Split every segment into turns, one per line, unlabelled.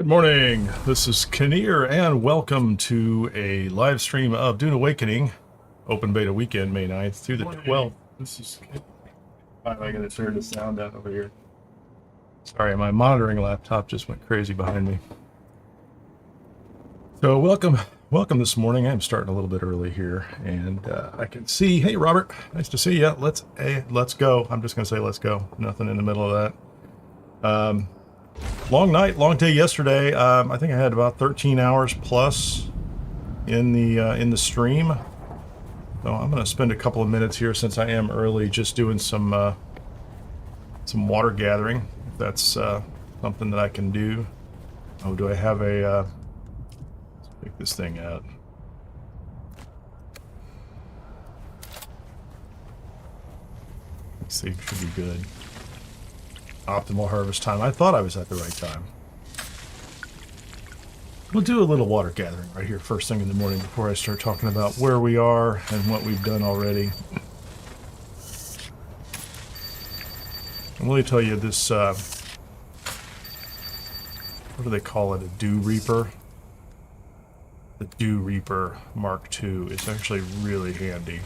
Good morning, this is Kineer, and welcome to a live stream of Dune Awakening, open beta weekend, May 9th through the 12th. This is I gotta turn the sound down over here. Sorry, my monitoring laptop just went crazy behind me. So welcome this morning. I'm starting a little bit early here, and I can see, hey Robert, nice to see you. Let's go. I'm just gonna say let's go. Nothing in the middle of that. Long night, long day yesterday. I think I had about 13 hours plus in the stream. So I'm going to spend a couple of minutes here since I am early, just doing some water gathering. If that's something that I can do. Oh, do I have a? Let's pick this thing out. Let's see, should be good. Optimal harvest time. I thought I was at the right time. We'll do a little water gathering right here first thing in the morning before I start talking about where we are and what we've done already. And let me tell you this, what do they call it? A Dew Reaper? The Dew Reaper Mark II is actually really handy.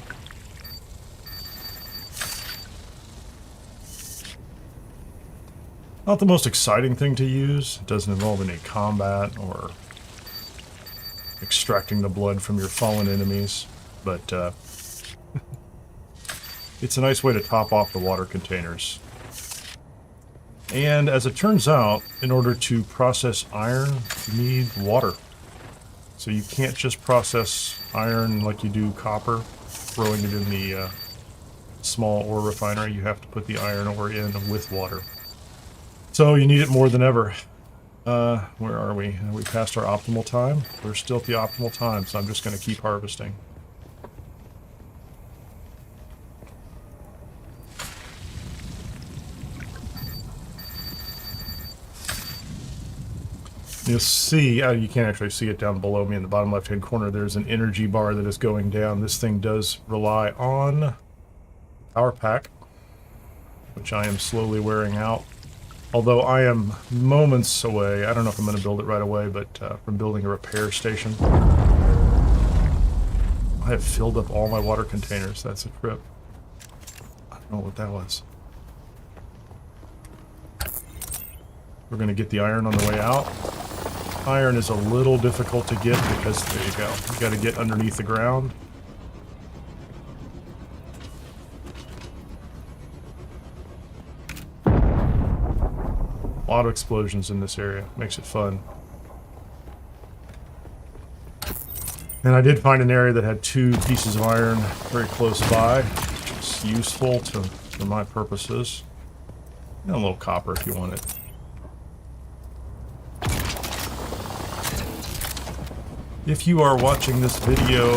Not the most exciting thing to use. It doesn't involve any combat or extracting the blood from your fallen enemies, but it's a nice way to top off the water containers. And as it turns out, in order to process iron, you need water. So you can't just process iron like you do copper, throwing it in the small ore refinery. You have to put the iron ore in with water. So you need it more than ever. Where are we? Are we past our optimal time? We're still at the optimal time, so I'm just going to keep harvesting. You'll see, you can't actually see it down below me in the bottom left-hand corner. There's an energy bar that is going down. This thing does rely on power pack, which I am slowly wearing out. Although I am moments away, I don't know if I'm going to build it right away, but from building a repair station. I have filled up all my water containers. That's a trip. I don't know what that was. We're going to get the iron on the way out. Iron is a little difficult to get because, there you go, you got to get underneath the ground. A lot of explosions in this area. Makes it fun. And I did find an area that had 2 pieces of iron very close by, which is useful for my purposes. And a little copper if you want it. If you are watching this video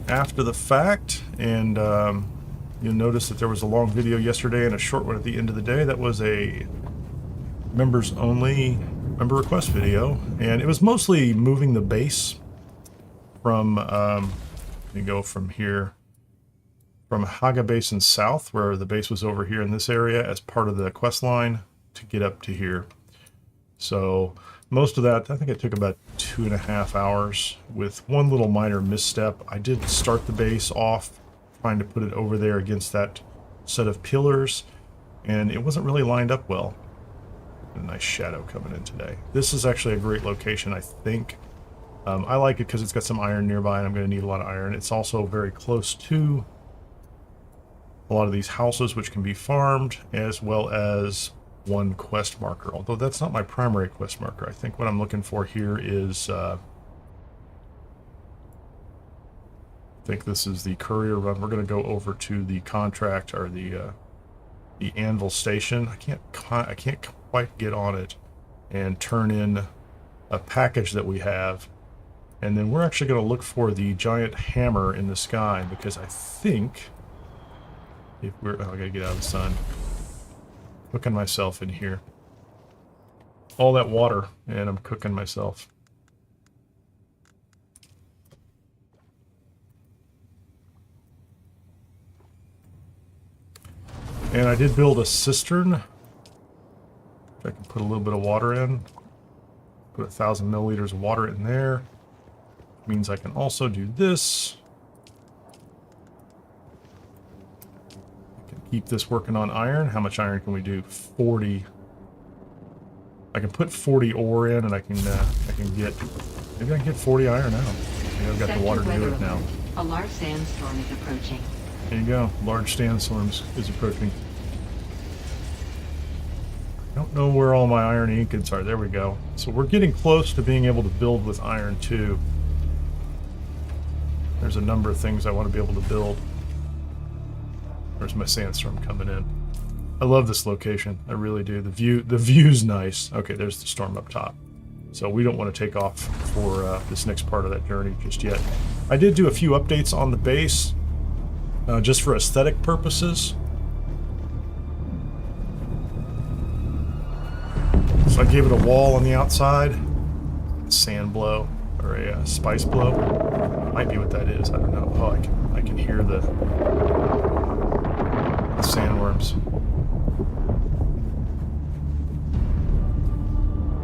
after the fact, and you'll notice that there was a long video yesterday and a short one at the end of the day, that was a members only member request video, and it was mostly moving the base from you go from here from Hagga Basin south, where the base was over here in this area as part of the quest line, to get up to here. So most of that, I think it took about 2.5 hours with one little minor misstep. I did start the base off trying to put it over there against that set of pillars, and it wasn't really lined up well. A nice shadow coming in today. This is actually a great location, I think. I like it because it's got some iron nearby, and I'm going to need a lot of iron. It's also very close to a lot of these houses, which can be farmed, as well as one quest marker. Although that's not my primary quest marker. I think what I'm looking for here is... I think this is the courier run. We're going to go over to the contract, or the Anvil station. I can't quite get on it and turn in a package that we have, and then we're actually going to look for the giant hammer in the sky, because I think if we're I gotta get out of the sun. Cooking myself in here. All that water, and I'm cooking myself. And I did build a cistern. I can put a little bit of water in. Put 1,000 milliliters of water in there. Means I can also do this. I can keep this working on iron. How much iron can we do? 40. I can put 40 ore in, and I can get, maybe I can get 40 iron out. Maybe I've got the water to do it now.
A large sandstorm is approaching.
There you go. Large sandstorms is approaching. I don't know where all my iron ingots are. There we go. So we're getting close to being able to build with iron too. There's a number of things I want to be able to build. There's my sandstorm coming in. I love this location. I really do. The view's nice. Okay, there's the storm up top. So we don't want to take off for this next part of that journey just yet. I did do a few updates on the base, just for aesthetic purposes. So I gave it a wall on the outside, a sand blow, or a spice blow. Might be what that is. I don't know. Oh, I can hear the sandworms.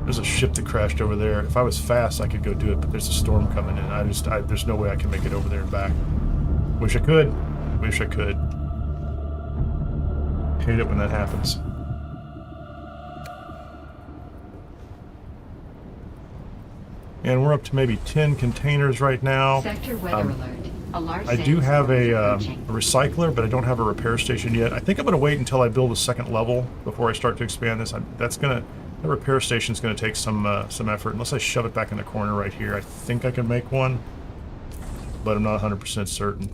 There's a ship that crashed over there. If I was fast, I could go do it, but there's a storm coming in. There's no way I can make it over there and back. Wish I could. Wish I could. Hate it when that happens. And we're up to maybe 10 containers right now.
Sector weather alert. A large
I do have a
approaching.
recycler, but I don't have a repair station yet. I think I'm going to wait until I build a second level before I start to expand this. The repair station's going to take some effort. Unless I shove it back in the corner right here, I think I can make one, but I'm not 100% certain.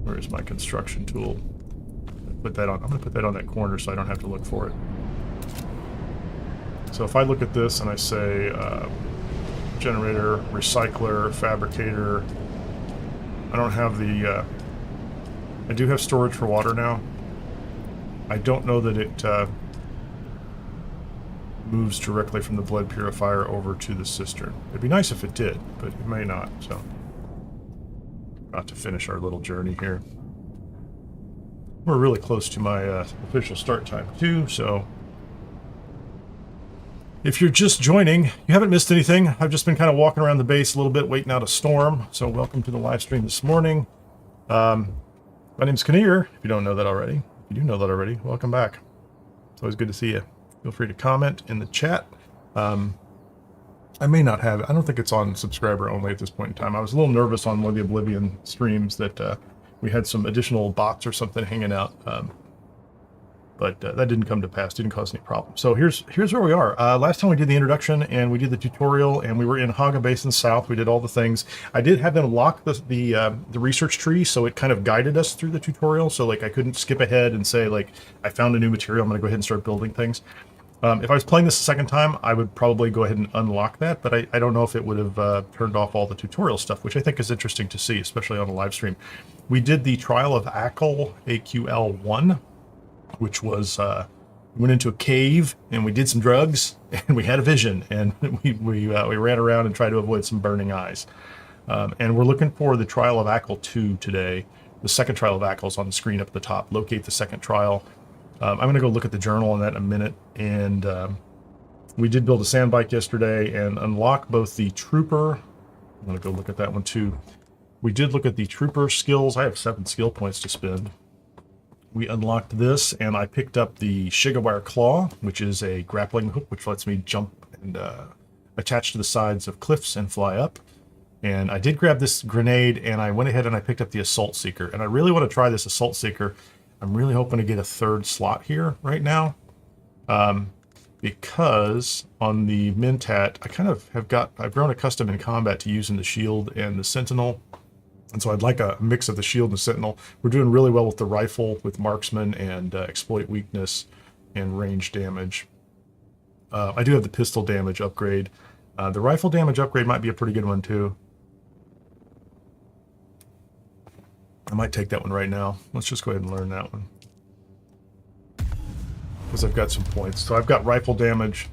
Where's my construction tool? Put that on. I'm going to put that on that corner so I don't have to look for it. So if I look at this and I say generator, recycler, fabricator, I don't have the... I do have storage for water now. I don't know that it moves directly from the blood purifier over to the cistern. It'd be nice if it did, but it may not, so... About to finish our little journey here. We're really close to my official start time too, so... If you're just joining, you haven't missed anything. I've just been kind of walking around the base a little bit, waiting out a storm. So welcome to the live stream this morning. My name's Kineer, if you don't know that already. If you do know that already, welcome back. It's always good to see you. Feel free to comment in the chat. I may not have, I don't think it's on subscriber only at this point in time. I was a little nervous on one of the Oblivion streams that we had some additional bots or something hanging out. But that didn't come to pass, didn't cause any problems. So here's where we are. Last time we did the introduction and we did the tutorial and we were in Hagga Basin South. We did all the things. I did have them lock the research tree, so it kind of guided us through the tutorial. So like I couldn't skip ahead and say like, I found a new material, I'm gonna go ahead and start building things. If I was playing this a second time, I would probably go ahead and unlock that, but I don't know if it would have turned off all the tutorial stuff, which I think is interesting to see, especially on a live stream. We did the Trail of AQL 1. Which was, we went into a cave and we did some drugs and we had a vision and we ran around and tried to avoid some burning eyes. And we're looking for the Trail of AQL 2 today. The second Trail of AQL is on the screen up at the top. Locate the second trial. I'm going to go look at the journal on that in a minute. And we did build a sandbike yesterday and unlock both the trooper. I'm going to go look at that one too. We did look at the trooper skills. I have 7 skill points to spend. We unlocked this, and I picked up the Shigawire Claw, which is a grappling hook, which lets me jump and attach to the sides of cliffs and fly up. And I did grab this grenade, and I went ahead and I picked up the Assault Seeker. And I really want to try this Assault Seeker. I'm really hoping to get a 3rd slot here right now. Because on the Mentat, I kind of I've grown accustomed in combat to using the shield and the Sentinel. And so I'd like a mix of the shield and the Sentinel. We're doing really well with the rifle, with marksman and exploit weakness and range damage. I do have the pistol damage upgrade. The rifle damage upgrade might be a pretty good one too. I might take that one right now. Let's just go ahead and learn that one. Because I've got some points. So I've got rifle damage.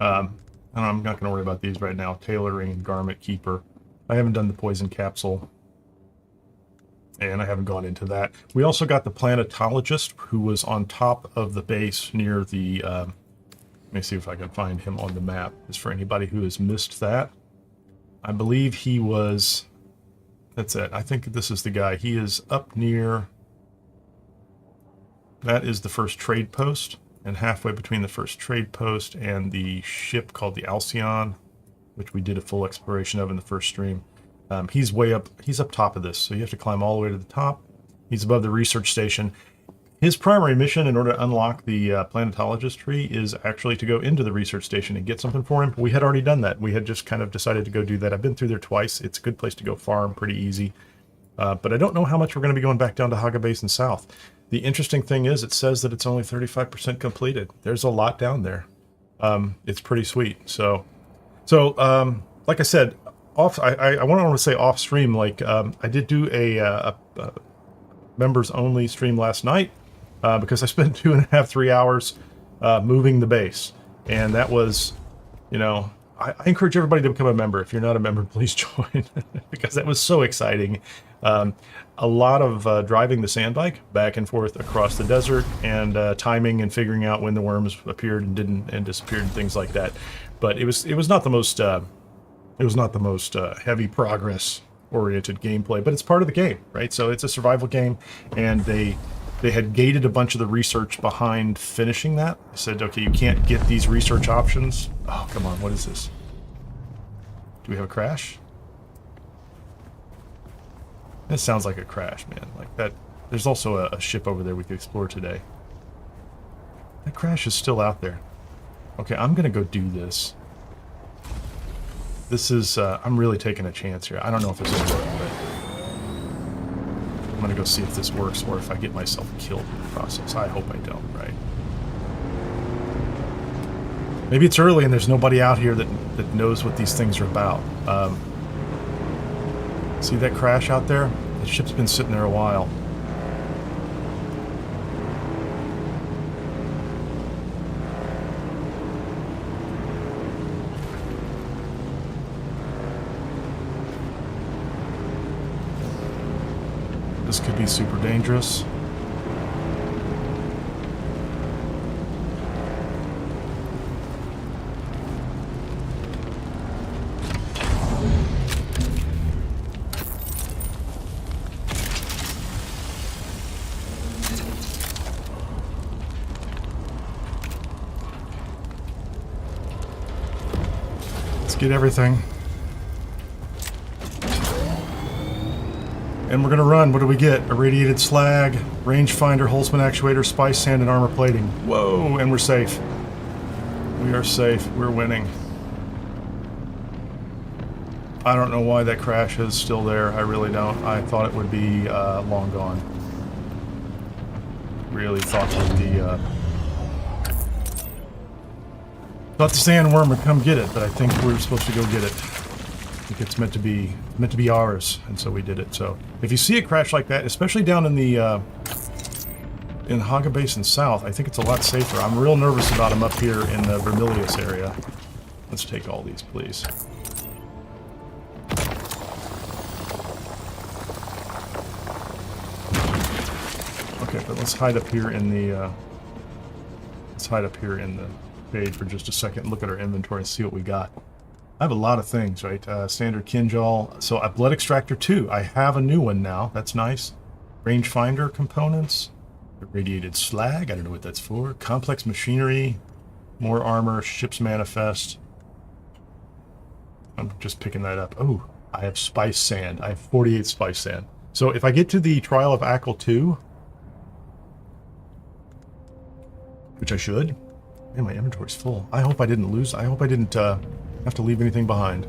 And I'm not going to worry about these right now. Tailoring, garment keeper. I haven't done the poison capsule. And I haven't gone into that. We also got the planetologist, who was on top of the base near the Let me see if I can find him on the map. Just for anybody who has missed that. I believe he was... That's it. I think this is the guy. He is up near... That is the first trade post. And halfway between the first trade post and the ship called the Alycon, which we did a full exploration of in the first stream. He's way up... He's up top of this, so you have to climb all the way to the top. He's above the research station. His primary mission in order to unlock the planetologist tree is actually to go into the research station and get something for him. We had already done that. We had just kind of decided to go do that. I've been through there twice. It's a good place to go farm, pretty easy. But I don't know how much we're going to be going back down to Hagga Basin South. The interesting thing is it says that it's only 35% completed. There's a lot down there. It's pretty sweet. So like I said, I want to say off stream, like I did do a members only stream last night. Because I spent 2.5, 3 hours moving the base. And that was, you know, I encourage everybody to become a member. If you're not a member, please join. Because that was so exciting. A lot of driving the sandbike back and forth across the desert and timing and figuring out when the worms appeared and didn't and disappeared and things like that. But it was not the most heavy progress oriented gameplay, but it's part of the game, right? So it's a survival game, and they had gated a bunch of the research behind finishing that. They said, okay, you can't get these research options. Oh, come on, what is this? Do we have a crash? This sounds like a crash, man. Like that. There's also a ship over there we could explore today. That crash is still out there. Okay, I'm gonna go do this. This is, I'm really taking a chance here. I don't know if this will work, but I'm gonna go see if this works or if I get myself killed in the process. I hope I don't, right? Maybe it's early and there's nobody out here that knows what these things are about. See that crash out there? The ship's been sitting there a while. This could be super dangerous. Let's get everything. And we're gonna run. What do we get? Irradiated slag, rangefinder, Holtzman actuator, spice sand, and armor plating. Whoa, and we're safe. We are safe. We're winning. I don't know why that crash is still there. I really don't. I thought it would be long gone. Really thought that the sandworm would come get it, but I think we're supposed to go get it. I think it's meant to be ours, and so we did it. So if you see a crash like that, especially down in the in Hagga Basin South, I think it's a lot safer. I'm real nervous about them up here in the Vermillius area. Let's take all these, please. Okay, but let's hide up here in the shade for just a second. Look at our inventory and see what we got. I have a lot of things, right? Standard Kinjal. So a blood extractor too. I have a new one now. That's nice. Rangefinder components. Irradiated slag. I don't know what that's for. Complex machinery. More armor. Ship's manifest. I'm just picking that up. Oh, I have spice sand. I have 48 spice sand. So if I get to the Trail of AQL 2, which I should. Man, my inventory's full. I hope I didn't lose. I hope I didn't have to leave anything behind.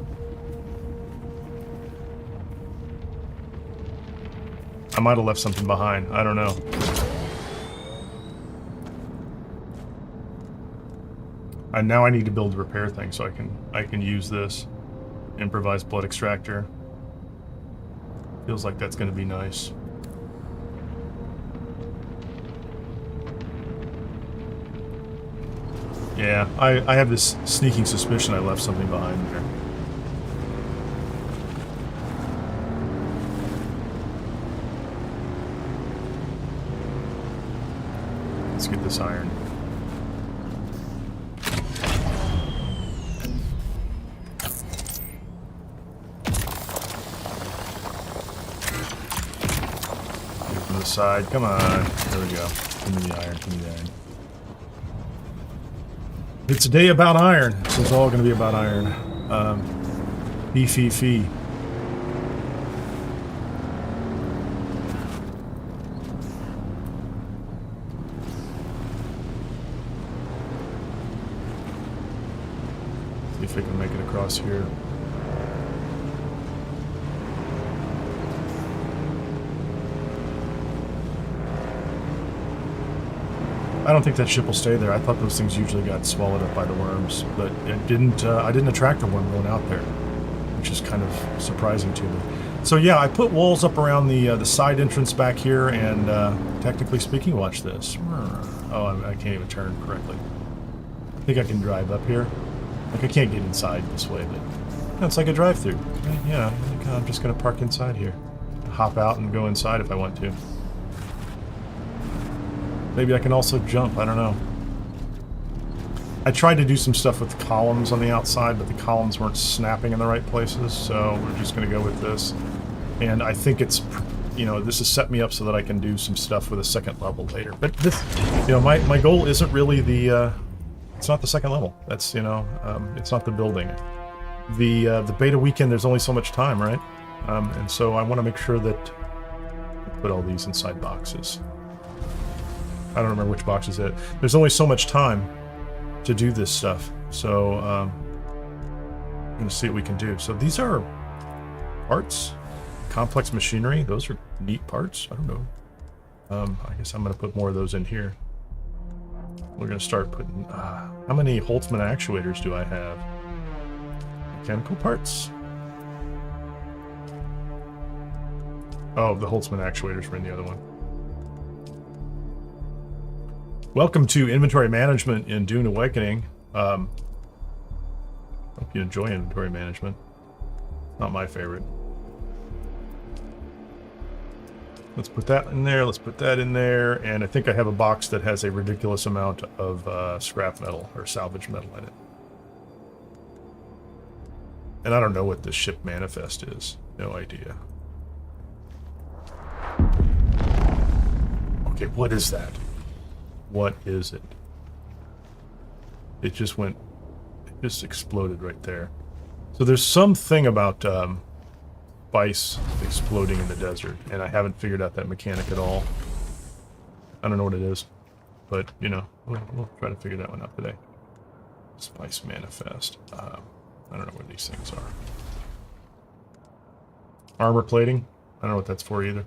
I might have left something behind. I don't know. And now I need to build a repair thing so I can use this improvised blood extractor. Feels like that's going to be nice. Yeah, I have this sneaking suspicion I left something behind there. Let's get this iron. the side. Come on. There we go. Give me the iron. Give me the iron. It's a day about iron. So it's all going to be about iron. Fee. See if we can make it across here. I don't think that ship will stay there. I thought those things usually got swallowed up by the worms, but it didn't. I didn't attract a worm going out there, which is kind of surprising to me. So yeah, I put walls up around the side entrance back here, and technically speaking, watch this. Oh, I can't even turn correctly. I think I can drive up here. Like I can't get inside this way, but it's like a drive-through. Yeah, I think I'm just gonna park inside here, hop out and go inside if I want to. Maybe I can also jump, I don't know. I tried to do some stuff with the columns on the outside, but the columns weren't snapping in the right places, so we're just going to go with this. And I think it's, you know, this has set me up so that I can do some stuff with a second level later. But this, you know, my goal isn't really the, it's not the second level. That's, you know, it's not the building. The beta weekend, there's only so much time, right? And so I want to make sure that I put all these inside boxes. I don't remember which box is it. There's only so much time to do this stuff. So I'm going to see what we can do. So these are parts, complex machinery. Those are neat parts. I don't know. I guess I'm going to put more of those in here. We're going to start putting... how many Holtzman actuators do I have? Mechanical parts? Oh, the Holtzman actuators were in the other one. Welcome to inventory management in Dune Awakening. Hope you enjoy inventory management. Not my favorite. Let's put that in there. Let's put that in there. And I think I have a box that has a ridiculous amount of scrap metal or salvage metal in it. And I don't know what this ship manifest is. No idea. Okay, what is that? What is it? It just went, it just exploded right there. So there's something about spice exploding in the desert, and I haven't figured out that mechanic at all. I don't know what it is, but you know, we'll try to figure that one out today. Spice manifest. I don't know what these things are. Armor plating. I don't know what that's for either.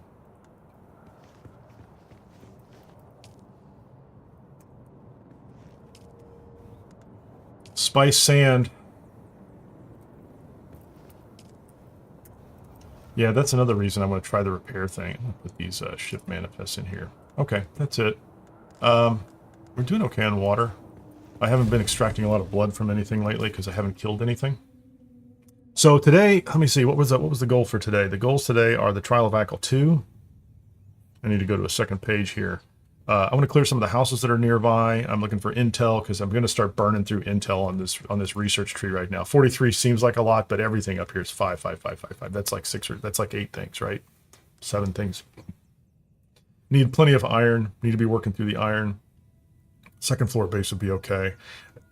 Spice sand. Yeah, that's another reason I want to try the repair thing. I'm gonna put these ship manifests in here. Okay, that's it. We're doing okay on water. I haven't been extracting a lot of blood from anything lately because I haven't killed anything. So today, let me see, what was the goal for today? The goals today are the Trail of AQL 2. I need to go to a second page here. I want to clear some of the houses that are nearby. I'm looking for intel because I'm going to start burning through intel on this research tree right now. 43 seems like a lot, but everything up here is 5, 5, 5, 5, 5. That's like 6 or that's like 8 things, right? 7 things. Need plenty of iron. Need to be working through the iron. Second floor base would be okay.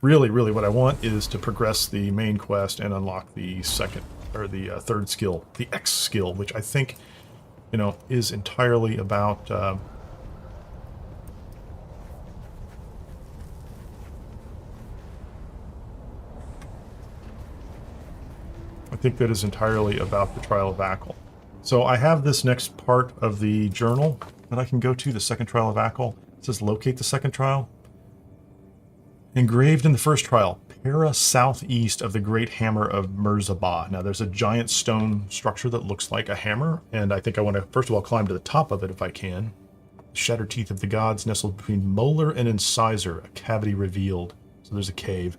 Really, what I want is to progress the main quest and unlock the second or the third skill, the X skill, which I think, you know, is entirely about. I think that is entirely about the Trail of AQL. So I have this next part of the journal that I can go to, the second Trail of AQL. It says locate the second trial. Engraved in the first trial, para southeast of the Great Hammer of Mirzabah. Now there's a giant stone structure that looks like a hammer, and I think I want to first of all climb to the top of it if I can. The shattered teeth of the gods nestled between molar and incisor, a cavity revealed. So there's a cave.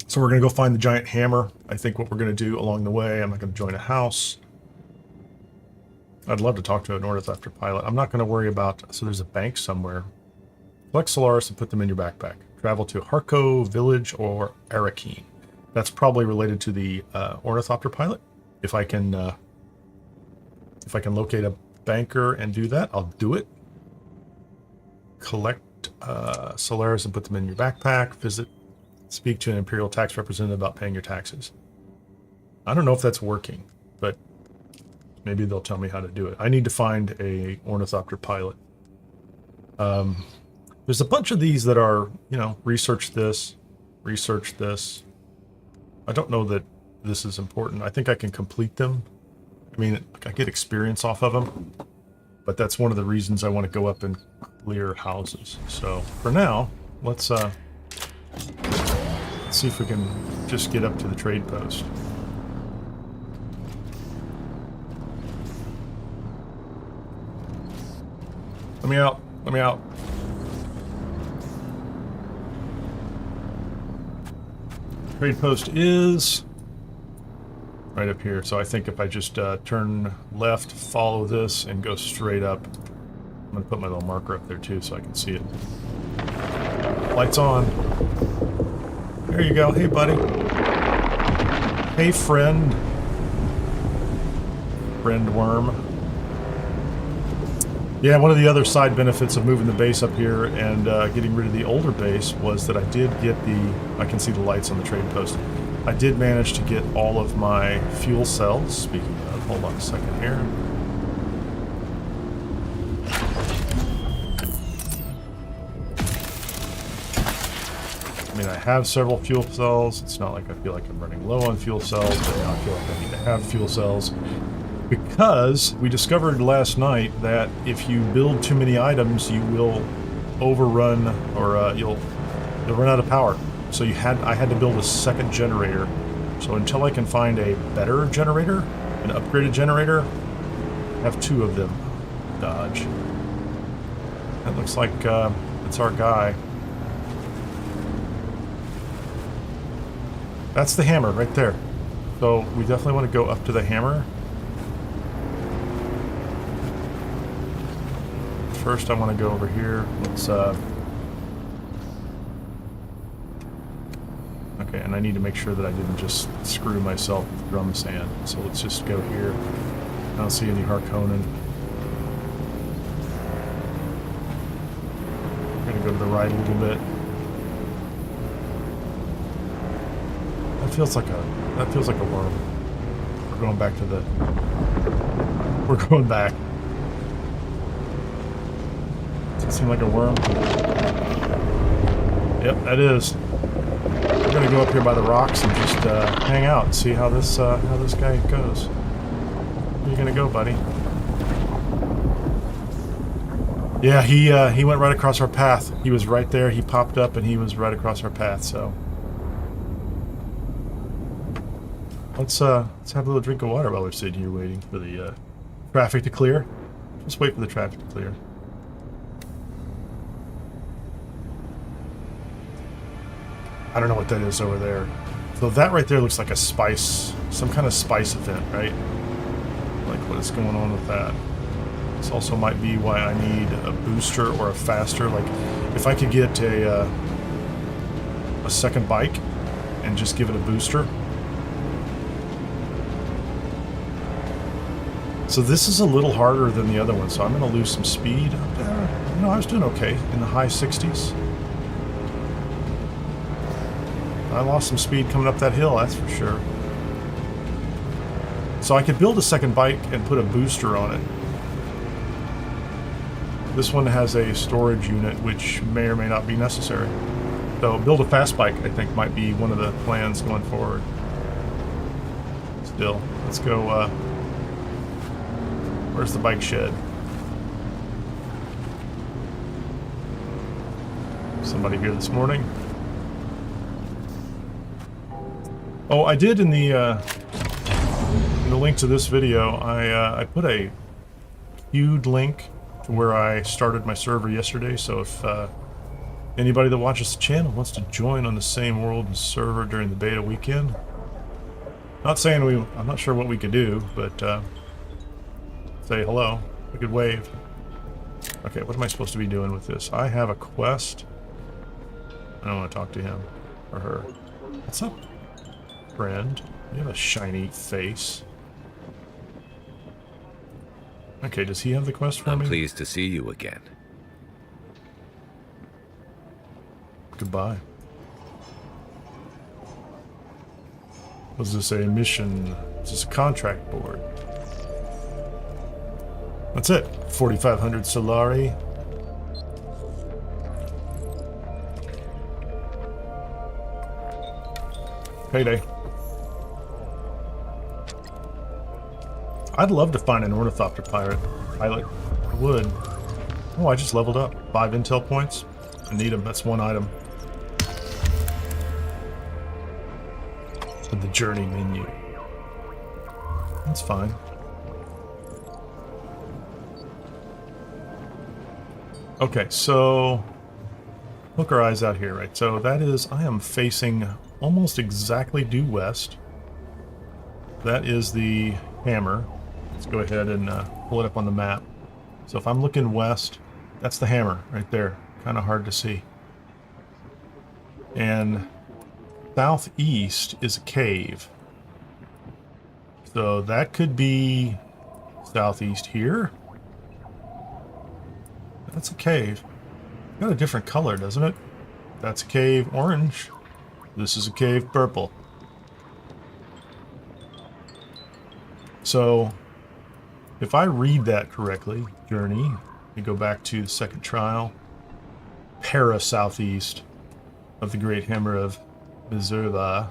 So we're going to go find the giant hammer. I think what we're going to do along the way, I'm not going to join a house. I'd love to talk to an ornithopter pilot. I'm not going to worry about, so there's a bank somewhere. Collect Solaris and put them in your backpack. Travel to Harco Village or Alycon. That's probably related to the ornithopter pilot. If I can If I can locate a banker and do that, I'll do it. Collect Solaris and put them in your backpack. Speak to an Imperial tax representative about paying your taxes. I don't know if that's working, but maybe they'll tell me how to do it. I need to find a ornithopter pilot. There's a bunch of these that are, you know, research this, research this. I don't know that this is important. I think I can complete them. I mean, I get experience off of them, but that's one of the reasons I want to go up and clear houses. So for now, let's see if we can just get up to the trade post. Let me out. Let me out. Trade post is right up here. So I think if I just turn left, follow this, and go straight up, I'm going to put my little marker up there too so I can see it. Lights on. There you go. Hey, buddy. Hey, friend. Friend worm. Yeah, one of the other side benefits of moving the base up here and getting rid of the older base was that I did get I can see the lights on the trade post. I did manage to get all of my fuel cells. Speaking of, hold on a second here. I mean, I have several fuel cells. It's not like I feel like I'm running low on fuel cells, but now I feel like I need to have fuel cells. Because we discovered last night that if you build too many items, you will overrun, or you'll run out of power. So I had to build a second generator. So until I can find a better generator, an upgraded generator, I have two of them. Dodge. That looks like it's our guy. That's the hammer right there. So we definitely want to go up to the hammer. First, I want to go over here. Let's, okay, and I need to make sure that I didn't just screw myself with drum sand. So let's just go here. I don't see any Harkonnen. I'm going to go to the right a little bit. That feels like a worm. We're going back to the... We're going back. Seem like a worm? Yep, that is. We're gonna go up here by the rocks and just hang out and see how this guy goes. Where are you gonna go, buddy? Yeah, he went right across our path. He was right there. He popped up and he was right across our path. So let's have a little drink of water while we're sitting here waiting for the traffic to clear. Just wait for the traffic to clear. I don't know what that is over there. So that right there looks like a spice, some kind of spice event, right? Like what is going on with that? This also might be why I need a booster or a faster. Like if I could get a second bike and just give it a booster. So this is a little harder than the other one, so I'm going to lose some speed. You know, I was doing okay in the high 60s. I lost some speed coming up that hill, that's for sure. So I could build a second bike and put a booster on it. This one has a storage unit, which may or may not be necessary. So build a fast bike, I think, might be one of the plans going forward. Still, let's go, where's the bike shed? Somebody here this morning? Oh, I did in the link to this video, I put a queued link to where I started my server yesterday, so if anybody that watches the channel wants to join on the same world and server during the beta weekend, not saying I'm not sure what we could do, but say hello, we could wave. Okay, what am I supposed to be doing with this? I have a quest. I don't want to talk to him or her. What's up, friend? You have a shiny face. Okay, does he have the quest for
I'm
me?
pleased to see you again.
Goodbye. Was this a mission? Is this a contract board? That's it. 4,500 Solari. Payday. I'd love to find an ornithopter pilot. I would. Oh, I just leveled up. 5 intel points. I need them. That's one item. In the journey menu. That's fine. Okay, so hook our eyes out here, right? So that is, I am facing almost exactly due west. That is the hammer. Let's go ahead and pull it up on the map. So if I'm looking west, that's the hammer right there. Kind of hard to see. And southeast is a cave. So that could be southeast here. That's a cave. Got a different color, doesn't it? That's a cave orange. This is a cave purple. So, if I read that correctly, journey, you go back to the second trial, para-southeast of the Great Hammer of Mirzabah,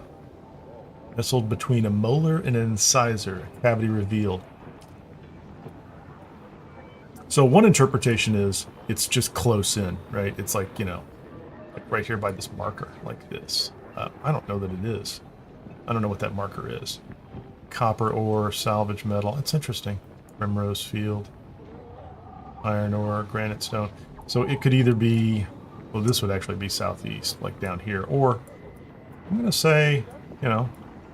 nestled between a molar and an incisor, cavity revealed. So one interpretation is it's just close in, right? It's like, you know, like right here by this marker, like this. I don't know that it is. I don't know what that marker is. Copper ore, salvage metal. It's interesting. Primrose field. Iron ore, granite stone. So it could either be, well, this would actually be southeast, like down here. Or I'm going to say, you know,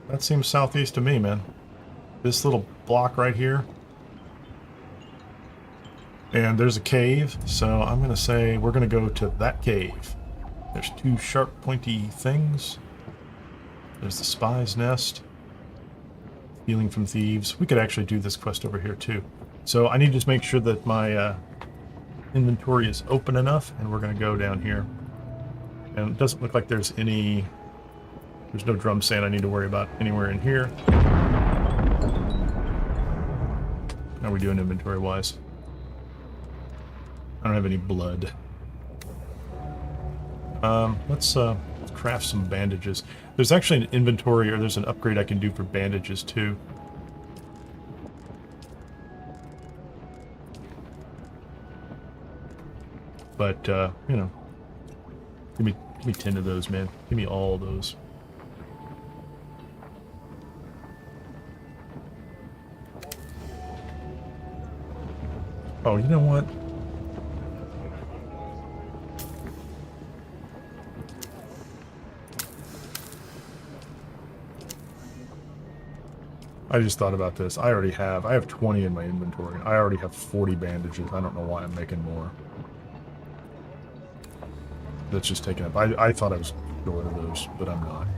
that seems southeast to me, man. This little block right here. And there's a cave, so I'm going to say we're going to go to that cave. There's 2 sharp, pointy things. There's the spy's nest. Stealing from thieves. We could actually do this quest over here, too. So I need to just make sure that my inventory is open enough, and we're going to go down here. And it doesn't look like there's any... There's no drum sand I need to worry about anywhere in here. How are we doing inventory-wise? I don't have any blood. Let's craft some bandages. There's actually an inventory, or there's an upgrade I can do for bandages too. But you know, give me 10 of those, man. Give me all those. Oh, you know what? I just thought about this. I have 20 in my inventory. I already have 40 bandages. I don't know why I'm making more. That's just taking up. I thought I was short of those, but I'm not.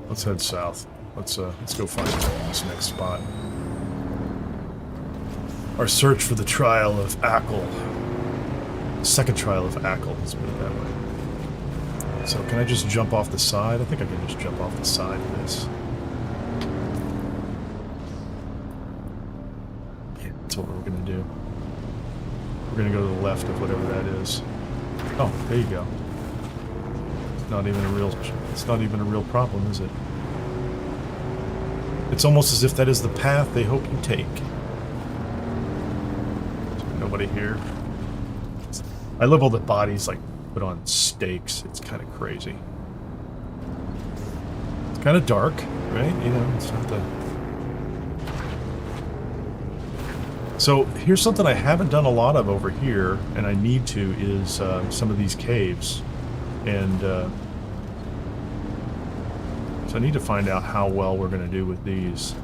Let's head south. Let's go find this next spot. Our search for the Trail of AQL. Second Trail of AQL, let's put it that way. So can I just jump off the side? I think I can just jump off the side of this. Yeah, that's what we're going to do. We're going to go to the left of whatever that is. Oh, there you go. It's not even a real problem, is it? It's almost as if that is the path they hope you take. There's nobody here. I love all the bodies like put on stakes. It's kind of crazy. It's kind of dark, right? You know, it's not the... So here's something I haven't done a lot of over here, and I need to, is some of these caves. And so I need to find out how well we're going to do with these.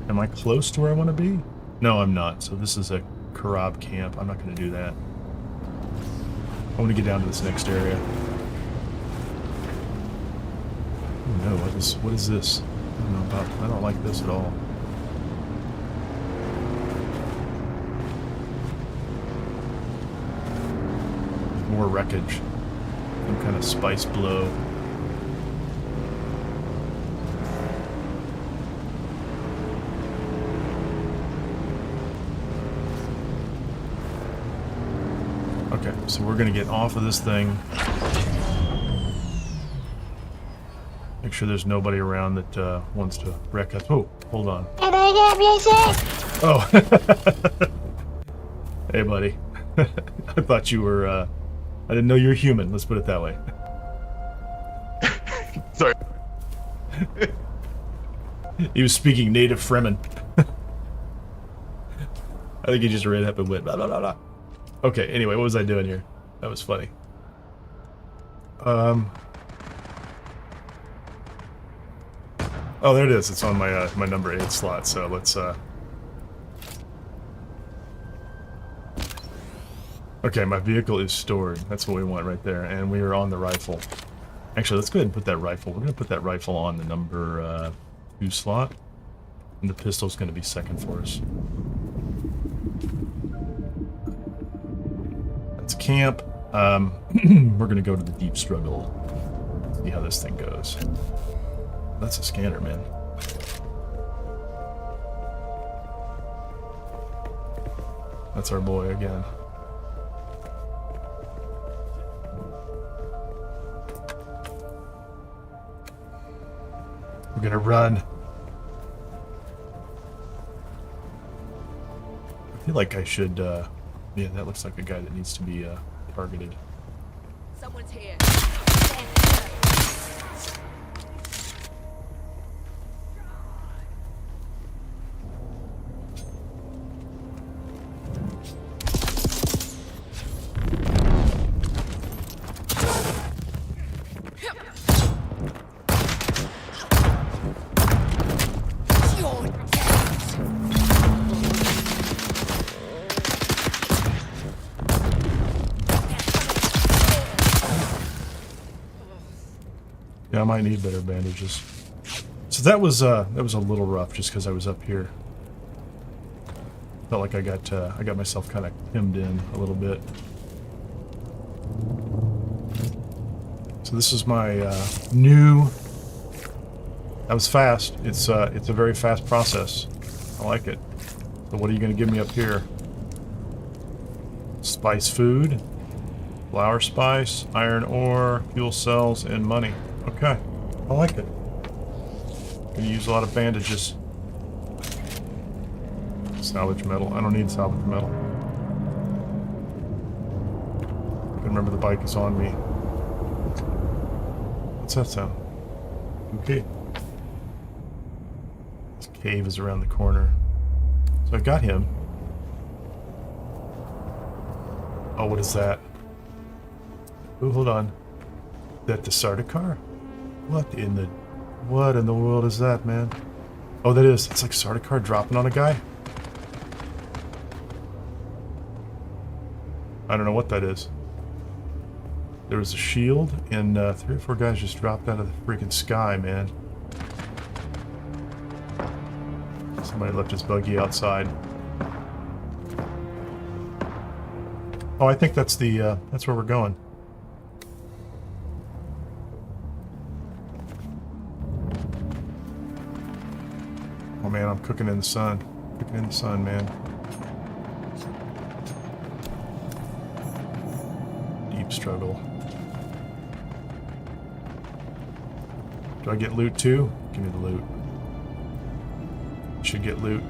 Am I close to where I want to be? No, I'm not. So this is a Karab camp. I'm not going to do that. I want to get down to this next area. Oh no, what is this? I don't like this at all. More wreckage. Some kind of spice blow. Okay, so we're gonna get off of this thing. Make sure there's nobody around that wants to wreck us. Oh, hold on. Oh. Hey, buddy. I thought you were, I didn't know you were human. Let's put it that way.
Sorry.
He was speaking native Fremen. I think he just ran up and went blah, blah, blah, blah. Okay, anyway, what was I doing here? That was funny. Oh, there it is. It's on my my number 8 slot. So let's. Okay, my vehicle is stored. That's what we want right there, and we are on the rifle. Actually, let's go ahead and put that rifle. We're gonna put that rifle on the number 2 slot, and the pistol's gonna be second for us. That's camp. We're gonna go to the deep struggle. See how this thing goes. That's a scanner, man. That's our boy again. We're gonna run. I feel like I should, yeah, that looks like a guy that needs to be targeted.
Someone's here.
Yeah, I might need better bandages. So that was a little rough just because I was up here. Felt like I got myself kind of hemmed in a little bit. So this is my new. That was fast. It's a very fast process. I like it. So what are you going to give me up here? Spice food, flour spice, iron ore, fuel cells, and money. Okay, I like it. Gonna use a lot of bandages. Salvage metal. I don't need salvage metal. Remember the bike is on me. What's that sound? Okay. This cave is around the corner. So I got him. Oh, what is that? Oh, hold on. Is that the Sardaukar? What in the world is that, man? Oh, that is. It's like Sardaukar dropping on a guy. I don't know what that is. There was a shield, and 3 or 4 guys just dropped out of the freaking sky, man. Somebody left his buggy outside. Oh, I think that's the that's where we're going. Oh man, I'm cooking in the sun. Cooking in the sun, man. Deep struggle. Do I get loot too? Give me the loot. Should get loot.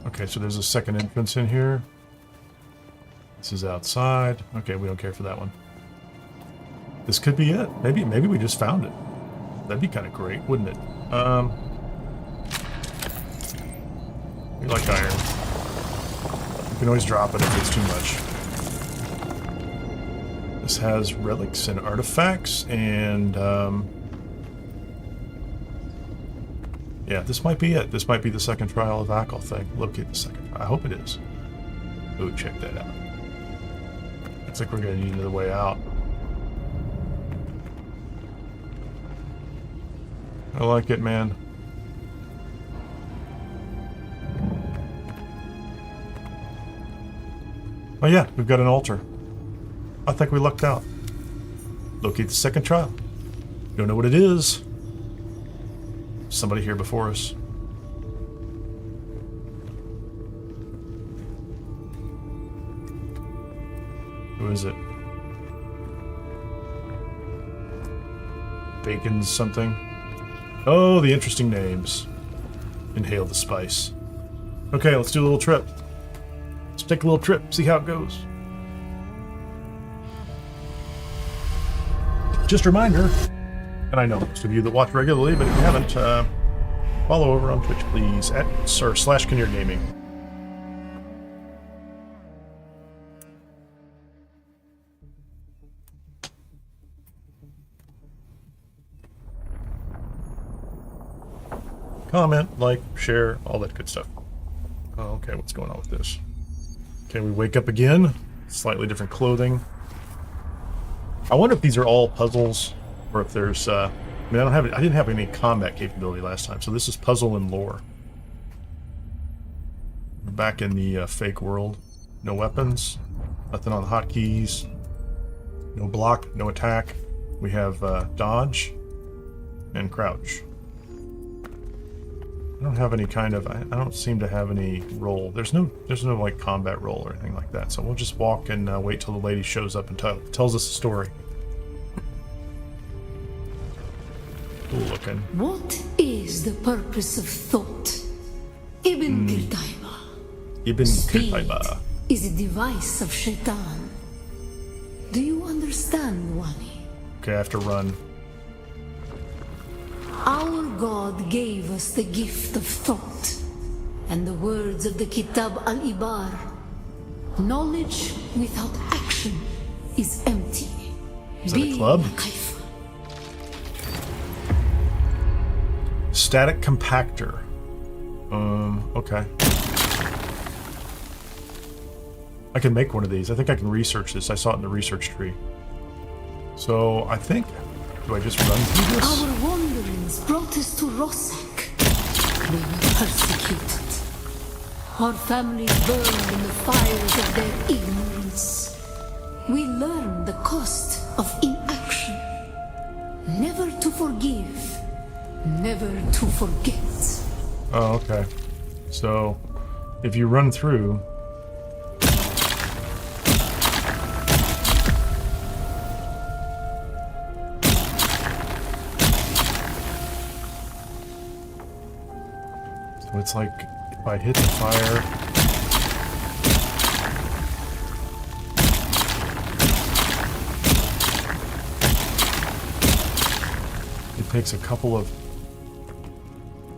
Okay, so there's a second entrance in here. This is outside. Okay, we don't care for that one. This could be it. Maybe we just found it. That'd be kind of great, wouldn't it? We like iron. You can always drop it if it's too much. This has relics and artifacts, and yeah, this might be it. This might be the second Trail of AQL thing. Locate the second. I hope it is. Ooh, check that out. Looks like we're gonna need another way out. I like it, man. Oh yeah, we've got an altar. I think we lucked out. Locate the second trial. Don't know what it is. Somebody here before us. Who is it? Bacon's something. Oh, the interesting names. Inhale the spice. Okay, let's do a little trip. Let's take a little trip, see how it goes. Just a reminder, and I know most of you that watch regularly, but if you haven't, follow over on Twitch, please, at /Kineer Gaming. Comment, like, share, all that good stuff. Oh, okay, what's going on with this? Okay, we wake up again. Slightly different clothing. I wonder if these are all puzzles, or if there's, I mean, I didn't have any combat capability last time, so this is puzzle and lore. We're back in the fake world. No weapons, nothing on the hotkeys, no block, no attack. We have dodge and crouch. I don't have any kind of, I don't seem to have any roll. There's no like combat roll or anything like that. So we'll just walk and wait till the lady shows up and tells us a story. Cool looking.
What is the purpose of thought? Ibn Qutayba.
Ibn
Speed
Qutayba.
is a device of Shaitan. Do you understand, Wani?
Okay, I have to run.
Our God gave us the gift of thought, and the words of the Kitab al-Ibar. Knowledge without action is empty.
Is that a club? Static Compactor. Okay. I can make one of these. I think I can research this. I saw it in the research tree. So, I think... Do I just run through this?
Our wanderings brought us to Rosek. We were persecuted. Our families burned in the fires of their ignorance. We learned the cost of inaction. Never to forgive. Never to forget.
Oh, okay. So, if you run through... So it's like, if I hit the fire... It takes a couple of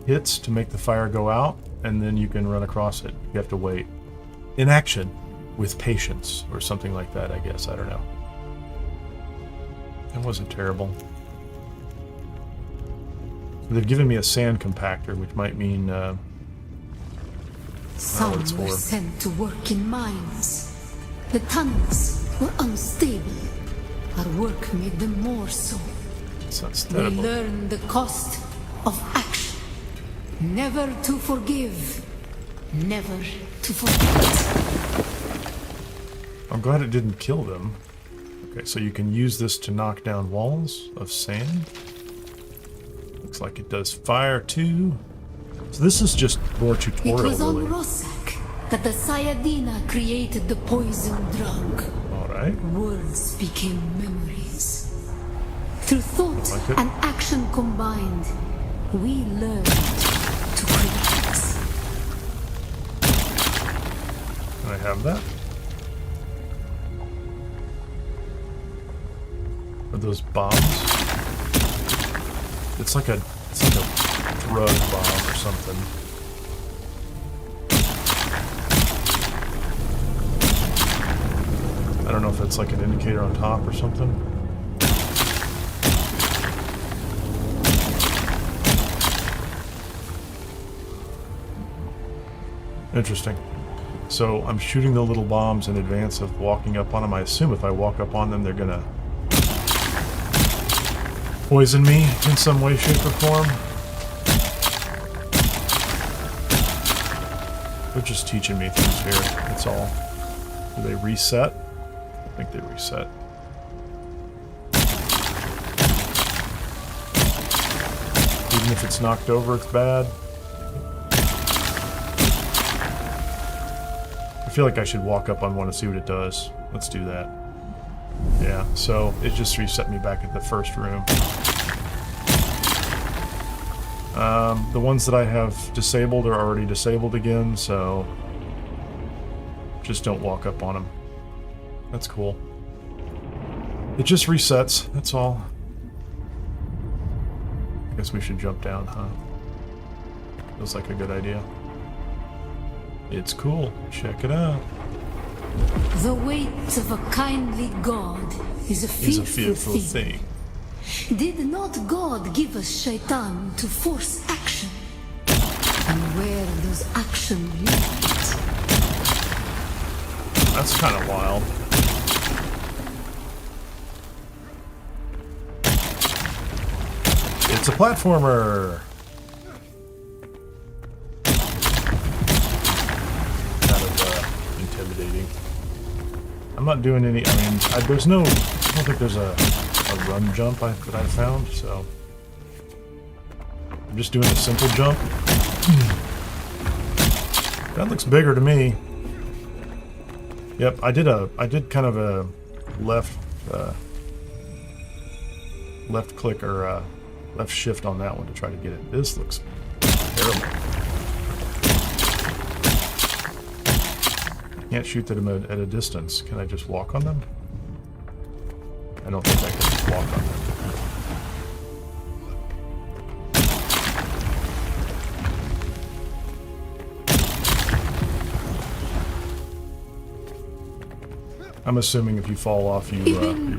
hits to make the fire go out, and then you can run across it. You have to wait. Inaction with patience, or something like that, I guess. I don't know. That wasn't terrible. So they've given me a sand compactor, which might mean,
Some
what it's
were
for.
sent to work in mines. The tunnels were unstable. Our work made them more so.
Sounds
We
terrible.
learned the cost of action. Never to forgive. Never to forget.
I'm glad it didn't kill them. Okay, so you can use this to knock down walls of sand. Looks like it does fire too. So this is just more
It
tutorial,
was on
really.
Rosek that the Sayadina created the poison drug.
Alright.
Words became memories. Through thought
Like it.
and action combined, we learned to create.
Can I have that? Are those bombs? It's like a drug bomb or something. I don't know if it's like an indicator on top or something. Interesting. So I'm shooting the little bombs in advance of walking up on them. I assume if I walk up on them, they're gonna poison me in some way, shape, or form. They're just teaching me things here, that's all. Do they reset? I think they reset. Even if it's knocked over, it's bad. I feel like I should walk up on one and see what it does. Let's do that. Yeah, so it just reset me back at the first room. The ones that I have disabled are already disabled again, so just don't walk up on them. That's cool. It just resets, that's all. I guess we should jump down, huh? Feels like a good idea. It's cool. Check it out.
The weight of a kindly God is a fearful thing. Did not God give us Shaitan to force action? And where does action lead?
That's kind of wild. It's a platformer! Kind of intimidating. I'm not doing any, I mean, there's no, I don't think there's a run jump that I found, so I'm just doing a simple jump. That looks bigger to me. Yep, I did kind of a left click or left shift on that one to try to get it. This looks terrible. I can't shoot them at a distance. Can I just walk on them? I don't think I can just walk on them. I'm assuming if you fall off, you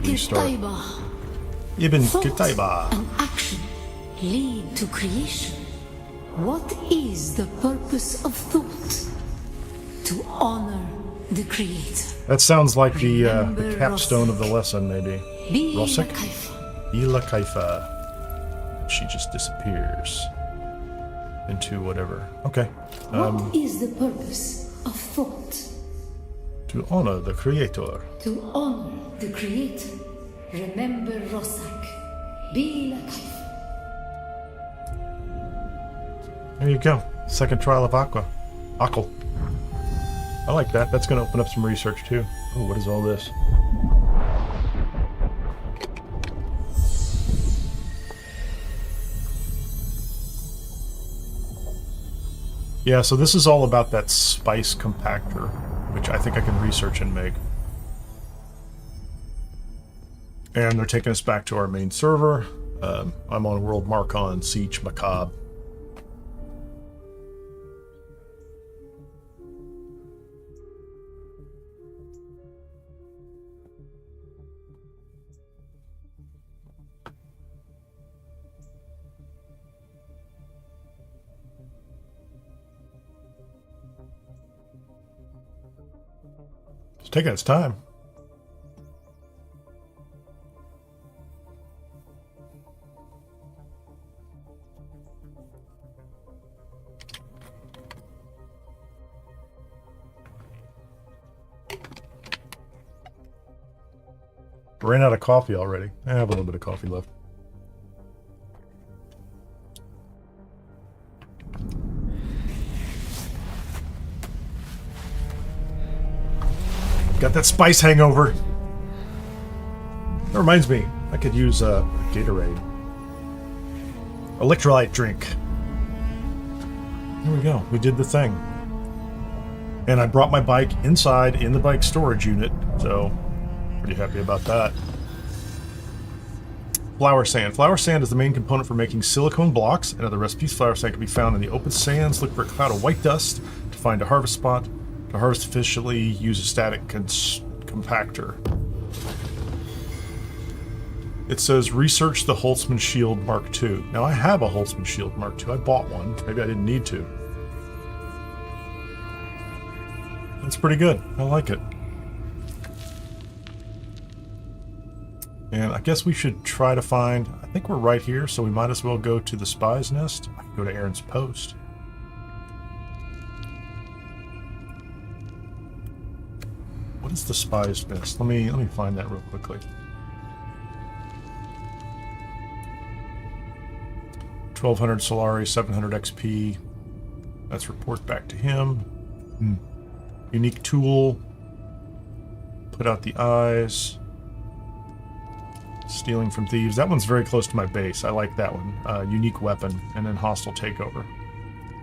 restart. Ibn Kitaiba.
And action lead to creation. What is the purpose of thought? To honor the Creator.
That sounds like the capstone of the lesson, maybe. Rosek? Ila Kaifa. She just disappears into whatever. Okay.
What is the purpose of thought?
To honor the Creator.
To honor the Creator. Remember Rosak. Be Kaifa.
There you go. Second trial of AQL. I like that. That's going to open up some research too. Oh, what is all this? Yeah, so this is all about that spice compactor, which I think I can research and make. And they're taking us back to our main server. I'm on World Marcon Siege Macabre. It's taking its time. Ran out of coffee already. I have a little bit of coffee left. Got that spice hangover. That reminds me, I could use a Gatorade. Electrolyte drink. There we go. We did the thing. And I brought my bike inside in the bike storage unit, so pretty happy about that. Flower sand. Flower sand is the main component for making silicone blocks and other recipes. Flower sand can be found in the open sands. Look for a cloud of white dust to find a harvest spot. To harvest efficiently, use a static compactor. It says research the Holtzman Shield Mark II. Now I have a Holtzman Shield Mark II. I bought one. Maybe I didn't need to. It's pretty good. I like it. And I guess we should try to find... I think we're right here, so we might as well go to the spy's nest. I can go to Aren's post. What is the spy's nest? Let me find that real quickly. 1200 Solari, 700 XP. Let's report back to him. Unique tool. Put out the eyes. Stealing from thieves. That one's very close to my base. I like that one. Unique weapon, and then hostile takeover.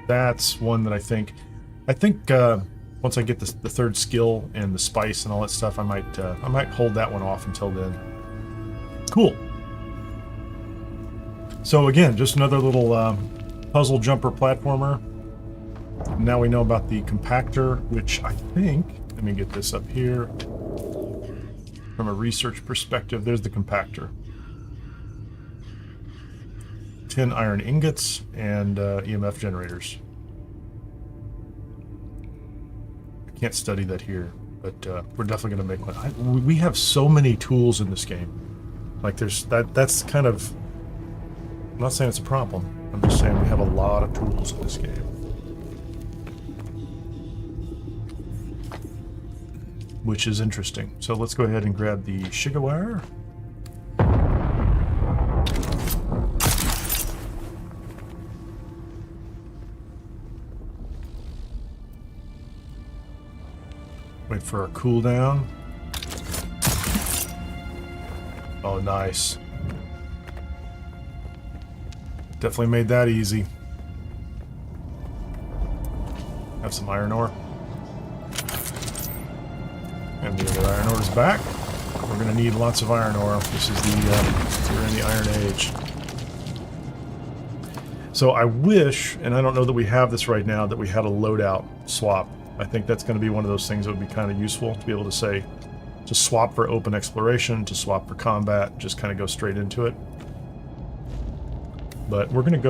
That's one that I think once I get the third skill and the spice and all that stuff, I might hold that one off until then. Cool. So again, just another little puzzle jumper platformer. Now we know about the compactor, which I think, let me get this up here. From a research perspective, there's the compactor. 10 iron ingots and EMF generators. I can't study that here, but we're definitely going to make one. We have so many tools in this game. Like that's kind of... I'm not saying it's a problem. I'm just saying we have a lot of tools in this game. Which is interesting. So let's go ahead and grab the Shiga wire. Wait for our cooldown. Oh, nice. Definitely made that easy. Have some iron ore. And the other iron ore is back. We're going to need lots of iron ore. This is we're in the Iron Age. So I wish, and I don't know that we have this right now, that we had a loadout swap. I think that's going to be one of those things that would be kind of useful to be able to say, to swap for open exploration, to swap for combat, just kind of go straight into it. But we're just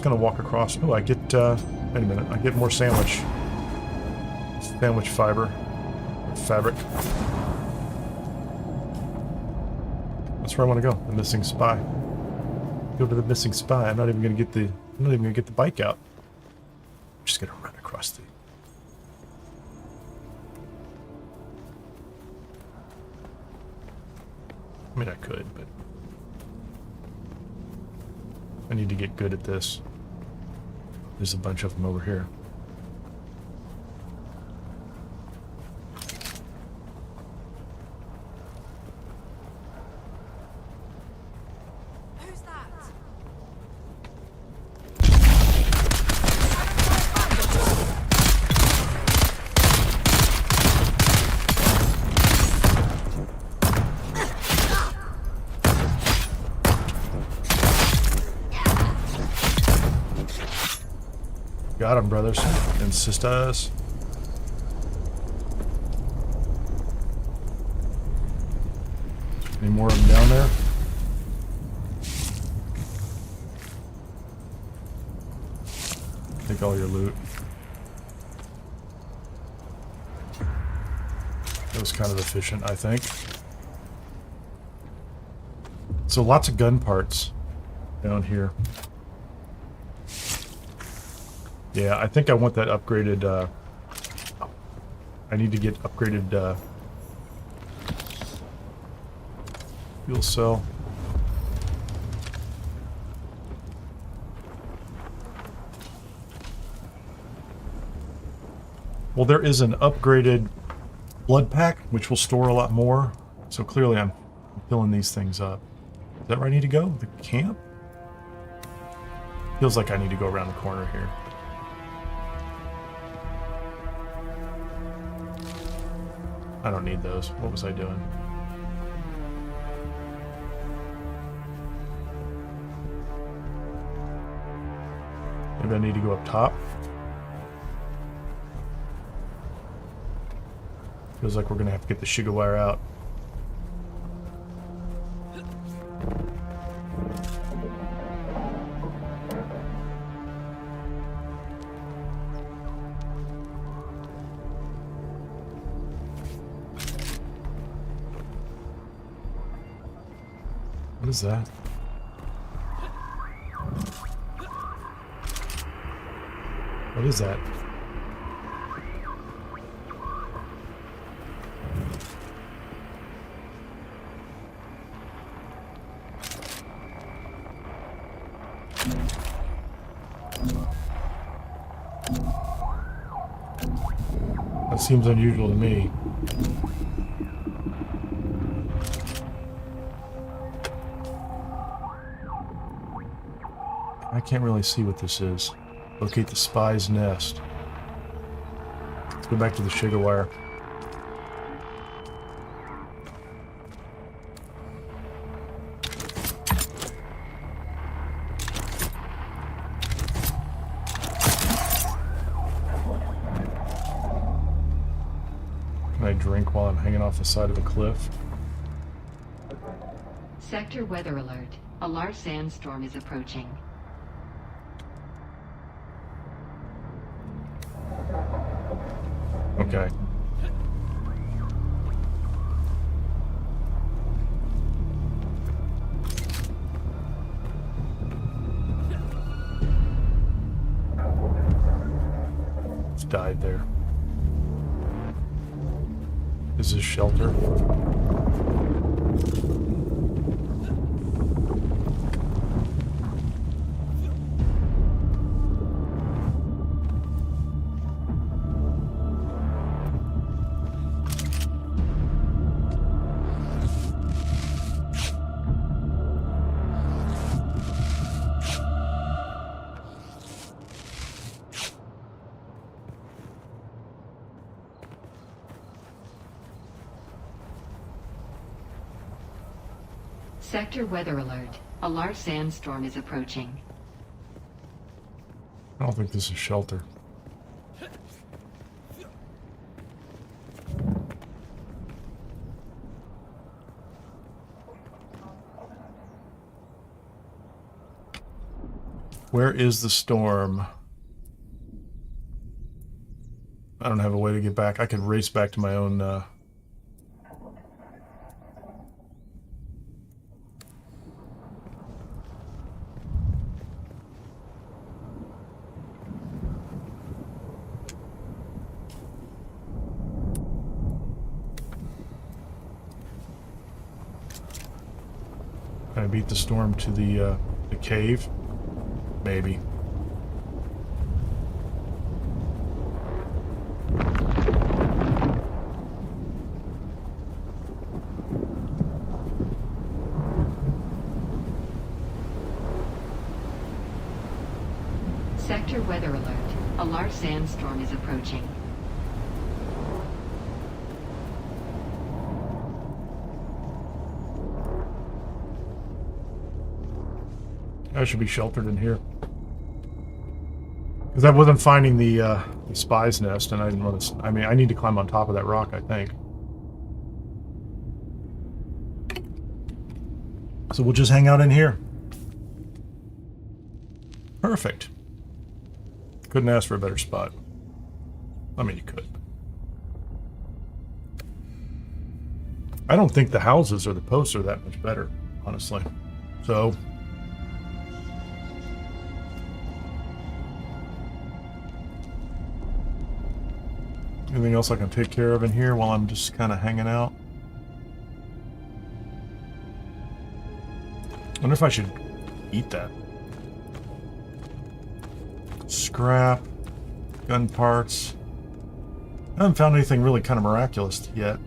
going to walk across. Oh, I get, wait a minute, I get more sandwich fiber. Fabric. That's where I want to go. The missing spy. Go to the missing spy. I'm not even going to get the bike out. I'm just going to run across the... I mean, I could, but I need to get good at this. There's a bunch of them over here. Got him, brothers and sisters. Any more of them down there? Take all your loot. That was kind of efficient, I think. So lots of gun parts down here. Yeah, I think I want that upgraded, I need to get upgraded, fuel cell. Well, there is an upgraded blood pack, which will store a lot more. So clearly I'm filling these things up. Is that where I need to go? The camp? Feels like I need to go around the corner here. I don't need those. What was I doing? Maybe I need to go up top. Feels like we're gonna have to get the Shiga wire out. What is that? What is that? That seems unusual to me. I can't really see what this is. Locate the spy's nest. Let's go back to the sugar wire. Can I drink while I'm hanging off the side of a cliff?
Sector weather alert. A large sandstorm is approaching.
Okay. It's died there. Is this shelter?
Sector weather alert. A large sandstorm is approaching.
I don't think this is shelter. Where is the storm? I don't have a way to get back. I could race back to my own... Can I beat the storm to the cave? Maybe.
Sector weather alert. A large sandstorm is approaching.
I should be sheltered in here. Because I wasn't finding the spy's nest, and I didn't want to... I mean, I need to climb on top of that rock, I think. So we'll just hang out in here. Perfect. Couldn't ask for a better spot. I mean, you could. I don't think the houses or the posts are that much better, honestly. So... anything else I can take care of in here while I'm just kind of hanging out? I wonder if I should eat that. Scrap. Gun parts. I haven't found anything really kind of miraculous yet.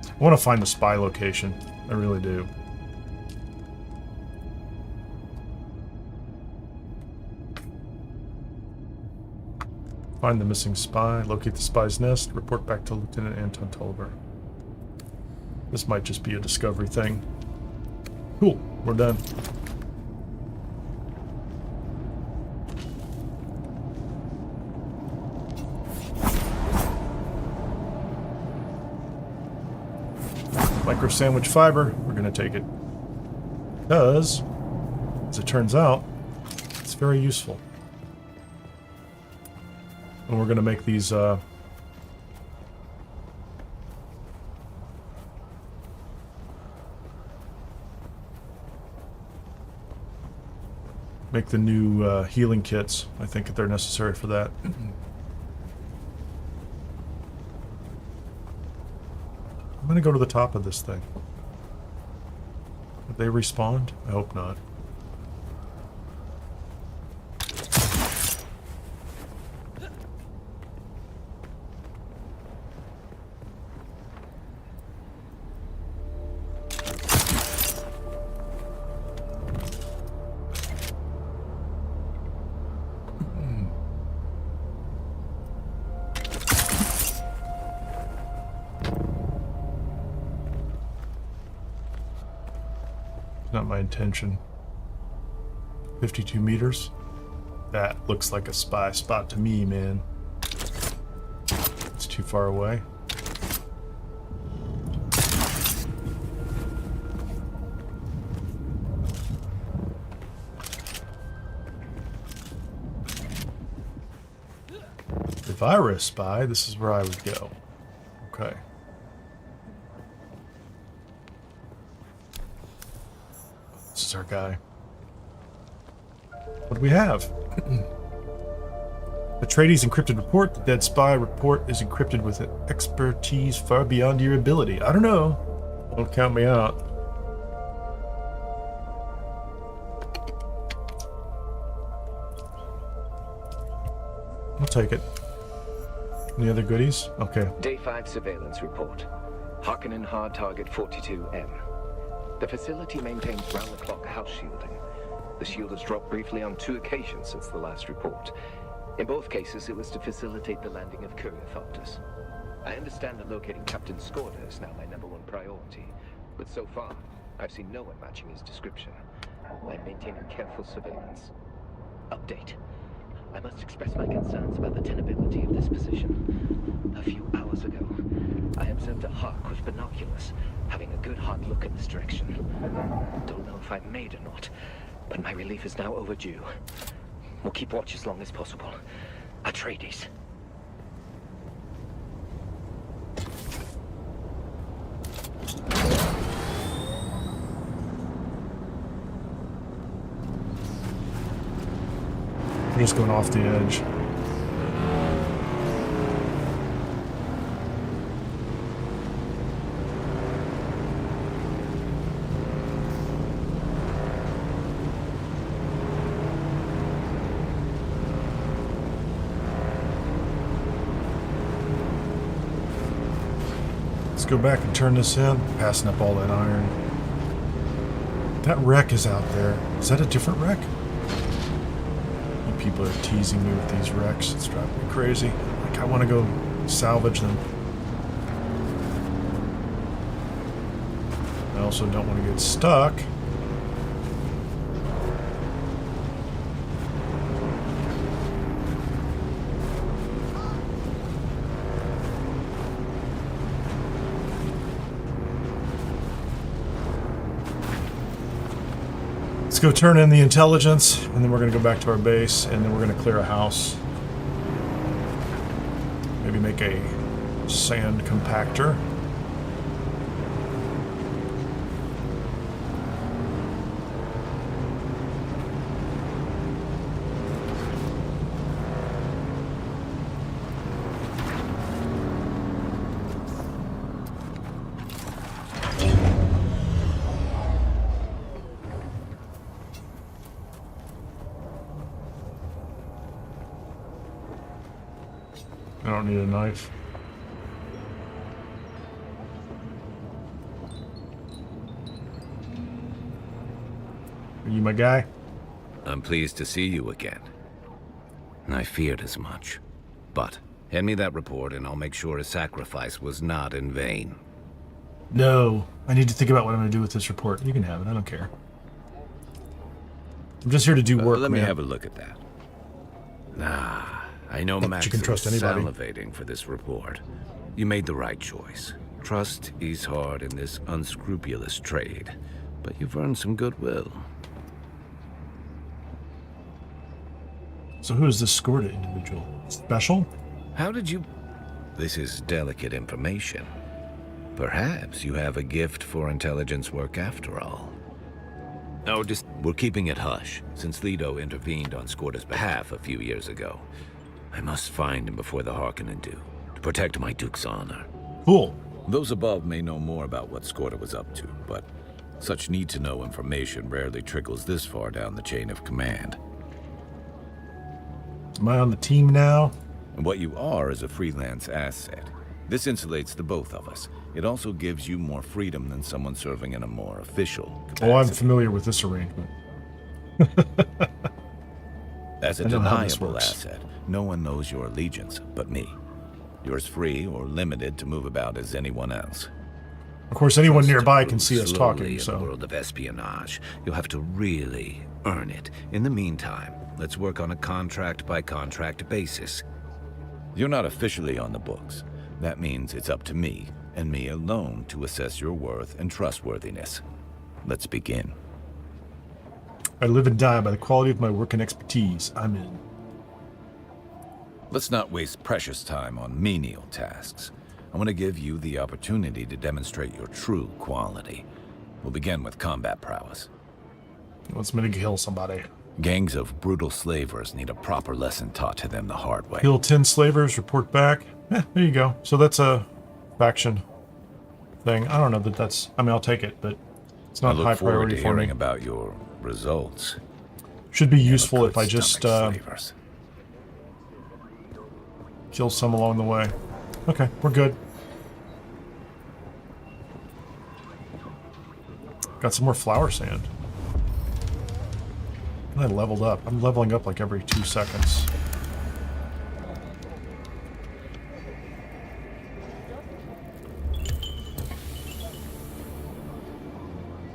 I want to find the spy location. I really do. Find the missing spy, locate the spy's nest, report back to Lieutenant Anton Tolliver. This might just be a discovery thing. Cool, we're done. Micro sandwich fiber, we're gonna take it. Because, as it turns out, it's very useful. And we're going to make these, make the new healing kits. I think they're necessary for that. I'm gonna go to the top of this thing. Would they respawn? I hope not. Not my intention. 52 meters. That looks like a spy spot to me, man. It's too far away. If I were a spy, this is where I would go. Okay. This is our guy. What do we have? Atreides encrypted report. The dead spy report is encrypted with an expertise far beyond your ability. I don't know. Don't count me out. I'll take it. Any other goodies? Okay.
Day 5 surveillance report. Harkonnen hard target 42M. The facility maintains round-the-clock house shielding. The shield has dropped briefly on 2 occasions since the last report. In both cases, it was to facilitate the landing of courier-thopters. I understand that locating Captain Skorda is now my #1 priority, but so far, I've seen no one matching his description. I'm maintaining careful surveillance. Update. I must express my concerns about the tenability of this position. A few hours ago, I observed a hawk with binoculars, having a good hard look in this direction. Don't know if I'm made or not, but my relief is now overdue. We'll keep watch as long as possible. Atreides.
We're just going off the edge. Let's go back and turn this in. Passing up all that iron. That wreck is out there. Is that a different wreck? People are teasing me with these wrecks. It's driving me crazy. Like, I want to go salvage them. I also don't want to get stuck. Let's go turn in the intelligence, and then we're going to go back to our base, and then we're going to clear a house. Maybe make a sand compactor. I don't need a knife. Are you my guy?
I'm pleased to see you again. I feared as much. But, hand me that report and I'll make sure a sacrifice was not in vain.
No. I need to think about what I'm going to do with this report. You can have it. I don't care. I'm just here to do work,
Let me
man.
have a look at that. Ah, I know
Not that
Max
you can trust
is
anybody.
salivating for this report. You made the right choice. Trust is hard in this unscrupulous trade, but you've earned some goodwill.
So who is this Skorda individual? Special?
How did you... This is delicate information. Perhaps you have a gift for intelligence work after all. Oh, we're keeping it hush, since Leto intervened on Skorda's behalf a few years ago. I must find him before the Harkonnen do, to protect my Duke's honor.
Cool.
Those above may know more about what Skorda was up to, but such need-to-know information rarely trickles this far down the chain of command.
Am I on the team now?
And what you are is a freelance asset. This insulates the both of us. It also gives you more freedom than someone serving in a more official capacity.
Oh, I'm familiar with this arrangement.
As a
I know how this
deniable
works.
asset, no one knows your allegiance but me. You're as free or limited to move about as anyone else.
Of course, anyone
Trust
nearby
grows
can see us
slowly
talking,
in the
so...
world of espionage. You'll have to really earn it. In the meantime, let's work on a contract-by-contract basis. You're not officially on the books. That means it's up to me, and me alone, to assess your worth and trustworthiness. Let's begin.
I live and die by the quality of my work and expertise. I'm in.
Let's not waste precious time on menial tasks. I want to give you the opportunity to demonstrate your true quality. We'll begin with combat prowess.
Let's make kill somebody.
Gangs of brutal slavers need a proper lesson taught to them the hard way.
Kill 10 slavers, report back. There you go. So that's a faction thing. I don't know that that's... I mean, I'll take it, but it's not high priority for me.
I look forward to hearing about your results.
Should be useful if I just
slavers.
kill some along the way. Okay, we're good. Got some more flower sand. And I leveled up. I'm leveling up like every 2 seconds.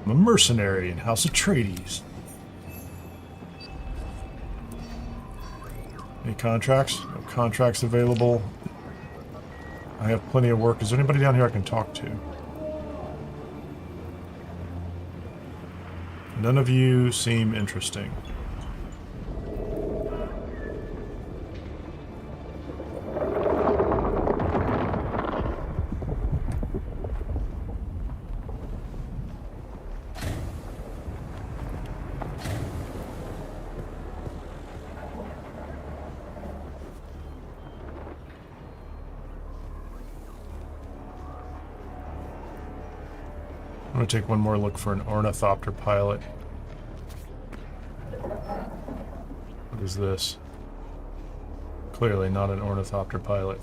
I'm a mercenary in House Atreides. Any contracts? No contracts available. I have plenty of work. Is there anybody down here I can talk to? None of you seem interesting. I'm going to take one more look for an ornithopter pilot. What is this? Clearly not an ornithopter pilot.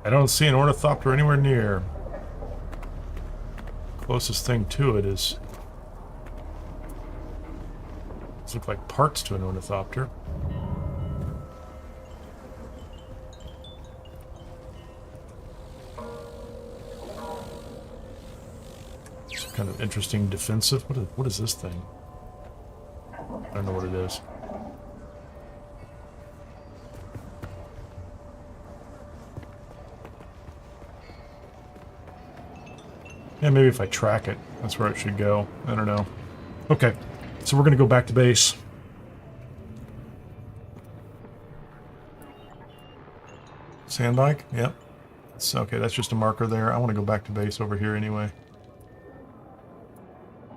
I don't see an ornithopter anywhere near. Closest thing to it is... These look like parts to an ornithopter. Kind of interesting defensive. What is this thing? I don't know what it is. Yeah, maybe if I track it, that's where it should go. I don't know. Okay, so we're going to go back to base. Sandbike? Yep. It's, okay, that's just a marker there. I want to go back to base over here anyway.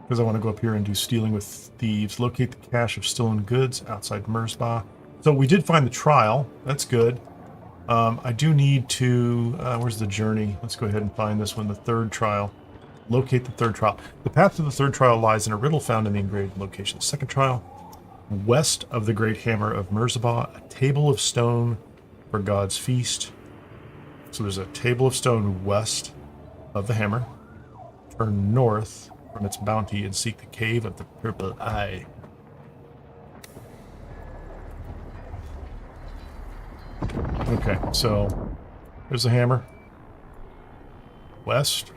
Because I want to go up here and do stealing with thieves. Locate the cache of stolen goods outside Mirzabah. So we did find the trial. That's good. I do need to... where's the journey? Let's go ahead and find this one. The third trial. Locate the third trial. The path to the third trial lies in a riddle found in the engraved location. The second trial. West of the Great Hammer of Mirzabah. A table of stone for God's feast. So there's a table of stone west of the hammer. Turn north from its bounty and seek the cave of the purple eye. Okay, so there's the hammer. West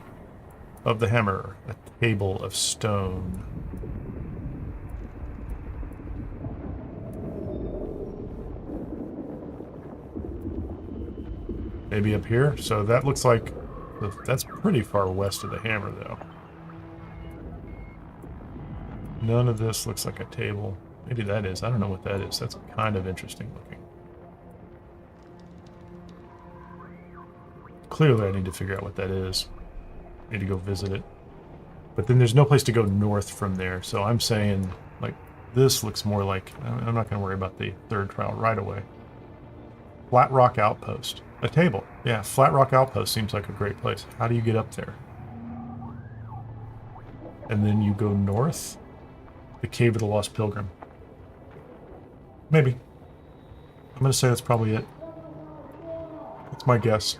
of the hammer, a table of stone. Maybe up here. So that looks like that's pretty far west of the hammer, though. None of this looks like a table. Maybe that is. I don't know what that is. That's kind of interesting looking. clearly I need to figure out what that is. I need to go visit it. But then there's no place to go north from there, so I'm saying, like, this looks more like... I'm not going to worry about the third trial right away. Flat Rock Outpost. A table. Yeah, Flat Rock Outpost seems like a great place. How do you get up there? And then you go north? The Cave of the Lost Pilgrim. Maybe. I'm going to say that's probably it. That's my guess.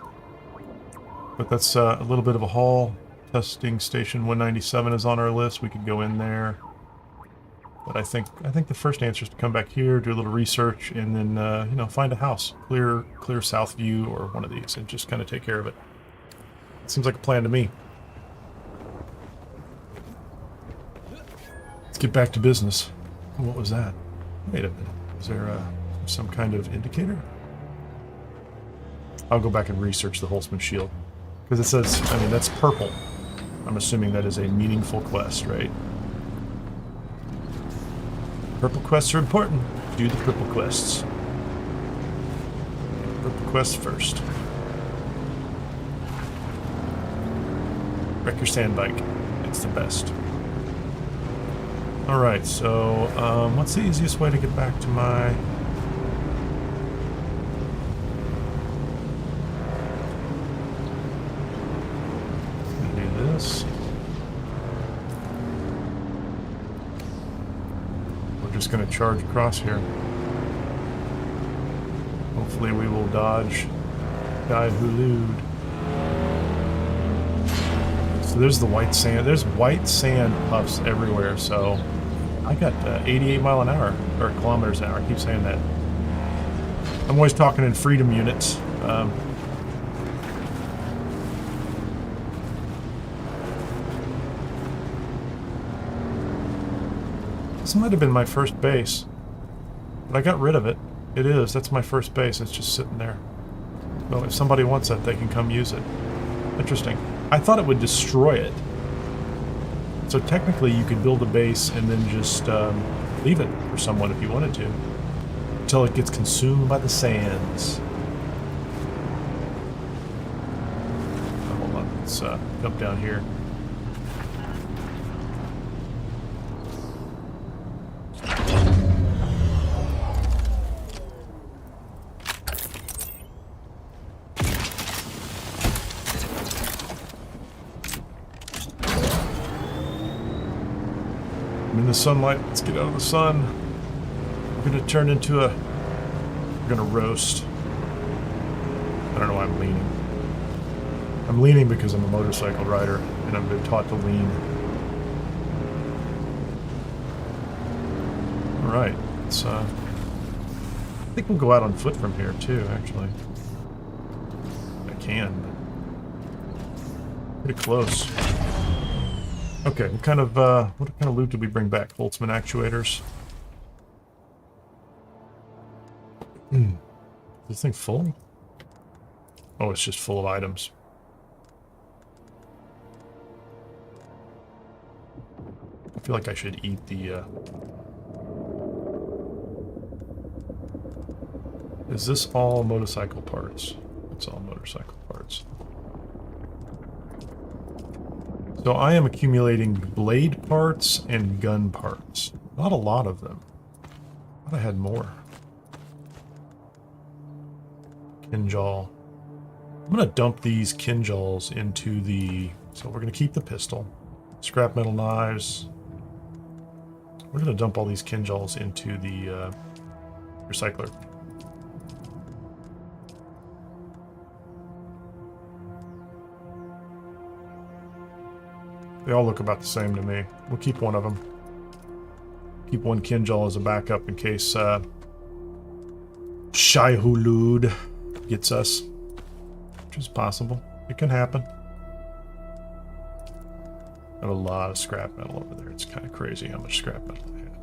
But that's a little bit of a haul. Testing Station 197 is on our list. We could go in there. But I think the first answer is to come back here, do a little research, and then you know, find a house, clear south view or one of these, and just kind of take care of it. Seems like a plan to me. Let's get back to business. What was that? Wait a minute. Is there some kind of indicator? I'll go back and research the Holtzman shield because it says, I mean, that's purple. I'm assuming that is a meaningful quest, right? Purple quests are important. Do the purple quests. Purple quests first. Wreck your sandbike. It's the best. Alright, so what's the easiest way to get back to my... This. We're just going to charge across here. Hopefully we will dodge Shai-Hulud. So there's the white sand. There's white sand puffs everywhere, so I got 88 mile an hour, or kilometers an hour. I keep saying that. I'm always talking in freedom units. This might have been my first base, but I got rid of it. It is. That's my first base. It's just sitting there. Well, if somebody wants it, they can come use it. Interesting. I thought it would destroy it. So technically, you could build a base and then just leave it for someone if you wanted to, until it gets consumed by the sands. Oh, hold on. Let's jump down here. I'm in the sunlight. Let's get out of the sun. We're gonna turn into a... We're gonna roast. I don't know why I'm leaning. I'm leaning because I'm a motorcycle rider, and I've been taught to lean. Alright, let's, I think we'll go out on foot from here, too, actually. I can, but... Pretty close. Okay, what kind of loot did we bring back? Holtzman actuators. Is this thing full? Oh, it's just full of items. I feel like I should eat the, Is this all motorcycle parts? It's all motorcycle parts. So I am accumulating blade parts and gun parts. Not a lot of them. I thought I had more. Kinjal. I'm going to dump these Kinjals into the... So we're going to keep the pistol. Scrap metal knives. We're going to dump all these Kinjals into the recycler. They all look about the same to me. We'll keep one of them. Keep one Kinjal as a backup in case Shai-Hulud gets us. Which is possible. It can happen. I have a lot of scrap metal over there. It's kind of crazy how much scrap metal I have.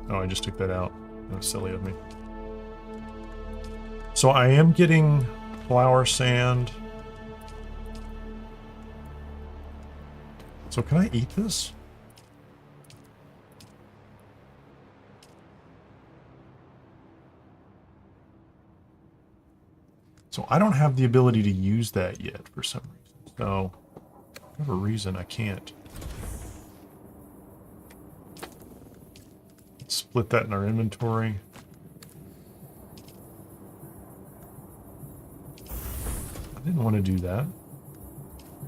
Oh, I just took that out. That was silly of me. So I am getting... flour sand. So can I eat this? So I don't have the ability to use that yet for some reason. So, for whatever reason, I can't. Let's split that in our inventory. I didn't want to do that.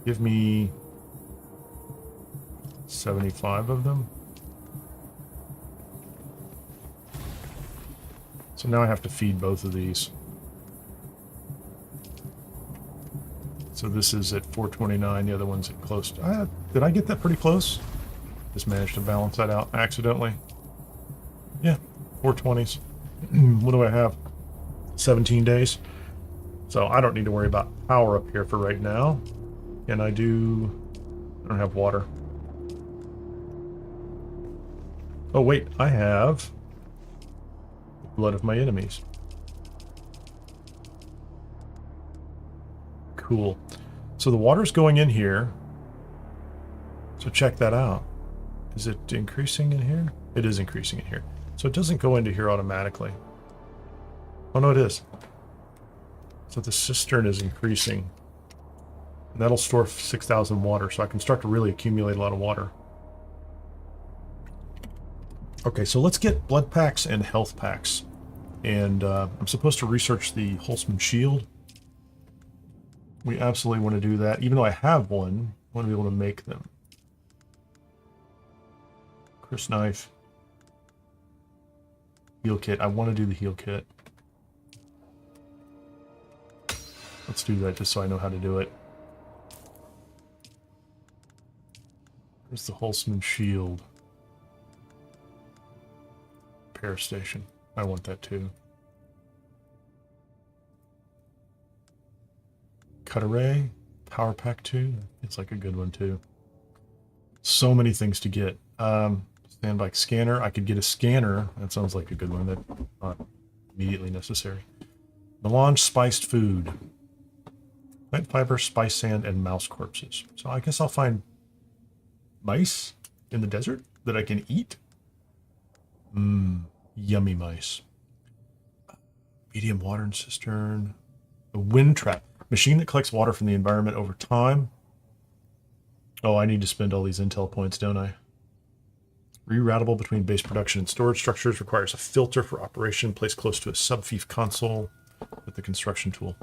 Give me 75 of them. So now I have to feed both of these. So this is at 429, the other one's at close to... did I get that pretty close? Just managed to balance that out accidentally. Yeah, 420s. What do I have? 17 days. So I don't need to worry about power up here for right now. And I don't have water. Oh wait, I have blood of my enemies. Cool. So the water's going in here. So check that out. Is it increasing in here? It is increasing in here. So it doesn't go into here automatically. Oh no, it is. So the cistern is increasing. And that'll store 6,000 water, so I can start to really accumulate a lot of water. Okay, so let's get blood packs and health packs. And I'm supposed to research the Holtzman shield. We absolutely want to do that. Even though I have one, I want to be able to make them. Chris knife. Heal kit. I want to do the heal kit. Let's do that just so I know how to do it. There's the Holtzman shield. Repair station. I want that too. Cut array. Power pack 2. It's like a good one too. So many things to get. Sandbike scanner. I could get a scanner. That sounds like a good one. That's not immediately necessary. Melange spiced food. Plant fiber, spice sand, and mouse corpses. So I guess I'll find mice in the desert that I can eat. Yummy mice. Medium water and cistern. A wind trap. Machine that collects water from the environment over time. Oh, I need to spend all these intel points, don't I? Reroutable between base production and storage structures. Requires a filter for operation placed close to a subfief console with the construction tool.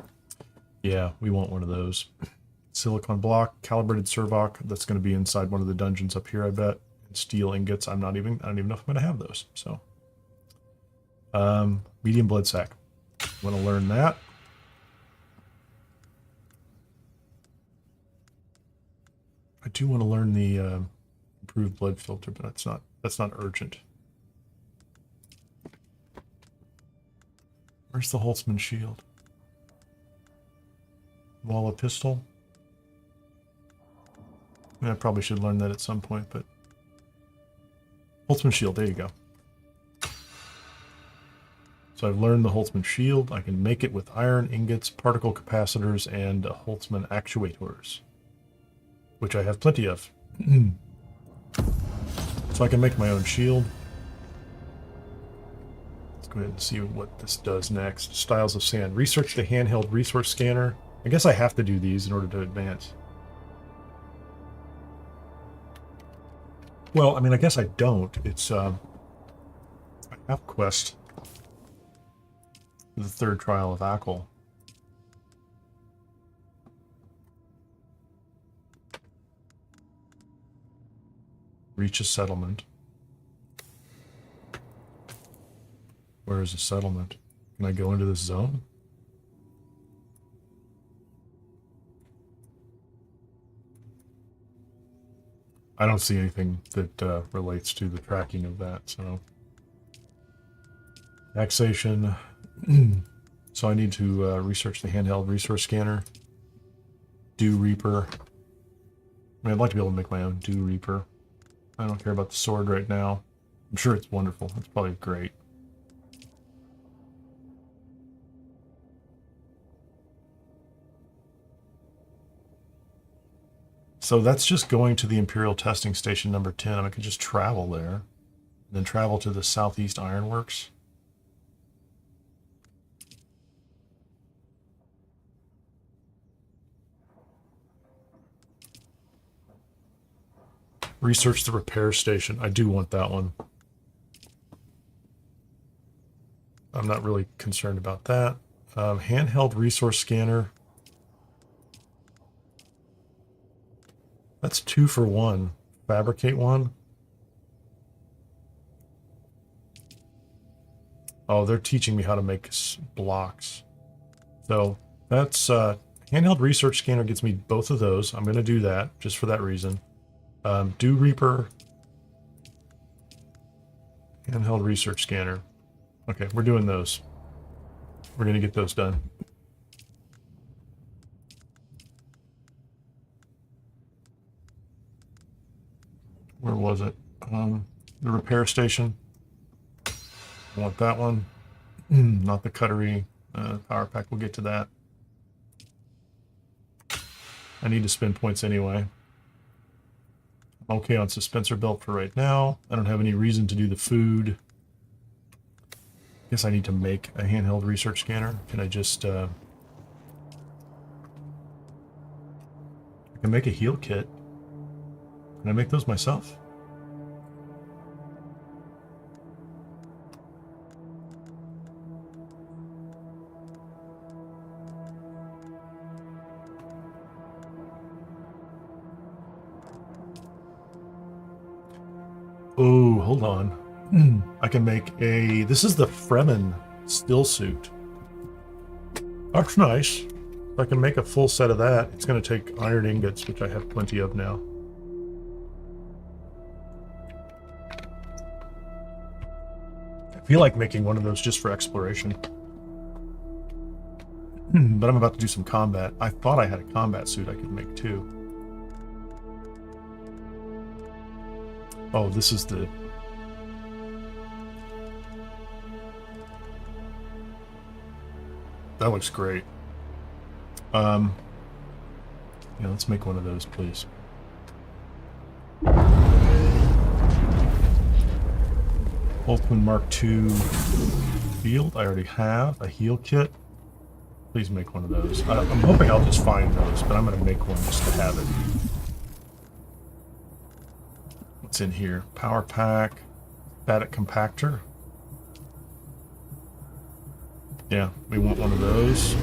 Yeah, we want one of those. Silicone block, calibrated servoc. That's going to be inside one of the dungeons up here, I bet. And steel ingots. I don't even know if I'm going to have those. So, medium blood sac. Want to learn that. I do want to learn the improved blood filter, but that's not urgent. Where's the Holtzman shield? Wall of pistol. I mean, I probably should learn that at some point, but Holtzman shield, there you go. So I've learned the Holtzman shield. I can make it with iron ingots, particle capacitors, and Holtzman actuators, which I have plenty of. So I can make my own shield. Let's go ahead and see what this does next. Styles of sand. Research the handheld resource scanner. I guess I have to do these in order to advance. Well, I mean, I guess I don't. It's, I have quest for the third trial of AQL. Reach a settlement. Where is the settlement? Can I go into this zone? I don't see anything that relates to the tracking of that, so. Taxation. So I need to research the handheld resource scanner. Dew Reaper. I mean, I'd like to be able to make my own Dew Reaper. I don't care about the sword right now. I'm sure it's wonderful. It's probably great. So that's just going to the Imperial testing station number 10. I could just travel there, and then travel to the Southeast Ironworks. Research the repair station. I do want that one. I'm not really concerned about that. Handheld resource scanner. That's 2 for 1. Fabricate one. Oh, they're teaching me how to make blocks. So that's handheld research scanner gets me both of those. I'm going to do that just for that reason. Dew Reaper. Handheld research scanner. Okay, we're doing those. We're going to get those done. Where was it? The repair station. I want that one. Not the cuttery. Power pack, we'll get to that. I need to spend points anyway. I'm okay on suspensor belt for right now. I don't have any reason to do the food. Guess I need to make a handheld research scanner. Can I just... I can make a heal kit. Can I make those myself? Oh, hold on. I can make a... This is the Fremen still suit. That's nice. If I can make a full set of that, it's going to take iron ingots, which I have plenty of now. I feel like making one of those just for exploration. But I'm about to do some combat. I thought I had a combat suit I could make too. Oh, this is the... That looks great. Yeah, let's make one of those, please. Ultimate Mark II field. I already have a heal kit. Please make one of those. I'm hoping I'll just find those, but I'm going to make one just to have it. What's in here? Power pack, static compactor. Yeah, we want one of those.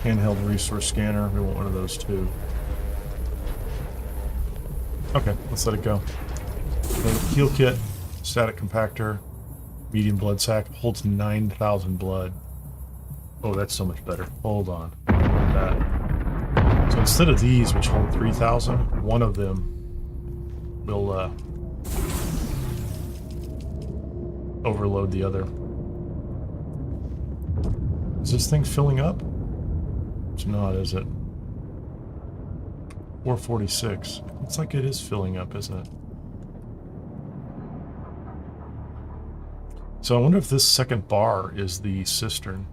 Handheld resource scanner. We want one of those too. Okay, let's let it go. So, heal kit, static compactor, medium blood sac, holds 9,000 blood. Oh, that's so much better. Hold on. That. So instead of these, which hold 3,000, one of them will overload the other. Is this thing filling up? It's not, is it? 446. It's like it is filling up, isn't it? So I wonder if this second bar is the cistern.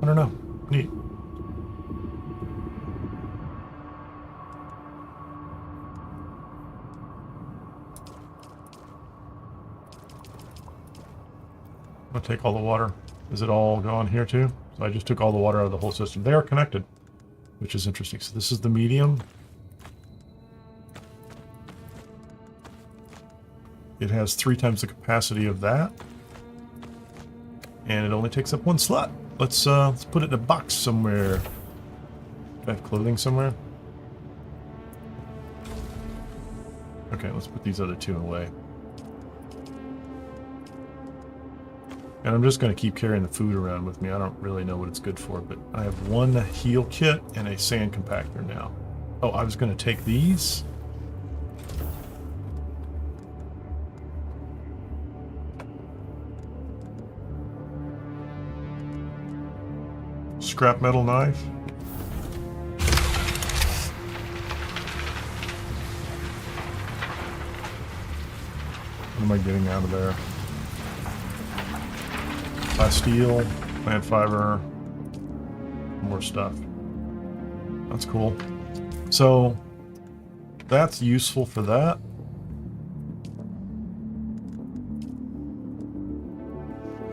I don't know. Neat. I'll take all the water. Is it all gone here too? So I just took all the water out of the whole system. They are connected, which is interesting. So this is the medium. It has 3 times the capacity of that. And it only takes up 1 slot. Let's put it in a box somewhere. Do I have clothing somewhere? Okay, let's put these other 2 away. And I'm just going to keep carrying the food around with me. I don't really know what it's good for, but I have 1 heal kit and a sand compactor now. Oh, I was going to take these. Scrap metal knife. What am I getting out of there? Plasteel, plant fiber, more stuff. That's cool. So that's useful for that.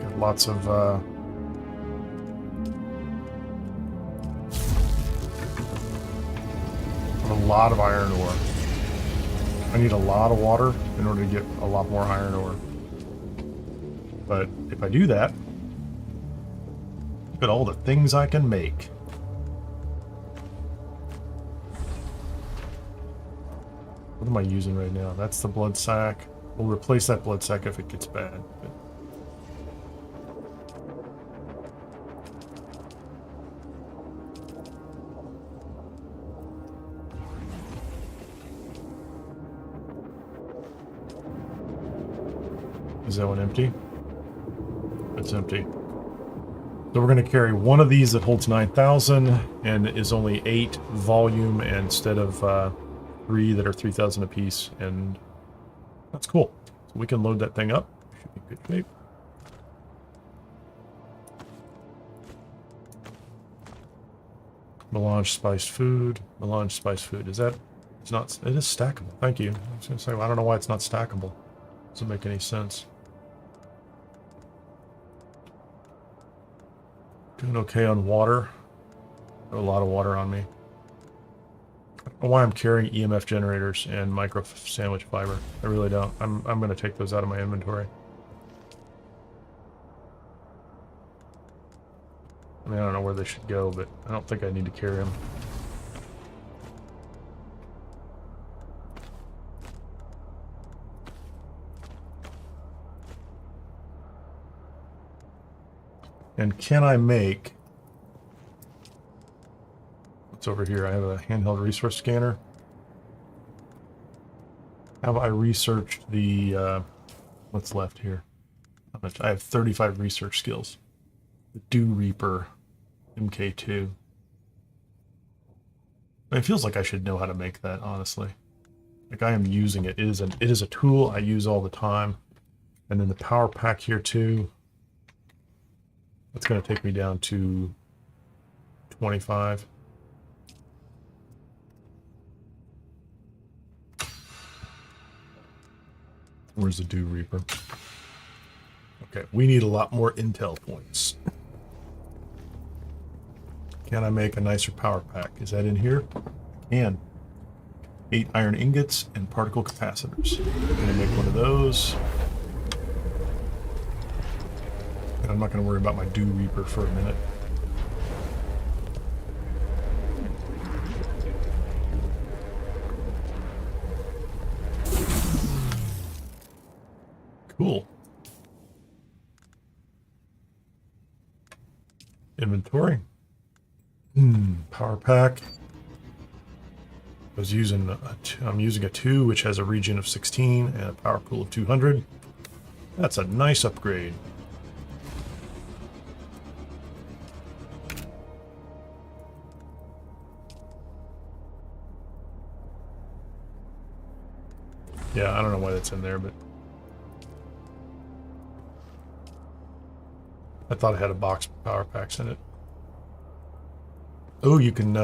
Got lots of lot of iron ore. I need a lot of water in order to get a lot more iron ore. But if I do that, look at all the things I can make. What am I using right now? That's the blood sack. We'll replace that blood sack if it gets bad. But is that one empty? It's empty. So we're going to carry one of these that holds 9,000 and is only 8 volume instead of 3 that are 3,000 apiece, and that's cool. So we can load that thing up. Should be in good shape. Melange spiced food. Melange spiced food. Is that? It's not. It is stackable. Thank you. I was going to say, well, I don't know why it's not stackable. Doesn't make any sense. Doing okay on water. Got a lot of water on me. I don't know why I'm carrying EMF generators and micro sandwich fiber. I really don't. I'm going to take those out of my inventory. I mean, I don't know where they should go, but I don't think I need to carry them. And can I make... What's over here? I have a handheld resource scanner. Have I researched the... what's left here? How much? I have 35 research skills. The Dew Reaper MK2. It feels like I should know how to make that, honestly. Like, I am using it. It is a tool I use all the time. And then the power pack here, too. That's going to take me down to 25. Where's the Dew Reaper? Okay, we need a lot more intel points. Can I make a nicer power pack? Is that in here? And 8 iron ingots and particle capacitors. I'm going to make one of those. And I'm not going to worry about my Dew Reaper for a minute. Cool. Inventory. Power pack. I'm using a 2, which has a region of 16 and a power pool of 200. That's a nice upgrade. Yeah, I don't know why that's in there, but I thought it had a box with power packs in it. Oh, you can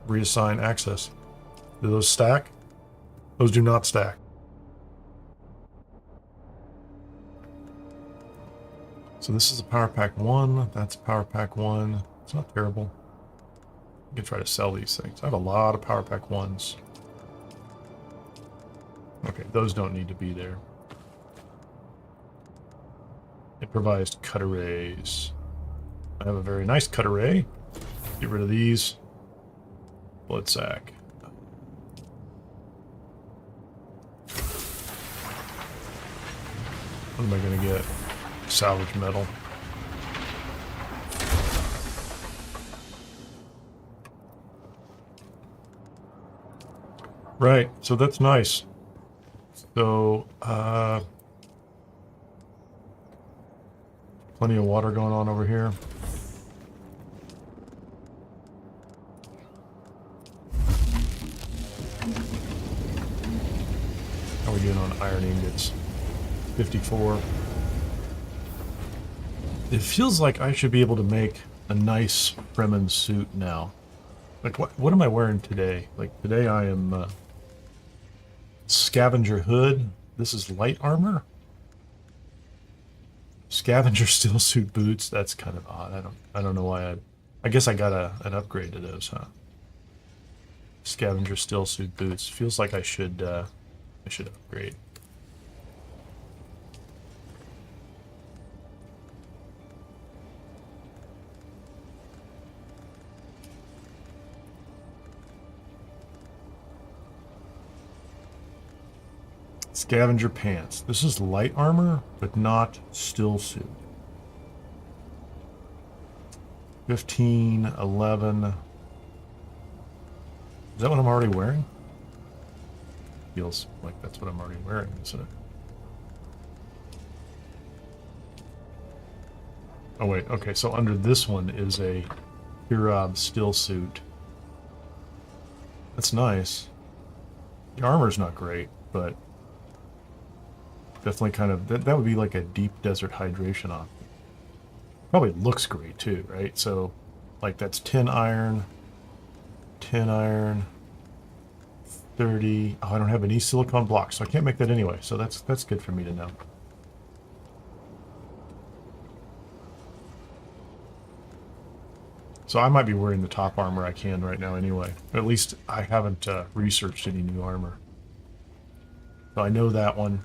reassign access. Do those stack? Those do not stack. So this is a power pack 1. That's power pack 1. It's not terrible. You can try to sell these things. I have a lot of power pack 1s. Okay, those don't need to be there. Improvised cut arrays. I have a very nice cut array. Get rid of these. Blood sack. What am I going to get? Salvage metal. Right, so that's nice. So, plenty of water going on over here. How are we doing on iron ingots? 54. It feels like I should be able to make a nice Fremen suit now. Like, what am I wearing today? Like, today I am Scavenger hood. This is light armor. Scavenger steel suit boots. That's kind of odd. I don't know why I guess I got an upgrade to those, huh? Scavenger still suit boots. Feels like I should upgrade. Scavenger pants. This is light armor, but not still suit. 15, 11. Is that what I'm already wearing? Feels like that's what I'm already wearing, isn't it? Oh wait, okay, so under this one is a Hirab still suit. That's nice. The armor's not great, but definitely kind of, that would be like a deep desert hydration option. Probably looks great too, right? So, like that's 10 iron, 30. Oh, I don't have any silicone blocks, so I can't make that anyway. So that's good for me to know. So I might be wearing the top armor I can right now anyway. At least I haven't researched any new armor. So I know that one.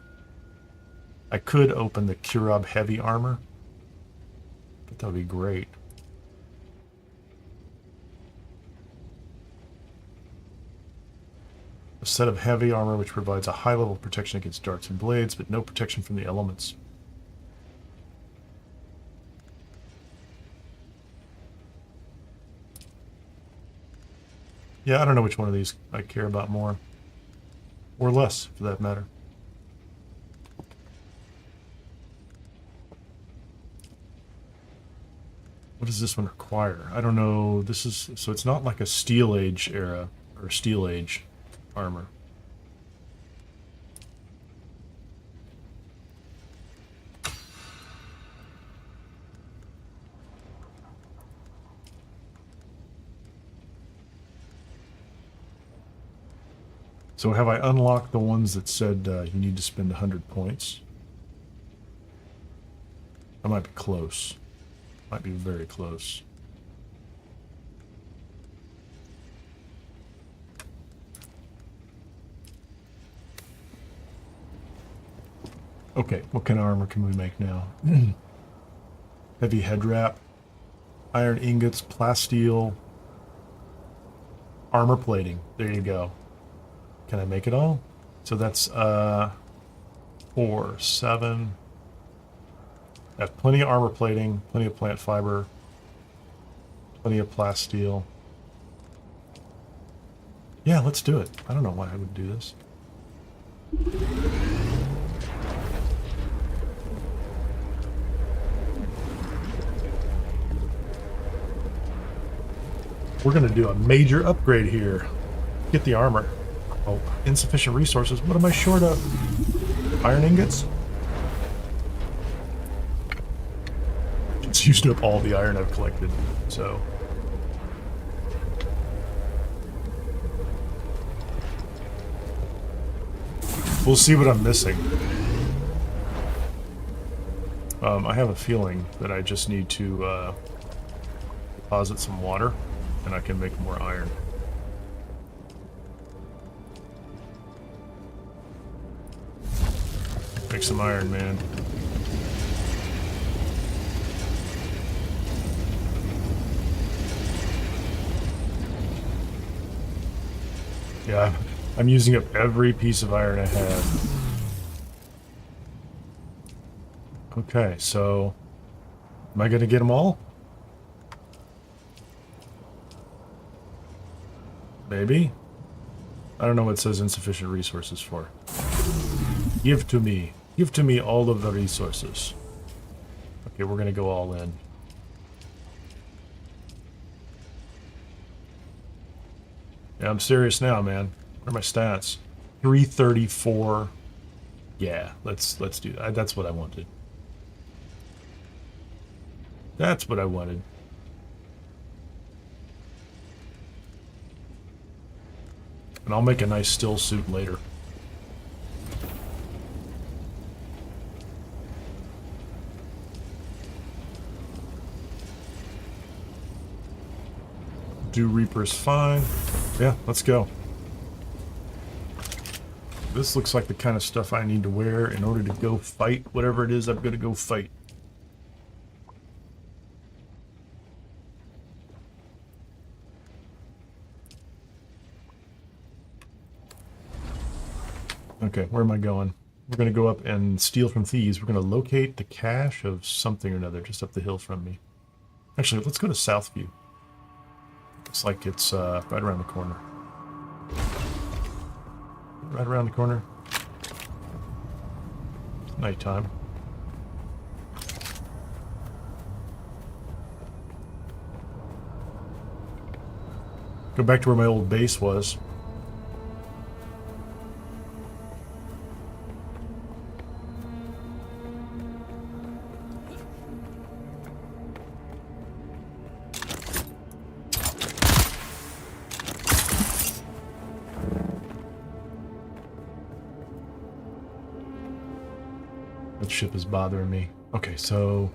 I could open the Kurab heavy armor. But that would be great. A set of heavy armor which provides a high level of protection against darts and blades, but no protection from the elements. Yeah, I don't know which one of these I care about more. Or less, for that matter. What does this one require? I don't know. This is, so it's not like a Steel Age era, or Steel Age armor. So have I unlocked the ones that said you need to spend 100 points? I might be close. Might be very close. Okay, what kind of armor can we make now? Heavy head wrap, iron ingots, plasteel, armor plating. There you go. Can I make it all? So that's 4, 7. I have plenty of armor plating, plenty of plant fiber, plenty of plasteel. Yeah, let's do it. I don't know why I would do this. We're going to do a major upgrade here. Get the armor. Oh, insufficient resources. What am I short of? Iron ingots? It's used up all the iron I've collected, so. We'll see what I'm missing. I have a feeling that I just need to deposit some water, and I can make more iron. Make some iron, man. Yeah, I'm using up every piece of iron I have. Okay, so am I going to get them all? Maybe. I don't know what it says insufficient resources for. Give to me. Give to me all of the resources. Okay, we're going to go all in. Yeah, I'm serious now, man. What are my stats? 334. Yeah, let's do that. That's what I wanted. That's what I wanted. And I'll make a nice still suit later. Do Reaper's fine. Yeah, let's go. This looks like the kind of stuff I need to wear in order to go fight whatever it is I'm going to go fight. Okay, where am I going? We're going to go up and steal from thieves. We're going to locate the cache of something or another just up the hill from me. Actually, let's go to Southview. Looks like it's right around the corner. Right around the corner. Nighttime. Go back to where my old base was. That ship is bothering me. Okay, so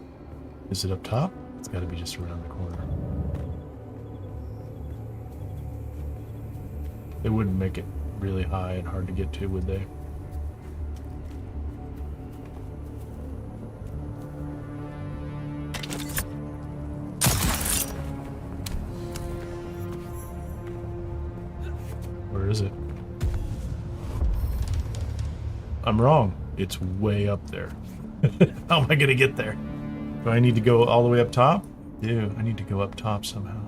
is it up top? It's got to be just around the corner. They wouldn't make it really high and hard to get to, would they? Where is it? I'm wrong. It's way up there. How am I going to get there? Do I need to go all the way up top? Yeah, I need to go up top somehow.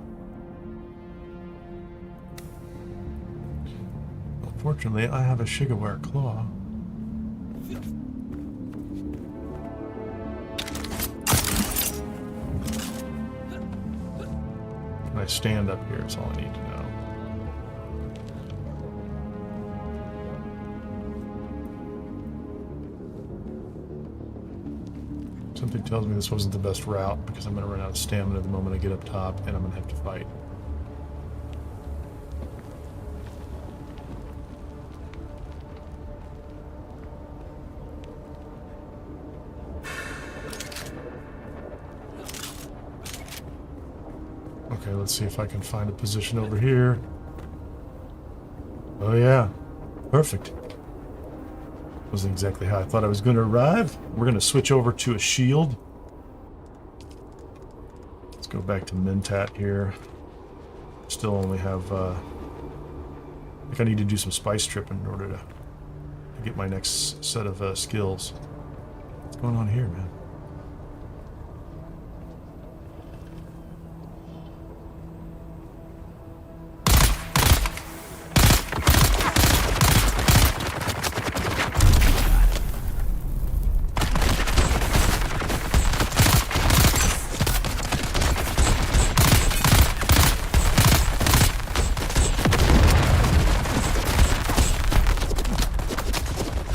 Fortunately, I have a Shigaware claw. Can I stand up here is all I need to know. Something tells me this wasn't the best route because I'm going to run out of stamina the moment I get up top and I'm going to have to fight. Okay, let's see if I can find a position over here. Oh yeah, perfect. Wasn't exactly how I thought I was going to arrive. We're going to switch over to a shield. Let's go back to Mentat here. Still only have, I think I need to do some spice tripping in order to get my next set of skills. What's going on here, man?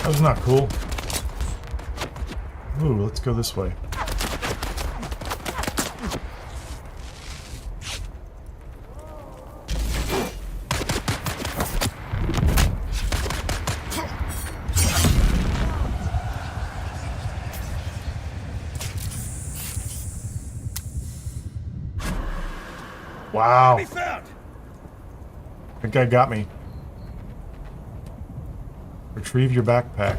That was not cool. Ooh, let's go this way. Wow. That guy got me. Retrieve your backpack.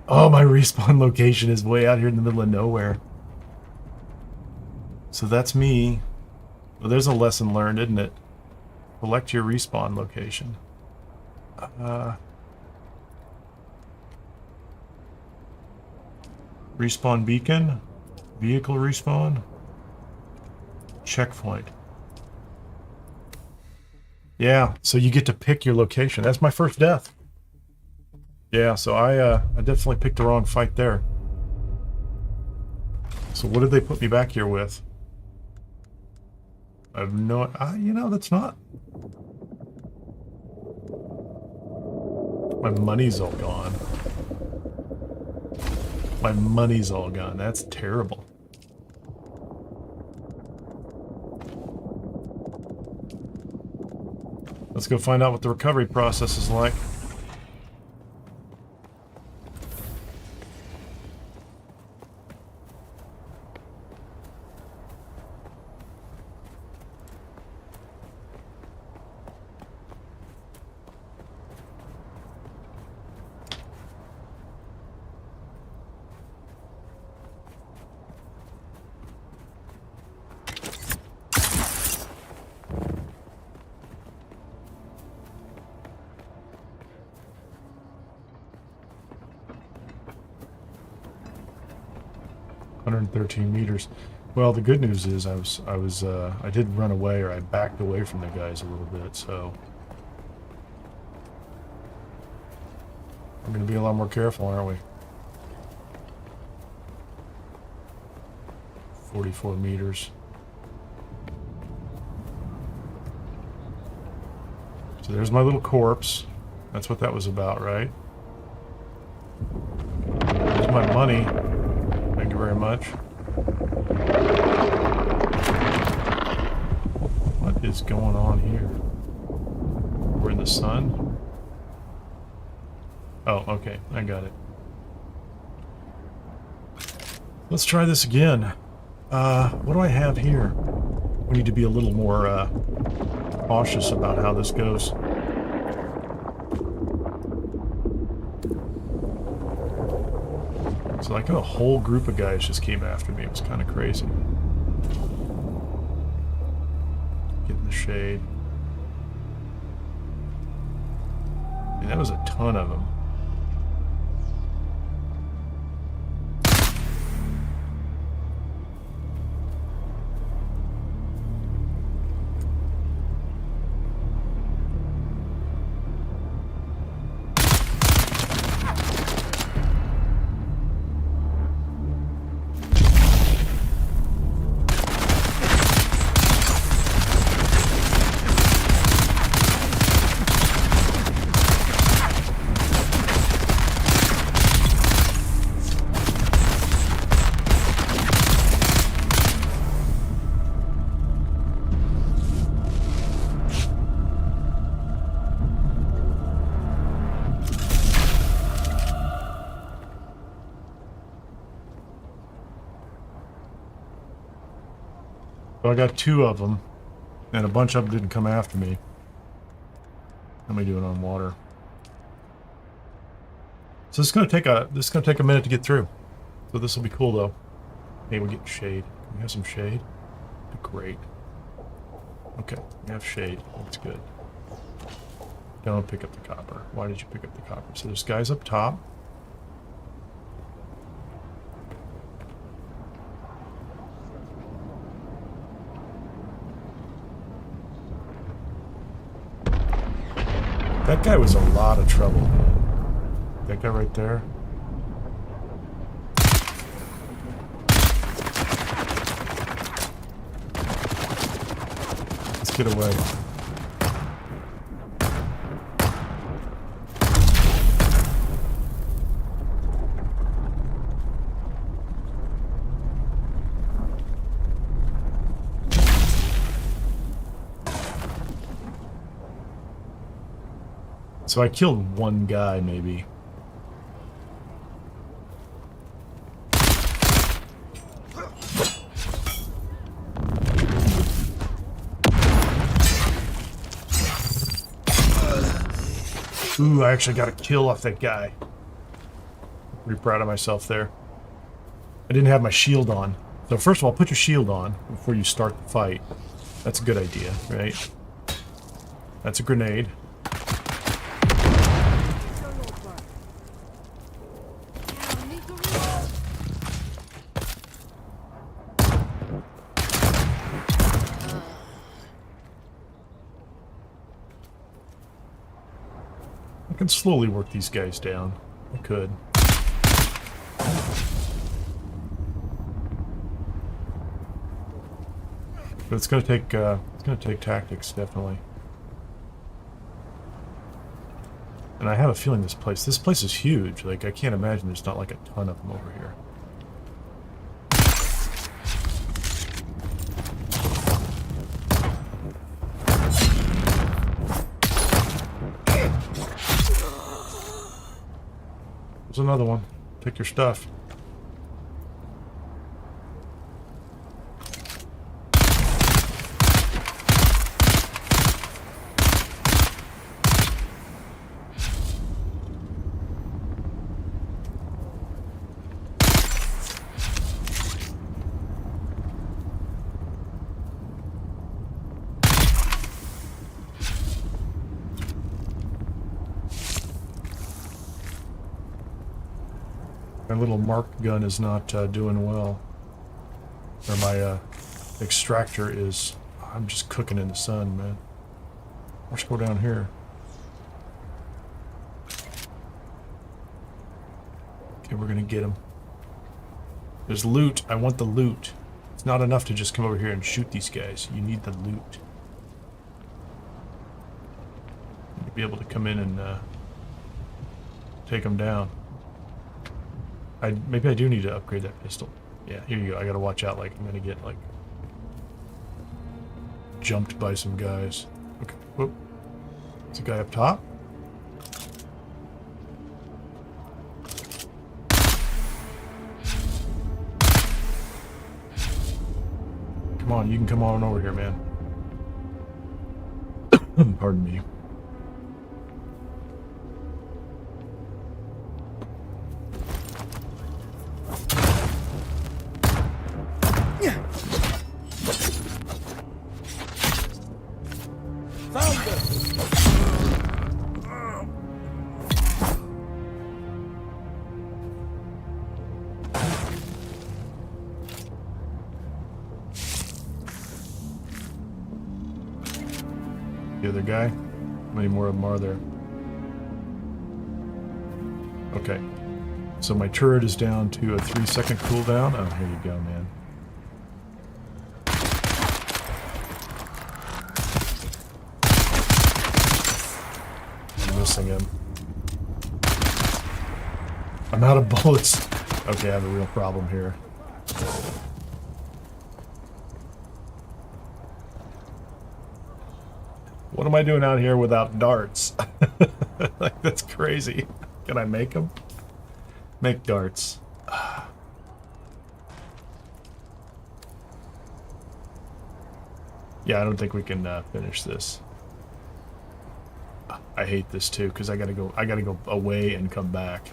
Oh, my respawn location is way out here in the middle of nowhere. So that's me. Well, there's a lesson learned, isn't it? Select your respawn location. Respawn beacon. Vehicle respawn. Checkpoint. Yeah, so you get to pick your location. That's my first death. Yeah, so I definitely picked the wrong fight there. So what did they put me back here with? I have no... you know, that's not... My money's all gone. My money's all gone. That's terrible. Let's go find out what the recovery process is like. 113 meters. Well, the good news is I did run away, or I backed away from the guys a little bit, so we're going to be a lot more careful, aren't we? 44 meters. So there's my little corpse. That's what that was about, right? There's my money. Thank you very much. What is going on here? We're in the sun? Oh, okay. I got it. Let's try this again. What do I have here? We need to be a little more cautious about how this goes. So like a whole group of guys just came after me. It was kind of crazy. Get in the shade. I mean, that was a ton of them. So I got 2 of them, and a bunch of them didn't come after me. How am I doing on water? So this is gonna take a minute to get through. So this will be cool though. Hey, we're getting shade. Can we have some shade? Great. Okay, we have shade. That's good. Don't pick up the copper. Why did you pick up the copper? So there's guys up top. That guy was a lot of trouble, man. That guy right there. Let's get away. So I killed one guy, maybe. Ooh, I actually got a kill off that guy. Pretty proud of myself there. I didn't have my shield on. So first of all, put your shield on before you start the fight. That's a good idea, right? That's a grenade. I can slowly work these guys down. I could. But it's gonna take tactics, definitely. And I have a feeling this place is huge. Like, I can't imagine there's not like a ton of them over here. There's another one. Take your stuff. My little mark gun is not doing well. Or my extractor is... I'm just cooking in the sun, man. Let's go down here. Okay, we're gonna get him. There's loot. I want the loot. It's not enough to just come over here and shoot these guys. You need the loot. You be able to come in and take them down. Maybe I do need to upgrade that pistol. Yeah, here you go. I gotta watch out, like, I'm gonna get, like, jumped by some guys. Okay, whoop. There's a guy up top. Come on, you can come on over here, man. Pardon me. The other guy? How many more of them are there? Okay. So my turret is down to a 3-second cooldown. Oh, here you go, man. I'm missing him. I'm out of bullets. Okay, I have a real problem here. What am I doing out here without darts? Like, that's crazy. Can I make them? Make darts. Yeah, I don't think we can finish this. I hate this too, because I gotta go away and come back.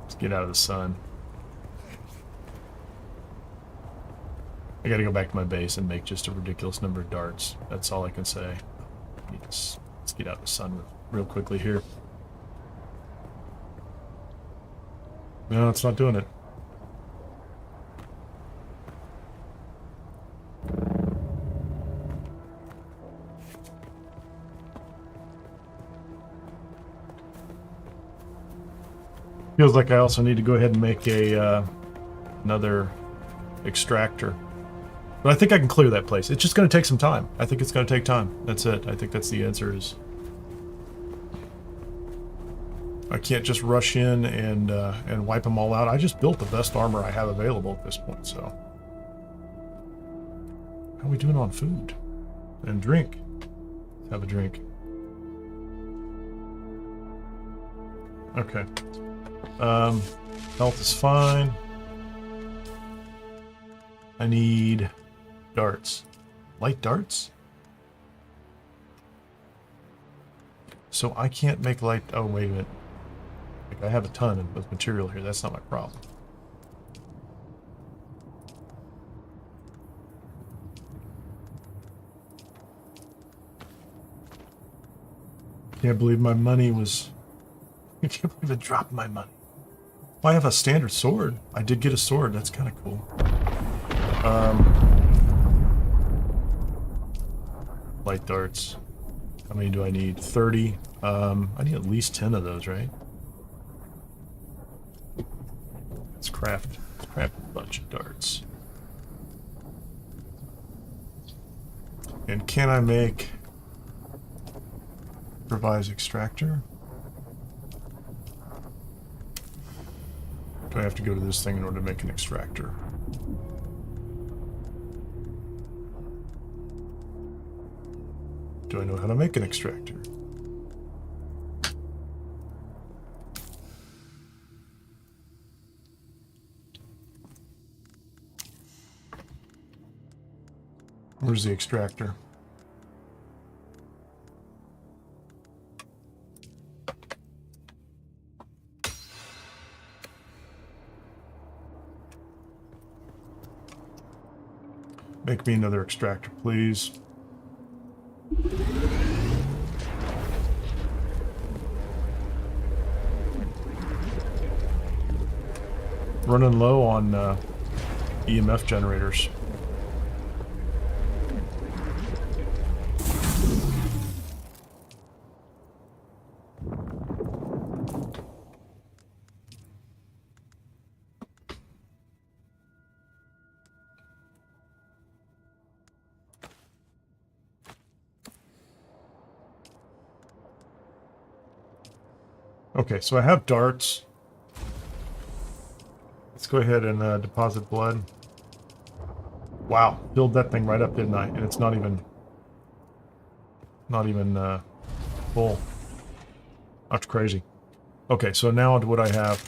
Let's get out of the sun. I gotta go back to my base and make just a ridiculous number of darts. That's all I can say. Let's get out of the sun real quickly here. No, it's not doing it. Feels like I also need to go ahead and make a another extractor. But I think I can clear that place. It's just going to take some time. I think it's going to take time. That's it. I think that's the answer is... I can't just rush in and wipe them all out. I just built the best armor I have available at this point, so... How are we doing on food? And drink? Let's have a drink. Okay. Health is fine. I need... darts. Light darts? So I can't make light... Oh, wait a minute. Like, I have a ton of material here. That's not my problem. Can't believe my money was... I can't believe it dropped my money. Well, I have a standard sword. I did get a sword. That's kind of cool. Light darts. How many do I need? 30. I need at least 10 of those, right? Let's craft a bunch of darts. And can I make improvise extractor? Do I have to go to this thing in order to make an extractor? Do I know how to make an extractor? Where's the extractor? Make me another extractor, please. running low on EMF generators. Okay, so I have darts. Let's go ahead and deposit blood. Wow, filled that thing right up, didn't I? And it's not even full. That's crazy. Okay, so now what I have?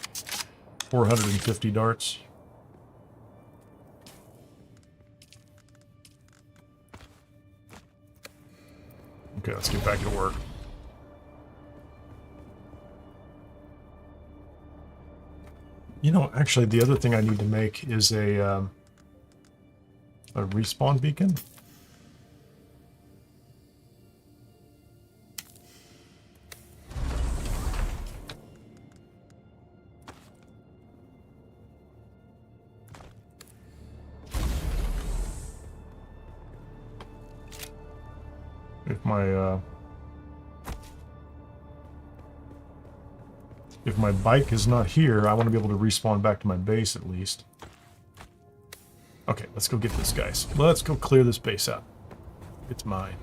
450 darts. Okay, let's get back to work. You know, actually, the other thing I need to make is a respawn beacon. If my bike is not here, I want to be able to respawn back to my base at least. Okay, let's go get this, guys. Let's go clear this base out. It's mine.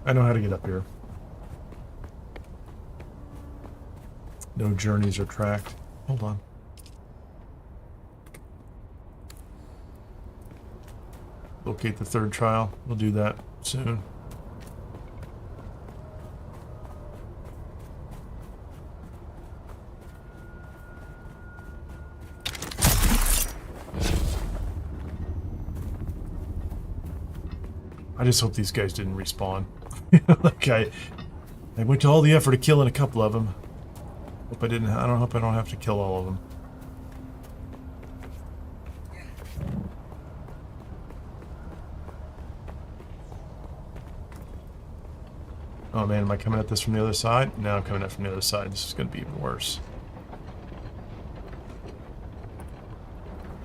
I know how to get up here. No journeys are tracked. Hold on. Locate the third trial. We'll do that soon. I just hope these guys didn't respawn. Like I went to all the effort of killing a couple of them. Hope I didn't. I don't hope I don't have to kill all of them. Oh man, am I coming at this from the other side? No, I'm coming at from the other side. This is going to be even worse.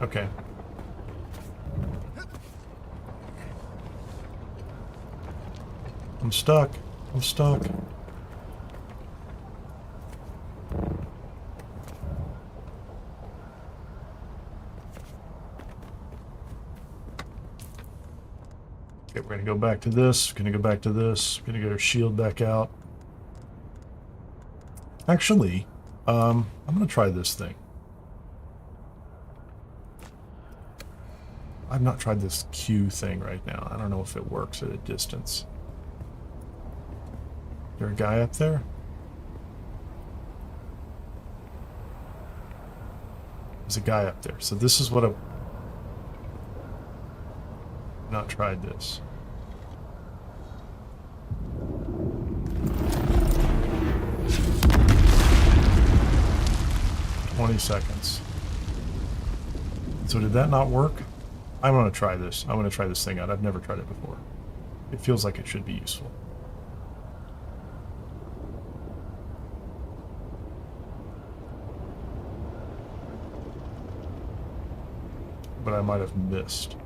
Okay. I'm stuck. I'm stuck. Okay, we're going to go back to this. Going to go back to this. Going to get our shield back out. Actually, I'm going to try this thing. I've not tried this Q thing right now. I don't know if it works at a distance. Is there a guy up there? There's a guy up there. So this is what I've not tried this. "20 seconds. So did that not work? I want to try this. I want to try this thing out. I've never tried it before. It feels like it should be useful. But I might have missed.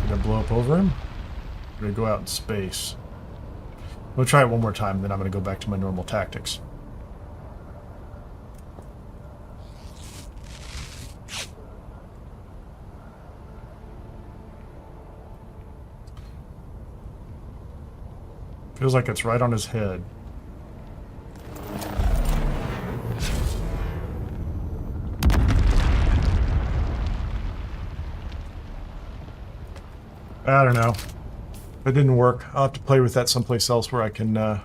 Did I blow up over him? Or did I go out in space? I'm going to try it one more time, then I'm going to go back to my normal tactics. Feels like it's right on his head. I don't know. It didn't work. I'll have to play with that someplace else where I can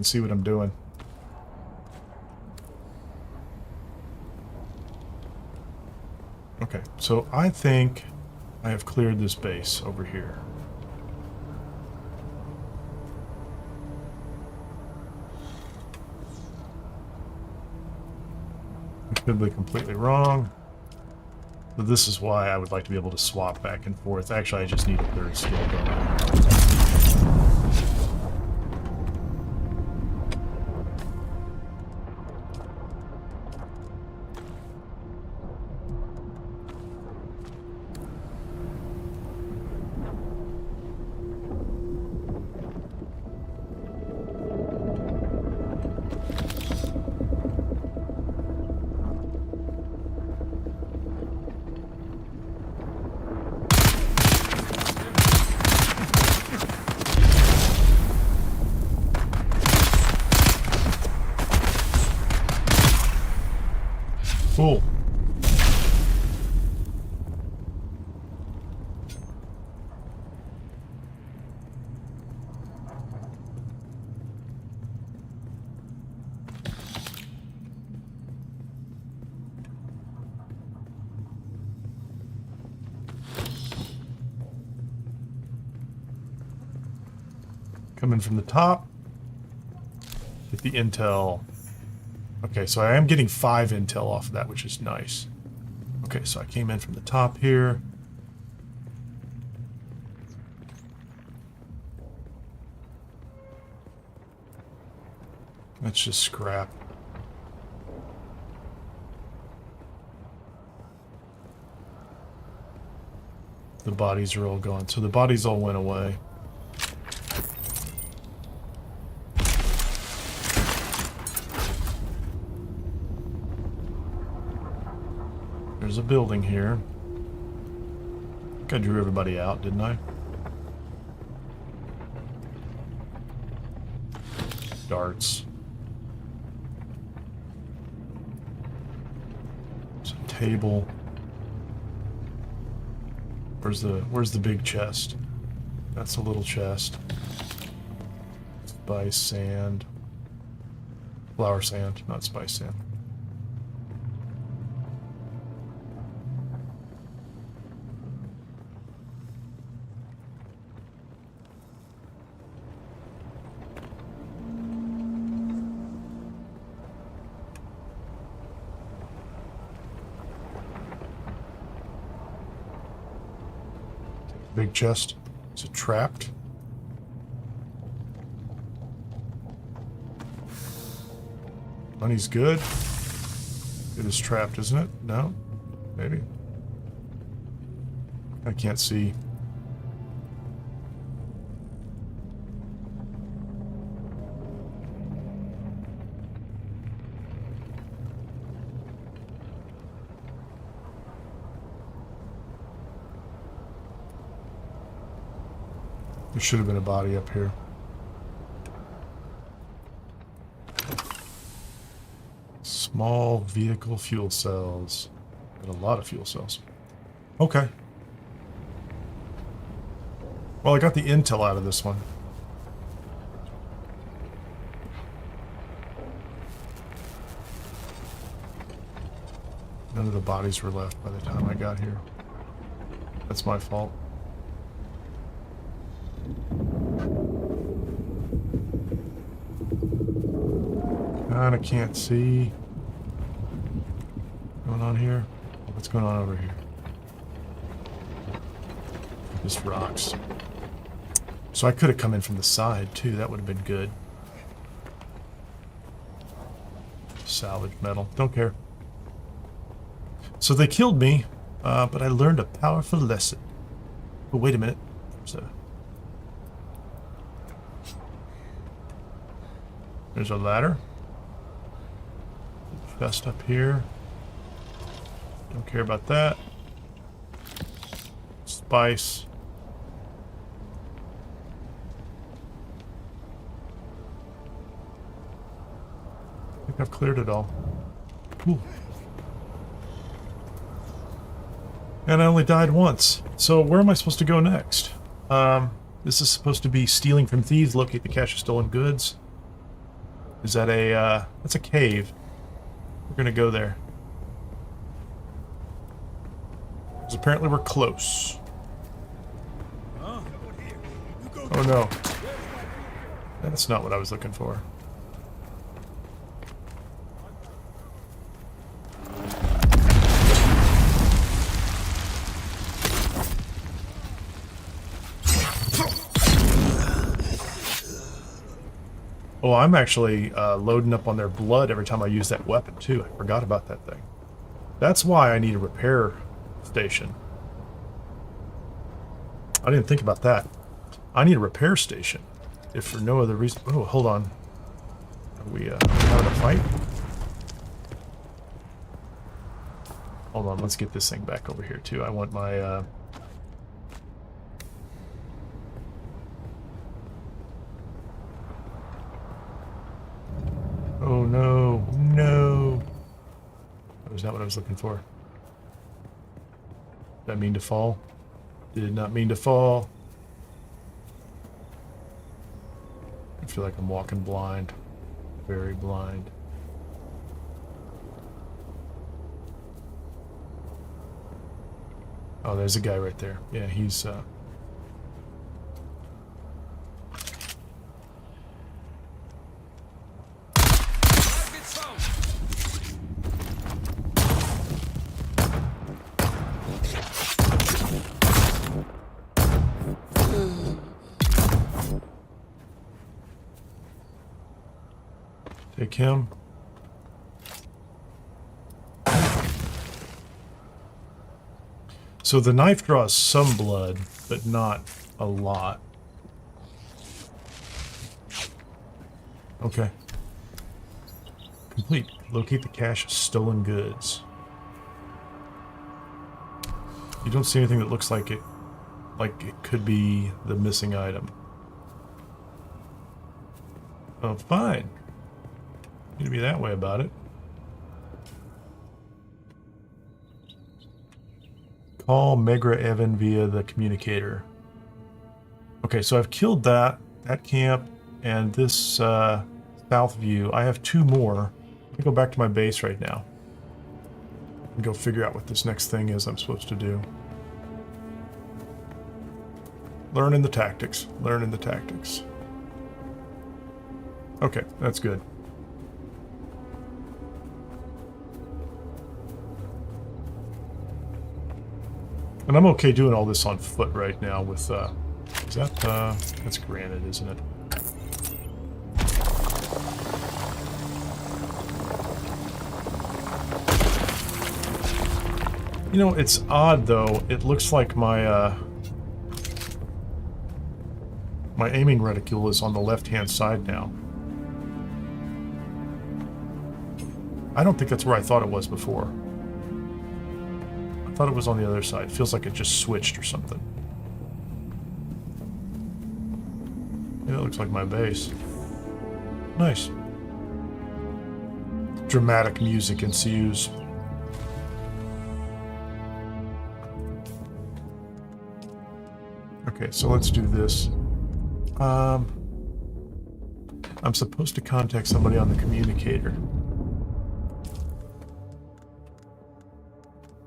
see what I'm doing. Okay, so I think I have cleared this base over here. I could be completely wrong. But this is why I would like to be able to swap back and forth. Actually, I just need a third skill going. Cool. Coming from the top. Get the intel. Okay, so I am getting 5 intel off of that, which is nice. Okay, so I came in from the top here. That's just scrap. The bodies are all gone. So the bodies all went away. There's a building here. I think I drew everybody out, didn't I? Darts. Some table. Where's the big chest? That's a little chest. Spice sand. Flower sand, not spice sand. Big chest. Is it trapped? Money's good. It is trapped, isn't it? No? Maybe. I can't see. There should have been a body up here. Small vehicle fuel cells. And a lot of fuel cells. Okay. Well, I got the intel out of this one. None of the bodies were left by the time I got here. That's my fault. I can't see. What's going on here? What's going on over here? Just rocks. So I could have come in from the side too. That would have been good. Salvage metal. Don't care. So they killed me, but I learned a powerful lesson. Oh, wait a minute. There's a ladder. Chest up here. Don't care about that. Spice. I think I've cleared it all. Cool. And I only died once. So where am I supposed to go next? This is supposed to be stealing from thieves, locate the cache of stolen goods. Is that a, that's a cave. We're gonna go there. Because apparently we're close. Oh no. That's not what I was looking for. Oh, I'm actually loading up on their blood every time I use that weapon, too. I forgot about that thing. That's why I need a repair station. I didn't think about that. I need a repair station, if for no other reason. Oh, hold on. Are we having a fight? Hold on, let's get this thing back over here, too. I want my... Oh no, no. I was not what I was looking for. Did I mean to fall? Did not mean to fall. I feel like I'm walking blind. Very blind. Oh, there's a guy right there. Yeah, he's take him. So the knife draws some blood, but not a lot. Okay. Complete. Locate the cache of stolen goods. You don't see anything that looks like it could be the missing item. Oh, fine. You need to be that way about it. Call Megra Evan via the communicator. Okay, so I've killed that camp, and this south view. I have 2 more. Let me go back to my base right now and go figure out what this next thing is I'm supposed to do. Learning the tactics. Learning the tactics. Okay, that's good. And I'm okay doing all this on foot right now with, is that, that's granite, isn't it? You know, it's odd though, it looks like my, my aiming reticule is on the left-hand side now. I don't think that's where I thought it was before. I thought it was on the other side. Feels like it just switched or something. Yeah, that looks like my base. Nice. Dramatic music ensues. Okay, so let's do this. I'm supposed to contact somebody on the communicator.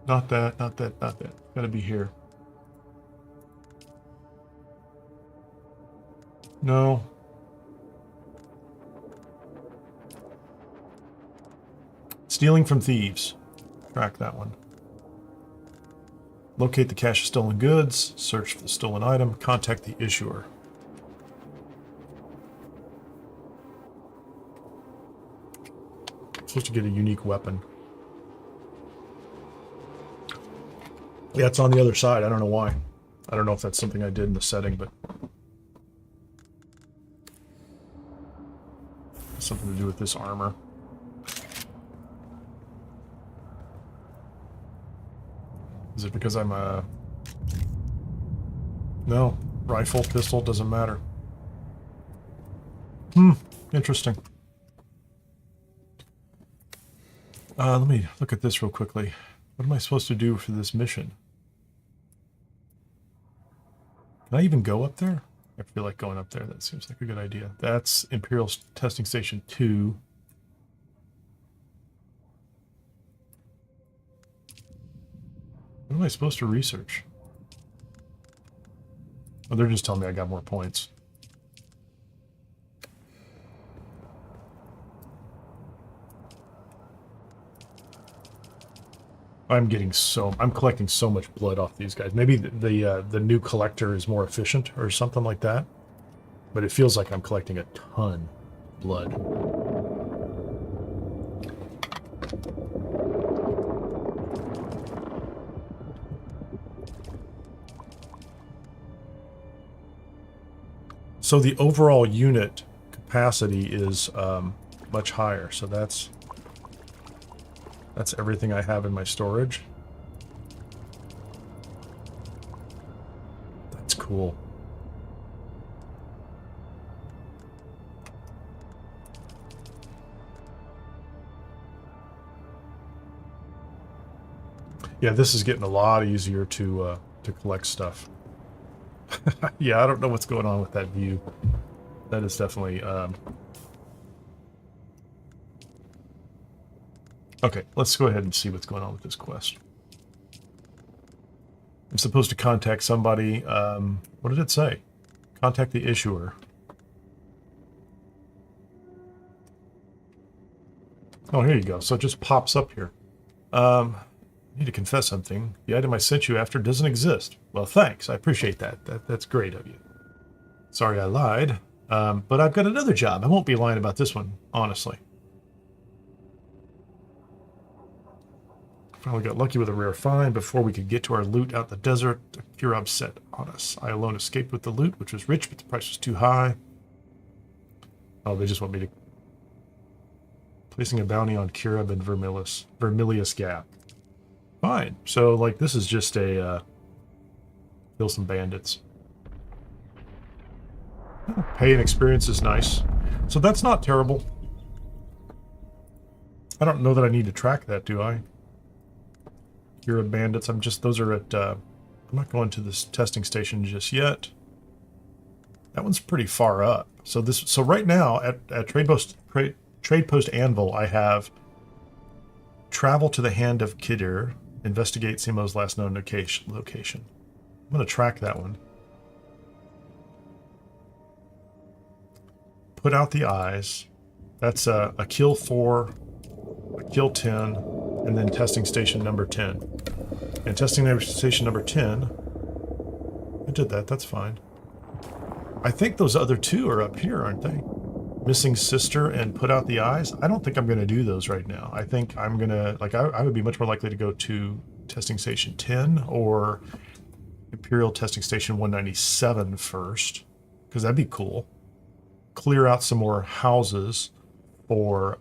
Not that, not that, not that. Gotta be here. No. Stealing from thieves. Track that one. Locate the cache of stolen goods. Search for the stolen item. Contact the issuer. I'm supposed to get a unique weapon. Yeah, it's on the other side. I don't know why. I don't know if that's something I did in the setting, but it's something to do with this armor. Is it because I'm a... No. Rifle, pistol, doesn't matter. Interesting. Let me look at this real quickly. What am I supposed to do for this mission? Can I even go up there? I feel like going up there. That seems like a good idea. That's Imperial Testing Station 2. What am I supposed to research? Oh, they're just telling me I got more points. I'm collecting so much blood off these guys. Maybe the new collector is more efficient or something like that. But it feels like I'm collecting a ton of blood. So the overall unit capacity is much higher. So that's everything I have in my storage. That's cool. Yeah, this is getting a lot easier to collect stuff. Yeah, I don't know what's going on with that view. That is definitely... Okay, let's go ahead and see what's going on with this quest. I'm supposed to contact somebody. What did it say? Contact the issuer. Oh, here you go. So it just pops up here. I need to confess something. The item I sent you after doesn't exist. Well, thanks. I appreciate that. That's great of you. Sorry I lied. But I've got another job. I won't be lying about this one, honestly. Finally got lucky with a rare find. Before we could get to our loot out in the desert, the Kirab set on us. I alone escaped with the loot, which was rich, but the price was too high. Oh, they just want me to... Placing a bounty on Kirab and Vermillius Gap. Fine. So, like, this is just a... kill some bandits. Pay and experience is nice. So that's not terrible. I don't know that I need to track that, do I? Kirab bandits, those are at, I'm not going to this testing station just yet. That one's pretty far up. So right now at Trade Post Anvil, I have travel to the hand of Kineer, investigate Simo's last known location. I'm going to track that one. Put out the eyes. That's a kill 4, a kill 10, and then testing station number 10. And testing station number 10, I did that, that's fine. I think those other two are up here, aren't they? Missing sister and put out the eyes. I don't think I'm going to do those right now. I think I'm going to, like, I would be much more likely to go to testing station 10 or Imperial testing station 197 first, because that'd be cool. Clear out some more houses for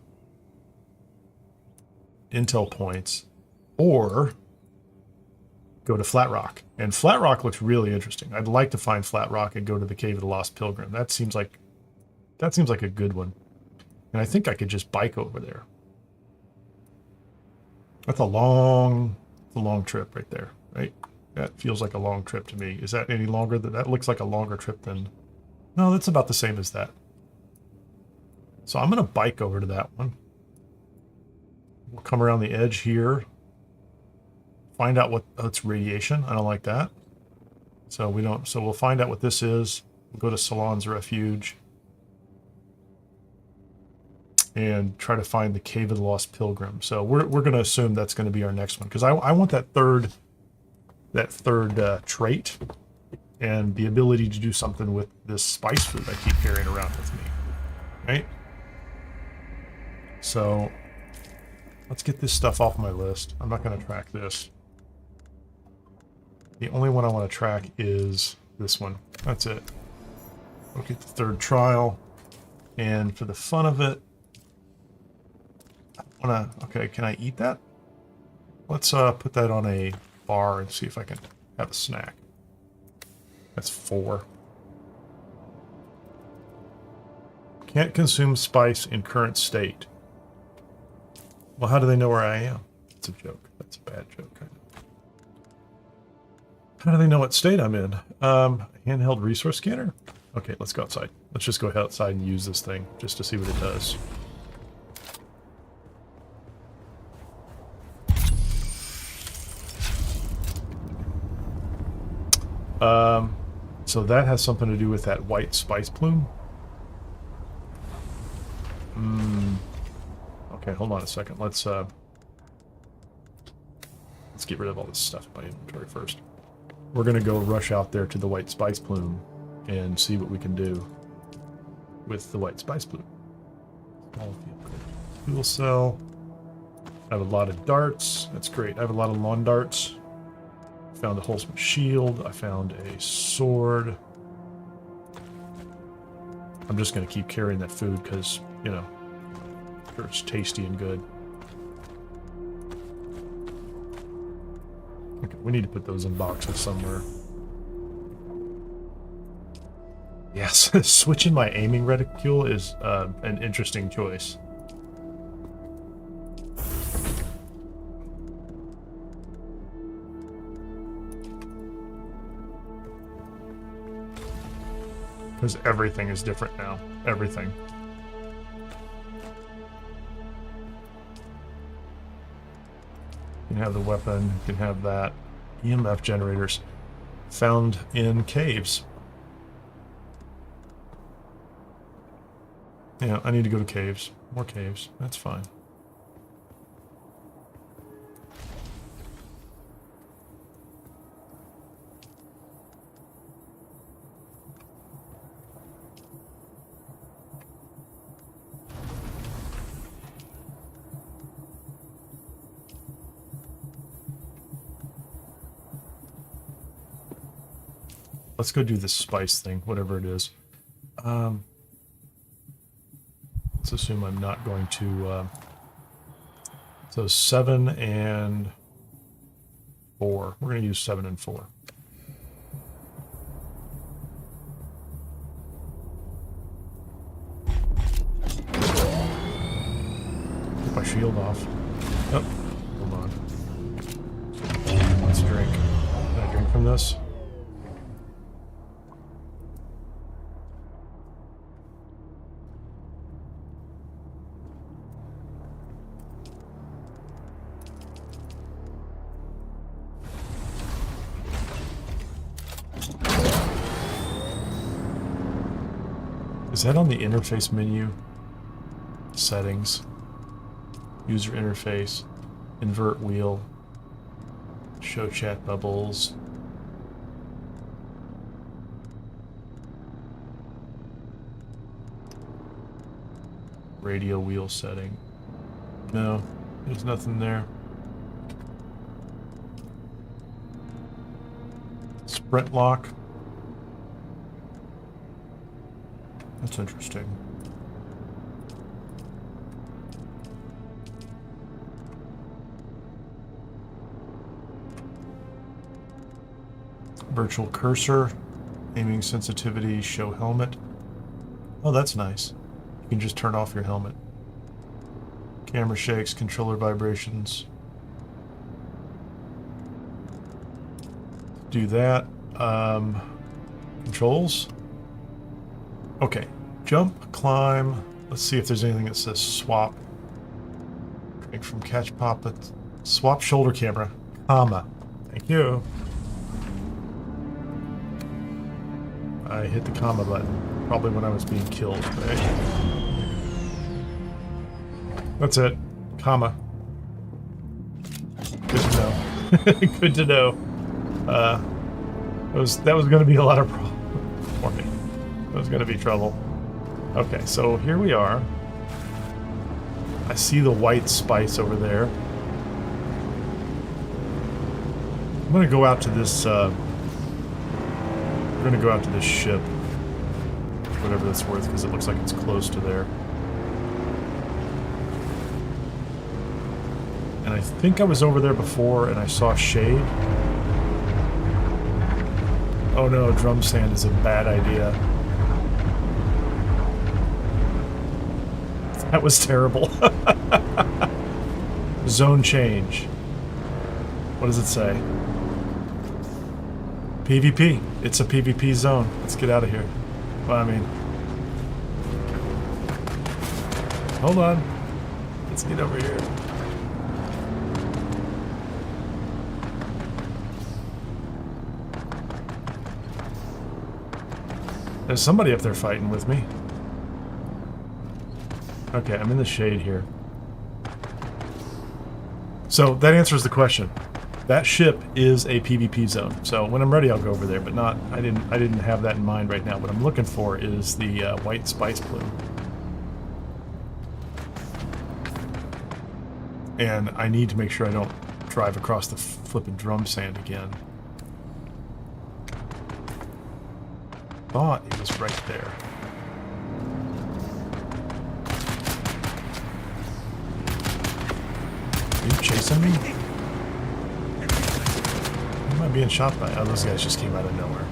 intel points, or go to Flat Rock. And Flat Rock looks really interesting. I'd like to find Flat Rock and go to the Cave of the Lost Pilgrim. That seems like a good one. And I think I could just bike over there. That's a long trip right there, right? That feels like a long trip to me. Is that any longer? That looks like a longer trip than... No, that's about the same as that. So I'm going to bike over to that one. We'll come around the edge here. Find out what... Oh, it's radiation. I don't like that. So we don't... So we'll find out what this is. We'll go to Salon's Refuge. And try to find the Cave of the Lost Pilgrim. So we're going to assume that's going to be our next one. Because I want that third trait. And the ability to do something with this spice food I keep carrying around with me. Right? So... let's get this stuff off my list. I'm not going to track this. The only one I want to track is this one. That's it. We'll get the third trial. And for the fun of it, I want to... Okay, can I eat that? Let's put that on a bar and see if I can have a snack. That's 4. Can't consume spice in current state. Well, how do they know where I am? That's a joke. That's a bad joke, kind of. How do they know what state I'm in? Handheld resource scanner? Okay, let's go outside. Let's just go outside and use this thing just to see what it does. So that has something to do with that white spice plume. Okay, hold on a second. Let's get rid of all this stuff in my inventory first. We're gonna go rush out there to the white spice plume and see what we can do with the white spice plume. Fuel cell. I have a lot of darts. That's great. I have a lot of lawn darts. Found a wholesome shield. I found a sword. I'm just gonna keep carrying that food because, you know, it's tasty and good. Okay, we need to put those in boxes somewhere. Yes, switching my aiming reticule is an interesting choice. Because everything is different now. Everything. You can have the weapon, you can have that. EMF generators found in caves. Yeah, I need to go to caves. More caves. That's fine. Let's go do this spice thing, whatever it is. Let's assume I'm not going to... so 7 and 4. We're going to use 7 and 4. Get my shield off. Oh, hold on. Let's drink. Can I drink from this? Is that on the interface menu? Settings. User interface. Invert wheel. Show chat bubbles. Radio wheel setting. No, there's nothing there. Sprint lock. That's interesting. Virtual cursor, aiming sensitivity, show helmet. Oh, that's nice. You can just turn off your helmet. Camera shakes, controller vibrations. Do that. Controls. Okay. Jump, climb. Let's see if there's anything that says swap. Drink from catch poppet. Swap shoulder camera. Comma. Thank you. I hit the comma button. Probably when I was being killed, right? That's it. Comma. Good to know. Good to know. That was going to be a lot of problem for me. That was going to be trouble. Okay, so here we are. I see the white spice over there. I'm going to go out to this... we're going to go out to this ship. Whatever that's worth, because it looks like it's close to there. And I think I was over there before and I saw shade. Oh no, drum sand is a bad idea. That was terrible. Zone change. What does it say? PvP. It's a PvP zone. Let's get out of here. Well, I mean... Hold on. Let's get over here. There's somebody up there fighting with me. Okay, I'm in the shade here. So that answers the question. That ship is a PvP zone. So when I'm ready, I'll go over there. But not. I didn't have that in mind right now. What I'm looking for is the white spice plume. And I need to make sure I don't drive across the flippin' drum sand again. Thought it was right there. Are you chasing me? Am I being shot by? Oh, those guys just came out of nowhere.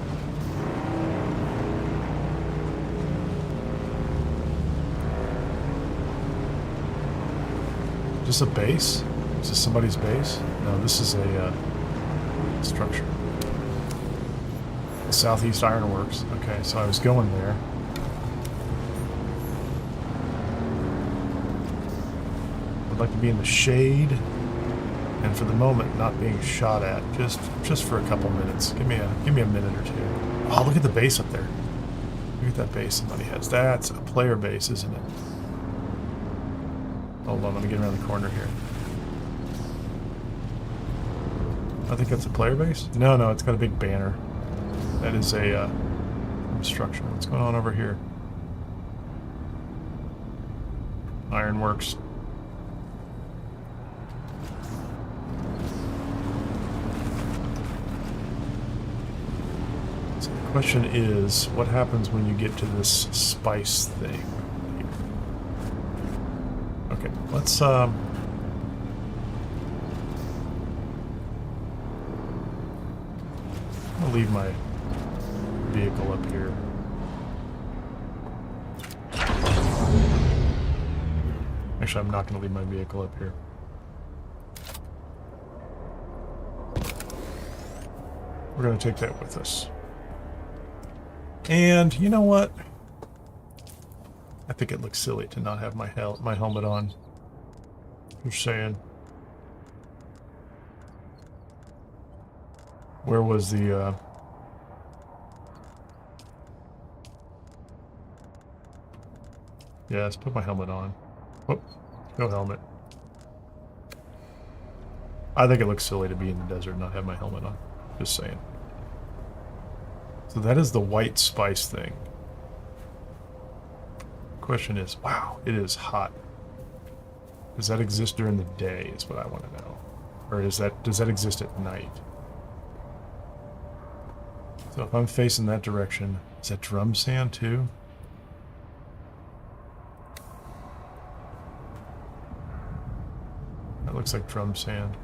Is this a base? Is this somebody's base? No, this is a structure. Southeast Ironworks. Okay, so I was going there. I'd like to be in the shade, and for the moment, not being shot at. Just for a couple minutes. Give me a minute or two. Oh, look at the base up there. Look at that base somebody has. That's a player base, isn't it? Hold on, let me get around the corner here. I think that's a player base? No, it's got a big banner. That is a structure. What's going on over here? Ironworks. So the question is, what happens when you get to this spice thing? Okay, let's I'll leave my vehicle up here. Actually, I'm not going to leave my vehicle up here. We're going to take that with us. And you know what? I think it looks silly to not have my helmet on. Just saying. Where was the yeah, let's put my helmet on. Oh, no helmet. I think it looks silly to be in the desert and not have my helmet on. Just saying. So that is the white spice thing. Question is, wow, it is hot. Does that exist during the day is what I want to know. Or does that exist at night? So if I'm facing that direction, is that drum sand too? That looks like drum sand.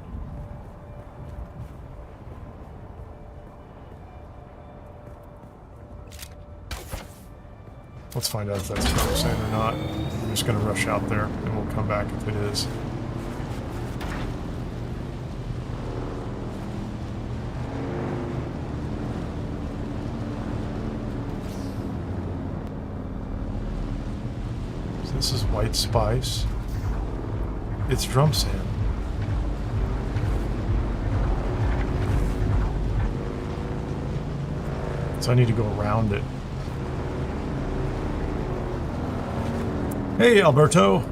Let's find out if that's drum sand or not. I'm just going to rush out there and we'll come back if it is. So this is white spice. It's drum sand. So I need to go around it. Hey, Alberto!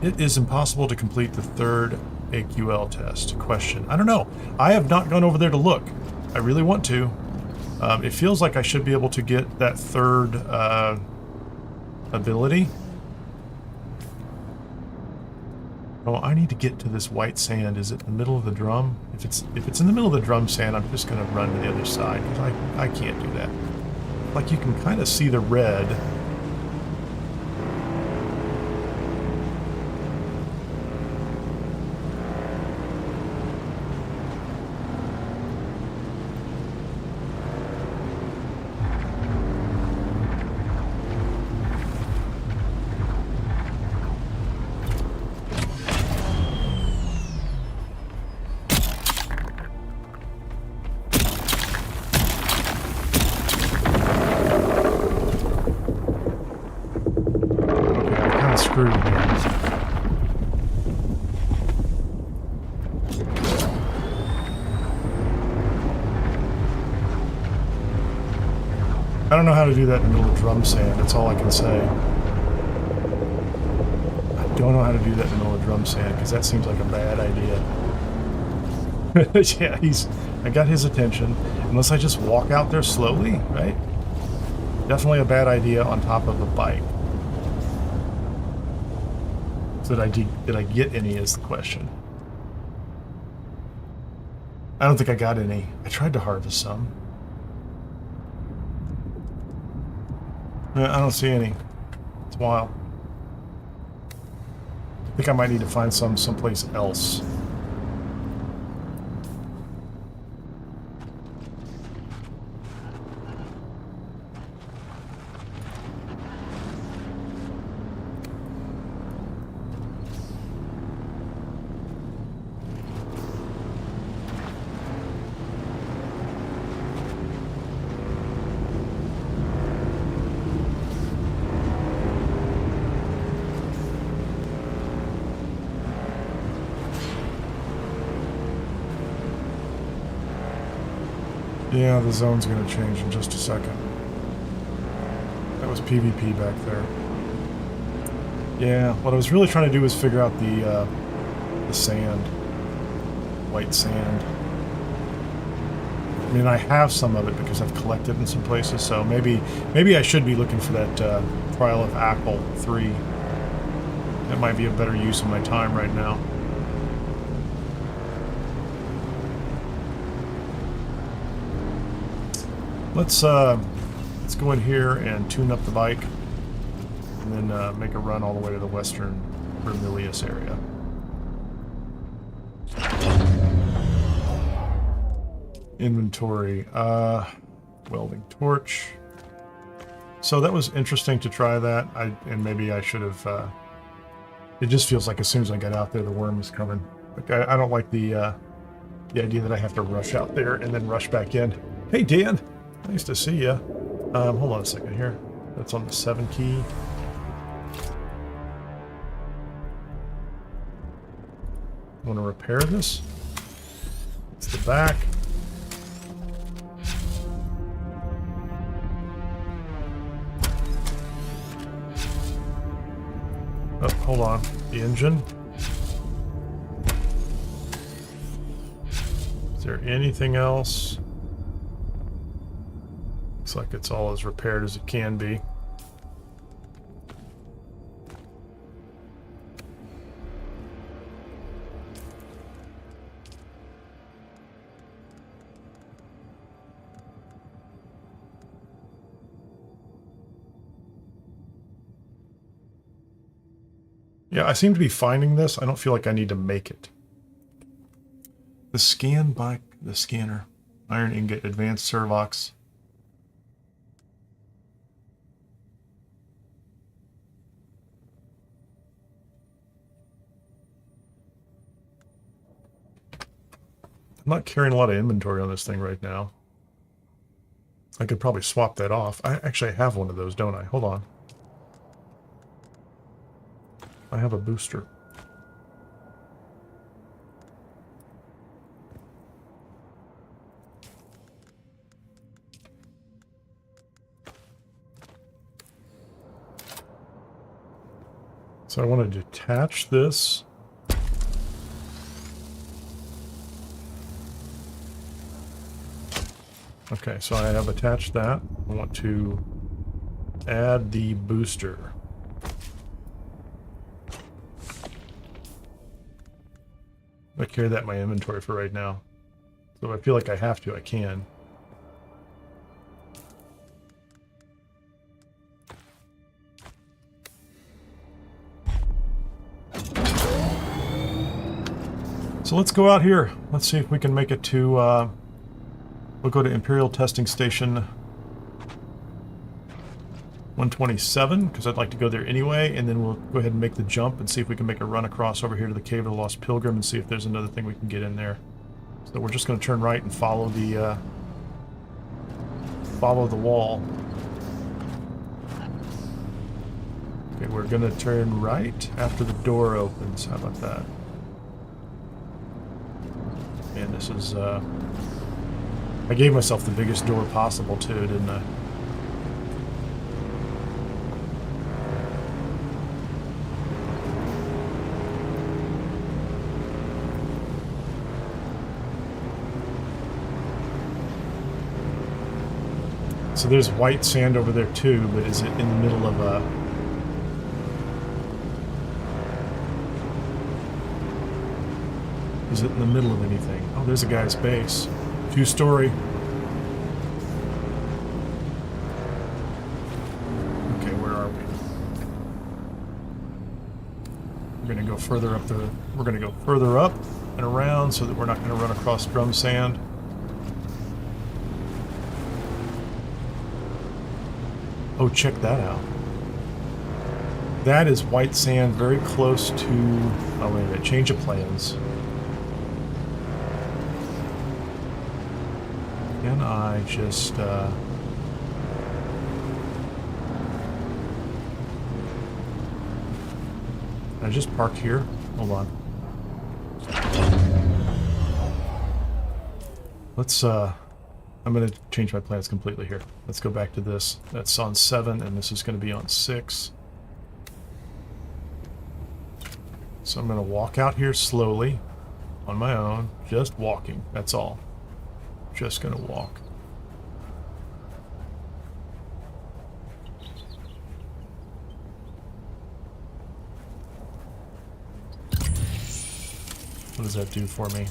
It is impossible to complete the third AQL test. Question. I don't know. I have not gone over there to look. I really want to. It feels like I should be able to get that third ability. Oh, I need to get to this white sand. Is it in the middle of the drum? If it's in the middle of the drum sand, I'm just going to run to the other side, because I can't do that. Like, you can kind of see the red. I don't know how to do that in the middle of drum sand, that's all I can say. I don't know how to do that in the middle of drum sand, because that seems like a bad idea. Yeah, I got his attention. Unless I just walk out there slowly, right? Definitely a bad idea on top of a bike. So did I get any is the question. I don't think I got any. I tried to harvest some. I don't see any. It's wild. I think I might need to find some someplace else. Yeah, the zone's going to change in just a second. That was PvP back there. Yeah, what I was really trying to do was figure out the sand. White sand. I mean, I have some of it because I've collected in some places, so maybe I should be looking for that Trail of AQL 3. That might be a better use of my time right now. Let's go in here and tune up the bike, and then make a run all the way to the Western Vermillius area. Inventory, welding torch. So that was interesting to try that. And maybe I should have. It just feels like as soon as I get out there, the worm is coming. Like I don't like the idea that I have to rush out there and then rush back in. Hey Dan, nice to see you. Hold on a second here. That's on the 7 key. Want to repair this? It's the back. Oh, hold on. The engine. Is there anything else? Looks like it's all as repaired as it can be. Yeah, I seem to be finding this. I don't feel like I need to make it. The scanner. Iron ingot, advanced servox. I'm not carrying a lot of inventory on this thing right now. I could probably swap that off. I actually have one of those, don't I? Hold on. I have a booster. So I want to detach this. Okay, so I have attached that. I want to add the booster. I carry that in my inventory for right now. So if I feel like I have to, I can. So let's go out here. Let's see if we can make it to, we'll go to Imperial Testing Station 127, because I'd like to go there anyway, and then we'll go ahead and make the jump and see if we can make a run across over here to the Cave of the Lost Pilgrim and see if there's another thing we can get in there. So we're just going to turn right and follow the wall. Okay, we're going to turn right after the door opens. How about that? Man, this is, I gave myself the biggest door possible too, didn't I? So there's white sand over there too, but is it in the middle of a... Is it in the middle of anything? Oh, there's a guy's base. 2-story. Okay, where are we? We're gonna go further up the... We're gonna go further up and around so that we're not gonna run across drum sand. Oh, check that out. That is white sand very close to... Oh, wait a minute. Change of plans. Can I just... Can I just park here? Hold on. Let's I'm going to change my plans completely here. Let's go back to this. That's on 7, and this is going to be on 6. So I'm going to walk out here slowly on my own, just walking. That's all. Just going to walk. What does that do for me?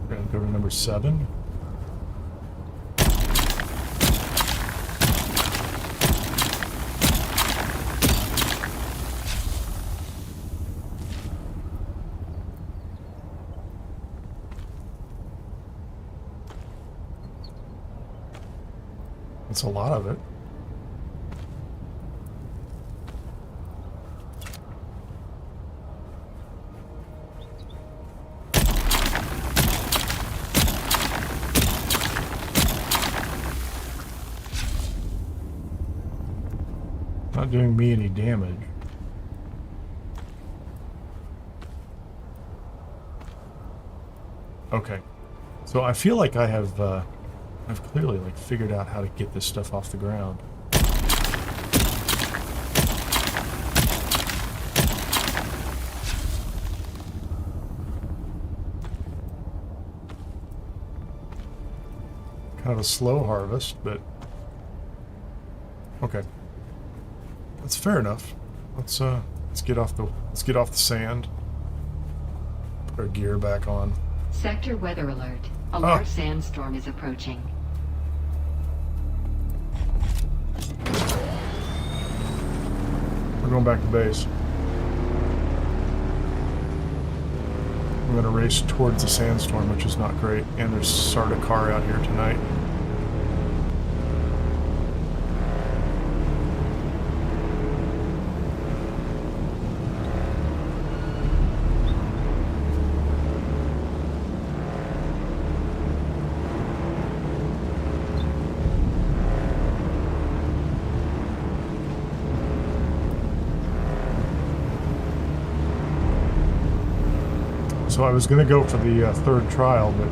We're going to go to number 7. That's a lot of it. Not doing me any damage. Okay. So I feel like I have, I've clearly like figured out how to get this stuff off the ground. Kind of a slow harvest, but okay. That's fair enough. Let's get off the sand. Put our gear back on.
Sector weather alert. A large sandstorm is approaching.
We're going back to base. I'm going to race towards the sandstorm, which is not great. And there's Sardaukar out here tonight. So I was going to go for the third trial, but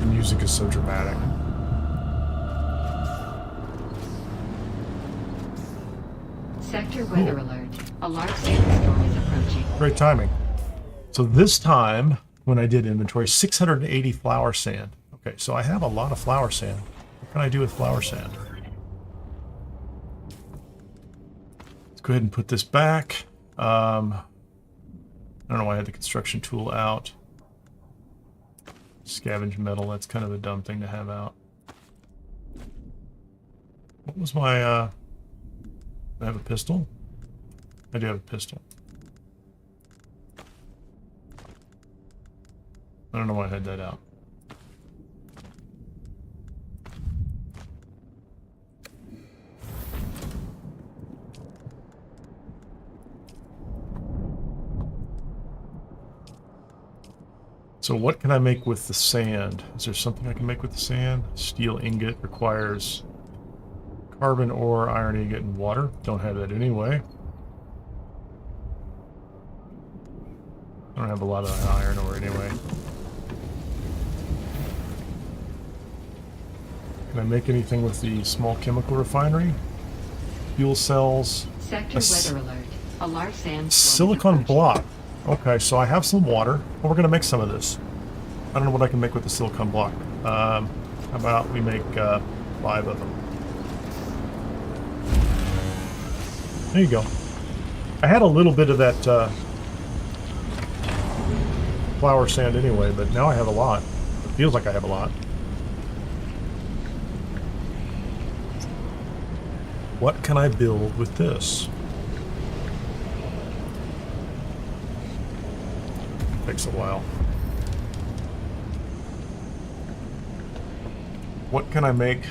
the music is so dramatic.
Sector weather alert. A large sandstorm is approaching.
Great timing. So this time, when I did inventory, 680 flour sand. Okay, so I have a lot of flour sand. What can I do with flour sand? Go ahead and put this back. I don't know why I had the construction tool out. Scavenge metal, that's kind of a dumb thing to have out. What was my, do I have a pistol? I do have a pistol. I don't know why I had that out. So what can I make with the sand? Is there something I can make with the sand? Steel ingot requires carbon ore, iron ingot, and water. Don't have that anyway. I don't have a lot of iron ore anyway. Can I make anything with the small chemical refinery? Fuel cells.
Sector weather alert. A large sandstorm.
Silicone block. Okay, so I have some water. Well, we're going to make some of this. I don't know what I can make with the silicone block. How about we make 5 of them? There you go. I had a little bit of that flour sand anyway, but now I have a lot. It feels like I have a lot. What can I build with this? Takes a while. What can I make?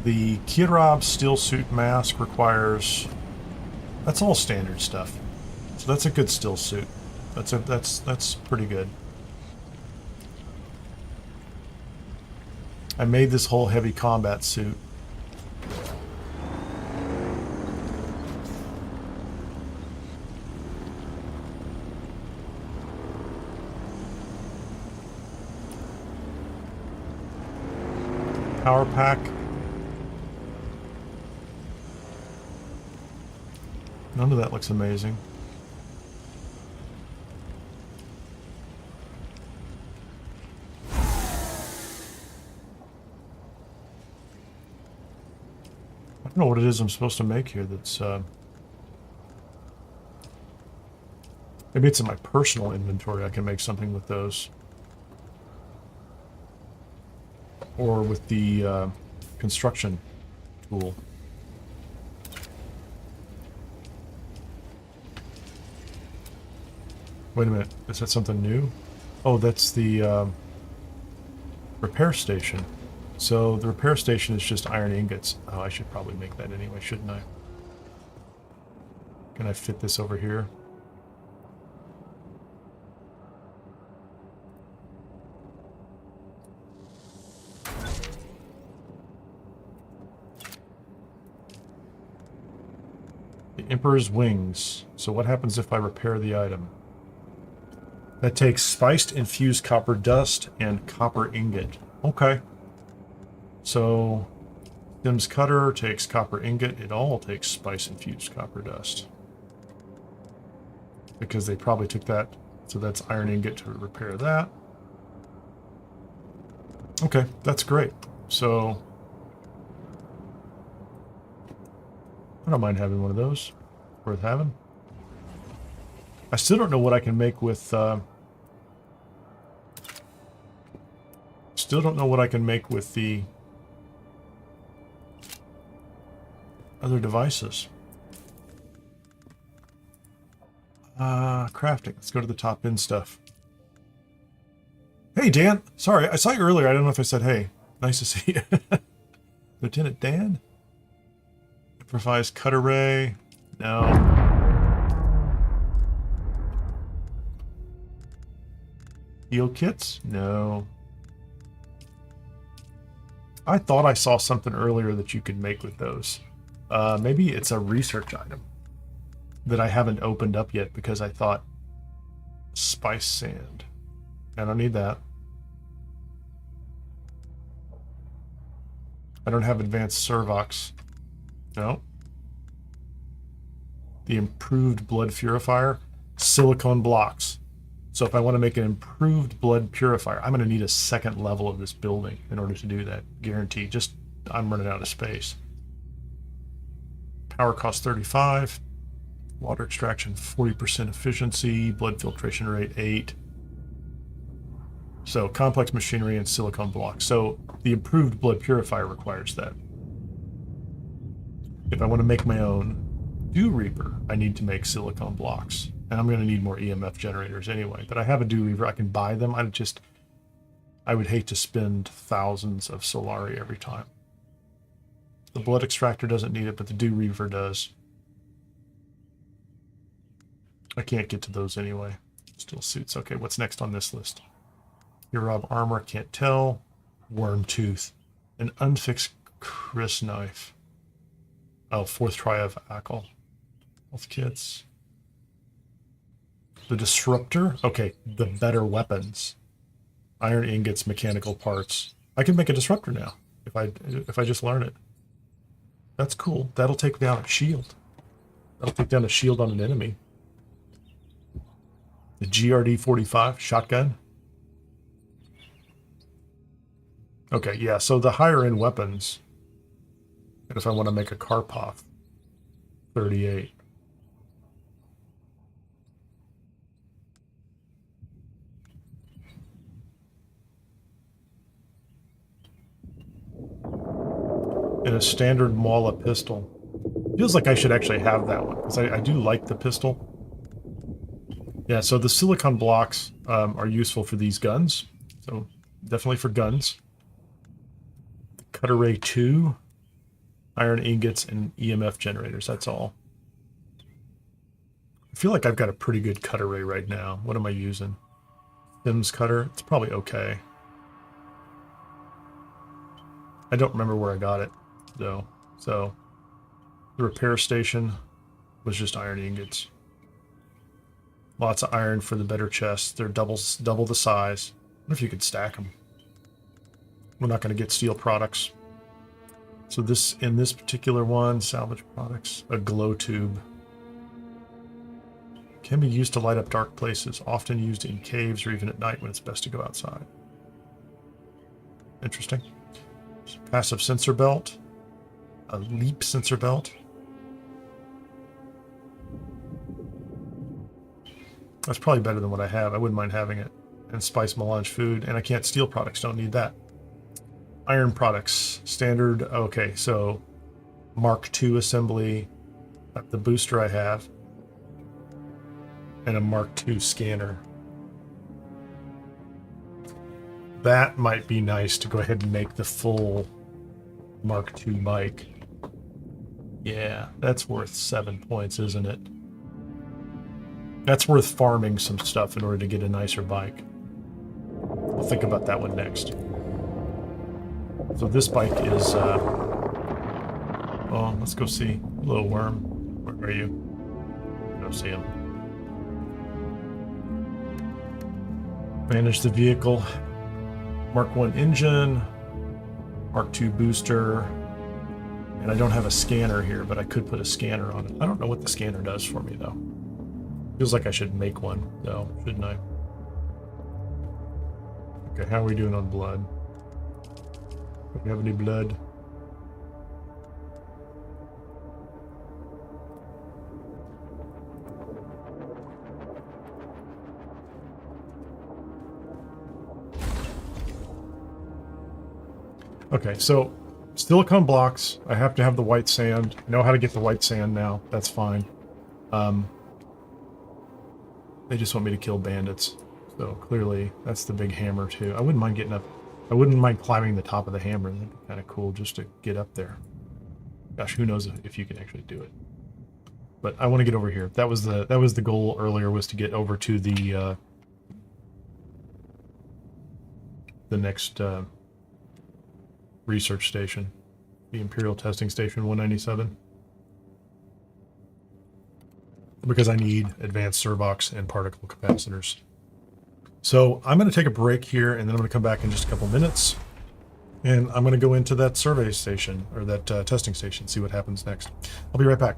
The Kirab steel suit mask requires. That's all standard stuff. So that's a good steel suit. That's pretty good. I made this whole heavy combat suit. Power pack. None of that looks amazing. I don't know what it is I'm supposed to make here that's, maybe it's in my personal inventory. I can make something with those. Or with the construction tool. Wait a minute, is that something new? Oh, that's the repair station. So the repair station is just iron ingots. Oh, I should probably make that anyway, shouldn't I? Can I fit this over here? The Emperor's Wings. So what happens if I repair the item? That takes spiced infused copper dust and copper ingot. Okay. So, Dim's cutter takes copper ingot. It all takes spice infused copper dust. Because they probably took that. So that's iron ingot to repair that. Okay, that's great. So, I don't mind having one of those. Worth having. I still don't know what I can make with, still don't know what I can make with the other devices. Crafting. Let's go to the top end stuff. Hey, Dan. Sorry, I saw you earlier. I don't know if I said hey. Nice to see you. Lieutenant Dan? Improvised cut array. No. Heal kits? No. I thought I saw something earlier that you could make with those. Maybe it's a research item that I haven't opened up yet because I thought spice sand. I don't need that. I don't have advanced Servox. No. The improved blood purifier. Silicone blocks. So if I want to make an improved blood purifier, I'm going to need a second level of this building in order to do that. Guaranteed. Just, I'm running out of space. Power cost 35. Water extraction 40% efficiency. Blood filtration rate 8. So complex machinery and silicone blocks. So the improved blood purifier requires that. If I want to make my own Dew Reaper, I need to make silicone blocks. And I'm going to need more EMF generators anyway. But I have a Dew Reaper. I can buy them. I would hate to spend thousands of Solari every time. The blood extractor doesn't need it, but the Dew Reaper does. I can't get to those anyway. Still suits. Okay, what's next on this list? Hero armor, can't tell. Worm tooth. An unfixed Chris knife. Oh, 4th try of AQL. Health kits. The disruptor. Okay, the better weapons. Iron ingots, mechanical parts. I can make a disruptor now if I just learn it. That's cool. That'll take down a shield. That'll take down a shield on an enemy. The GRD-45 shotgun. Okay, yeah, so the higher end weapons. And if I want to make a Karpov, 38. And a standard Mala pistol. Feels like I should actually have that one, because I do like the pistol. Yeah, so the silicon blocks are useful for these guns. So definitely for guns. Cut array 2. Iron ingots and EMF generators, that's all. I feel like I've got a pretty good cut array right now. What am I using? Sims cutter, it's probably okay. I don't remember where I got it, though. So, the repair station was just iron ingots. Lots of iron for the better chests. They're double the size. I wonder if you could stack them. We're not going to get steel products. So this, in this particular one, salvage products, a glow tube. Can be used to light up dark places, often used in caves or even at night when it's best to go outside. Interesting. Passive sensor belt. A leap sensor belt. That's probably better than what I have. I wouldn't mind having it. And spice melange food. And I can't steal products. Don't need that. Iron products. Standard. Okay, so Mark II assembly. The booster I have. And a Mark II scanner. That might be nice to go ahead and make the full Mark II bike. Yeah, that's worth 7 points, isn't it? That's worth farming some stuff in order to get a nicer bike. We'll think about that one next. So this bike is, oh, let's go see. Little worm. Where are you? Go see him. Manage the vehicle. Mark I engine. Mark II booster. And I don't have a scanner here, but I could put a scanner on it. I don't know what the scanner does for me, though. Feels like I should make one, though, shouldn't I? Okay, how are we doing on blood? Do we have any blood? Okay, so silicone blocks. I have to have the white sand. I know how to get the white sand now. That's fine. They just want me to kill bandits. So clearly that's the big hammer too. I wouldn't mind getting up. I wouldn't mind climbing the top of the hammer. That'd be kind of cool just to get up there. Gosh, who knows if you can actually do it. But I want to get over here. That was the goal earlier, was to get over to the next research station, the Imperial testing station 197. Because I need advanced servox and particle capacitors. So I'm going to take a break here, and then I'm going to come back in just a couple minutes. And I'm going to go into that survey station, or that testing station, see what happens next. I'll be right back.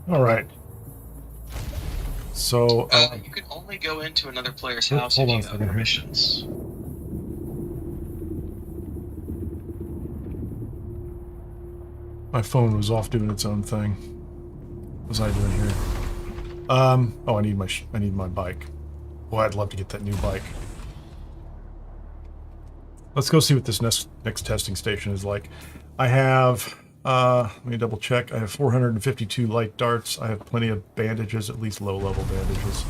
All right. So
you can only go into another player's
Oh,
house
hold
if
on
you
a
have
second here.
permissions.
my phone was off doing its own thing. What was I doing here? Oh, I need my bike. Boy, I'd love to get that new bike. Let's go see what this next testing station is like. I have, let me double check. I have 452 light darts. I have plenty of bandages, at least low-level bandages.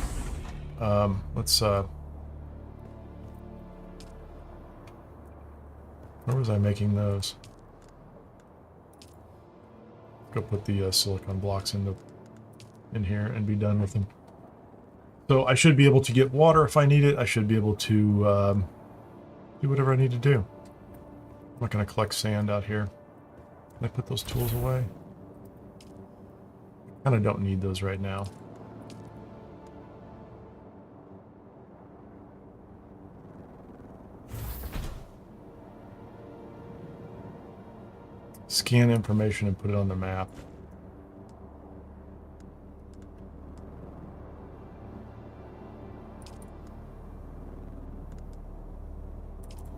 Where was I making those? Go put the silicone blocks in here and be done with them. So I should be able to get water if I need it. I should be able to do whatever I need to do. I'm not going to collect sand out here. Can I put those tools away? I kind of don't need those right now. Scan information and put it on the map.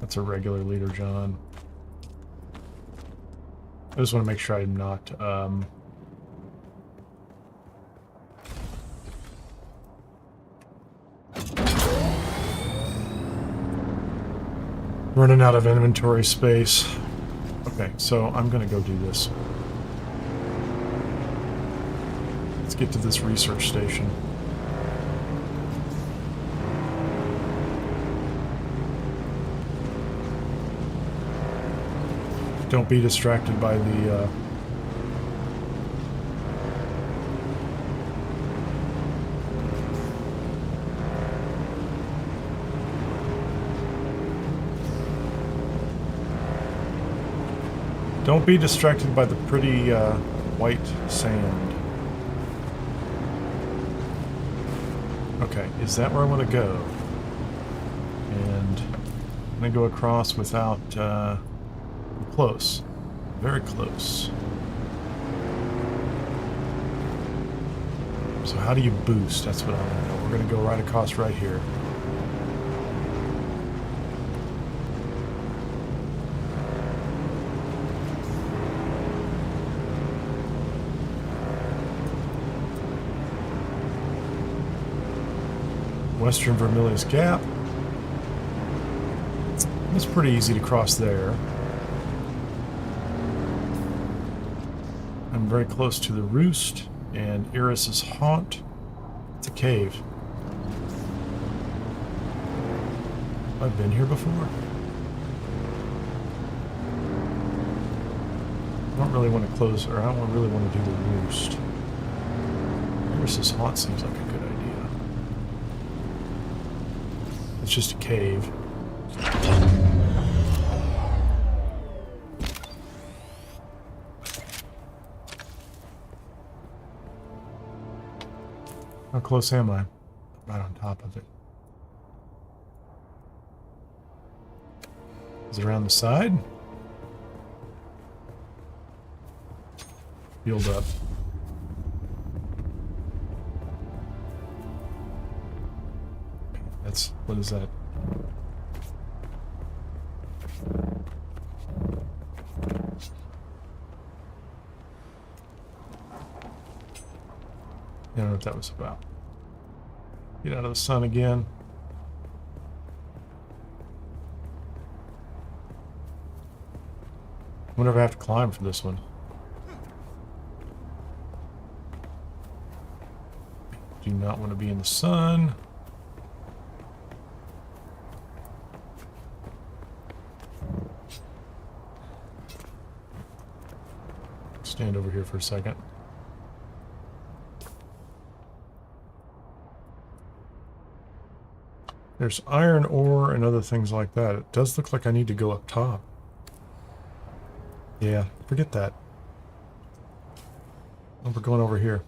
That's a regular leader, John. I just want to make sure I'm not, running out of inventory space. Okay, so I'm going to go do this. Let's get to this research station. Don't be distracted by the don't be distracted by the pretty white sand. Okay, is that where I want to go? And I'm going to go across without close. Very close. So how do you boost? That's what I want to know. We're going to go right across right here. Western Vermillius Gap. It's pretty easy to cross there. I'm very close to the Roost and Iris's Haunt. It's a cave. I've been here before. I don't really want to close, or I don't really want to do the Roost. Iris's Haunt seems like a good idea. It's just a cave. How close am I? Right on top of it. Is it around the side? Healed up. That's, what is that? I don't know what that was about. Get out of the sun again. I wonder if I have to climb for this one. Do not want to be in the sun. Stand over here for a second. There's iron ore and other things like that. It does look like I need to go up top. Yeah, forget that. Oh, we're going over here.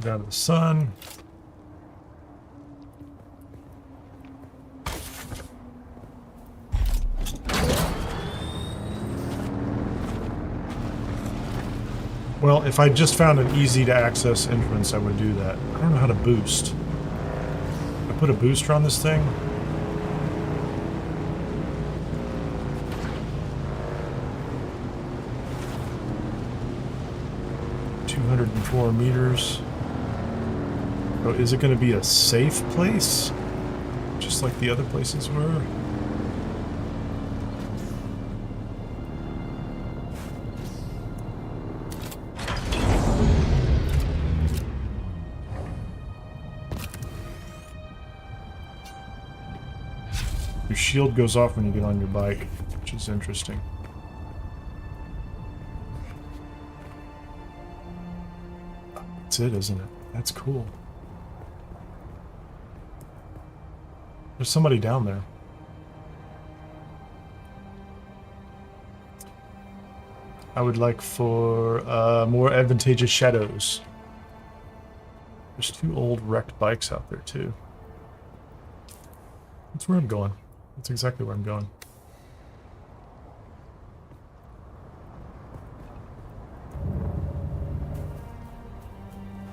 Get out of the sun. Well, if I just found an easy to access entrance, I would do that. I don't know how to boost. I put a booster on this thing. .204 meters. Oh, is it going to be a safe place? Just like the other places were? Your shield goes off when you get on your bike, which is interesting. That's it, isn't it? That's cool. There's somebody down there. I would like for more advantageous shadows. There's 2 old wrecked bikes out there too. That's where I'm going. That's exactly where I'm going.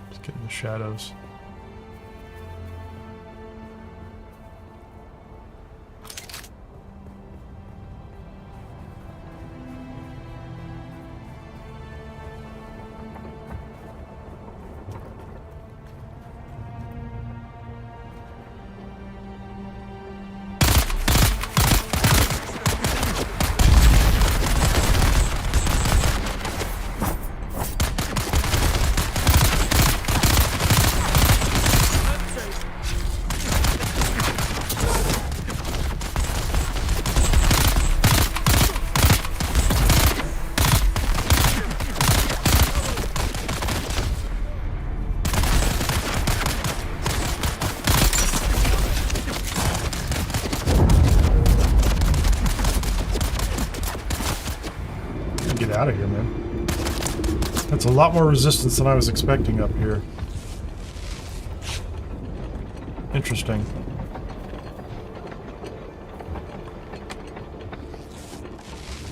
Just getting the shadows. Out of here, man. That's a lot more resistance than I was expecting up here. Interesting.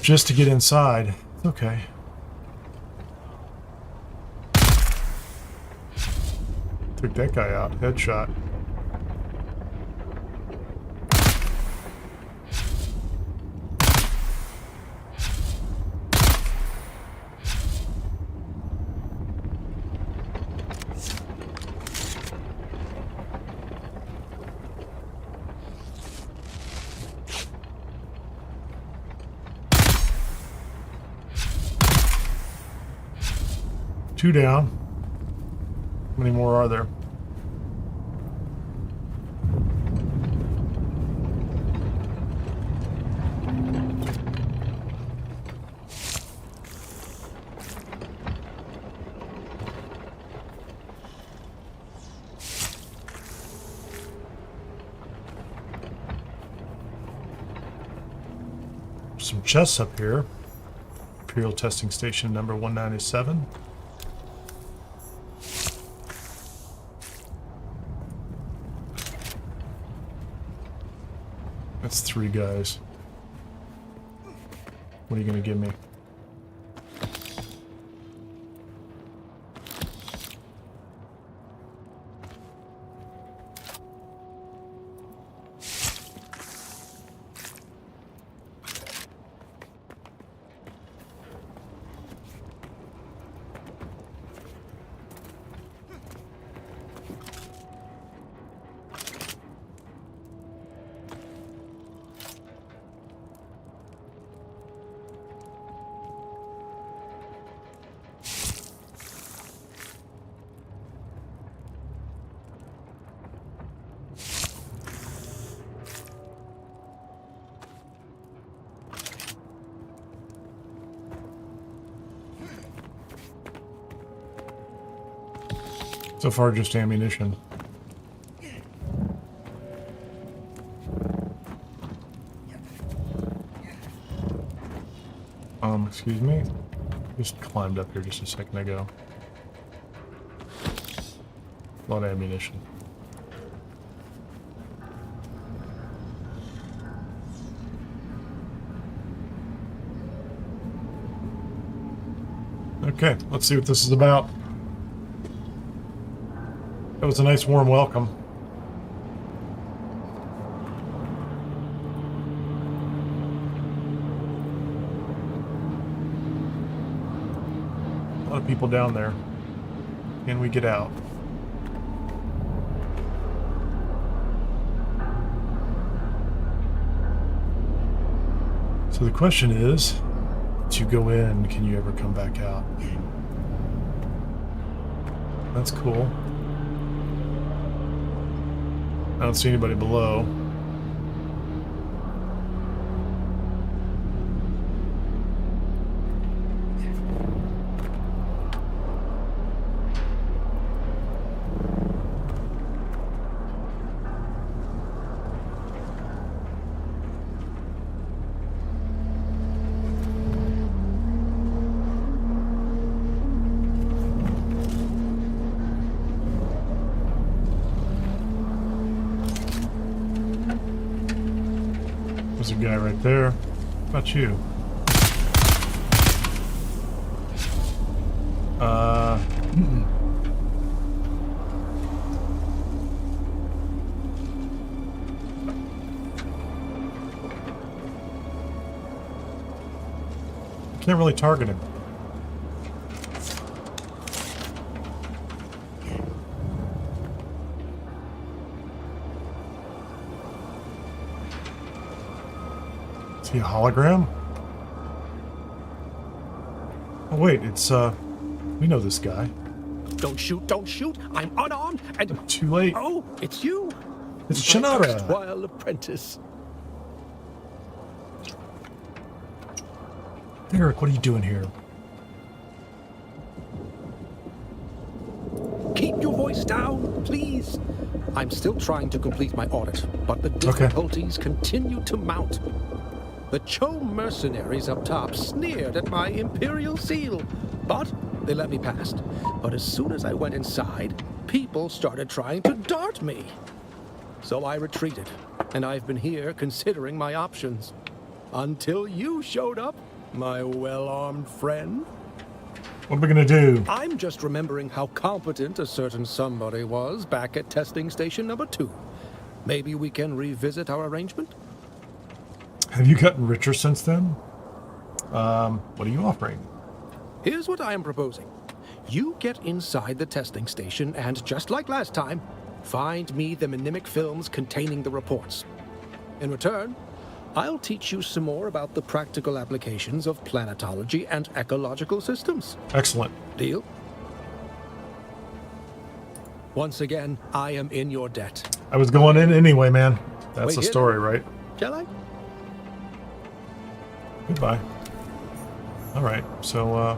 Just to get inside. Okay. Took that guy out. Headshot. Two down. How many more are there? Some chests up here. Imperial testing station number 197. That's 3 guys. What are you gonna give me? So far, just ammunition. Excuse me? Just climbed up here just a second ago. A lot of ammunition. Okay, let's see what this is about. That was a nice warm welcome. A lot of people down there. Can we get out? So the question is, once you go in, can you ever come back out? That's cool. I don't see anybody below. There's a guy right there. How about you? Can't really target him. Is he a hologram? Oh wait, it's we know this guy.
Don't shoot, don't shoot. I'm unarmed and...
Too late.
Oh, it's you.
It's
My
Shannara.
erstwhile apprentice.
Eric, what are you doing here?
Keep your voice down, please. I'm still trying to complete my audit, but the difficulties continue to mount. The Cho mercenaries up top sneered at my Imperial seal, but they let me past. But as soon as I went inside, people started trying to dart me. So I retreated, and I've been here considering my options. Until you showed up, my well-armed friend.
What are we gonna do?
I'm just remembering how competent a certain somebody was back at testing station number 2. Maybe we can revisit our arrangement?
Have you gotten richer since then? What are you offering?
Here's what I am proposing. You get inside the testing station and, just like last time, find me the mnemic films containing the reports. In return, I'll teach you some more about the practical applications of planetology and ecological systems.
Excellent.
Deal? Once again, I am in your debt.
I was going in anyway, man. That's
Wait
the
here.
story, right?
Shall I?
Goodbye. All right, so I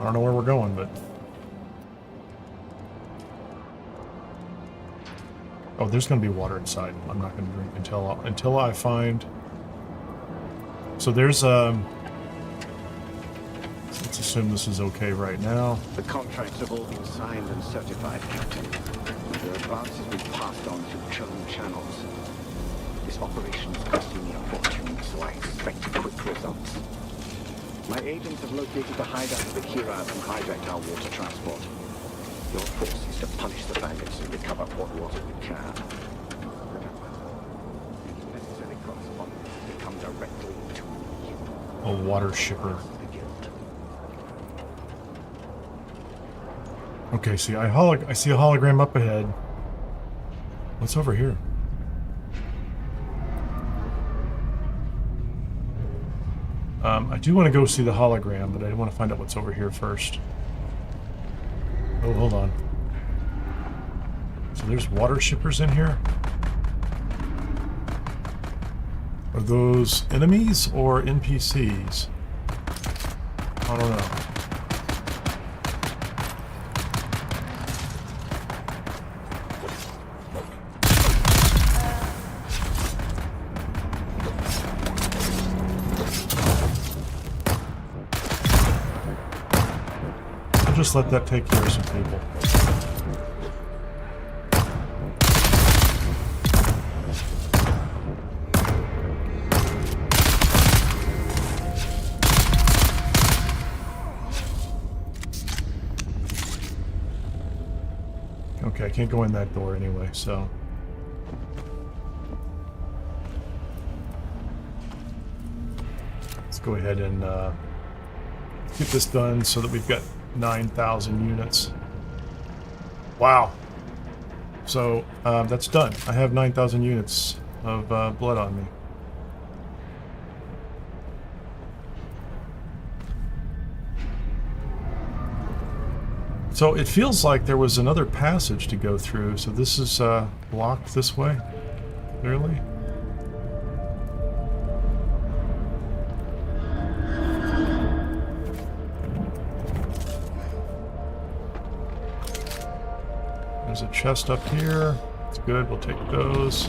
don't know where we're going, but oh, there's going to be water inside. I'm not going to drink until I find. So there's let's assume this is okay right now.
The contracts have all been signed and certified, Captain. Their advances will be passed on through chosen channels. This operation is costing me a fortune, so I expect quick results. My agents have located the hideout of the Kiraz and hijacked our water transport. Your force is to punish the bandits and recover what water we can. Remember, any necessary correspondence will come directly to me.
A water shipper.
The guild.
Okay, see, I see a hologram up ahead. What's over here? I do want to go see the hologram, but I want to find out what's over here first. Oh, hold on. So there's water shippers in here? Are those enemies or NPCs? I don't know. Just let that take care of some people. I can't go in that door anyway, so... Let's go ahead and get this done so that we've got 9,000 units. Wow. So, that's done. I have 9,000 units of blood on me. So it feels like there was another passage to go through, so this is blocked this way, clearly. There's a chest up here. It's good, we'll take those.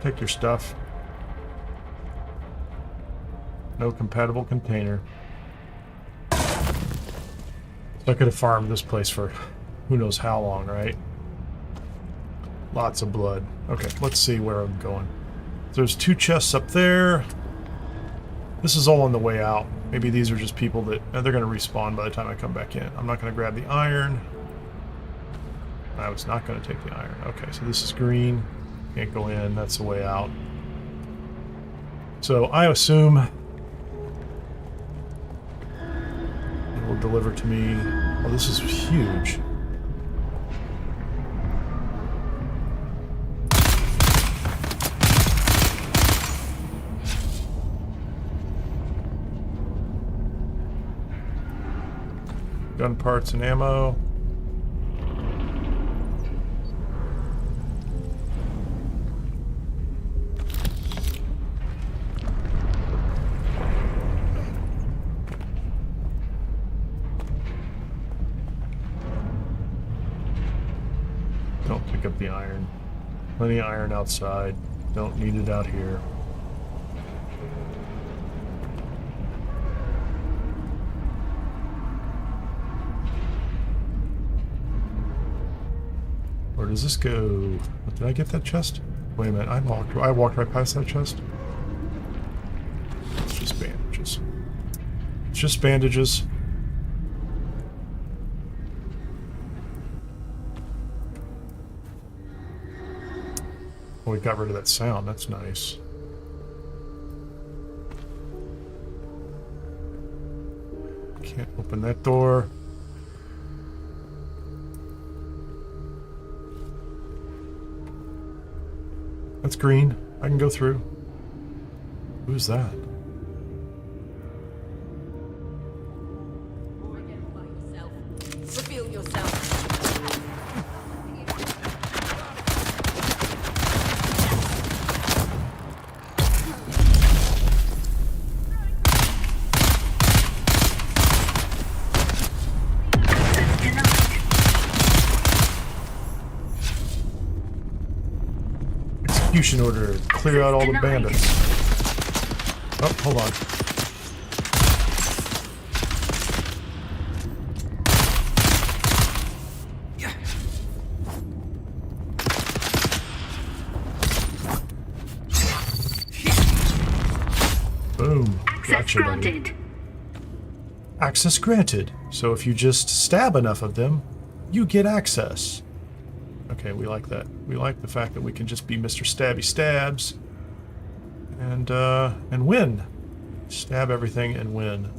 Take your stuff. No compatible container. So I could have farmed this place for who knows how long, right? Lots of blood. Okay, let's see where I'm going. There's 2 chests up there. This is all on the way out. Maybe these are just people that they're going to respawn by the time I come back in. I'm not going to grab the iron. I was not going to take the iron. Okay, so this is green. Can't go in, that's the way out. So I assume it will deliver to me. Oh, this is huge. Gun parts and ammo. Up the iron. Plenty of iron outside. Don't need it out here. Where does this go? Did I get that chest? Wait a minute, I walked right past that chest. It's just bandages. It's just bandages. Oh, we got rid of that sound. That's nice. Can't open that door. That's green. I can go through. Who's that?
Reveal yourself.
Execution order. Clear out all the bandits. Oh, hold on. Boom.
Access granted.
Access granted. So if you just stab enough of them, you get access. Okay, we like that. We like the fact that we can just be Mr. Stabby Stabs and win. Stab everything and win.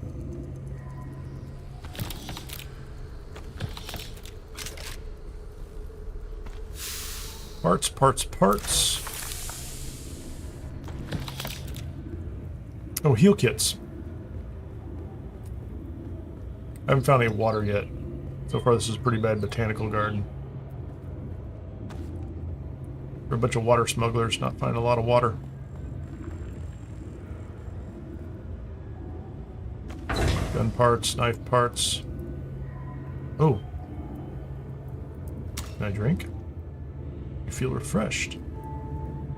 Parts, parts, parts. Oh, heal kits. I haven't found any water yet. So far this is a pretty bad botanical garden. We're a bunch of water smugglers, not finding a lot of water. Gun parts, knife parts. Oh. Can I drink? I feel refreshed.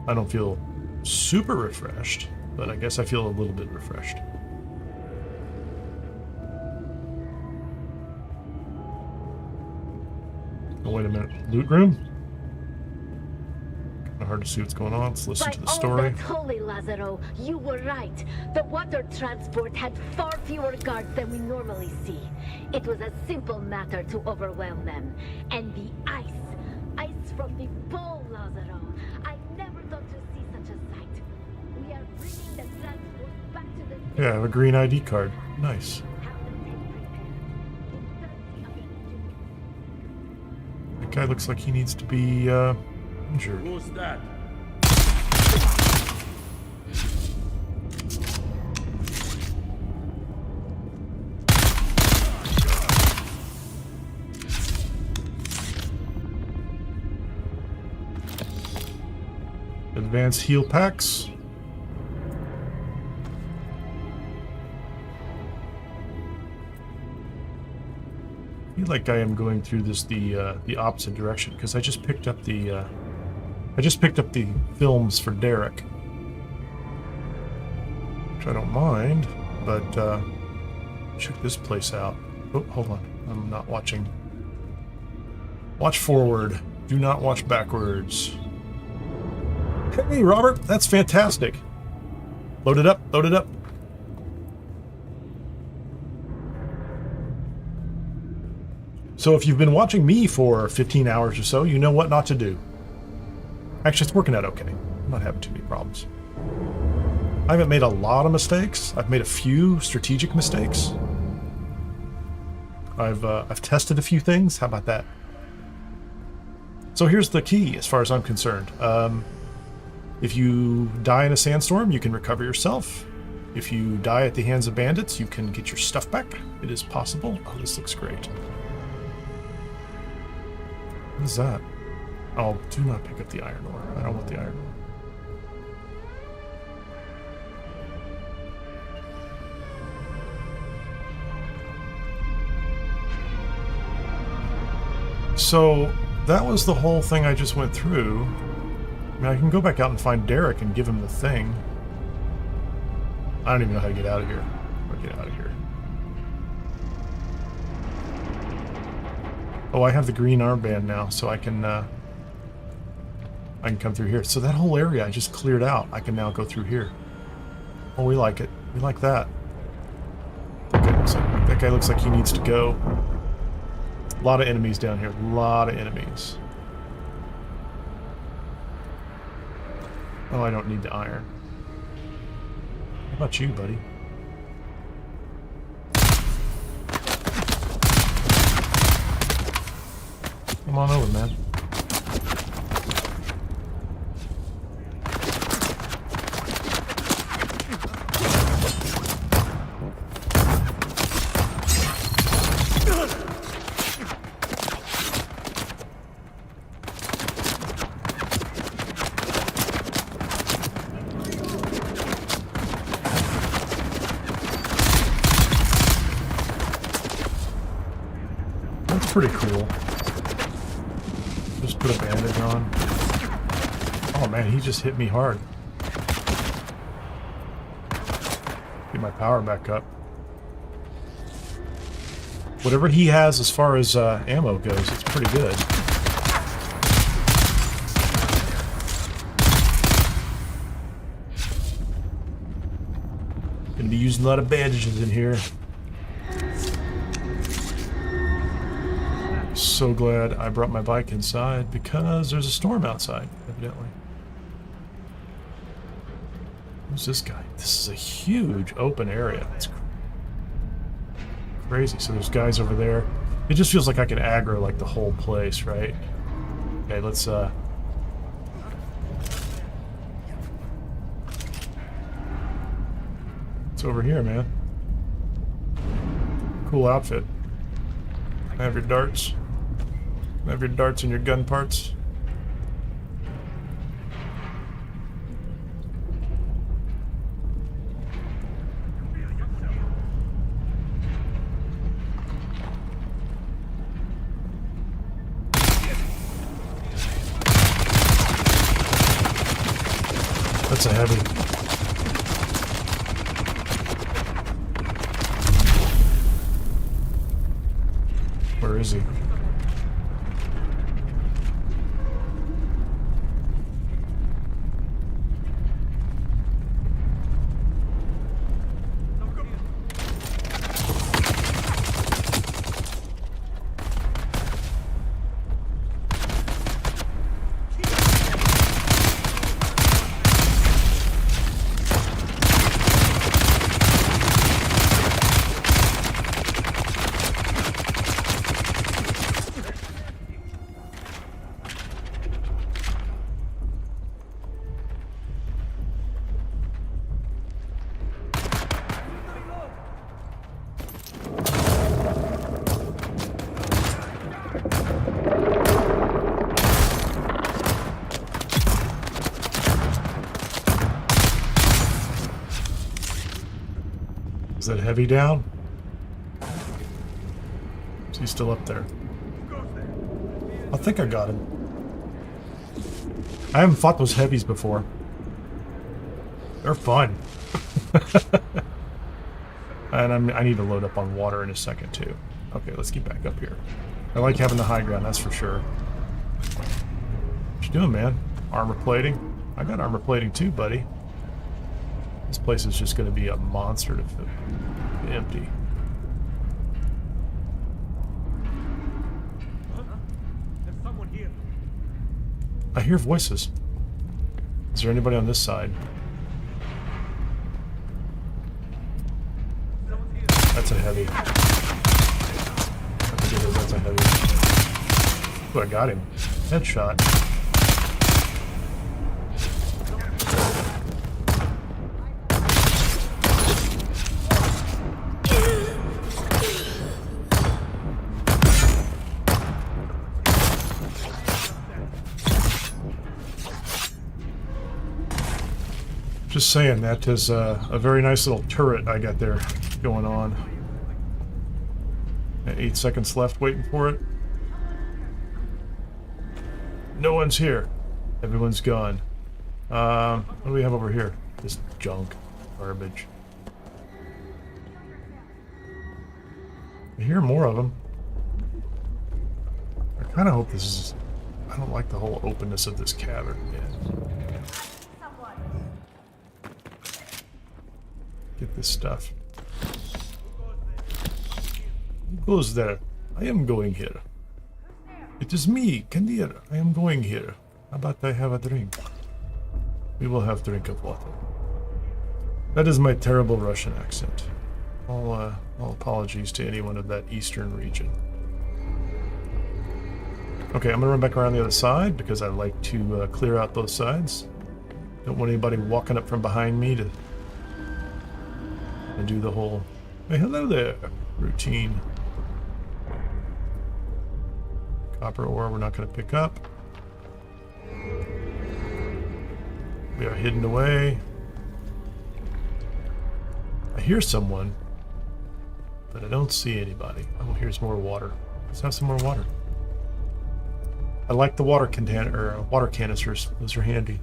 I don't feel super refreshed, but I guess I feel a little bit refreshed. Oh, wait a minute. Loot room? Kind of hard to see what's going on. Let's listen to the story.
That's holy, Lazaro. You were right. The water transport had far fewer guards than we normally see. It was a simple matter to overwhelm them. And the ice from the pole, Lazaro. I never thought to see such a sight. We are bringing the transport back to the...
Yeah, I have a green ID card. Nice. That guy looks like he needs to be injured.
Who's that?
Advanced heal packs. I feel like I am going through this the opposite direction because I just picked up the films for Derek, which I don't mind, but check this place out. Oh, hold on, I'm not watching. Watch forward. Do not watch backwards. Hey, Robert, that's fantastic. Load it up, load it up. So if you've been watching me for 15 hours or so, you know what not to do. Actually, it's working out okay. I'm not having too many problems. I haven't made a lot of mistakes. I've made a few strategic mistakes. I've tested a few things. How about that? So here's the key as far as I'm concerned. If you die in a sandstorm, you can recover yourself. If you die at the hands of bandits, you can get your stuff back. It is possible. Oh, this looks great. What is that? Oh, do not pick up the iron ore. I don't want the iron ore. So that was the whole thing I just went through. I mean, I can go back out and find Derek and give him the thing. I don't even know how to get out of here. I'll get out of here. Oh, I have the green armband now, so I can come through here. So that whole area I just cleared out. I can now go through here. Oh, we like it. We like that. That guy looks like he needs to go. A lot of enemies down here. A lot of enemies. Oh, I don't need the iron. How about you, buddy? Come on over, man. Pretty cool. Just put a bandage on. Oh man, he just hit me hard. Get my power back up. Whatever he has as far as ammo goes, it's pretty good. Gonna be using a lot of bandages in here. So glad I brought my bike inside because there's a storm outside, evidently. Who's this guy? This is a huge open area. It's crazy. So there's guys over there. It just feels like I can aggro like the whole place, right? Okay, let's it's over here, man. Cool outfit. Have your darts. Have your darts and your gun parts. That's a heavy. Where is he? Is that heavy down? Is he still up there? I think I got him. I haven't fought those heavies before. They're fun. And I need to load up on water in a second too. Okay, let's get back up here. I like having the high ground, that's for sure. What you doing, man? Armor plating? I got armor plating too, buddy. This place is just going to be a monster to empty.
There's someone here.
I hear voices. Is there anybody on this side? That's a heavy. I think it is, that's a heavy. Oh, I got him. Headshot. Just saying, that is a very nice little turret I got there going on. 8 seconds left waiting for it. No one's here. Everyone's gone. What do we have over here? This junk. Garbage. I hear more of them. I kind of hope this is... I don't like the whole openness of this cavern yet. Get this stuff. Who goes there? I am going here. It is me, Kineer. I am going here. How about I have a drink? We will have drink of water. That is my terrible Russian accent. All apologies to anyone of that eastern region. Okay, I'm gonna run back around the other side because I like to clear out both sides. Don't want anybody walking up from behind me to do the whole "hey, hello there" routine. Copper ore we're not going to pick up. We are hidden away. I hear someone, but I don't see anybody. Oh, here's more water. Let's have some more water. I like the water canisters. Those are handy.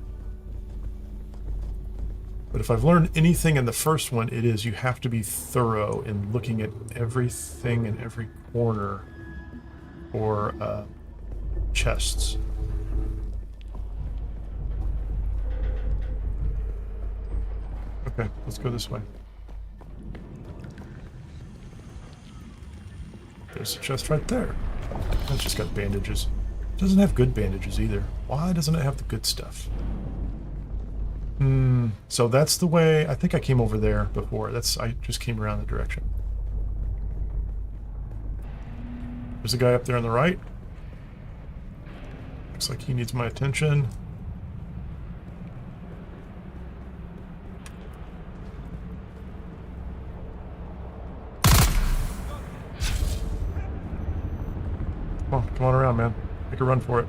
But if I've learned anything in the first one, it is you have to be thorough in looking at everything in every corner for chests. Okay, let's go this way. There's a chest right there. That's just got bandages. It doesn't have good bandages either. Why doesn't it have the good stuff? So that's the way. I think I came over there before. I just came around the direction. There's a guy up there on the right. Looks like he needs my attention. Come on around, man. Make a run for it.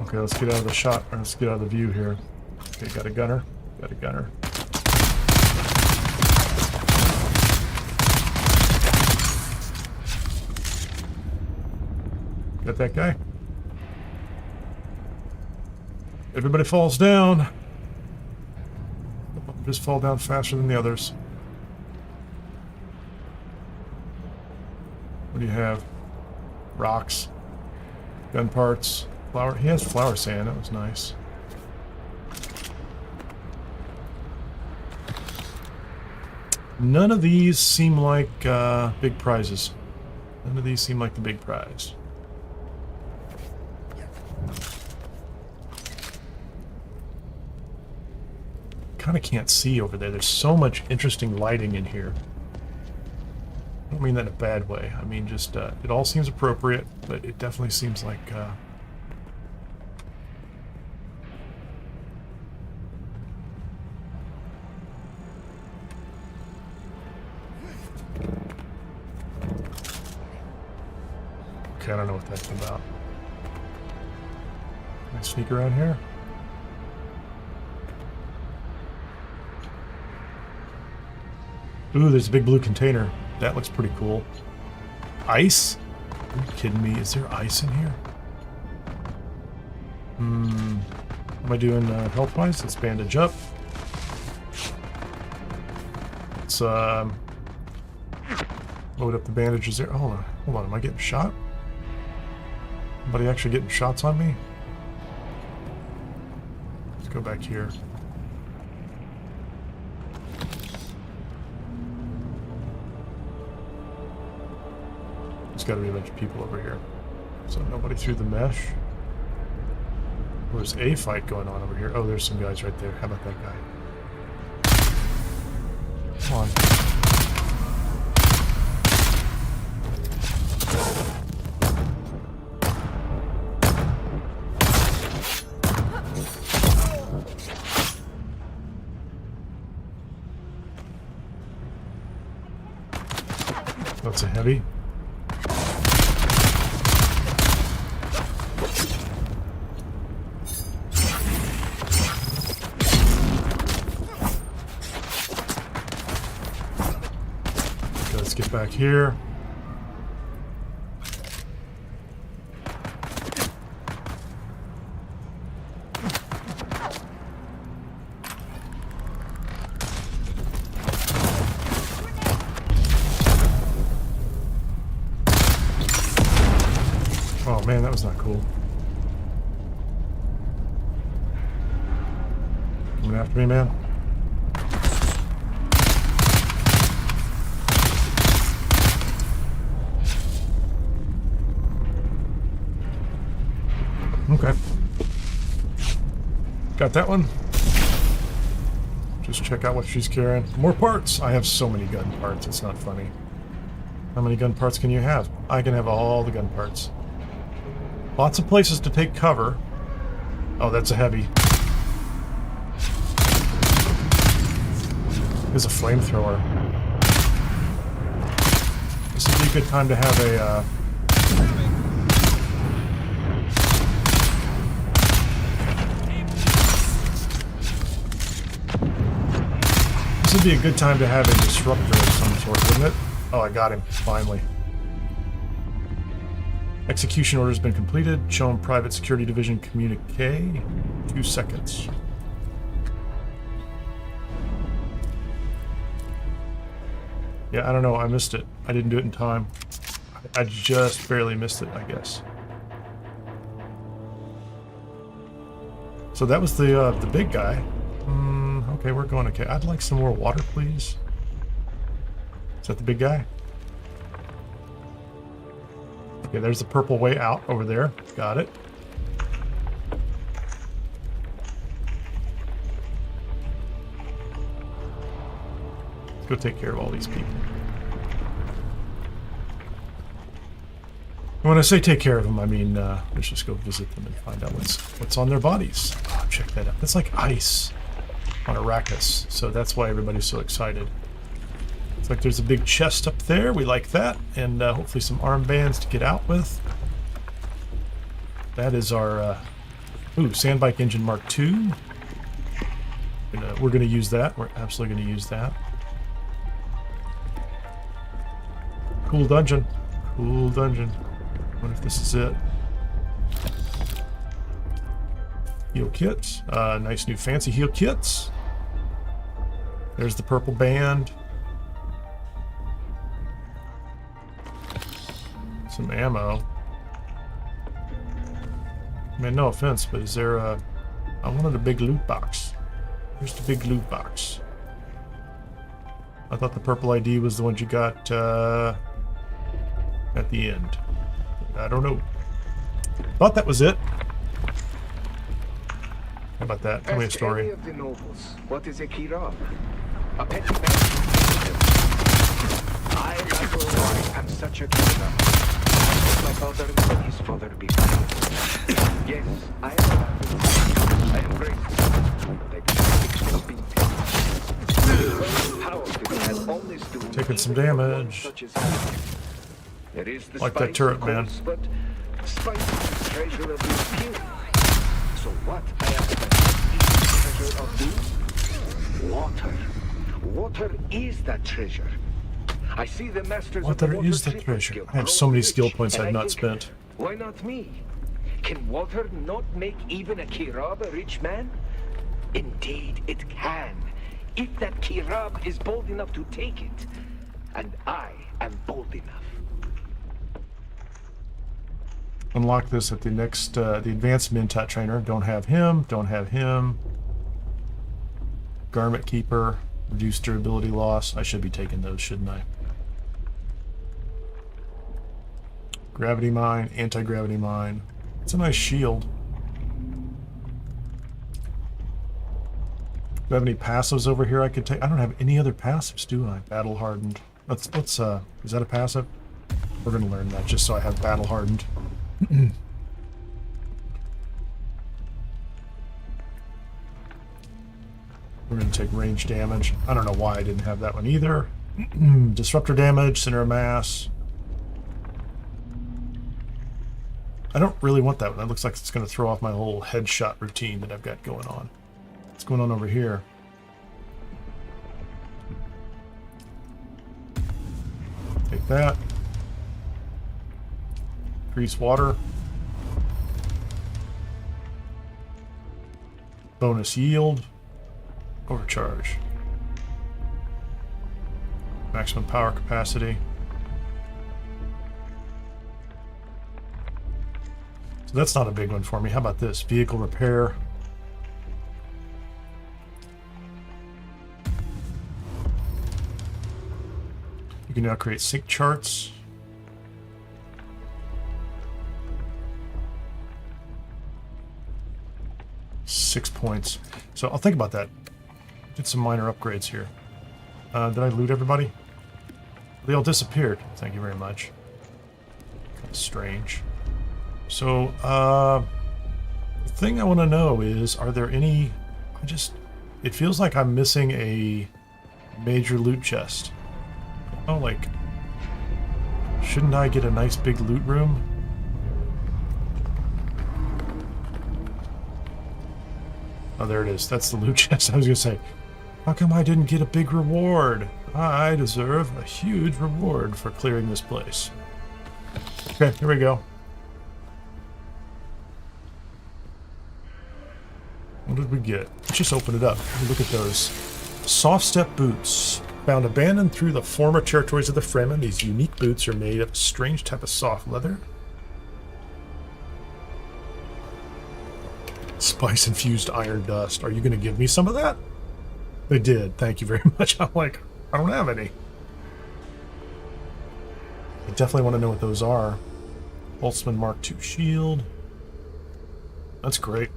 Okay, let's get out of the shot. Let's get out of the view here. Okay, got a gunner. Got a gunner. Got that guy. Everybody falls down. Just fall down faster than the others. What do you have? Rocks. Gun parts. Flower. He has flower sand. That was nice. None of these seem like big prizes. None of these seem like the big prize. Kind of can't see over there. There's so much interesting lighting in here. I don't mean that in a bad way. I mean just it all seems appropriate, but it definitely seems like Okay, I don't know what that's about. Can I sneak around here? Ooh, there's a big blue container. That looks pretty cool. Ice? Are you kidding me? Is there ice in here? How am I doing health-wise? Let's bandage up. Let's load up the bandages there. Hold on. Am I getting shot? Somebody actually getting shots on me? Let's go back here. There's got to be a bunch of people over here. So nobody through the mesh. There's a fight going on over here. Oh, there's some guys right there. How about that guy? Come on. That's a heavy. Let's get back here. Oh man, that was not cool. Coming after me, man. Okay. Got that one. Just check out what she's carrying. More parts! I have so many gun parts, it's not funny. How many gun parts can you have? I can have all the gun parts. Lots of places to take cover. Oh, that's a heavy. There's a flamethrower. This would be a good time to have a, This would be a good time to have a disruptor of some sort, wouldn't it? Oh, I got him, finally. Execution order has been completed. Show him Private Security Division communique. 2 seconds. Yeah, I don't know. I missed it. I didn't do it in time. I just barely missed it, I guess. So that was the big guy. Okay, we're going okay. I'd like some more water, please. Is that the big guy? Okay, there's the purple way out over there. Got it. Let's go take care of all these people. When I say take care of them, I mean let's just go visit them and find out what's on their bodies. Oh, check that out. That's like ice on Arrakis, so that's why everybody's so excited. It's like there's a big chest up there. We like that, and hopefully some armbands to get out with. That is our sandbike engine Mark II. We're gonna use that. We're absolutely gonna use that. Cool dungeon. Cool dungeon. What if this is it? Heal kits. Nice new fancy heal kits. There's the purple band. Some ammo. I mean, no offense, but is there a... I wanted a big loot box. Here's the big loot box. I thought the purple ID was the ones you got at the end. I don't know. Thought that was it. How about that? Tell me a story.
Any of the nobles, what is a Kirab? A petty man. I, likewise, am such a Kirab. My father and his father be fine. Yes, I am grateful.
Taking some damage.
There is the
Like
spice,
that turret,
of course, but spice is the treasure of the Imperial. So what, I ask myself, is the treasure of Dune? Water. Water is that treasure. I see the masters of the
Water is the
Tripper
treasure.
Guild
I have so many
growing
skill
rich,
points
and
I've
I
not
think,
spent.
why not me? Can water not make even a Kirab a rich man? Indeed, it can. If that Kirab is bold enough to take it. And I am bold enough.
Unlock this at the next, the advanced Mintat trainer. Don't have him. Don't have him. Garment keeper. Reduced durability loss. I should be taking those, shouldn't I? Gravity mine. Anti-gravity mine. It's a nice shield. Do I have any passives over here I could take? I don't have any other passives, do I? Battle hardened. Let's is that a passive? We're gonna learn that just so I have battle hardened. We're going to take range damage. I don't know why I didn't have that one either. Disruptor damage, center of mass. I don't really want that one. That looks like it's going to throw off my whole headshot routine that I've got going on. What's going on over here? Take that. Increase water. Bonus yield. Overcharge. Maximum power capacity. So that's not a big one for me. How about this? Vehicle repair. You can now create sync charts. Six points. So I'll think about that. Did some minor upgrades here. Did I loot everybody? They all disappeared. Thank you very much. Kind of strange. So, the thing I want to know is, are there any... It feels like I'm missing a major loot chest. Oh, like... Shouldn't I get a nice big loot room? Oh, there it is. That's the loot chest. I was going to say, how come I didn't get a big reward? I deserve a huge reward for clearing this place. Okay, here we go. What did we get? Let's just open it up. Look at those. Soft step boots. Found abandoned through the former territories of the Fremen. These unique boots are made of a strange type of soft leather. Spice-infused iron dust. Are you going to give me some of that? They did. Thank you very much. I'm like, I don't have any. I definitely want to know what those are. Boltzmann Mark II shield. That's great.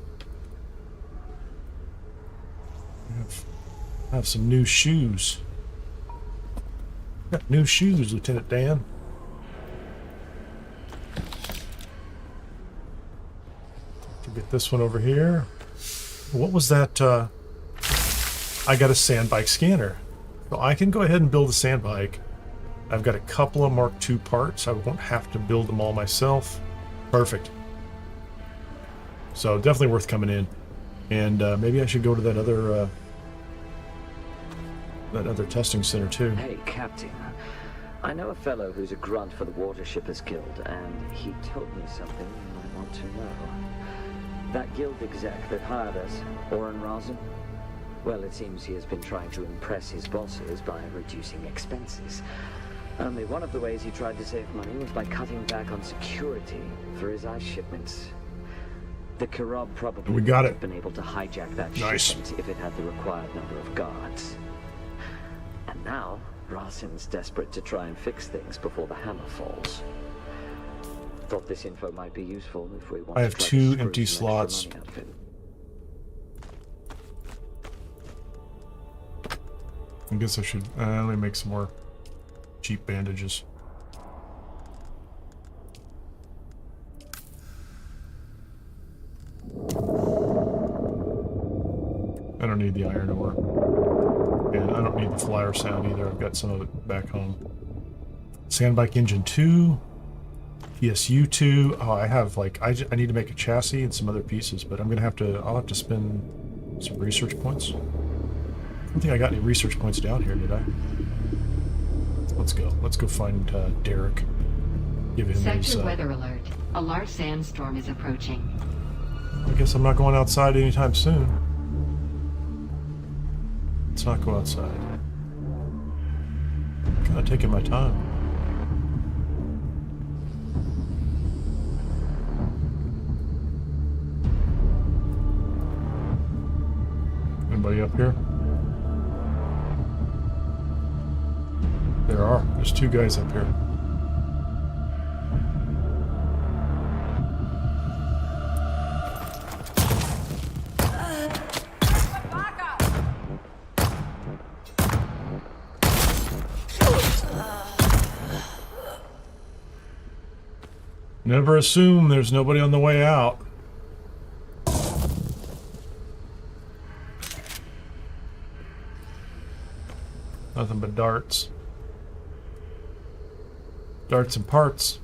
I have some new shoes. Got new shoes, Lieutenant Dan. Get this one over here. What was that? I got a sandbike scanner. So I can go ahead and build a sandbike. I've got a couple of Mark II parts. I won't have to build them all myself. Perfect. So definitely worth coming in. And maybe I should go to that other testing center too.
Hey, Captain. I know a fellow who's a grunt for the Water Shippers Guild, and he told me something you might want to know. That guild exec that hired us, Oren Razum, well, it seems he has been trying to impress his bosses by reducing expenses. Only one of the ways he tried to save money was by cutting back on security for his ice shipments. The Kirab probably would have been able to hijack that shipment if it had the required number of guards. And now, Razum's desperate to try and fix things before the hammer falls. Thought this info might be useful if we want.
I have 2 empty slots. I guess I should let me make some more cheap bandages. I don't need the iron ore. And I don't need the flyer sound either. I've got some of it back home. Sandbike engine 2. PSU 2. Oh, I have like I need to make a chassis and some other pieces, but I'll have to spend some research points. I don't think I got any research points down here, did I? Let's go. Let's go find Derek. Give him his,
Sector weather alert. A large sandstorm is approaching.
I guess I'm not going outside anytime soon. Let's not go outside. Kind of taking my time. Anybody up here? There are. There's two guys up here. Never assume there's nobody on the way out. Nothing but darts. Darts and parts.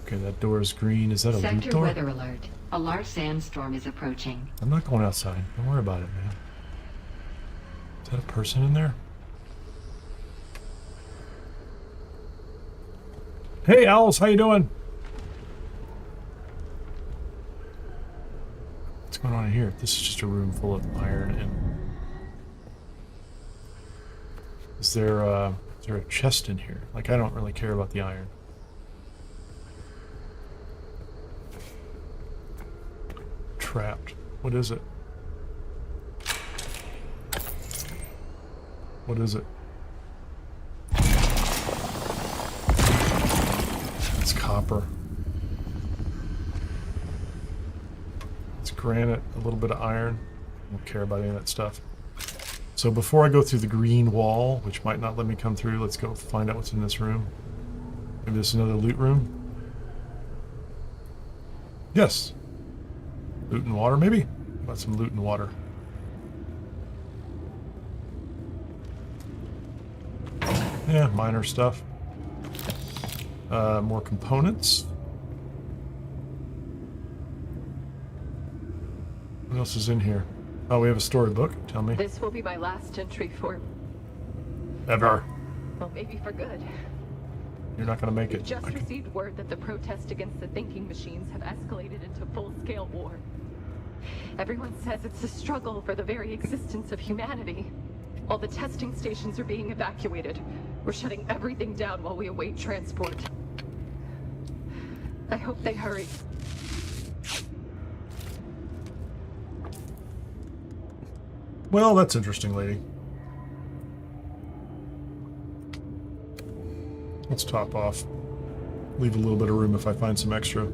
Okay, that door is green. Is that a loot
Sector
door?
weather alert. A large sandstorm is approaching.
I'm not going outside. Don't worry about it, man. Is that a person in there? Hey, Owls, how you doing? What's going on in here? This is just a room full of iron and... Is there a chest in here? Like, I don't really care about the iron. Trapped. What is it? What is it? It's copper. It's granite, a little bit of iron. I don't care about any of that stuff. So before I go through the green wall, which might not let me come through, let's go find out what's in this room. Maybe this is another loot room? Yes. Loot and water, maybe? How about some loot and water? Yeah, minor stuff. More components. What else is in here? Oh, we have a storybook. Tell me.
This will be my last entry for...
Ever.
Well, maybe for good.
You're not going to make it.
We've just received word that the protests against the thinking machines have escalated into full-scale war. Everyone says it's a struggle for the very existence of humanity. All the testing stations are being evacuated. We're shutting everything down while we await transport. I hope they hurry.
Well, that's interesting, lady. Let's top off. Leave a little bit of room if I find some extra.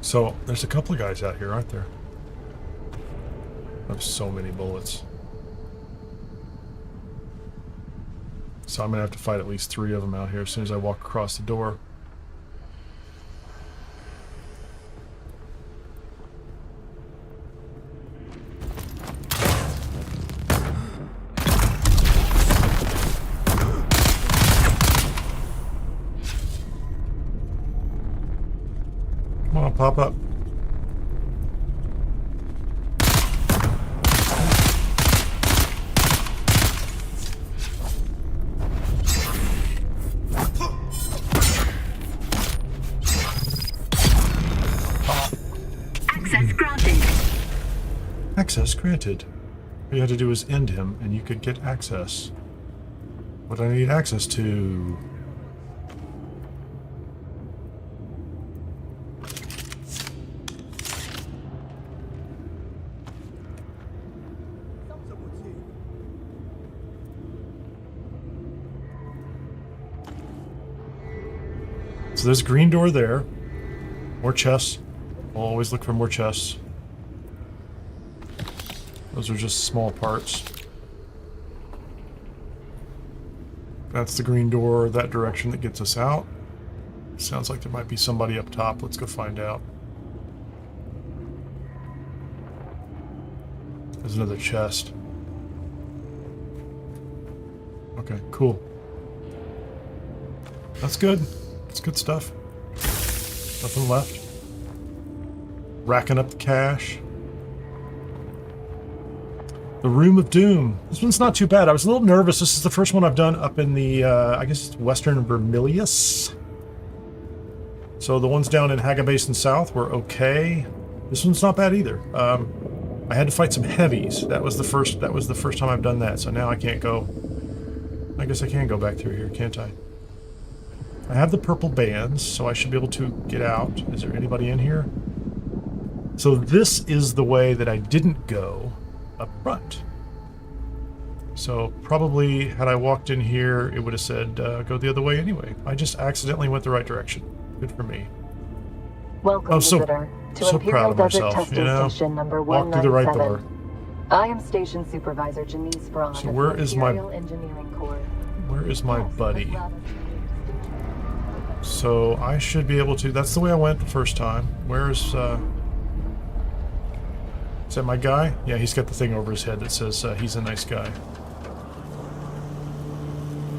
So, there's a couple of guys out here, aren't there? I have so many bullets. So I'm going to have to fight at least 3 of them out here as soon as I walk across the door. Come on, pop up. Access granted. All you had to do was end him, and you could get access. What do I need access to? So there's a green door there. More chests. I'll always look for more chests. Those are just small parts. That's the green door, that direction that gets us out. Sounds like there might be somebody up top. Let's go find out. There's another chest. Okay, cool. That's good. That's good stuff. Nothing left. Racking up the cash. The Room of Doom. This one's not too bad. I was a little nervous. This is the first one I've done up in the, I guess it's Western Vermillius. So the ones down in Hagga Basin South were okay. This one's not bad either. I had to fight some heavies. That was the first time I've done that. So now I can't go. I guess I can go back through here, can't I? I have the purple bands, so I should be able to get out. Is there anybody in here? So this is the way that I didn't go up front. So probably had I walked in here, it would have said go the other way anyway. I just accidentally went the right direction. Good for me.
Welcome, visitor, to
so
Imperial
proud of
Desert
myself,
Testing
you know?
Station number
Walk through the right door.
197. I am Station Supervisor Janice Braun
So
of
where
the
is my
Imperial Engineering Corps.
where is my buddy? So I should be able to. That's the way I went the first time. Where's is that my guy? Yeah, he's got the thing over his head that says he's a nice guy.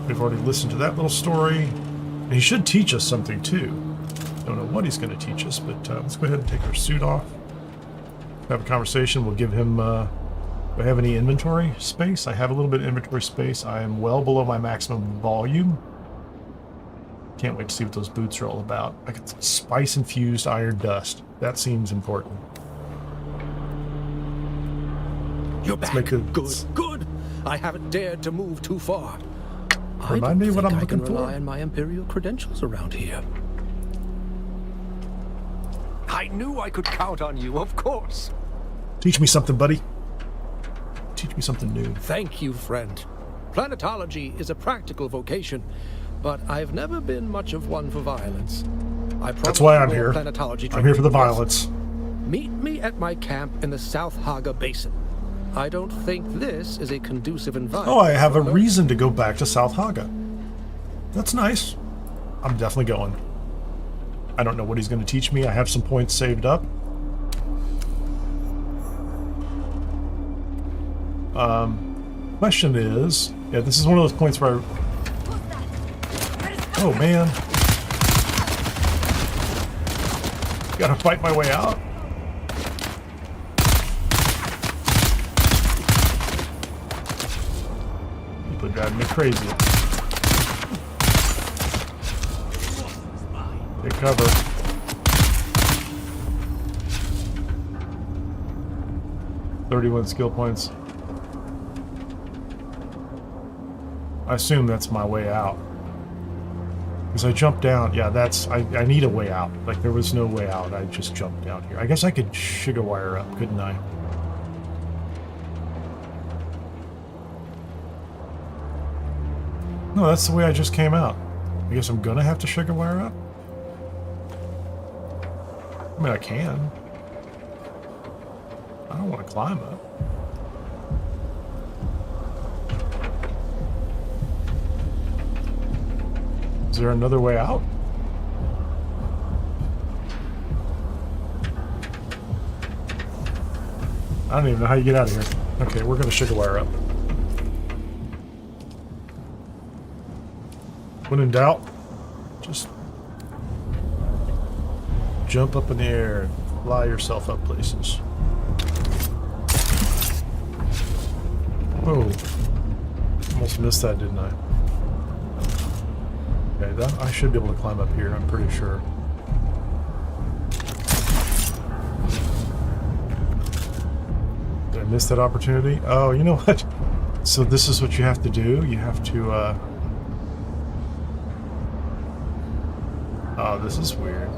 We've already listened to that little story. And he should teach us something too. Don't know what he's going to teach us, but let's go ahead and take our suit off. Have a conversation. We'll give him. Do I have any inventory space? I have a little bit of inventory space. I am well below my maximum volume. Can't wait to see what those boots are all about. I got some spice-infused iron dust. That seems important.
You're back. Good. I haven't dared to move too far.
Remind me what I'm looking for.
I can rely on my Imperial credentials around here. I knew I could count on you, of course.
Teach me something, buddy. Teach me something new.
Thank you, friend. Planetology is a practical vocation, but I've never been much of one for violence.
That's why I'm here. I'm here for the violence.
Meet me at my camp in the South Hagga Basin. I don't think this is a conducive environment.
Oh, I have a reason to go back to South Hagga. That's nice. I'm definitely going. I don't know what he's going to teach me. I have some points saved up. Question is, yeah, this is one of those points where oh man, gotta fight my way out. People are driving me crazy. Take cover. $31 skill points. I assume that's my way out. Because I jumped down. Yeah, that's... I need a way out. Like, there was no way out. I just jumped down here. I guess I could sugar wire up, couldn't I? No, that's the way I just came out. I guess I'm gonna have to sugar wire up? I mean, I can. I don't want to climb up. Is there another way out? I don't even know how you get out of here. Okay, we're gonna sugar wire up. When in doubt, just jump up in the air and fly yourself up places. Whoa. Almost missed that, didn't I? Okay, that, I should be able to climb up here, I'm pretty sure. Did I miss that opportunity? Oh, you know what? So this is what you have to do? You have to, oh, this is weird.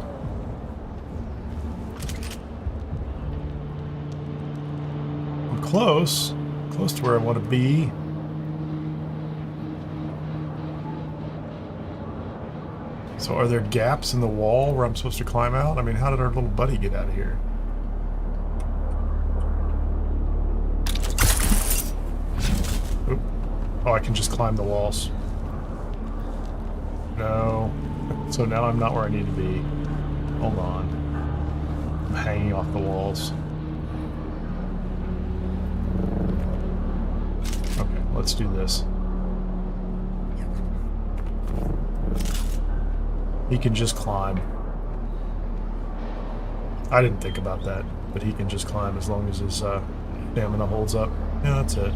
I'm close. Close to where I want to be. So are there gaps in the wall where I'm supposed to climb out? I mean, how did our little buddy get out of here? Oop. Oh, I can just climb the walls. No. So now I'm not where I need to be. Hold on. I'm hanging off the walls. let's do this. He can just climb. I didn't think about that, but he can just climb as long as his stamina holds up. Yeah, that's it.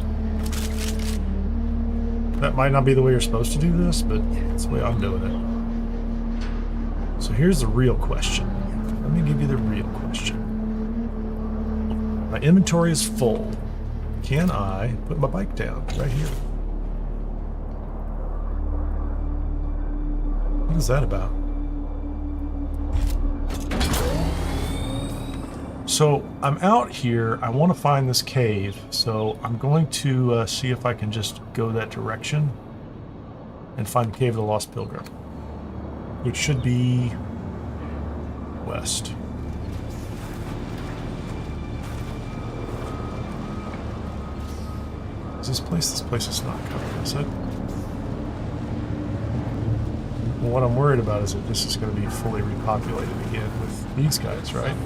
That might not be the way you're supposed to do this, but it's the way I'm doing it. So here's the real question. Let me give you the real question. My inventory is full. Can I put my bike down right here? What is that about? So I'm out here. I want to find this cave. So I'm going to see if I can just go that direction and find the Cave of the Lost Pilgrim, which should be west. Is this place? This place is not covered, is it? Well, what I'm worried about is that this is going to be fully repopulated again with these guys, right?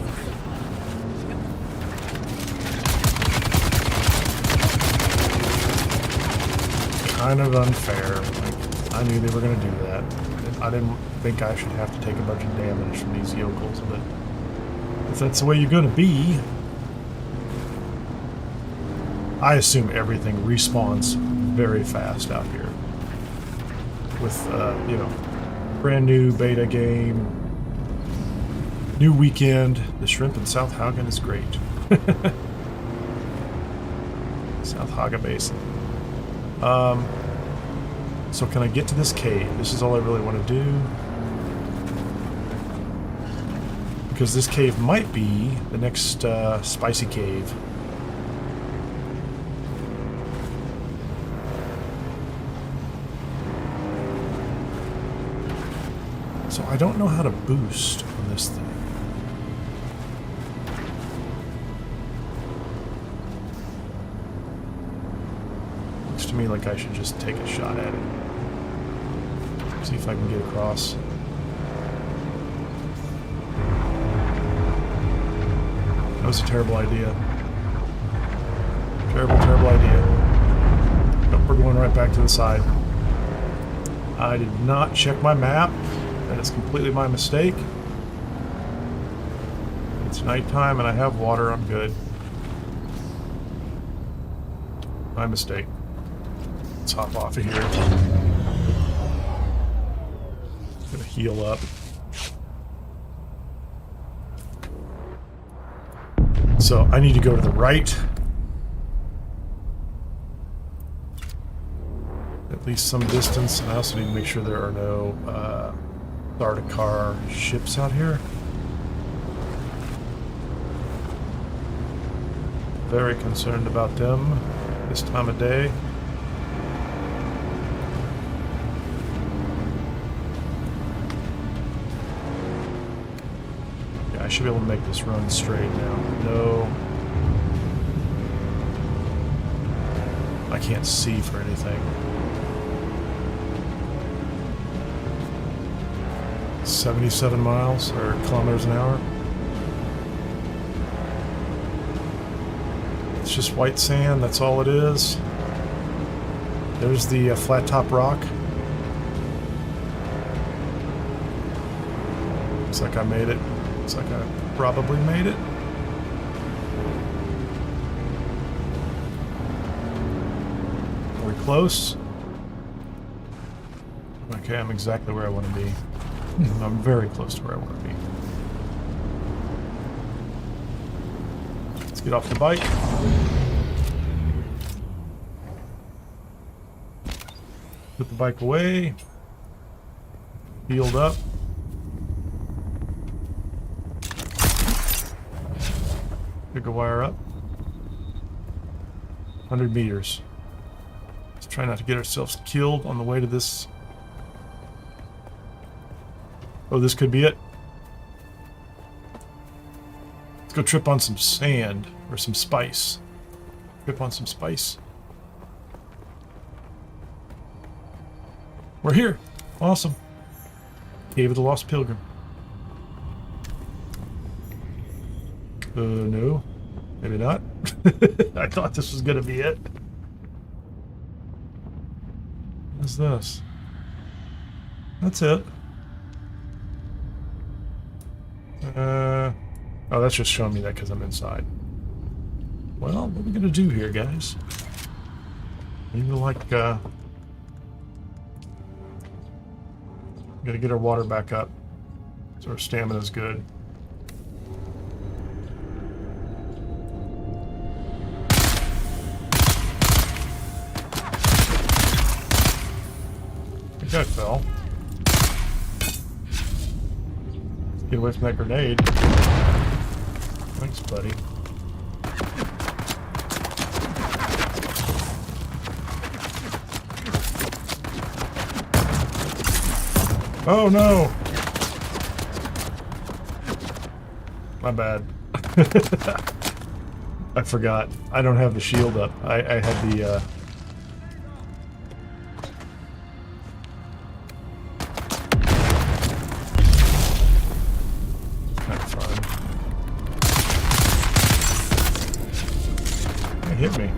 Kind of unfair. Like, I knew they were going to do that. I didn't think I should have to take a bunch of damage from these yokels, but if that's the way you're going to be, I assume everything respawns very fast out here. With, you know, brand new beta game, new weekend. The shrimp in South Hagga is great. South Hagga Basin. So can I get to this cave? This is all I really want to do. Because this cave might be the next spicy cave. So I don't know how to boost on this thing. Looks to me like I should just take a shot at it. See if I can get across. That was a terrible idea. Terrible, terrible idea. Nope, we're going right back to the side. I did not check my map. That is completely my mistake. It's nighttime and I have water. I'm good. My mistake. Let's hop off of here. Gonna heal up. So I need to go to the right. At least some distance. And I also need to make sure there are no Sardaukar ships out here. Very concerned about them this time of day. Yeah, I should be able to make this run straight now. No. I can't see for anything. 77 miles or kilometers an hour. It's just white sand, that's all it is. There's the flat top rock. Looks like I made it. Looks like I probably made it. Are we close? Okay, I'm exactly where I want to be. I'm very close to where I want to be. Let's get off the bike. Put the bike away. Healed up. Pick a wire up. 100 meters. Let's try not to get ourselves killed on the way to this. Oh, this could be it. Let's go trip on some sand or some spice. Trip on some spice. We're here. Awesome. Cave of the Lost Pilgrim. No. Maybe not. I thought this was going to be it. What's this? That's it. Oh, that's just showing me that because I'm inside. Well, what are we gonna do here, guys? Maybe like, gotta get our water back up so our stamina's good. I think I fell. Get away from that grenade. Thanks, buddy. Oh no! My bad. I forgot. I don't have the shield up. I had the kind of fun. It hit me.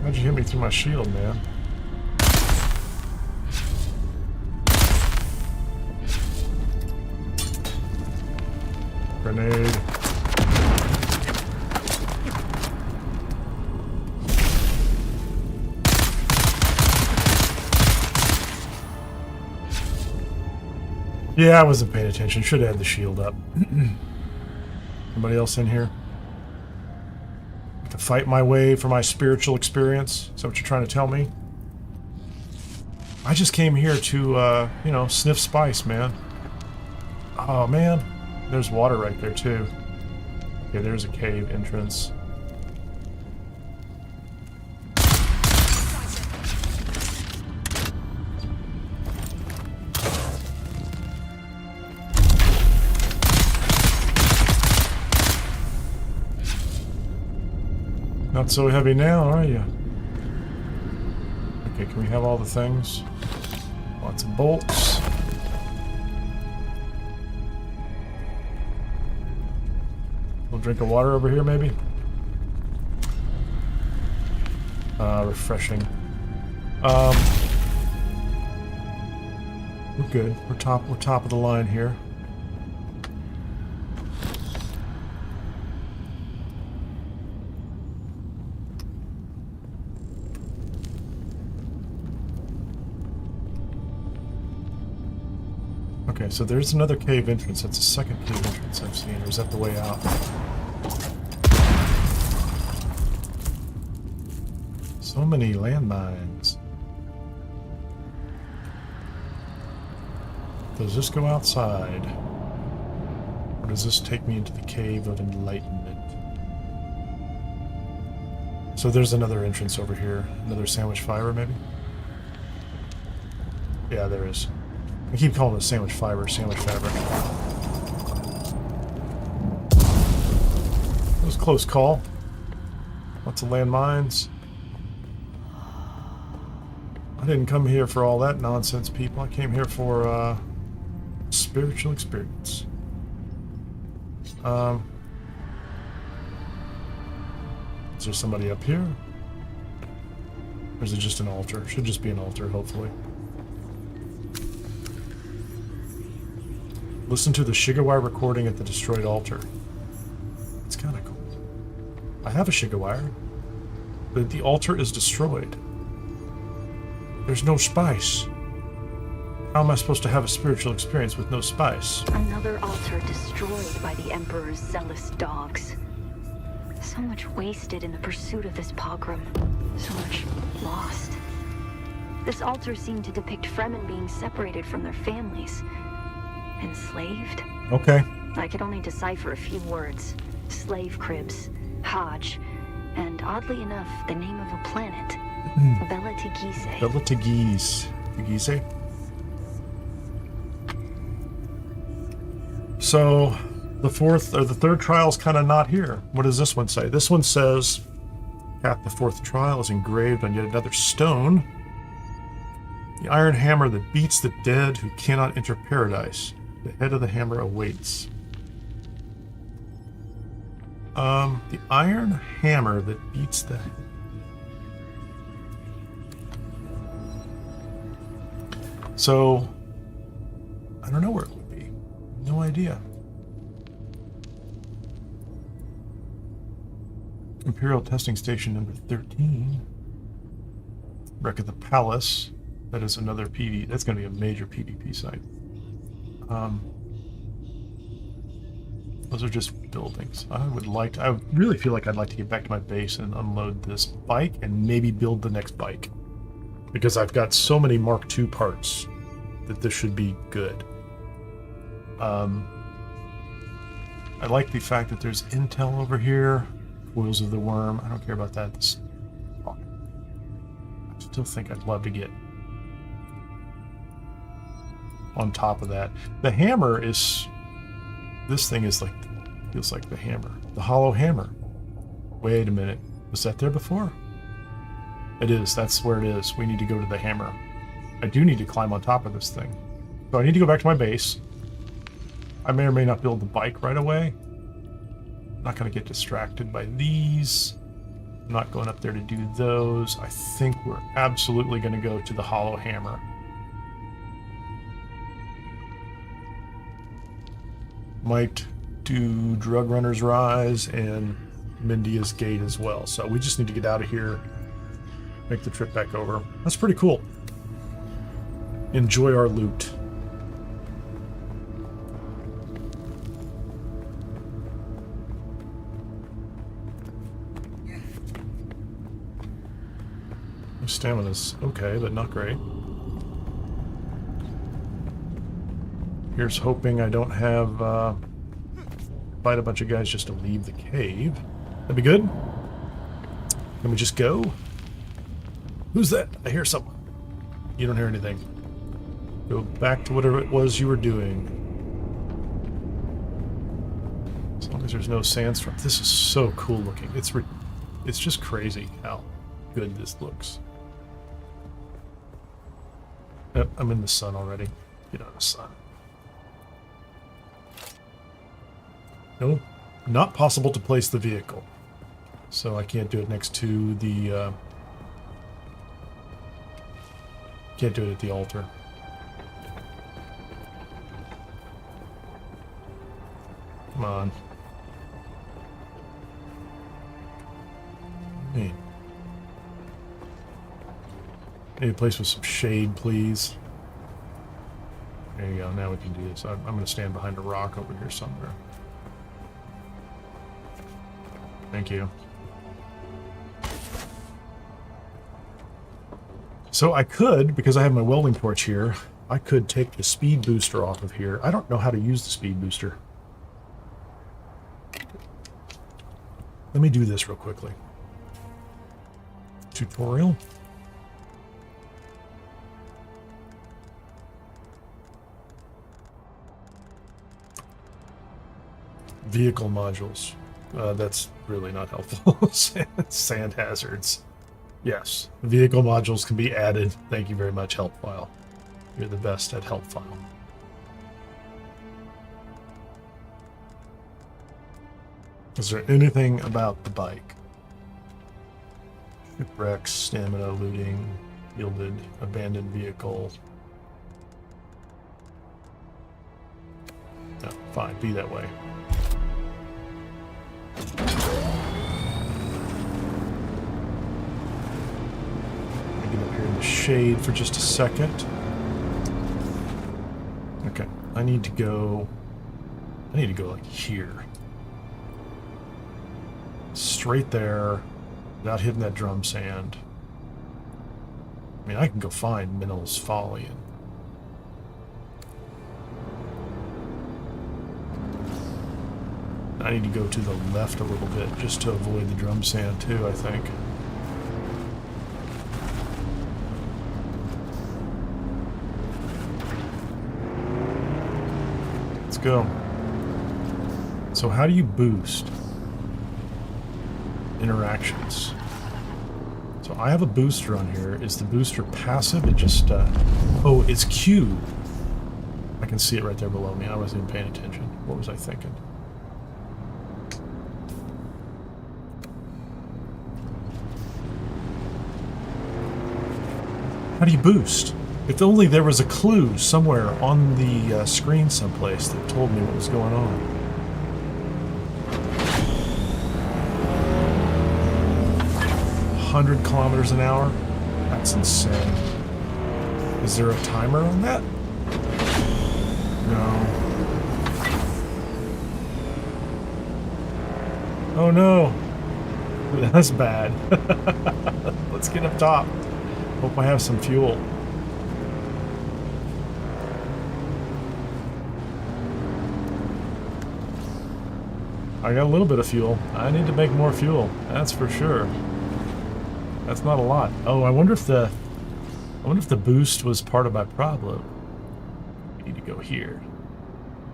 How'd you hit me through my shield, man? Grenade. Yeah, I wasn't paying attention. Should have had the shield up. Anybody else in here? To fight my way for my spiritual experience? Is that what you're trying to tell me? I just came here to, you know, sniff spice, man. Oh, man. There's water right there, too. Okay, there's a cave entrance. Not so heavy now, are you? Okay, can we have all the things? Lots of bolts. A little drink of water over here, maybe? Refreshing. We're good. We're top of the line here. Okay, so there's another cave entrance. That's the second cave entrance I've seen. Or is that the way out? So many landmines. Does this go outside? Or does this take me into the Cave of Enlightenment? So there's another entrance over here. Another sandwich fiber, maybe? Yeah, there is. I keep calling it sandwich fiber, sandwich fabric. That was a close call. Lots of landmines. I didn't come here for all that nonsense, people. I came here for spiritual experience. Is there somebody up here? Or is it just an altar? Should just be an altar, hopefully. Listen to the Shigawire recording at the destroyed altar. It's kind of cool. I have a Shigawire, but the altar is destroyed. There's no spice. How am I supposed to have a spiritual experience with no spice?
Another altar destroyed by the Emperor's zealous dogs. So much wasted in the pursuit of this pogrom. So much lost. This altar seemed to depict Fremen being separated from their families. Enslaved?
Okay.
I could only decipher a few words. Slave cribs, Hajj, and oddly enough, the name of a planet. Bella Tegese.
Bella Tegese. Tegese? So, the third trial's kind of not here. What does this one say? This one says, "At the fourth trial is engraved on yet another stone. The iron hammer that beats the dead who cannot enter paradise. The head of the hammer awaits." The iron hammer that beats the... So, I don't know where it would be. No idea. Imperial testing station number 13. Wreck of the Palace. That is another PvP. That's going to be a major PvP site. Those are just buildings. I really feel like I'd like to get back to my base and unload this bike and maybe build the next bike. Because I've got so many Mark II parts that this should be good. I like the fact that there's intel over here. Coils of the Worm. I don't care about that. I still think I'd love to get on top of that. The hammer is... This thing is like... Feels like the hammer. The hollow hammer. Wait a minute. Was that there before? It is. That's where it is. We need to go to the hammer. I do need to climb on top of this thing. So I need to go back to my base. I may or may not build the bike right away. I'm not going to get distracted by these. I'm not going up there to do those. I think we're absolutely going to go to the hollow hammer. Might do Drug Runner's Rise and Mindia's Gate as well. So we just need to get out of here, make the trip back over. That's pretty cool. Enjoy our loot. My stamina's okay, but not great. Here's hoping I don't have fight a bunch of guys just to leave the cave. That'd be good. Can we just go? Who's that? I hear someone. You don't hear anything. Go back to whatever it was you were doing. As long as there's no sandstorm. This is so cool looking. It's just crazy how good this looks. Yep, I'm in the sun already. Get out of the sun. No, not possible to place the vehicle. So I can't do it next to the... can't do it at the altar. Come on. Hey. Need a place with some shade, please. There you go. Now we can do this. I'm going to stand behind a rock over here somewhere. Thank you. So I could, because I have my welding torch here, I could take the speed booster off of here. I don't know how to use the speed booster. Let me do this real quickly. Tutorial. Vehicle modules. That's really not helpful. Sand hazards. Yes, vehicle modules can be added. Thank you very much, help file. You're the best at help file. Is there anything about the bike? Shipwrecks, stamina, looting, yielded, abandoned vehicle. No, fine, be that way. Get up here in the shade for just a second. Okay, I need to go like here. Straight there, without hitting that drum sand. I mean, I can go find Minnell's Folly. I need to go to the left a little bit just to avoid the drum sand too, I think. Let's go. So how do you boost interactions? So I have a booster on here. Is the booster passive? It just, oh, it's Q. I can see it right there below me. I wasn't even paying attention. What was I thinking? How do you boost? If only there was a clue somewhere on the screen someplace that told me what was going on. "100 kilometers an hour? That's insane. Is there a timer on that? No. Oh no. That's bad. Let's get up top. Hope I have some fuel. I got a little bit of fuel. I need to make more fuel. That's for sure. That's not a lot. Oh, I wonder if the boost was part of my problem. We need to go here.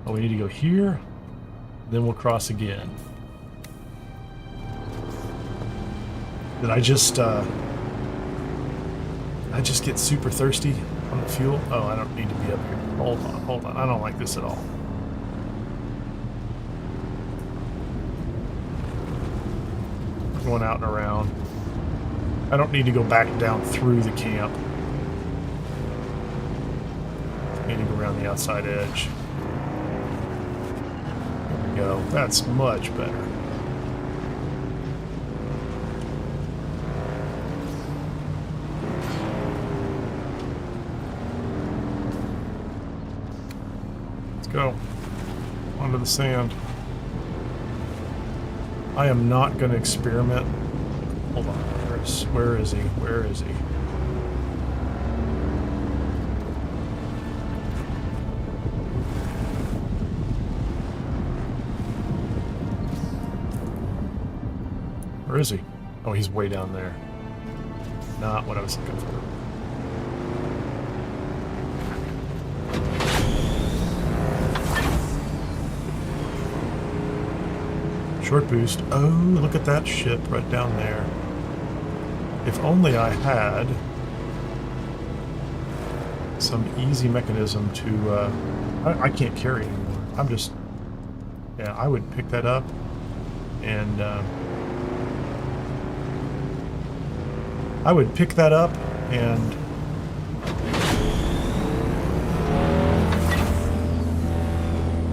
Oh, we need to go here. Then we'll cross again. Did I just get super thirsty on the fuel? Oh, I don't need to be up here. Hold on, hold on. I don't like this at all. Going out and around. I don't need to go back down through the camp. I need to go around the outside edge. There we go. That's much better. Let's go. Onto the sand. I am not going to experiment. Hold on. Where is he? Where is he? Where is he? Oh, he's way down there. Not what I was looking for. Short boost. Oh, look at that ship right down there. If only I had some easy mechanism to... I can't carry anymore. I'm just... Yeah, I would pick that up and... I would pick that up and...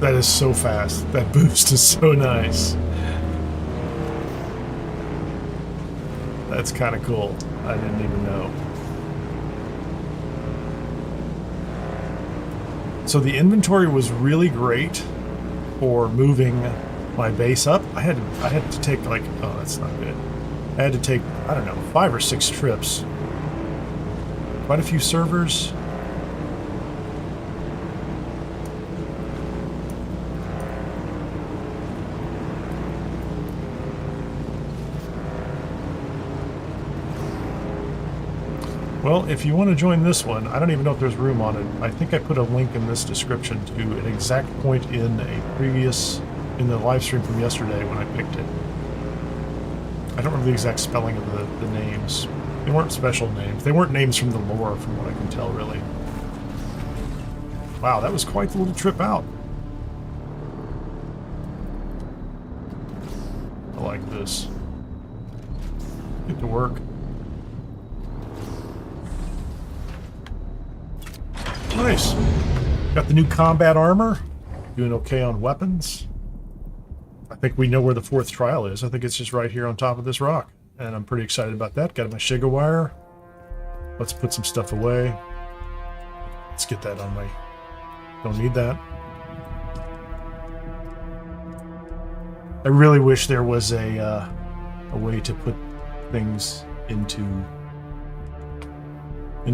That is so fast. That boost is so nice. That's kind of cool. I didn't even know. So the inventory was really great for moving my base up. I had to take like, oh, that's not good. I had to take, I don't know, 5 or 6 trips. Quite a few servers. Well, if you want to join this one, I don't even know if there's room on it. I think I put a link in this description to an exact point in the live stream from yesterday when I picked it. I don't remember the exact spelling of the names. They weren't special names. They weren't names from the lore, from what I can tell, really. Wow, that was quite the little trip out. I like this. Get to work. Nice. Got the new combat armor. Doing okay on weapons. I think we know where the 4th trial is. I think it's just right here on top of this rock. And I'm pretty excited about that. Got my Shigga wire. Let's put some stuff away. Let's get that on my... Don't need that. I really wish there was a way to put things into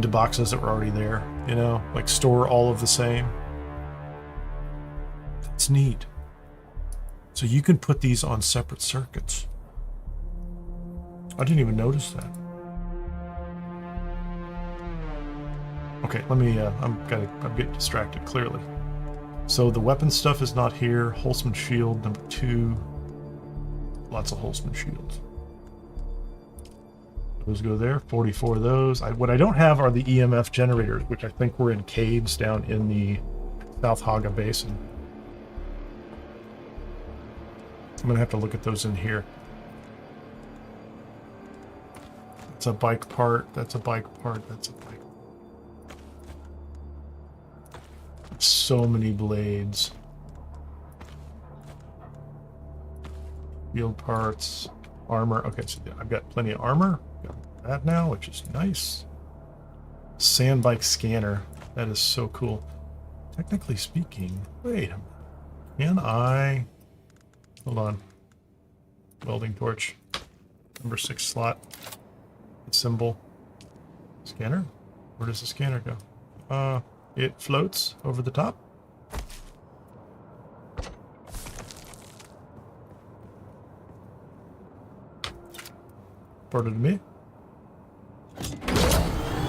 boxes that were already there, you know, like store all of the same. That's neat. So you can put these on separate circuits. I didn't even notice that. Okay, let me, I'm getting distracted, clearly. So the weapon stuff is not here. Holtzman shield, number 2. Lots of Holtzman shields. Those go there, 44 of those. What I don't have are the EMF generators, which I think were in caves down in the South Hagga Basin. I'm going to have to look at those in here. That's a bike part, that's a bike part, that's a bike. So many blades. Field parts, armor. Okay, so I've got plenty of armor. Got that now, which is nice. Sandbike scanner. That is so cool. Technically speaking, wait a minute. Can I... Hold on. Welding torch. Number 6 slot. Symbol. Scanner? Where does the scanner go? It floats over the top. Reported to me.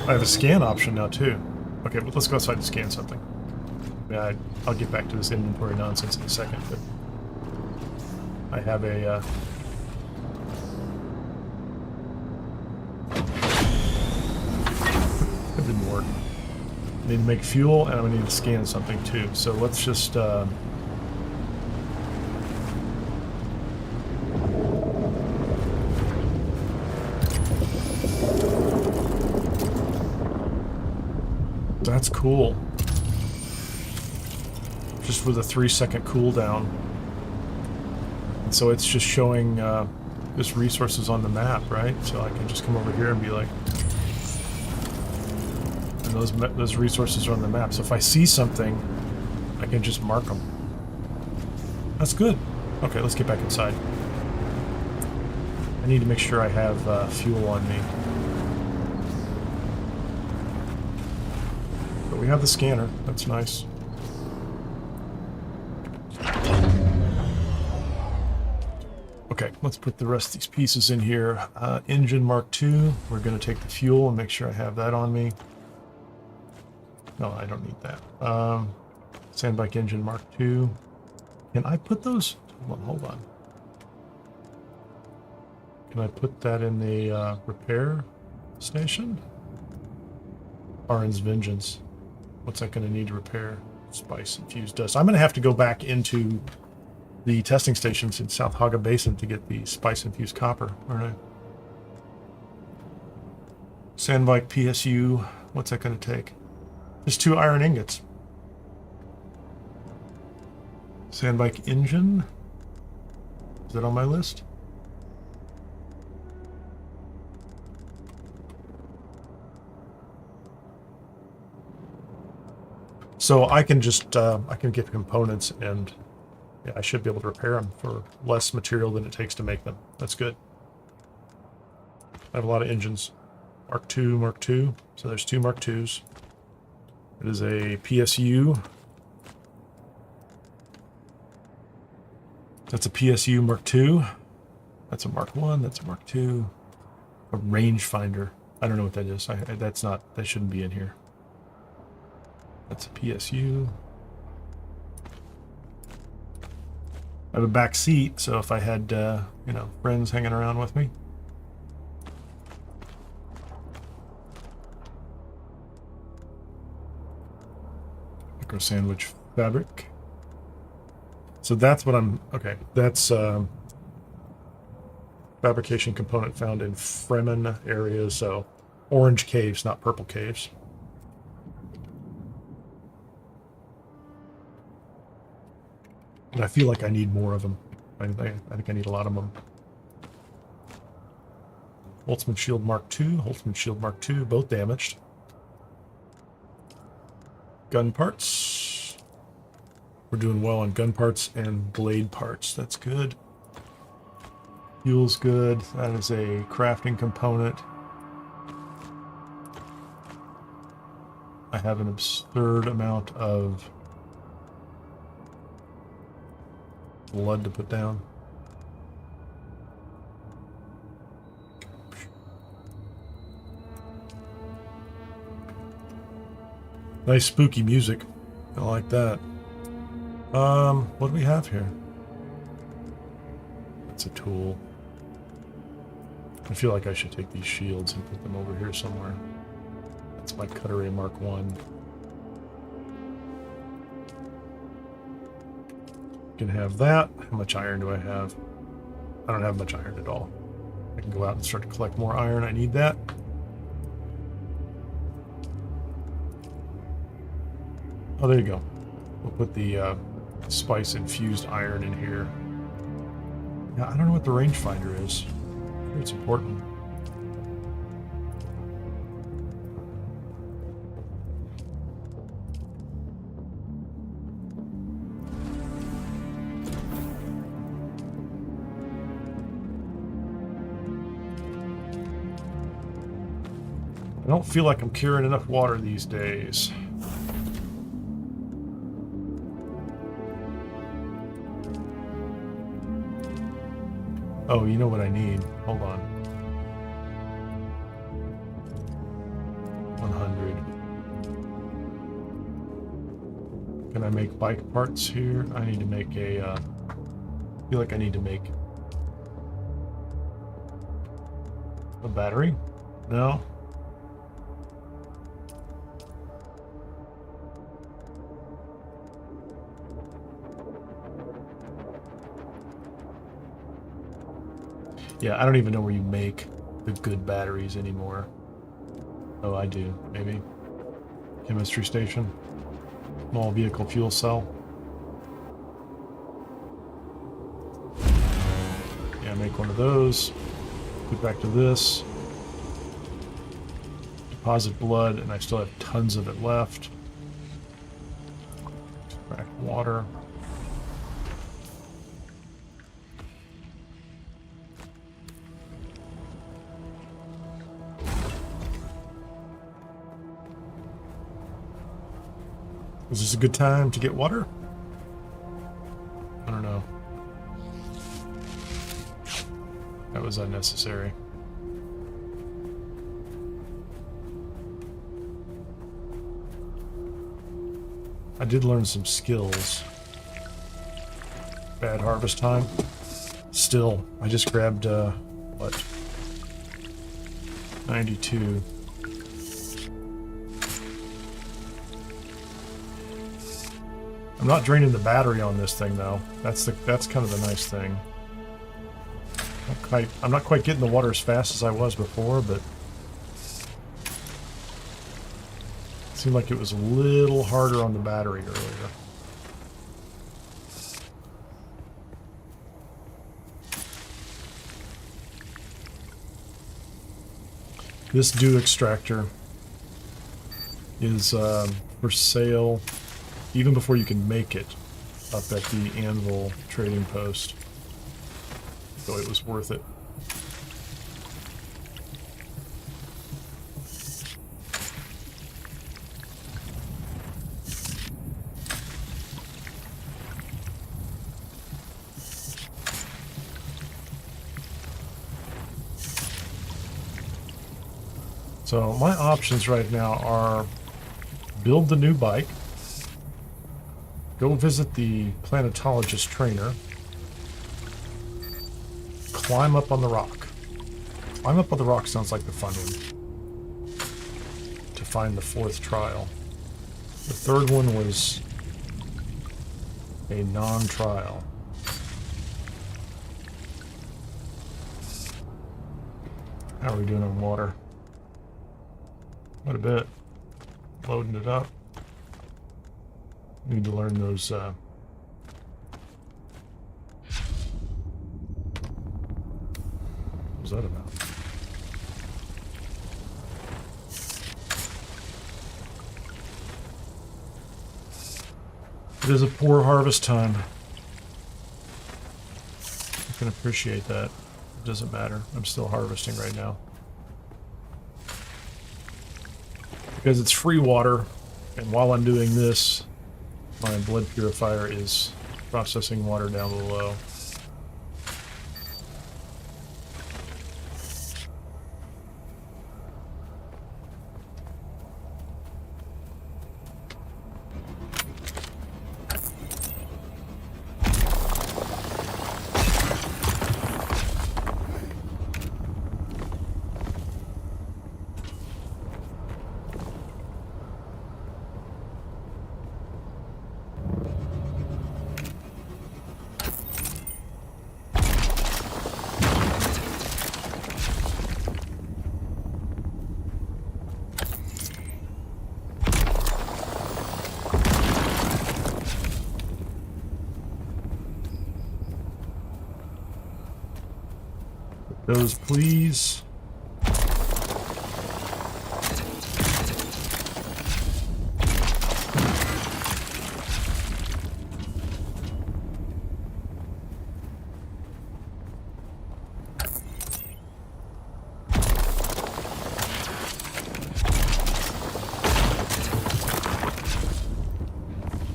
I have a scan option now too. Okay, well, let's go outside and scan something. Yeah, I'll get back to this inventory nonsense in a second, but I have a it didn't work. I need to make fuel, and I need to scan something too. So let's just that's cool. Just with a 3-second cooldown. And so it's just showing just resources on the map, right? So I can just come over here and be like, and those resources are on the map. So if I see something, I can just mark them. That's good. Okay, let's get back inside. I need to make sure I have fuel on me. But we have the scanner. That's nice. Okay, let's put the rest of these pieces in here. Engine Mark II. We're going to take the fuel and make sure I have that on me. No, I don't need that. Sandbike Engine Mark II. Can I put those? Hold on. Can I put that in the repair station? Aren's Vengeance. What's that going to need to repair? Spice infused dust. I'm going to have to go back into the testing stations in South Hagga Basin to get the spice infused copper, aren't I? Sandbike PSU. What's that going to take? Just 2 iron ingots. Sandbike engine. Is that on my list? So I can just, I can get components and yeah, I should be able to repair them for less material than it takes to make them. That's good. I have a lot of engines. Mark II, Mark II. So there's 2 Mark IIs. It is a PSU. That's a PSU Mark II. That's a Mark I. That's a Mark II. A rangefinder. I don't know what that is. That's not. That shouldn't be in here. That's a PSU. I have a back seat, so if I had, you know, friends hanging around with me. Micro sandwich fabric. So that's what I'm, okay, that's fabrication component found in Fremen areas, so orange caves, not purple caves. And I feel like I need more of them. I think I need a lot of them. Holtzman Shield Mark II, Holtzman Shield Mark II, both damaged. Gun parts. We're doing well on gun parts and blade parts. That's good. Fuel's good. That is a crafting component. I have an absurd amount of blood to put down. Nice spooky music. I like that. What do we have here? That's a tool. I feel like I should take these shields and put them over here somewhere. That's my Cutteray Mark I. Can have that. How much iron do I have? I don't have much iron at all. I can go out and start to collect more iron. I need that. Oh, there you go. We'll put the spice-infused iron in here. Yeah, I don't know what the rangefinder is. It's important. I don't feel like I'm carrying enough water these days. Oh, you know what I need? Hold on. 100. Can I make bike parts here? I need to make a, I feel like I need to make a battery? No? Yeah, I don't even know where you make the good batteries anymore. Oh, I do, maybe. Chemistry station. Small vehicle fuel cell. Yeah, make one of those. Put back to this. Deposit blood, and I still have tons of it left. Extract water. Is this a good time to get water? I don't know. That was unnecessary. I did learn some skills. Bad harvest time. Still, I just grabbed, what? 92. I'm not draining the battery on this thing though. That's kind of the nice thing. I'm not quite getting the water as fast as I was before, but it seemed like it was a little harder on the battery earlier. This dew extractor is for sale even before you can make it up at the Anvil trading post. So it was worth it. So my options right now are build the new bike, go visit the planetologist trainer, climb up on the rock. Climb up on the rock sounds like the fun one. To find the 4th trial. The 3rd one was a non-trial. How are we doing on water? Quite a bit. Loading it up. Need to learn those, what was that about? It is a poor harvest time. I can appreciate that. It doesn't matter. I'm still harvesting right now. Because it's free water, and while I'm doing this, my blood purifier is processing water down below. Those, please.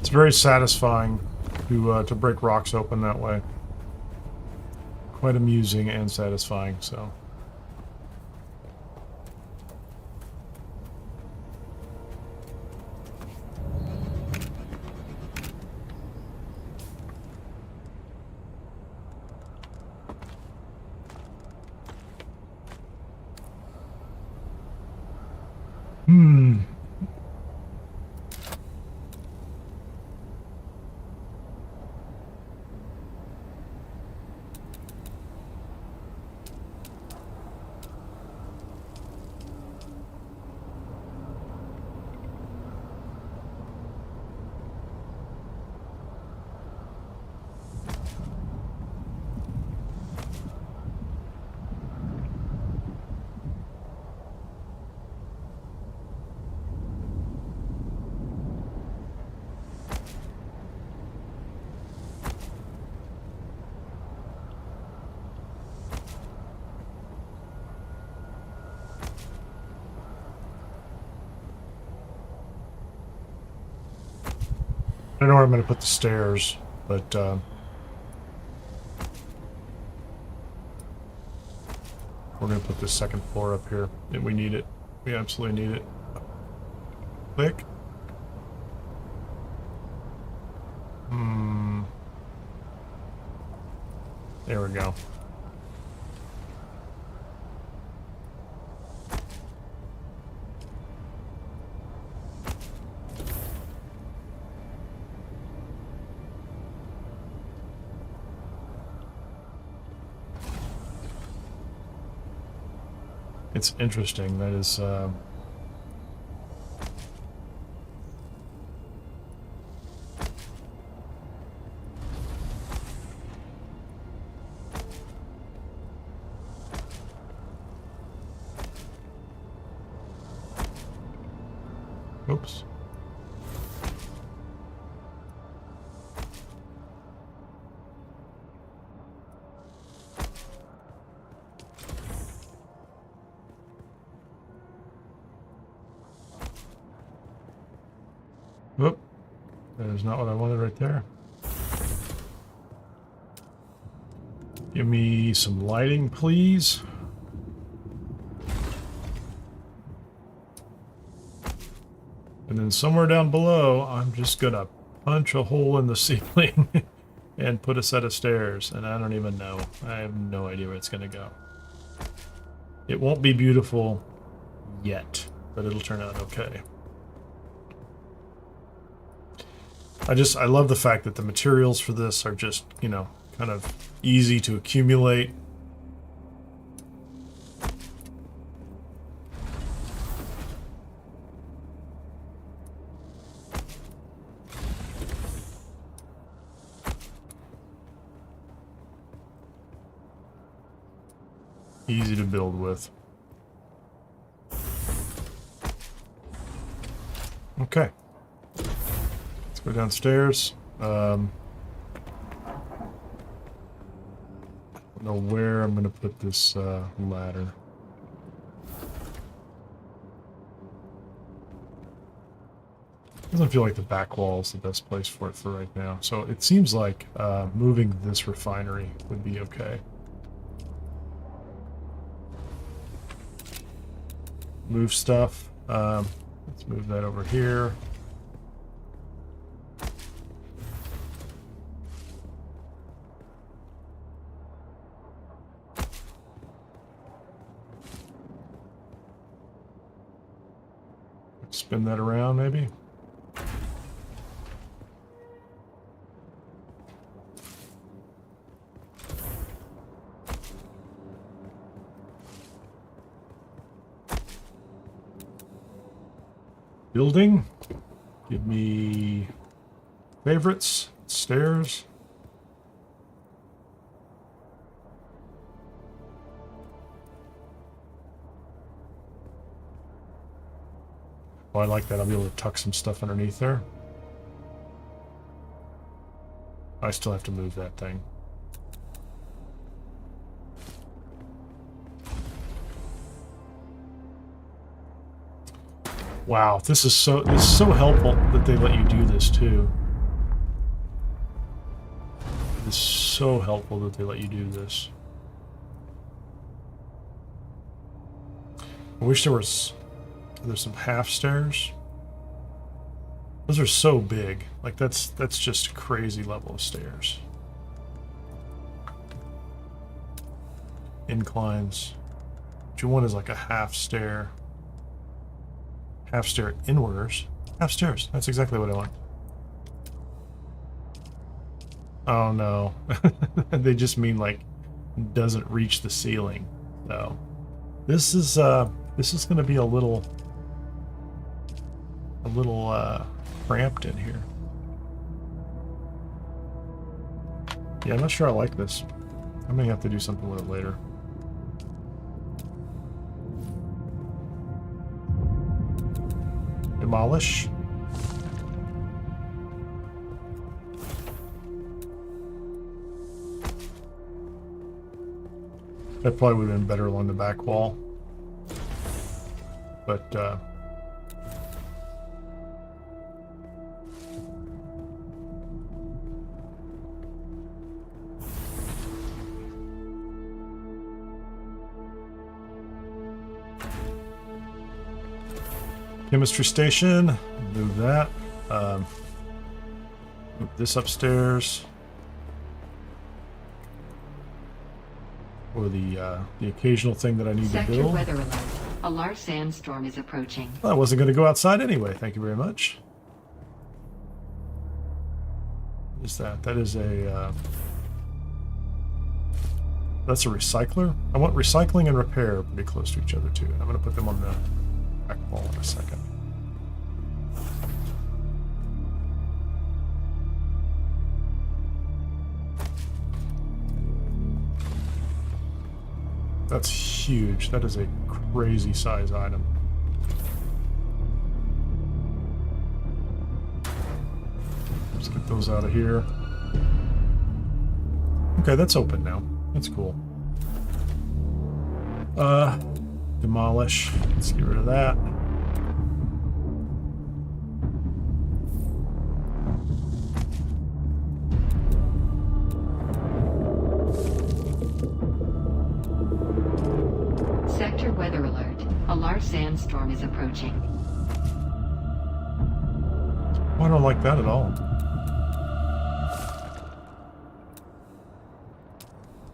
It's very satisfying to break rocks open that way. Quite amusing and satisfying, so. I don't know where I'm going to put the stairs, but we're going to put this second floor up here. And we need it. We absolutely need it. Click. There we go. It's interesting. That is, oops. Whoop. That is not what I wanted right there. Give me some lighting, please. And then somewhere down below, I'm just gonna punch a hole in the ceiling and put a set of stairs. And I don't even know. I have no idea where it's gonna go. It won't be beautiful yet, but it'll turn out okay. I love the fact that the materials for this are just, you know, kind of easy to accumulate. Easy to build with. Okay. Go downstairs. I don't know where I'm going to put this ladder. Doesn't feel like the back wall is the best place for it for right now. So it seems like moving this refinery would be okay. Move stuff. Let's move that over here. Spin that around, maybe. Building. Give me favorites, stairs. Oh, I like that. I'll be able to tuck some stuff underneath there. I still have to move that thing. Wow, this is so helpful that they let you do this too. It's so helpful that they let you do this. I wish there's some half stairs. Those are so big. Like that's just a crazy level of stairs. Inclines. What you want is like a half stair. Half stair inwarders. Half stairs. That's exactly what I want. Oh no. They just mean like doesn't reach the ceiling. So this is gonna be a little cramped in here. Yeah, I'm not sure I like this. I may have to do something with it later. Demolish. That probably would have been better along the back wall. But, chemistry station, move that. Move this upstairs. Or the occasional thing that I need to build.
Sector weather alert. A large sandstorm is approaching.
Well, I wasn't going to go outside anyway. Thank you very much. What is that? That is a... that's a recycler. I want recycling and repair pretty close to each other too. I'm going to put them on the back wall in a second. That's huge. That is a crazy size item. Let's get those out of here. Okay, that's open now. That's cool. Demolish. Let's get rid of that.
Sector weather alert. A large sandstorm is approaching.
I don't like that at all.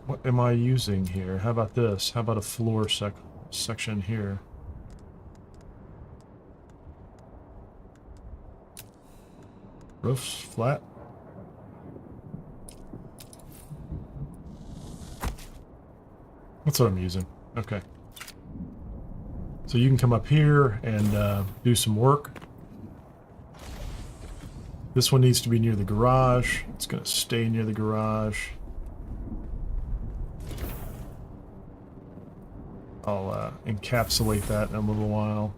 What am I using here? How about this? How about a floor section here? Roofs flat. That's what I'm using. Okay. So you can come up here and do some work. This one needs to be near the garage. It's going to stay near the garage. I'll encapsulate that in a little while.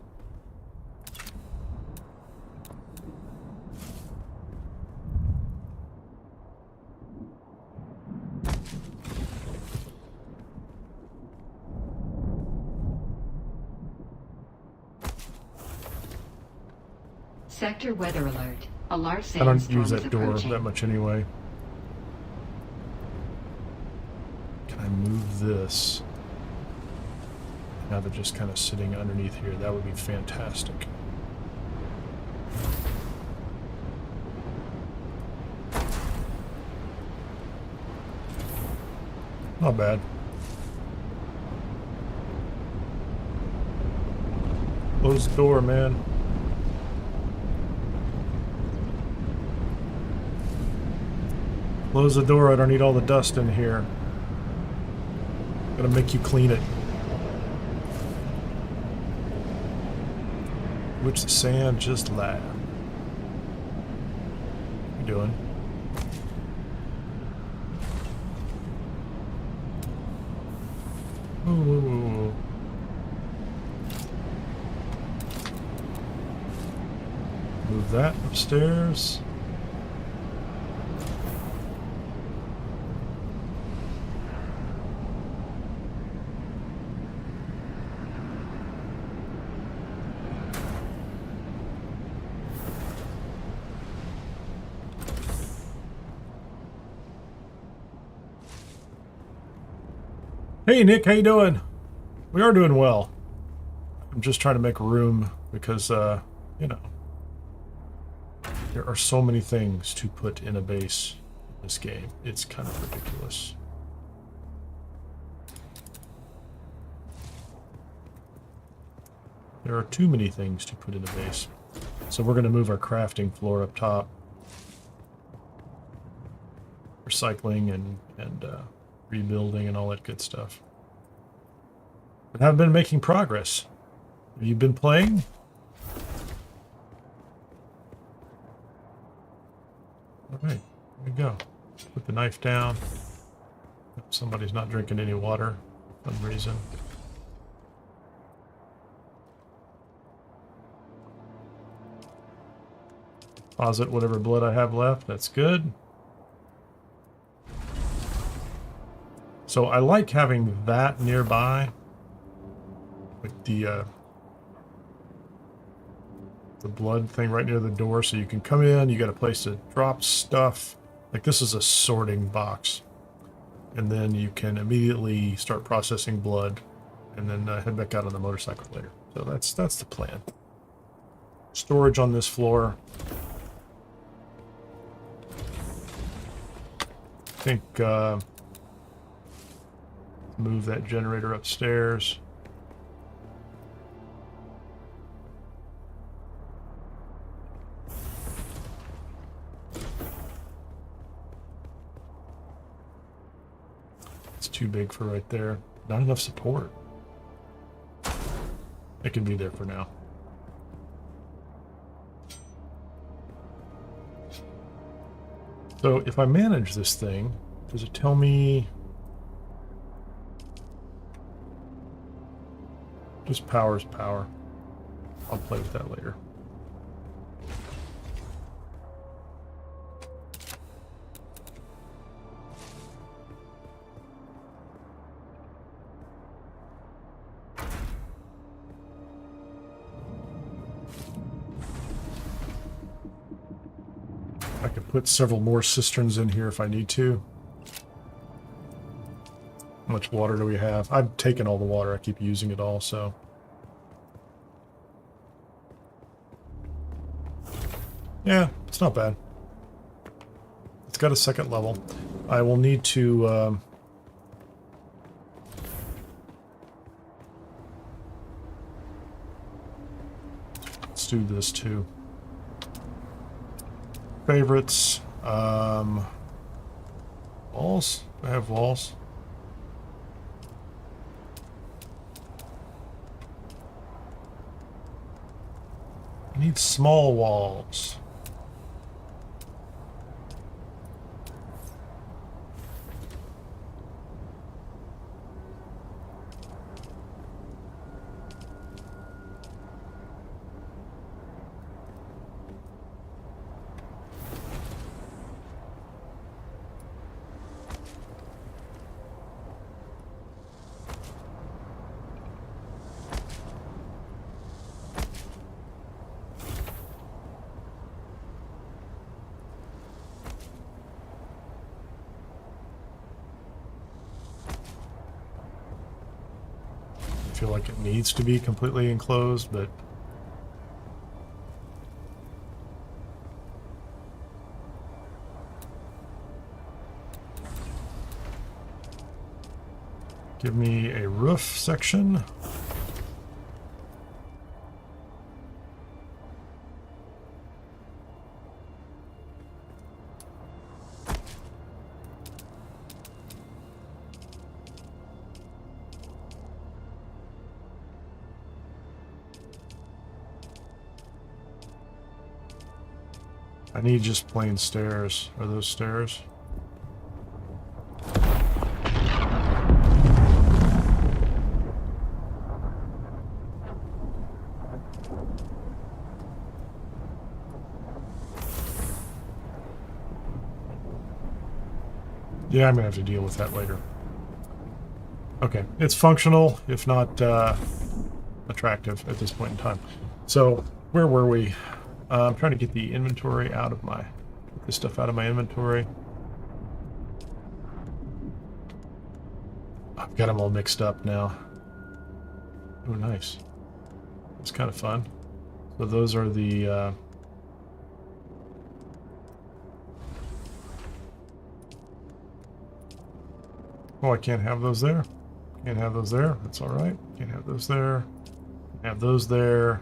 Sector weather alert. A large
I don't
sandstorm
use
is
that door
approaching.
that much anyway. Can I move this? Have it just kind of sitting underneath here. That would be fantastic. Not bad. Close the door, man. Close the door. I don't need all the dust in here. Gotta make you clean it. Which the sand just laughed. What you doing? Ooh. Move that upstairs. Hey Nick, how you doing? We are doing well. I'm just trying to make room because, you know, there are so many things to put in a base in this game. It's kind of ridiculous. There are too many things to put in a base. So we're going to move our crafting floor up top. Recycling and rebuilding and all that good stuff. But have been making progress. Have you been playing? Alright, there we go. Put the knife down. Somebody's not drinking any water for some reason. Deposit whatever blood I have left. That's good. So I like having that nearby with the blood thing right near the door, so you can come in, you got a place to drop stuff. Like this is a sorting box. And then you can immediately start processing blood and then head back out on the motorcycle later. So that's the plan. Storage on this floor. I think move that generator upstairs. It's too big for right there. Not enough support. It can be there for now. So if I manage this thing, does it tell me... Just power is power. I'll play with that later. I could put several more cisterns in here if I need to. How much water do we have? I've taken all the water. I keep using it all, so. Yeah, it's not bad. It's got a second level. I will need to... let's do this too. Favorites. Walls? I have walls. I need small walls. Feel like it needs to be completely enclosed, but give me a roof section. I need just plain stairs. Are those stairs? Yeah, I'm gonna have to deal with that later. Okay, it's functional, if not attractive at this point in time. So, where were we? I'm trying to get the inventory out of my... Get this stuff out of my inventory. I've got them all mixed up now. Oh, nice. It's kind of fun. So those are the... Oh, I can't have those there. Can't have those there. That's all right. Can't have those there. Have those there.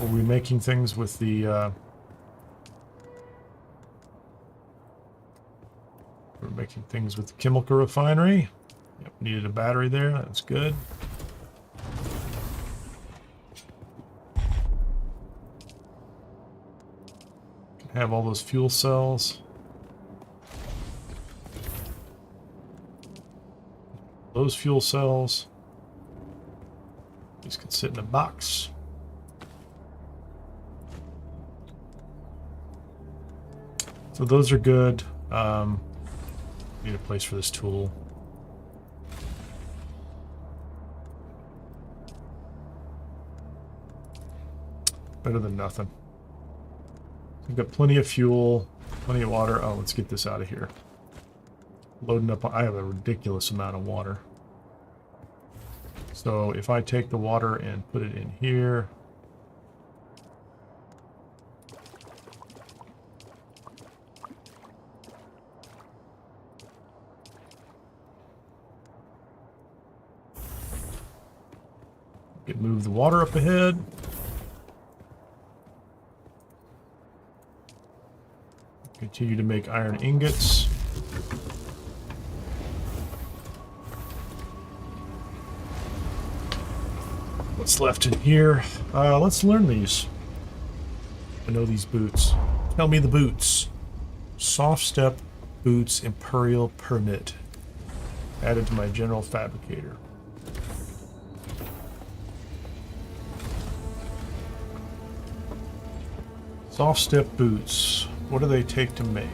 Are we making things with the... We're making things with the chemical refinery. Yep, needed a battery there. That's good. Can have all those fuel cells. Those fuel cells. These could sit in a box. So those are good. Need a place for this tool. Better than nothing. We've got plenty of fuel, plenty of water. Oh, let's get this out of here. Loading up. I have a ridiculous amount of water. So if I take the water and put it in here. Could move the water up ahead. Continue to make iron ingots. What's left in here? Let's learn these. I know these boots. Tell me the boots. Soft step boots Imperial permit. Added to my general fabricator. Soft step boots. What do they take to make?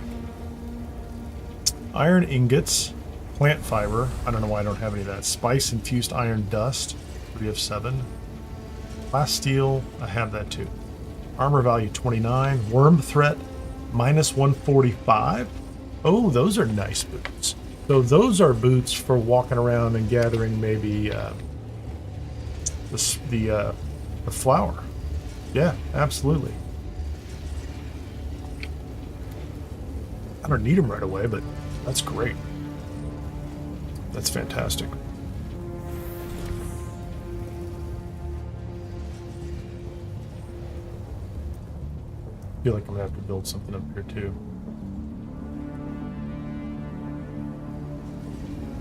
Iron ingots, plant fiber. I don't know why I don't have any of that. Spice infused iron dust. 3 of 7. Plasteel. I have that too. Armor value 29. Worm threat minus 145. Oh, those are nice boots. So those are boots for walking around and gathering maybe the flour. Yeah, absolutely. I don't need them right away, but that's great. That's fantastic. I feel like I'm gonna have to build something up here too.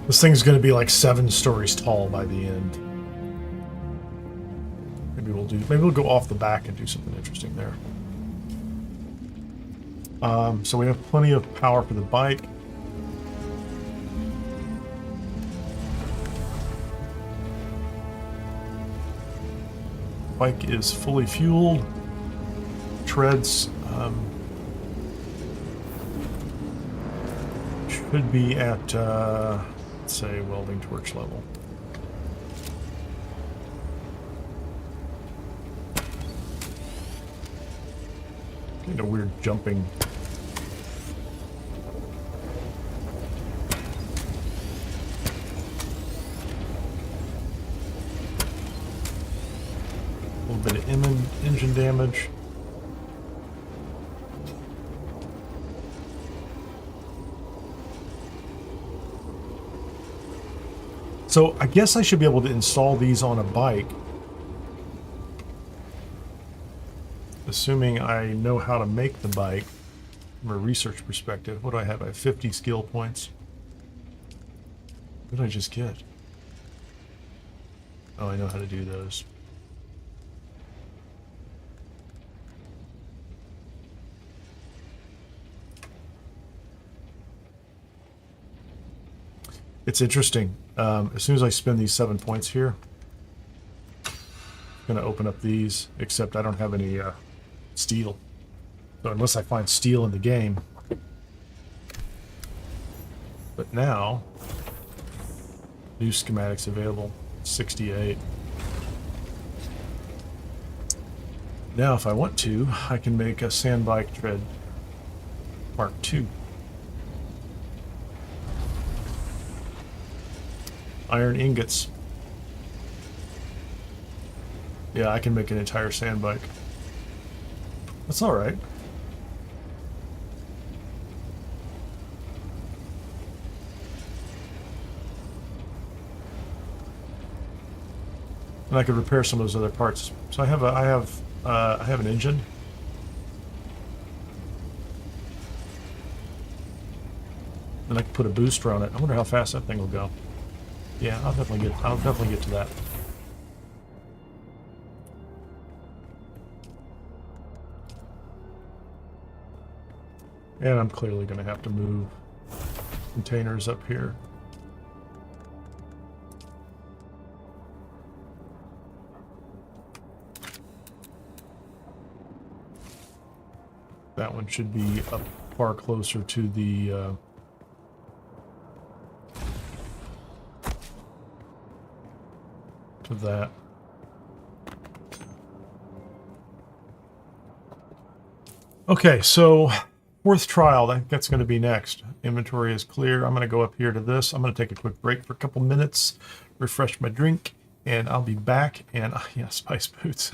This thing's gonna be like 7 stories tall by the end. Maybe we'll go off the back and do something interesting there. So we have plenty of power for the bike. Bike is fully fueled. Treads should be at, let's say, welding torch level. Getting a weird jumping. A little bit of engine damage. So I guess I should be able to install these on a bike, assuming I know how to make the bike from a research perspective. What do I have? I have 50 skill points. What did I just get? Oh, I know how to do those. It's interesting. As soon as I spend these 7 points here, going to open up these, except I don't have any steel. So unless I find steel in the game. But now, new schematics available, 68. Now if I want to, I can make a sandbike tread Mark II. Iron ingots. Yeah, I can make an entire sandbike. That's alright. And I could repair some of those other parts. So I have an engine. And I can put a booster on it. I wonder how fast that thing will go. Yeah, I'll definitely get to that. And I'm clearly going to have to move containers up here. That one should be up far closer to the to that. Okay, so fourth trial, that's going to be next. Inventory is clear. I'm going to go up here to this. I'm going to take a quick break for a couple minutes, refresh my drink, and I'll be back. And yeah, spice boots.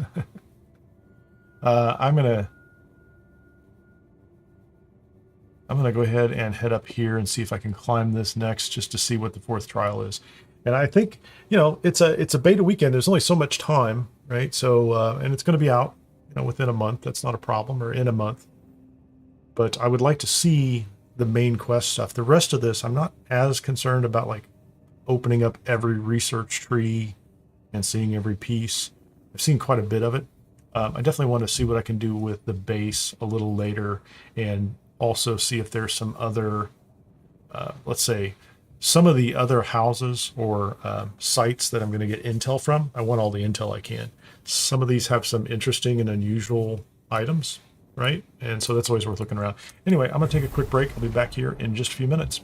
I'm gonna go ahead and head up here and see if I can climb this next, just to see what the fourth trial is. And I think, you know, it's a beta weekend. There's only so much time, right? So and it's going to be out, you know, within a month. That's not a problem, or in a month. But I would like to see the main quest stuff. The rest of this, I'm not as concerned about, like opening up every research tree and seeing every piece. I've seen quite a bit of it. I definitely want to see what I can do with the base a little later, and also see if there's some other, let's say, some of the other houses or sites that I'm going to get intel from. I want all the intel I can. Some of these have some interesting and unusual items, right? And so that's always worth looking around. Anyway, I'm going to take a quick break. I'll be back here in just a few minutes.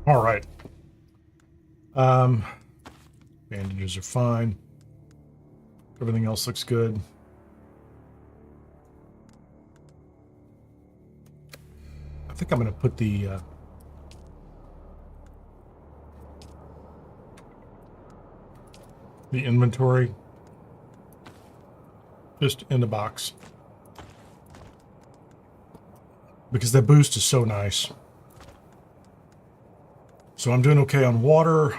All right. Bandages are fine. Everything else looks good. I think I'm going to put the inventory just in the box, because that boost is so nice. So I'm doing okay on water.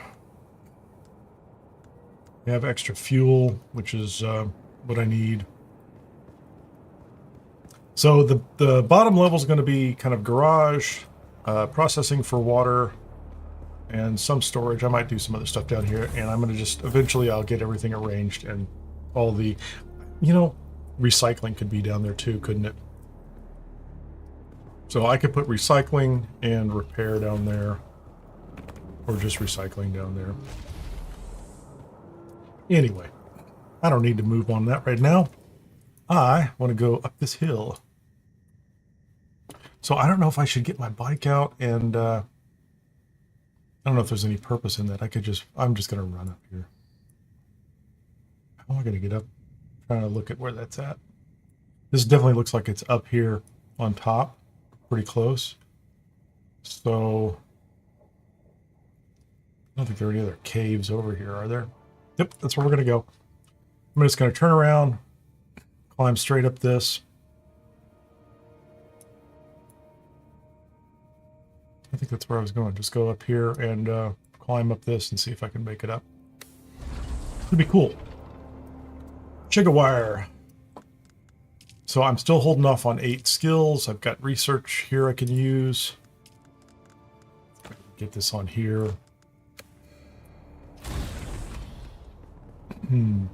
I have extra fuel, which is what I need. So the bottom level is going to be kind of garage, processing for water, and some storage. I might do some other stuff down here, and I'm going to just, eventually I'll get everything arranged, and all the, you know, recycling could be down there too, couldn't it? So I could put recycling and repair down there, or just recycling down there. Anyway, I don't need to move on that right now. I want to go up this hill. So I don't know if I should get my bike out, and I don't know if there's any purpose in that. I'm just going to run up here. How am I going to get up? I'm trying to look at where that's at. This definitely looks like it's up here on top, pretty close. So I don't think there are any other caves over here, are there? Yep, that's where we're going to go. I'm just going to turn around, climb straight up this. I think that's where I was going. Just go up here and climb up this and see if I can make it up. It'd be cool. Chigga wire. So I'm still holding off on 8 skills. I've got research here I can use. Get this on here. I'm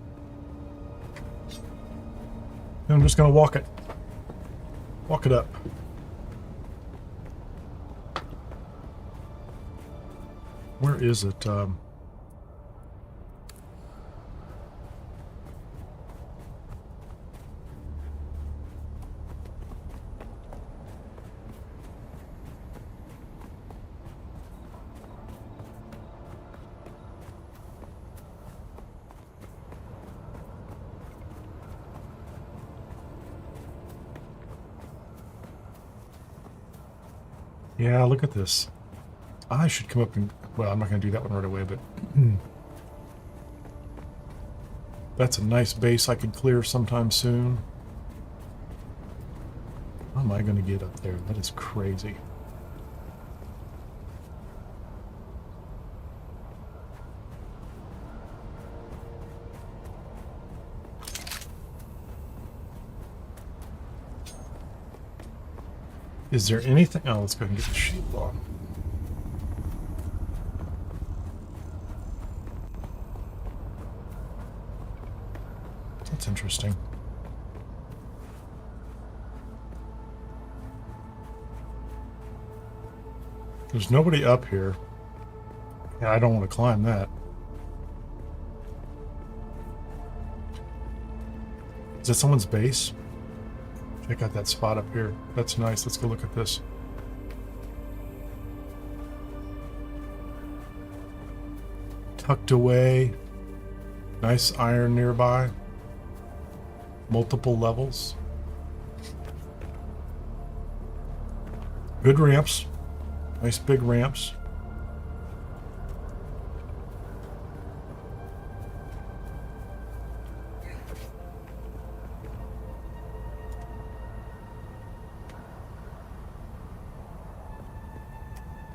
just going to walk it. Walk it up. Where is it? Yeah, look at this. I should come up and... Well, I'm not going to do that one right away, but... That's a nice base I could clear sometime soon. How am I going to get up there? That is crazy. Is there anything... Oh, let's go ahead and get the shield on. That's interesting. There's nobody up here. Yeah, I don't want to climb that. Is that someone's base? Check out that spot up here. That's nice. Let's go look at this. Tucked away. Nice iron nearby. Multiple levels. Good ramps. Nice big ramps.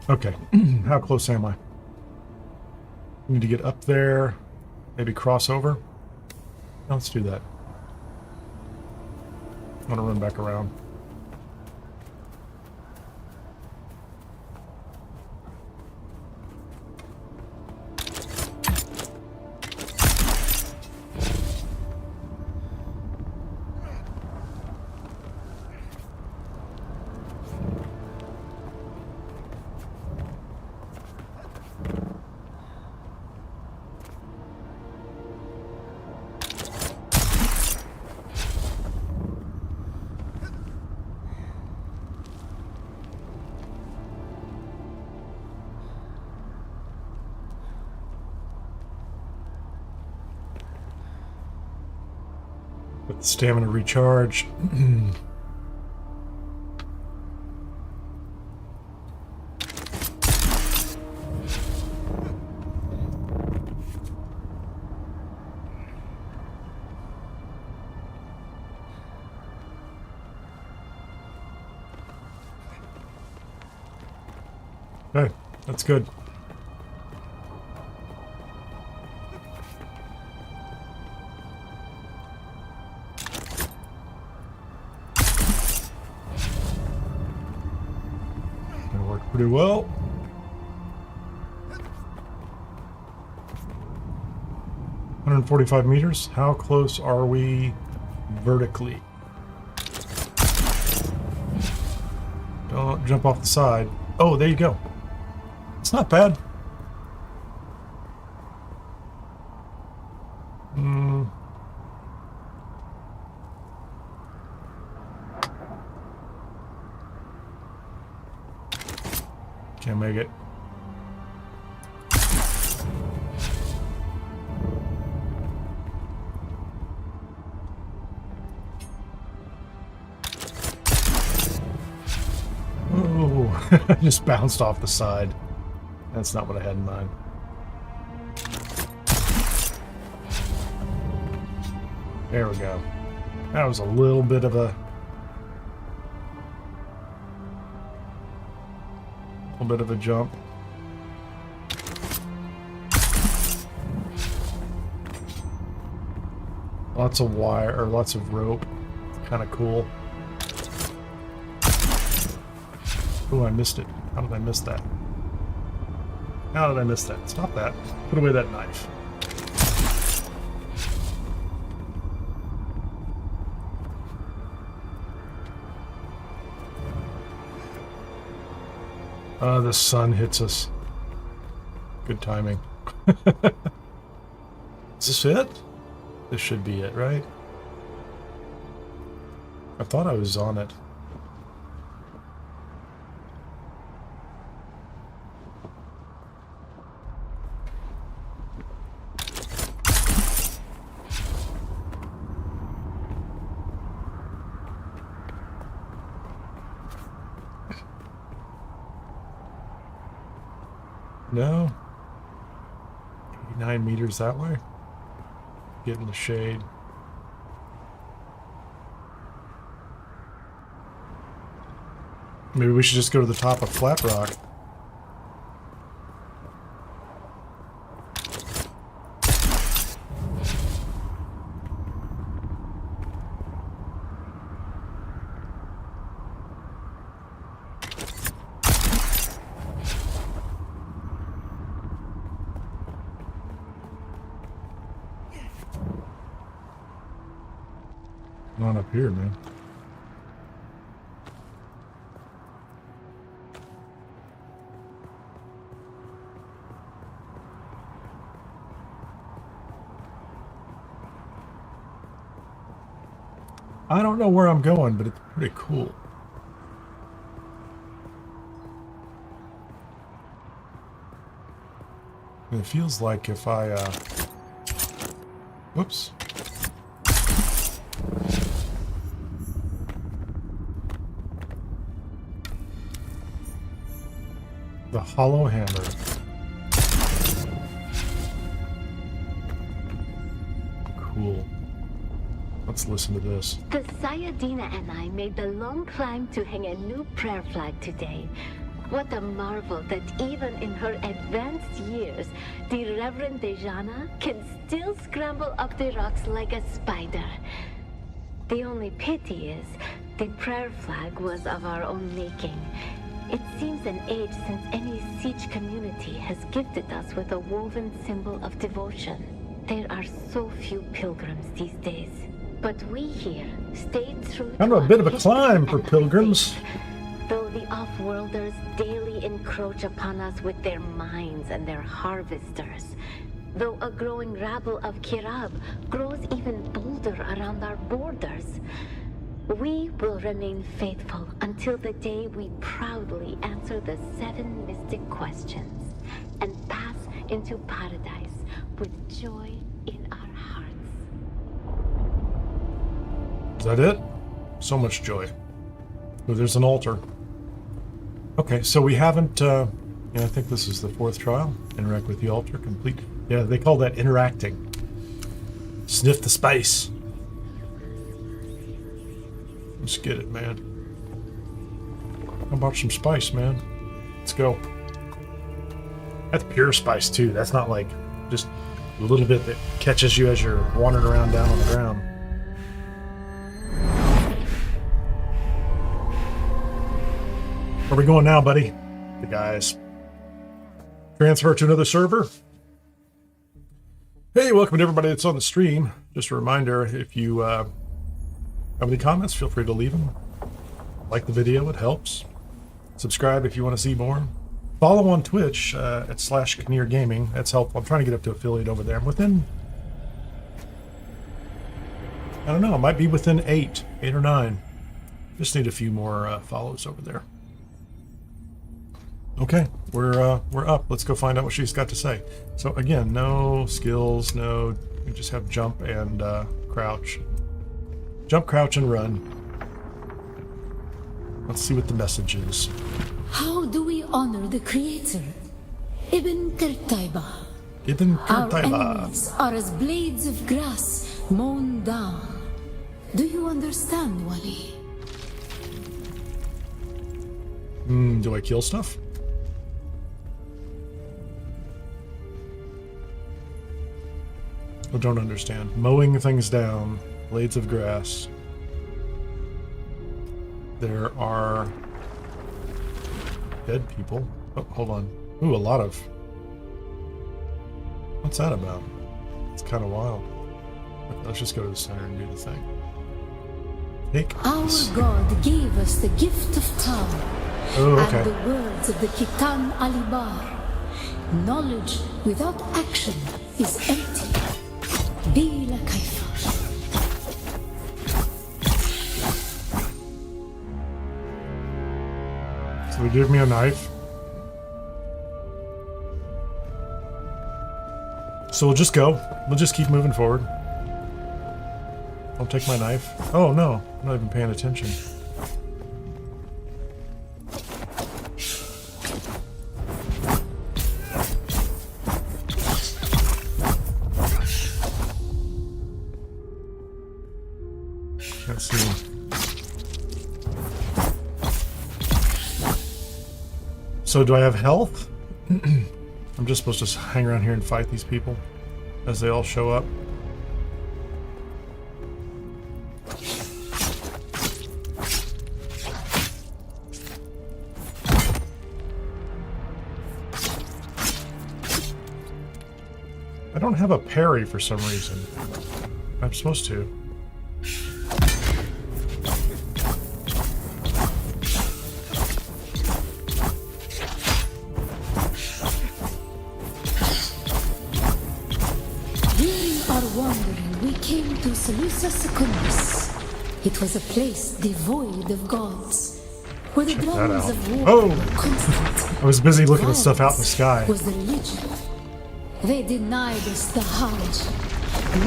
Okay, how close am I? Need to get up there, maybe cross over. Let's do that. I'm gonna run back around. With the stamina recharge. Okay, that's good. That worked pretty well. $145 How close are we vertically? Don't jump off the side. Oh, there you go. It's not bad. Can't make it. Oh, I just bounced off the side. That's not what I had in mind. There we go. That was a little bit of a jump. Lots of wire, or lots of rope. Kind of cool. Oh, I missed it. How did I miss that? How did I miss that? Stop that. Put away that knife. The sun hits us. Good timing. Is this it? This should be it, right? I thought I was on it. No. 89 meters that way. Get in the shade. Maybe we should just go to the top of Flat Rock. Not up here, man. I don't know where I'm going, but it's pretty cool. And it feels like if I, whoops. The hollow hammer. Cool. Let's listen to this.
The Sayadina and I made the long climb to hang a new prayer flag today. What a marvel that even in her advanced years, the Reverend Dejana can still scramble up the rocks like a spider. The only pity is, the prayer flag was of our own making. It seems an age since any siege community has gifted us with a woven symbol of devotion. There are so few pilgrims these days. But we here stayed true
kind of a bit of a climb for pilgrims.
Though the off-worlders daily encroach upon us with their mines and their harvesters. Though a growing rabble of Kirab grows even bolder around our borders. We will remain faithful until the day we proudly answer the 7 mystic questions and pass into paradise with joy in our hearts.
Is that it? So much joy. Oh, there's an altar. Okay, so we haven't, yeah, I think this is the 4th trial. Interact with the altar, complete. Yeah, they call that interacting. Sniff the spice. Let's get it, man. How about some spice, man? Let's go. That's pure spice, too. That's not like just a little bit that catches you as you're wandering around down on the ground. Where are we going now, buddy? The guys. Transfer to another server. Hey, welcome to everybody that's on the stream. Just a reminder, if you have any comments, feel free to leave them. Like the video, it helps. Subscribe if you want to see more. Follow on Twitch at /Kineer Gaming. That's helpful. I'm trying to get up to affiliate over there. I'm within, I don't know, I might be within 8 or 9. Just need a few more follows over there. Okay, we're up. Let's go find out what she's got to say. So again, no skills, no. We just have jump and crouch. Jump, crouch, and run. Let's see what the message is.
How do we honor the Creator? Ibn Qurtayba.
Ibn
Our
Qurtayba.
enemies are as blades of grass mown down. Do you understand, Wali?
Do I kill stuff? I don't understand. Mowing things down, blades of grass. There are dead people. Oh, hold on. Ooh, a lot of. What's that about? It's kind of wild. Let's just go to the center and do the thing. Take
Our
this.
God gave us the gift of time.
Oh, okay.
And the words of the Kitan Alibar. Knowledge without action is empty. Bila kaifa.
So they gave me a knife. So we'll just go. We'll just keep moving forward. I'll take my knife. Oh no, I'm not even paying attention. Let's see. So do I have health? I'm just supposed to hang around here and fight these people as they all show up. I don't have a parry for some reason. I'm supposed to.
It was a place devoid of gods, where the drums of war
Oh!
were constant.
I was busy looking at stuff out in the sky.
Was the religion. They denied us the Hajj.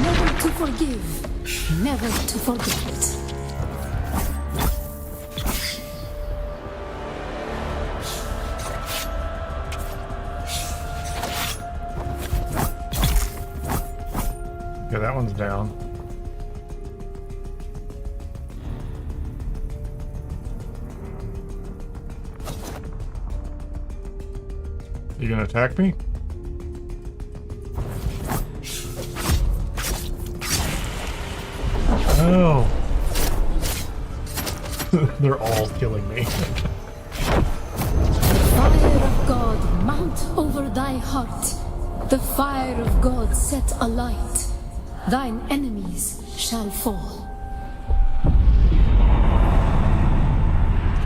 Never to forgive, never to forget.
Okay, that one's down. You gonna attack me? Oh. They're all killing me.
Fire of God, mount over thy heart. The fire of God set alight. Thine enemies shall fall.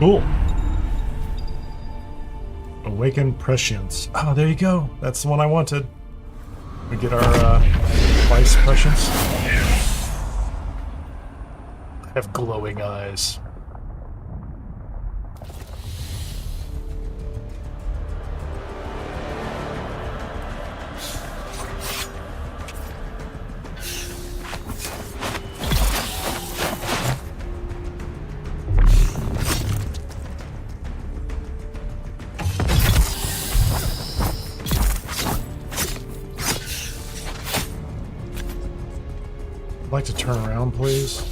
Cool. Awaken Prescience. Oh, there you go. That's the one I wanted. We get our Vice Prescience. I have glowing eyes. I'd like to turn around, please.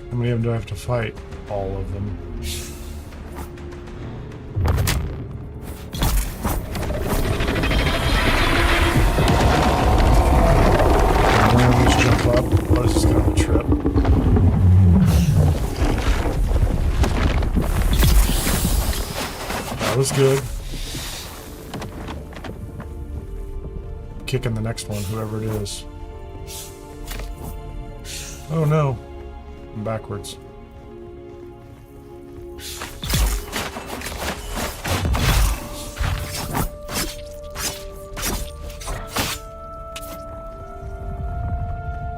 How many of them do I have to fight? All of them. Let's jump up. What is this kind of a trip? That was good. Kicking the next one, whoever it is. Oh no. I'm backwards.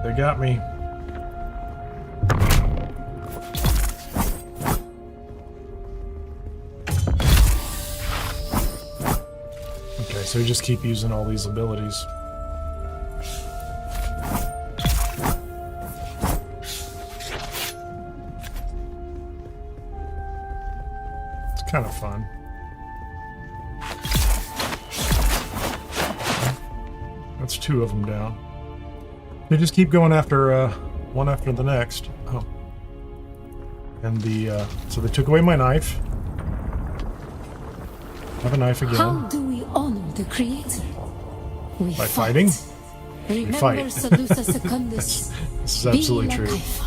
They got me. Okay, so you just keep using all these abilities. It's kind of fun. That's 2 of them down. They just keep going after one after the next. Oh. And so they took away my knife. Have a knife again.
How do we honor the creator? We
By
fight.
fighting?
Remember
We fight.
Salusa Secundus.
This is absolutely
Be
true.
Lakaifa.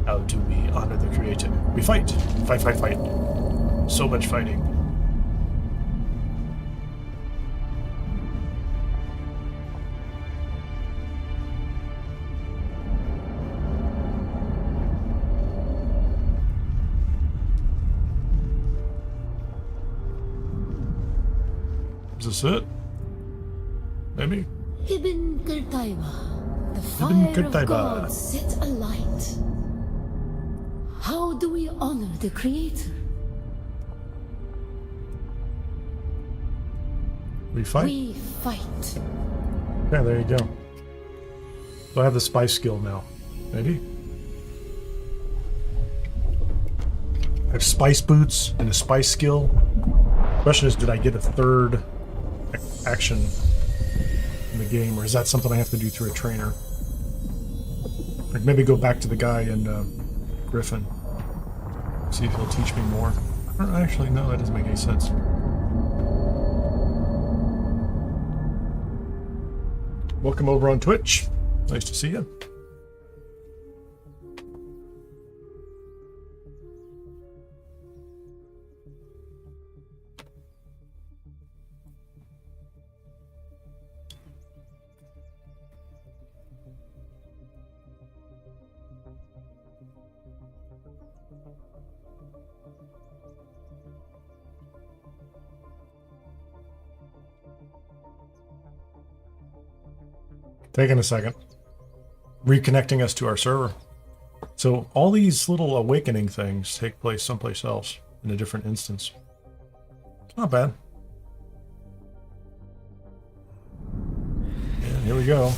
How do we honor the creator? We fight. Fight, fight, fight. So much fighting. Is this it? Maybe?
Ibn Qurtayba, the
Ibn
fire of
Qurtayba.
God set alight. How do we honor the creator?
We fight?
We fight.
Yeah, there you go. So I have the spice skill now. Maybe? I have spice boots and a spice skill. Question is, did I get a third action in the game, or is that something I have to do through a trainer? Like maybe go back to the guy in Griffin. See if he'll teach me more. Or actually, no, that doesn't make any sense. Welcome over on Twitch. Nice to see you. Taking a second. Reconnecting us to our server. So all these little awakening things take place someplace else in a different instance. It's not bad. And here we go.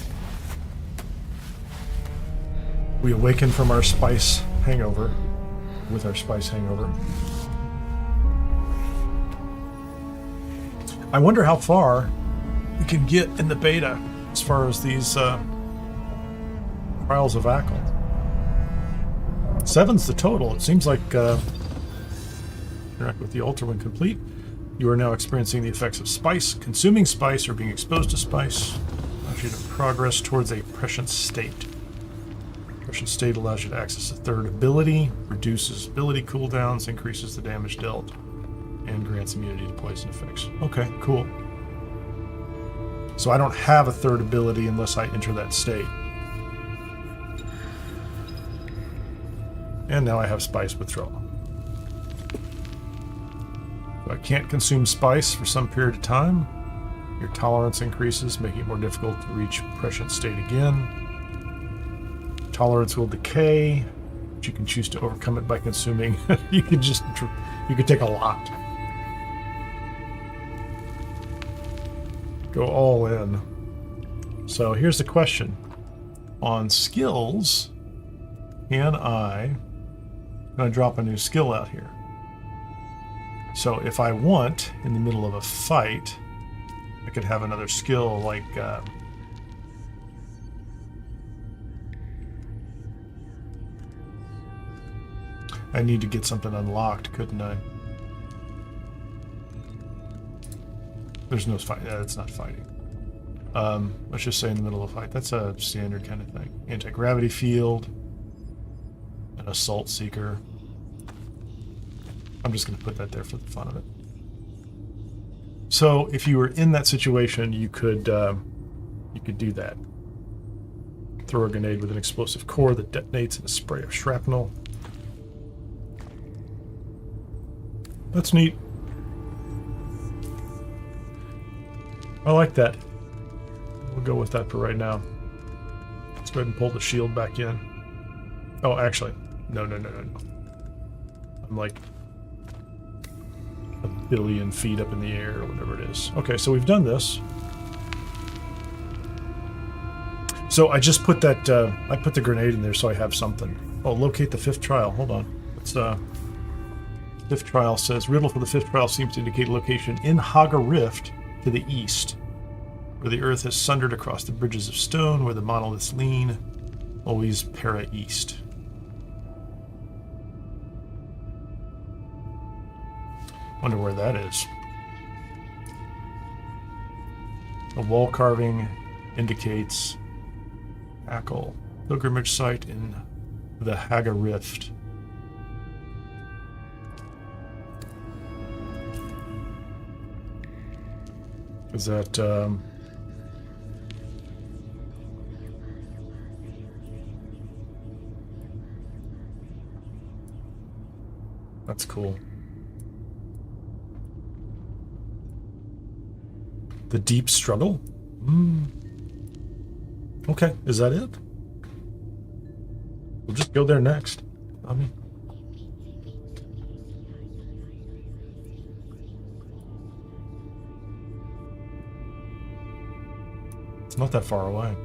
We awaken from our spice hangover. With our spice hangover. I wonder how far we can get in the beta as far as these Trials of AQL. 7's the total. It seems like interact with the altar when complete. You are now experiencing the effects of spice, consuming spice, or being exposed to spice. Allows you to progress towards a prescient state. Prescient state allows you to access a third ability, reduces ability cooldowns, increases the damage dealt, and grants immunity to poison effects. Okay, cool. So I don't have a third ability unless I enter that state. And now I have spice withdrawal. So I can't consume spice for some period of time. Your tolerance increases, making it more difficult to reach prescient state again. Tolerance will decay, but you can choose to overcome it by consuming. you could take a lot. Go all in. So here's the question. On skills, can I I'm going to drop a new skill out here. So if I want, in the middle of a fight, I could have another skill like... I need to get something unlocked, couldn't I? There's no fight. That's not fighting. Let's just say in the middle of a fight. That's a standard kind of thing. Anti-gravity field. An assault seeker. I'm just going to put that there for the fun of it. So if you were in that situation, you could do that. Throw a grenade with an explosive core that detonates in a spray of shrapnel. That's neat. I like that. We'll go with that for right now. Let's go ahead and pull the shield back in. Oh, actually, no. I'm like a billion feet up in the air or whatever it is. Okay, so we've done this. So I just put that, I put the grenade in there so I have something. Oh, locate the 5th trial. Hold on. Let's, 5th trial says, riddle for the 5th trial seems to indicate location in Hagga Rift to the east, where the earth has sundered across the bridges of stone, where the monoliths lean, always para-east. Wonder where that is. A wall carving indicates AQL, pilgrimage site in the Hagga Rift. Is that, that's cool. The deep struggle? Okay, is that it? We'll just go there next. I mean... It's not that far away.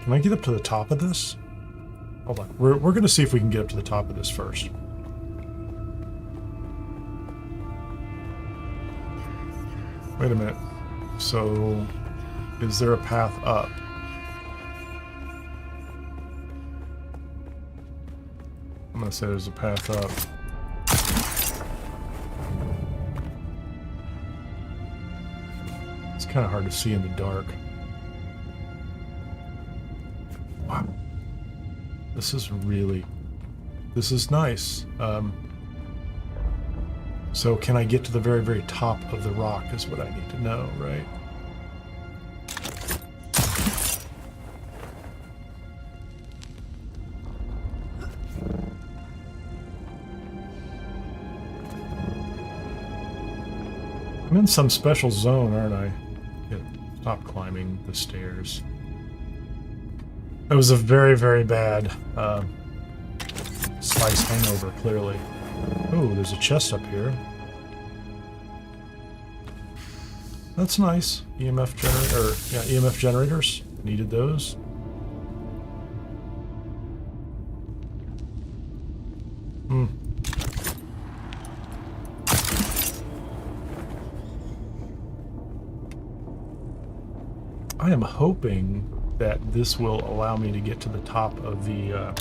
Can I get up to the top of this? Hold on. We're going to see if we can get up to the top of this first. Wait a minute. So, is there a path up? I'm going to say there's a path up. It's kind of hard to see in the dark. Wow. This is nice. So can I get to the very, very top of the rock is what I need to know, right? I'm in some special zone, aren't I? Yeah, stop climbing the stairs. It was a very, very bad slice hangover, clearly. Oh, there's a chest up here. That's nice. EMF generators. Needed those. I am hoping that this will allow me to get to the top of the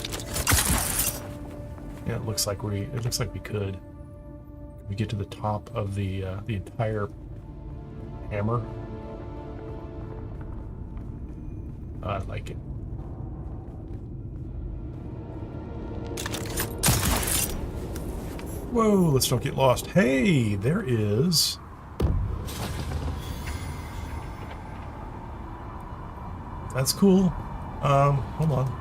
yeah, it looks like we could. We get to the top of the entire hammer. I like it. Whoa, let's don't get lost. Hey, there is... That's cool. Hold on.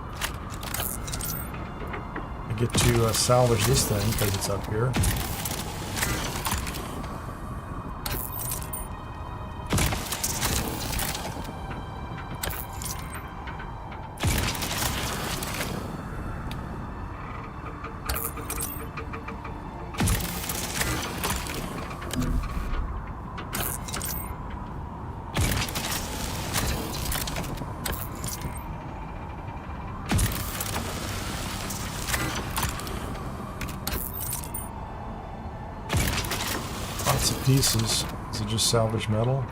I get to salvage this thing because it's up here. bits and pieces. Is it just salvage metal?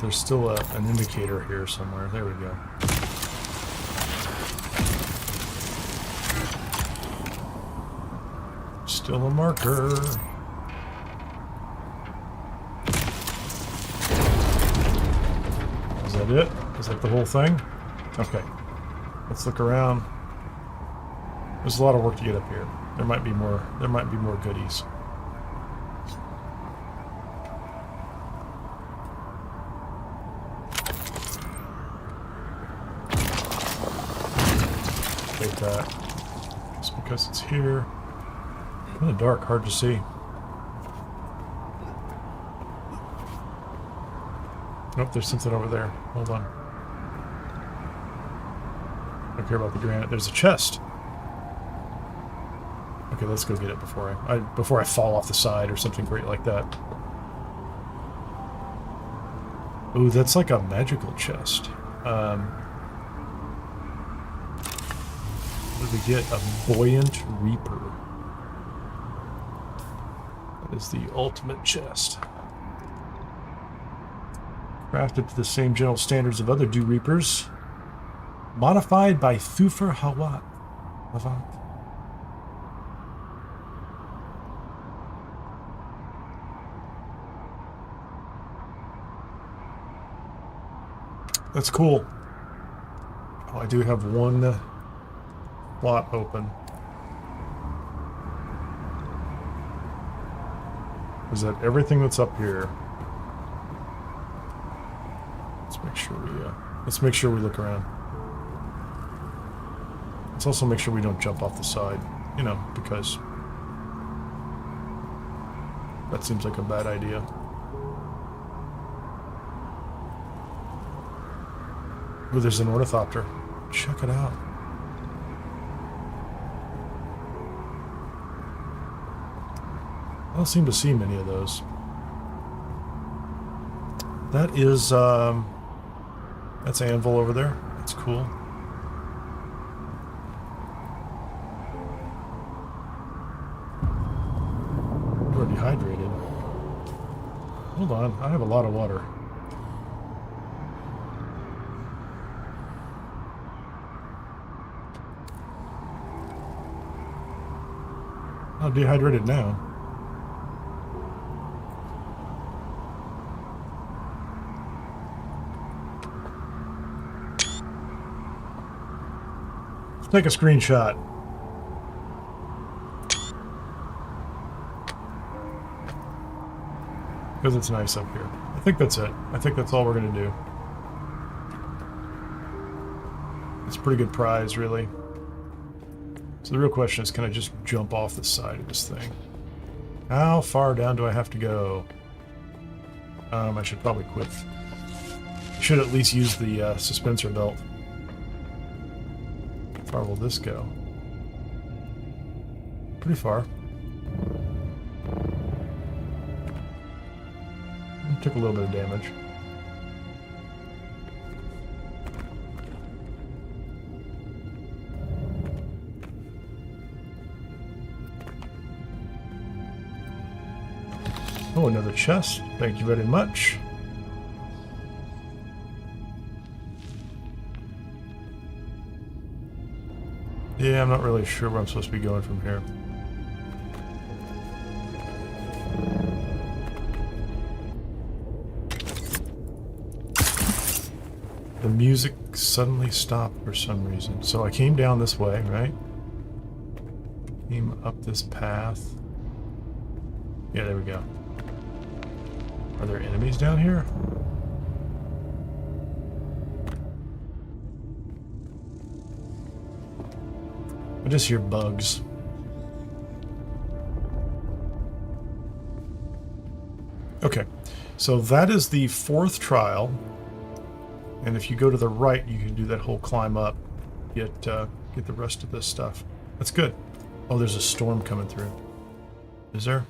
There's still an indicator here somewhere. There we go. Still a marker. Is that it? Is that the whole thing? Okay. Let's look around. There's a lot of work to get up here. There might be more. There might be more goodies. Take that. Just because it's here. In the dark, hard to see. Nope, there's something over there. Hold on. I don't care about the granite. There's a chest. Okay, let's go get it before I fall off the side or something great like that. Ooh, that's like a magical chest. What did we get? A Boyant Reaper. That is the ultimate chest. Crafted to the same general standards of other Dew Reapers. Modified by Thufir Hawat. That's cool. Oh, I do have one slot open. Is that everything that's up here? Let's make sure we look around. Let's also make sure we don't jump off the side, you know, because that seems like a bad idea. Oh, there's an ornithopter. Check it out. I don't seem to see many of those. That is, that's Anvil over there. That's cool. We're dehydrated. Hold on, I have a lot of water. I'm dehydrated now. Let's take a screenshot. Because it's nice up here. I think that's it. I think that's all we're going to do. It's a pretty good prize, really. So the real question is, can I just jump off the side of this thing? How far down do I have to go? I should probably quit. I should at least use the suspensor belt. How far will this go? Pretty far. Took a little bit of damage. Oh, another chest. Thank you very much. Yeah, I'm not really sure where I'm supposed to be going from here. The music suddenly stopped for some reason. So I came down this way, right? Came up this path. Yeah, there we go. Are there enemies down here? I just hear bugs. Okay, so that is the 4th trial. And if you go to the right, you can do that whole climb up, get the rest of this stuff. That's good. Oh, there's a storm coming through. Is there?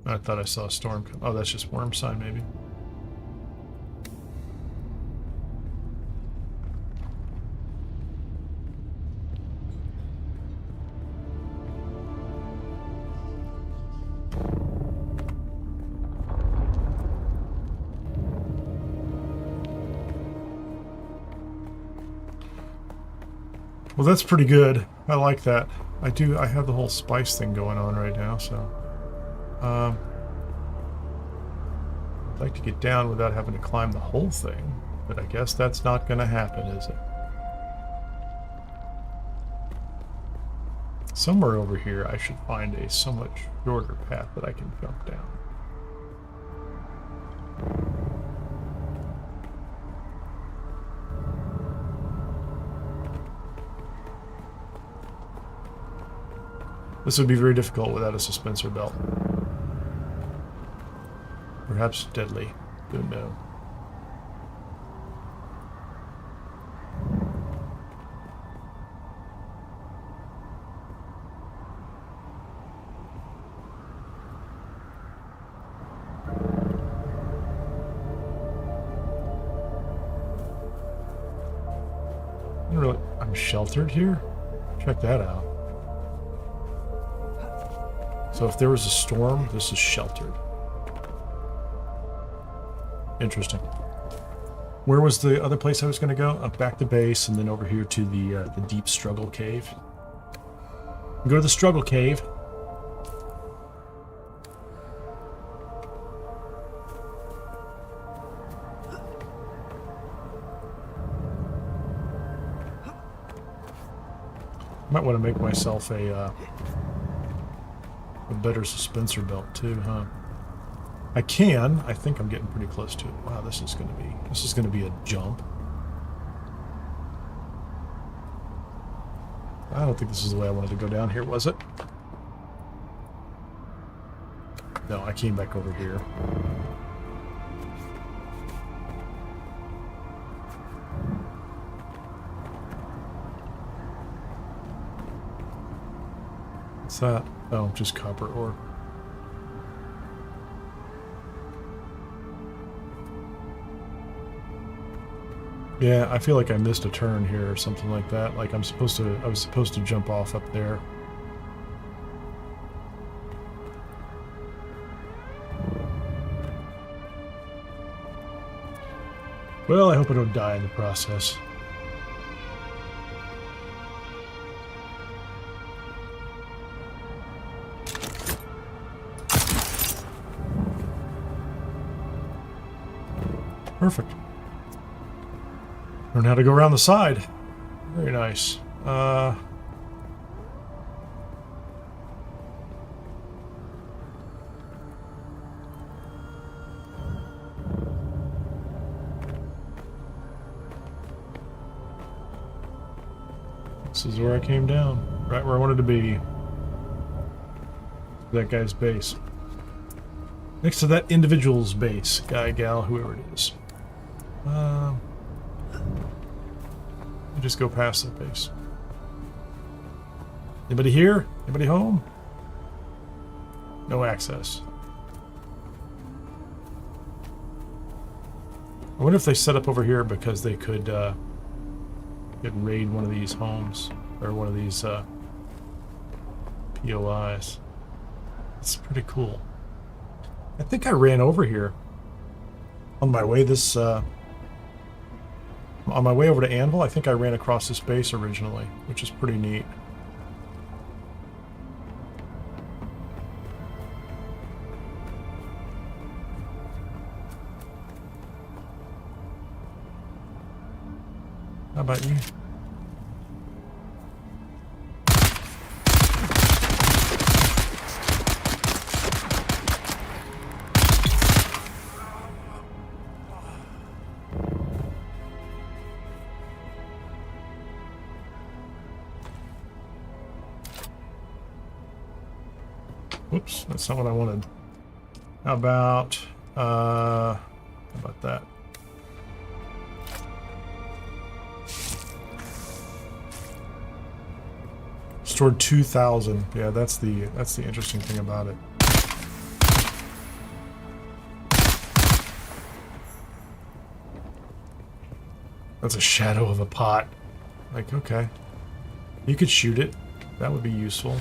I thought I saw a storm come. Oh, that's just worm sign, maybe. Well, that's pretty good. I like that. I have the whole spice thing going on right now, so... I'd like to get down without having to climb the whole thing, but I guess that's not going to happen, is it? Somewhere over here, I should find a somewhat shorter path that I can jump down. This would be very difficult without a suspensor belt. Perhaps deadly. Don't know. I'm sheltered here? Check that out. So if there was a storm, this is sheltered. Interesting. Where was the other place I was going to go? Up back to base and then over here to the deep struggle cave. Go to the struggle cave. Might want to make myself a better suspensor belt too, huh? I can. I think I'm getting pretty close to it. Wow, this is gonna be a jump. I don't think this is the way I wanted to go down here, was it? No, I came back over here. What's that? Oh, just copper ore. Yeah, I feel like I missed a turn here or something like that. Like I was supposed to jump off up there. Well, I hope I don't die in the process. Perfect. Learn how to go around the side. Very nice. This is where I came down. Right where I wanted to be. That guy's base. Next to that individual's base. Guy, gal, whoever it is. Just go past that base. Anybody here? Anybody home? No access. I wonder if they set up over here because they could raid one of these homes or one of these POIs. It's pretty cool. I think I ran over here on my way on my way over to Anvil. I think I ran across this base originally, which is pretty neat. How about you? Whoops, that's not what I wanted. How about that? Stored 2,000. Yeah, that's the interesting thing about it. That's a shadow of a pot. Like, okay. You could shoot it. That would be useful.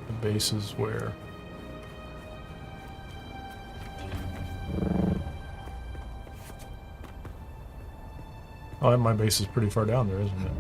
The base is where? Oh, my base is pretty far down there, isn't it?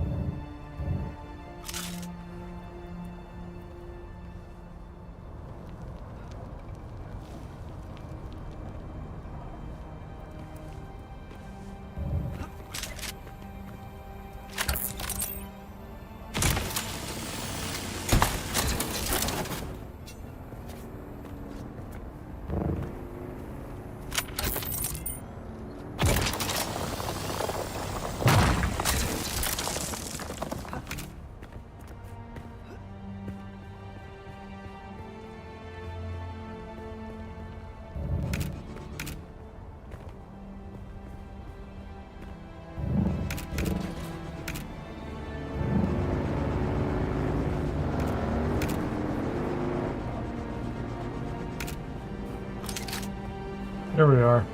There we are.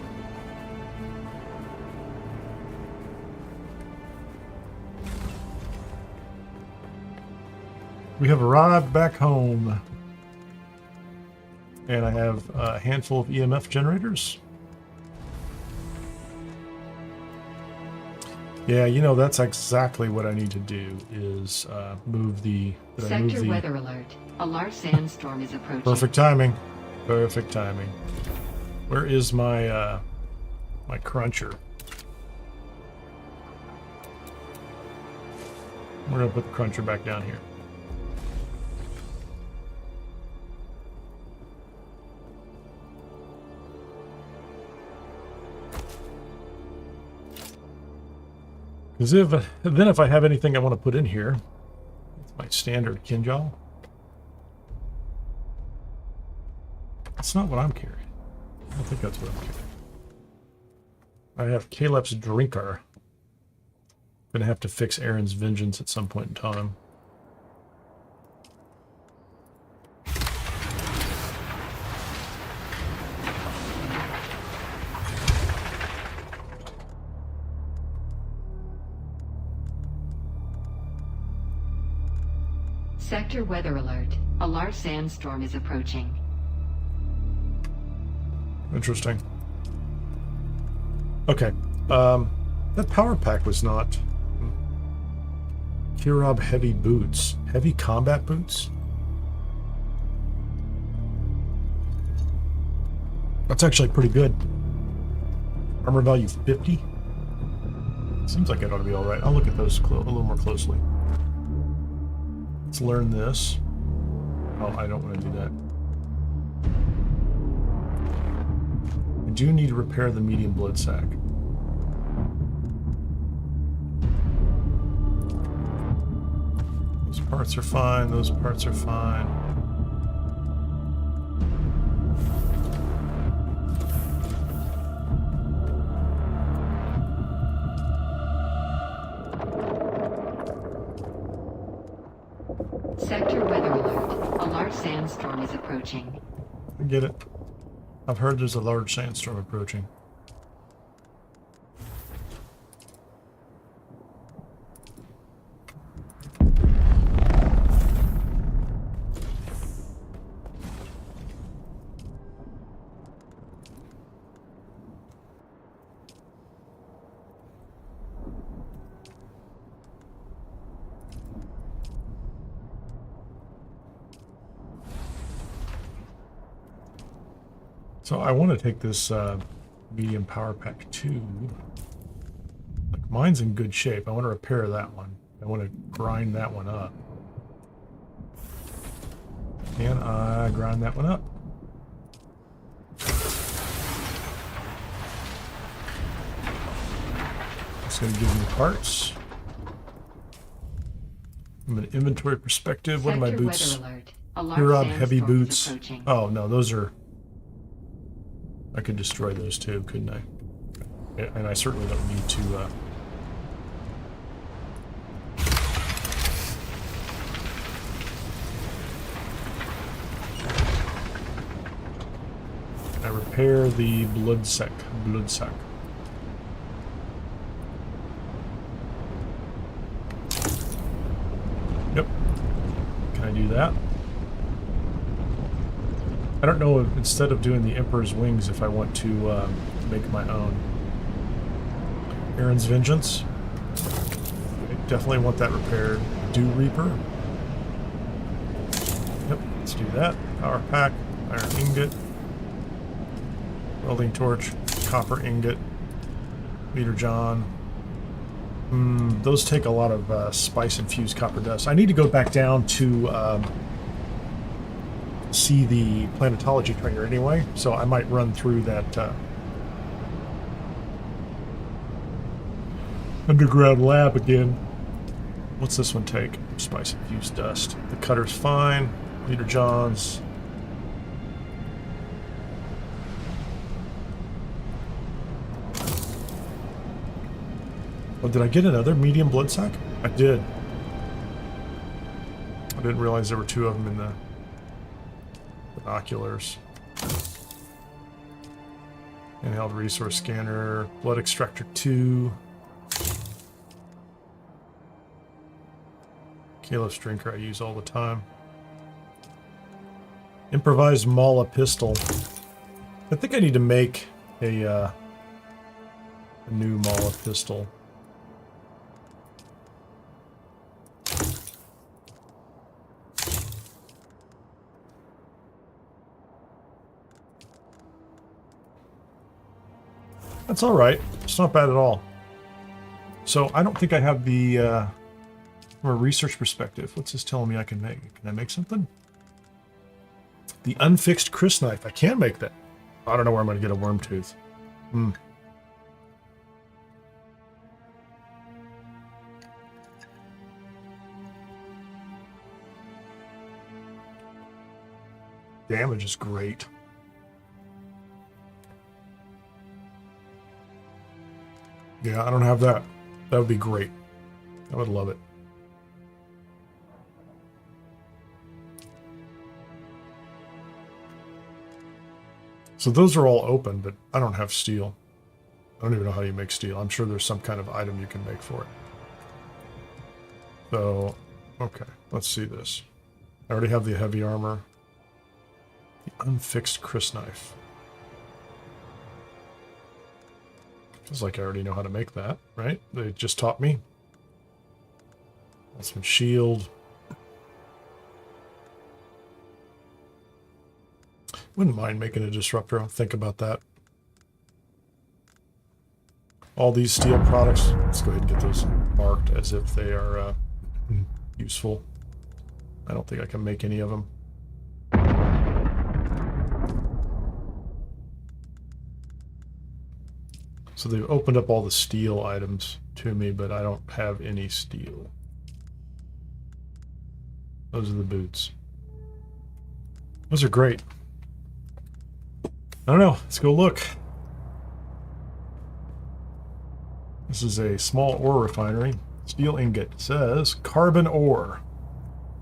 We have arrived back home. And I have a handful of EMF generators. Yeah, you know, that's exactly what I need to do, is move the...
Sector weather alert. A large sandstorm is approaching.
Perfect timing. Perfect timing. Where is my my cruncher? We're gonna put the cruncher back down here. Because if I have anything I want to put in here, it's my standard Kinjal. That's not what I'm carrying. I don't think that's what I'm carrying. I have Kaleff's Drinker. Gonna have to fix Aren's Vengeance at some point in time.
Sector weather alert. A large sandstorm is approaching.
Interesting. Okay. That power pack was not... Kirab heavy boots. Heavy combat boots? That's actually pretty good. Armor value 50? Seems like it ought to be alright. I'll look at those a little more closely. Let's learn this. Oh, I don't want to do that. I do need to repair the medium blood sac. Those parts are fine. Those parts are fine.
Sector weather alert. A large sandstorm is approaching.
I get it. I've heard there's a large sandstorm approaching. So I want to take this medium power pack 2. Like, mine's in good shape. I want to repair that one. I want to grind that one up. Can I grind that one up? It's going to give me parts. From an inventory perspective, what are my boots? Hurab heavy boots. Oh no, those are... I could destroy those too, couldn't I? And I certainly don't need to... I repair the blood sac. Yep. Can I do that? I don't know if, instead of doing the Emperor's Wings, if I want to make my own. Aren's Vengeance. definitely want that repaired. Dew Reaper. Yep, let's do that. Power pack, iron ingot, welding torch, copper ingot, meter John. Those take a lot of spice-infused copper dust. I need to go back down to see the planetology trainer anyway, so I might run through that underground lab again. What's this one take? Spice-infused dust. The cutter's fine. Meter Johns. Oh, did I get another medium blood sac? I did. I didn't realize there were two of them in the binoculars. Handheld resource scanner. Blood extractor 2. Kaleff's drinker I use all the time. Improvised Mala pistol. I think I need to make a new Mala pistol. That's all right. It's not bad at all. So I don't think I have the, from a research perspective, what's this telling me I can make? Can I make something? The unfixed Chris knife. I can make that. I don't know where I'm going to get a worm tooth. Damage is great. Yeah, I don't have that. That would be great. I would love it. So those are all open, but I don't have steel. I don't even know how you make steel. I'm sure there's some kind of item you can make for it. So, okay, let's see this. I already have the heavy armor. The unfixed Chris knife. Feels like I already know how to make that, right? They just taught me. Some shield. Wouldn't mind making a disruptor. I'll think about that. All these steel products, let's go ahead and get those marked as if they are useful. I don't think I can make any of them. So they've opened up all the steel items to me, but I don't have any steel. Those are the boots. Those are great. I don't know. Let's go look. This is a small ore refinery. Steel ingot. It says carbon ore.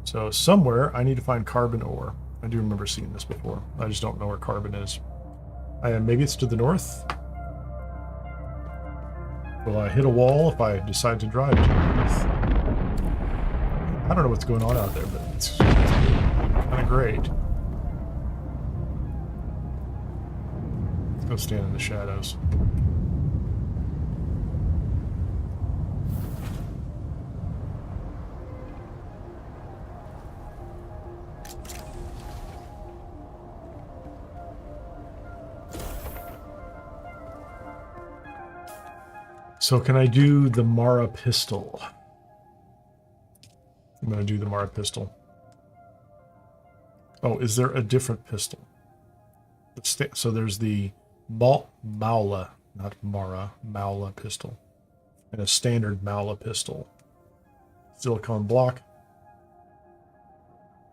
So somewhere I need to find carbon ore. I do remember seeing this before. I just don't know where carbon is. Maybe it's to the north. Will I hit a wall if I decide to drive to the north? I don't know what's going on out there, but it's kind of great. Let's go stand in the shadows. So can I do the Mara pistol? I'm going to do the Mara pistol. Oh, is there a different pistol? So there's the Maula, not Mara, Maula pistol. And a standard Maula pistol. Silicone block.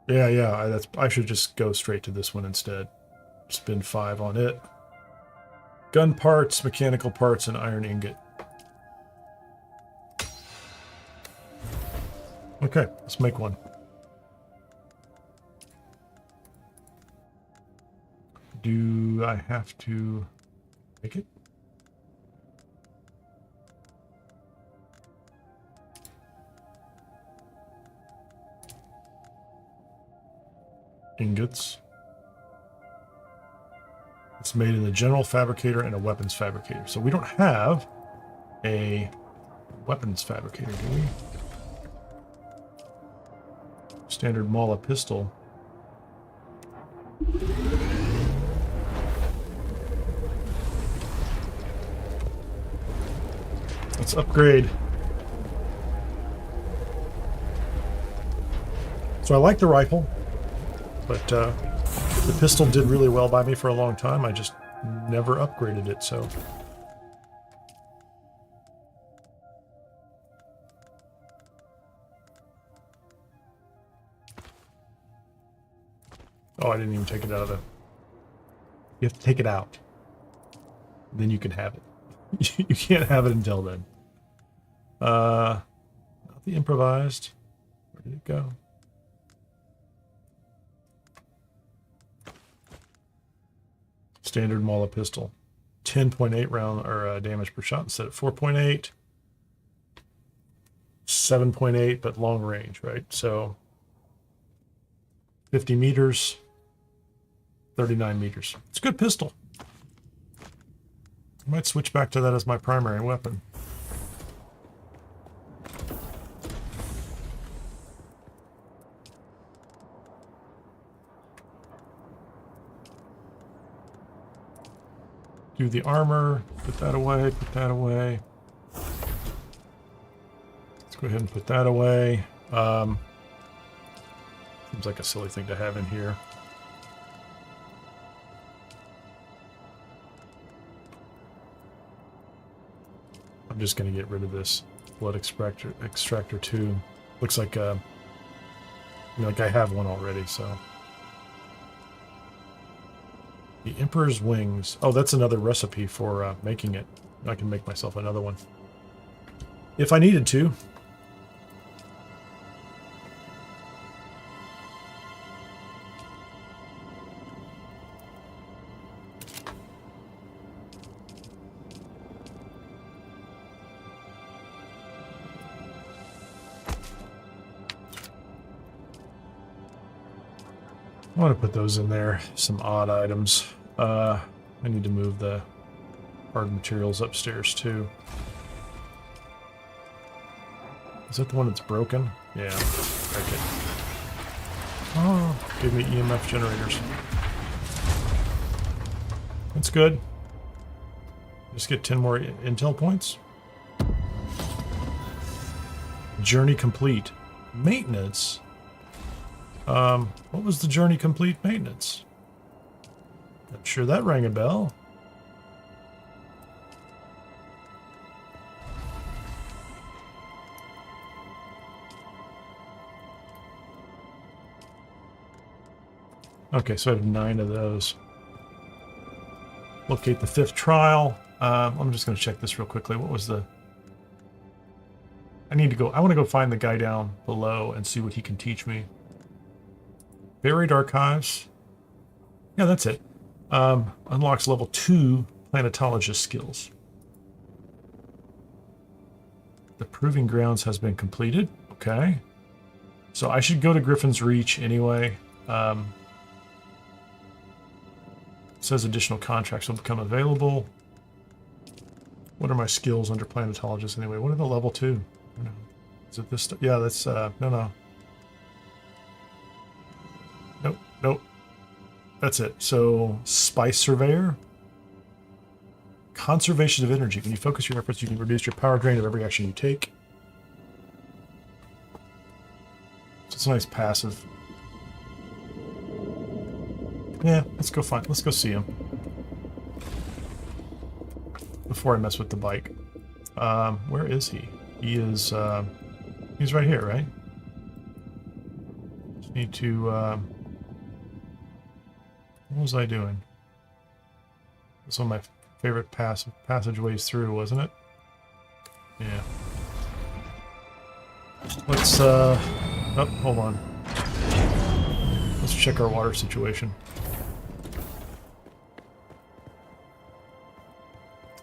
Yeah, I should just go straight to this one instead. Spend 5 on it. Gun parts, mechanical parts, and iron ingot. Okay, let's make one. Do I have to make it? Ingots. It's made in the general fabricator and a weapons fabricator. So we don't have a weapons fabricator, do we? Standard Mala pistol. Let's upgrade. So I like the rifle, but the pistol did really well by me for a long time. I just never upgraded it, so. Oh, I didn't even take it out of the... You have to take it out. Then you can have it. You can't have it until then. Not the improvised. Where did it go? Standard Mala pistol. 10.8 round or damage per shot instead of 4.8. 7.8, but long range, right? So 50 meters. 39 meters. It's a good pistol. I might switch back to that as my primary weapon. Do the armor, put that away, put that away. Let's go ahead and put that away. Seems like a silly thing to have in here. I'm just going to get rid of this blood extractor too. Looks like like I have one already, so. The Emperor's Wings. Oh, that's another recipe for making it. I can make myself another one. If I needed to. I want to put those in there, some odd items. I need to move the hard materials upstairs too. Is that the one that's broken? Yeah, break it. Oh, give me EMF generators. That's good. Just get 10 more intel points. Journey complete. Maintenance? What was the journey complete maintenance? I'm sure that rang a bell. Okay, so I have 9 of those. Locate the 5th trial. I'm just going to check this real quickly. What was the... I want to go find the guy down below and see what he can teach me. Buried Archives. Yeah, that's it. Unlocks level 2 planetologist skills. The Proving Grounds has been completed. Okay. So I should go to Griffin's Reach anyway. It says additional contracts will become available. What are my skills under planetologist anyway? What are the level 2? Is it this? Yeah, that's no. Nope. That's it. So, Spice Surveyor. Conservation of energy. When you focus your efforts, you can reduce your power drain of every action you take. So it's a nice passive. Yeah, let's go see him. Before I mess with the bike. Where is he? He is, he's right here, right? Just need to, what was I doing? That's one of my favorite passageways through, wasn't it? Yeah. Let's, oh, hold on. Let's check our water situation.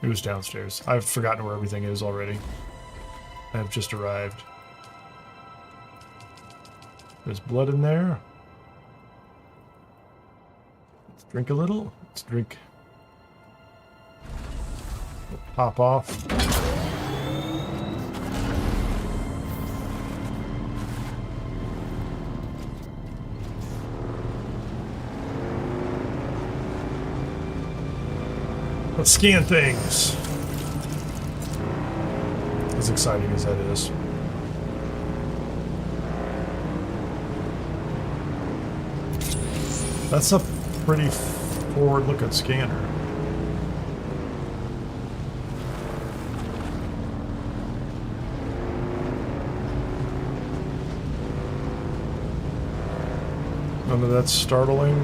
It was downstairs. I've forgotten where everything is already. I have just arrived. There's blood in there. Let's drink a little. Let's drink. Pop off. Let's scan things. As exciting as that is. That's a pretty forward-looking scanner. None of that's startling.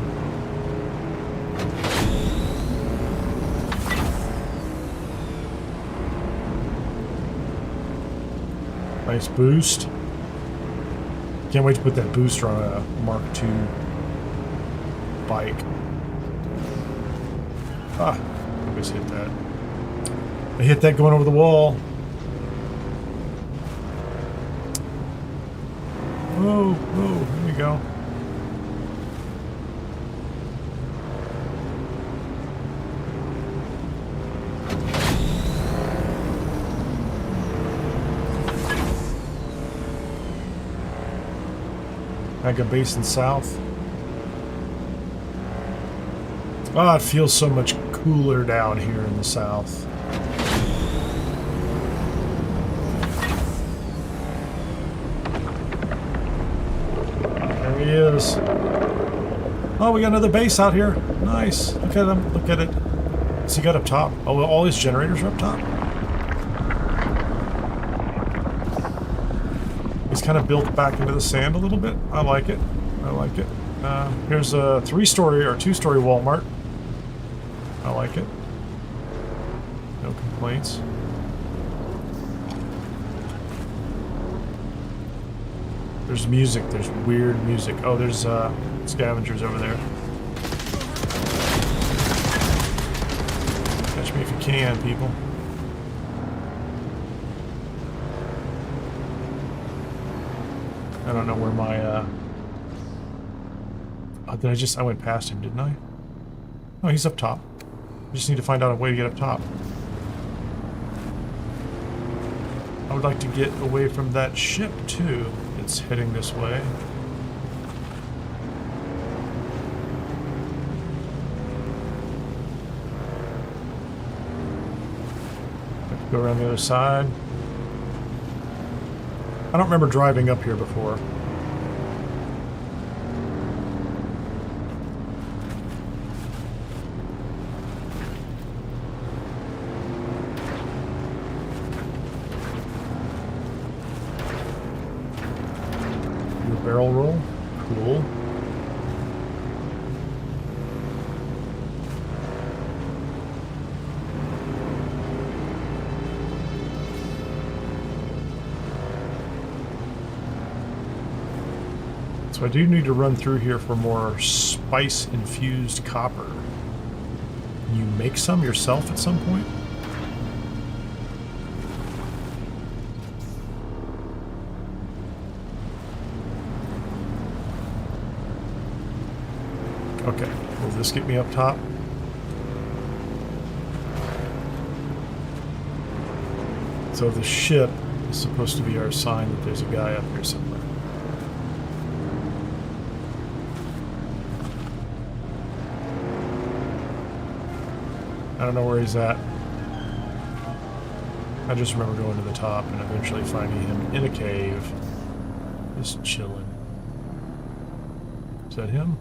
Nice boost. Can't wait to put that booster on a Mark II bike. Ah, I always hit that. I hit that going over the wall. Whoa, whoa, here we go. Hagga Basin South. Oh, it feels so much cooler down here in the south. There he is. Oh, we got another base out here. Nice. Look at him. Look at it. What's he got up top? Oh, well, all his generators are up top. He's kind of built back into the sand a little bit. I like it. I like it. Here's a 3-story or 2-story Walmart. I like it. No complaints. There's music. There's weird music. Oh, there's scavengers over there. Catch me if you can, people. I don't know where my, oh, I went past him, didn't I? Oh, he's up top. I just need to find out a way to get up top. I would like to get away from that ship, too. It's heading this way. Have to go around the other side. I don't remember driving up here before. Do a barrel roll. Cool. So I do need to run through here for more spice-infused copper. Can you make some yourself at some point? Okay, will this get me up top? So the ship is supposed to be our sign that there's a guy up here somewhere. I don't know where he's at. I just remember going to the top and eventually finding him in a cave. Just chilling. Is that him?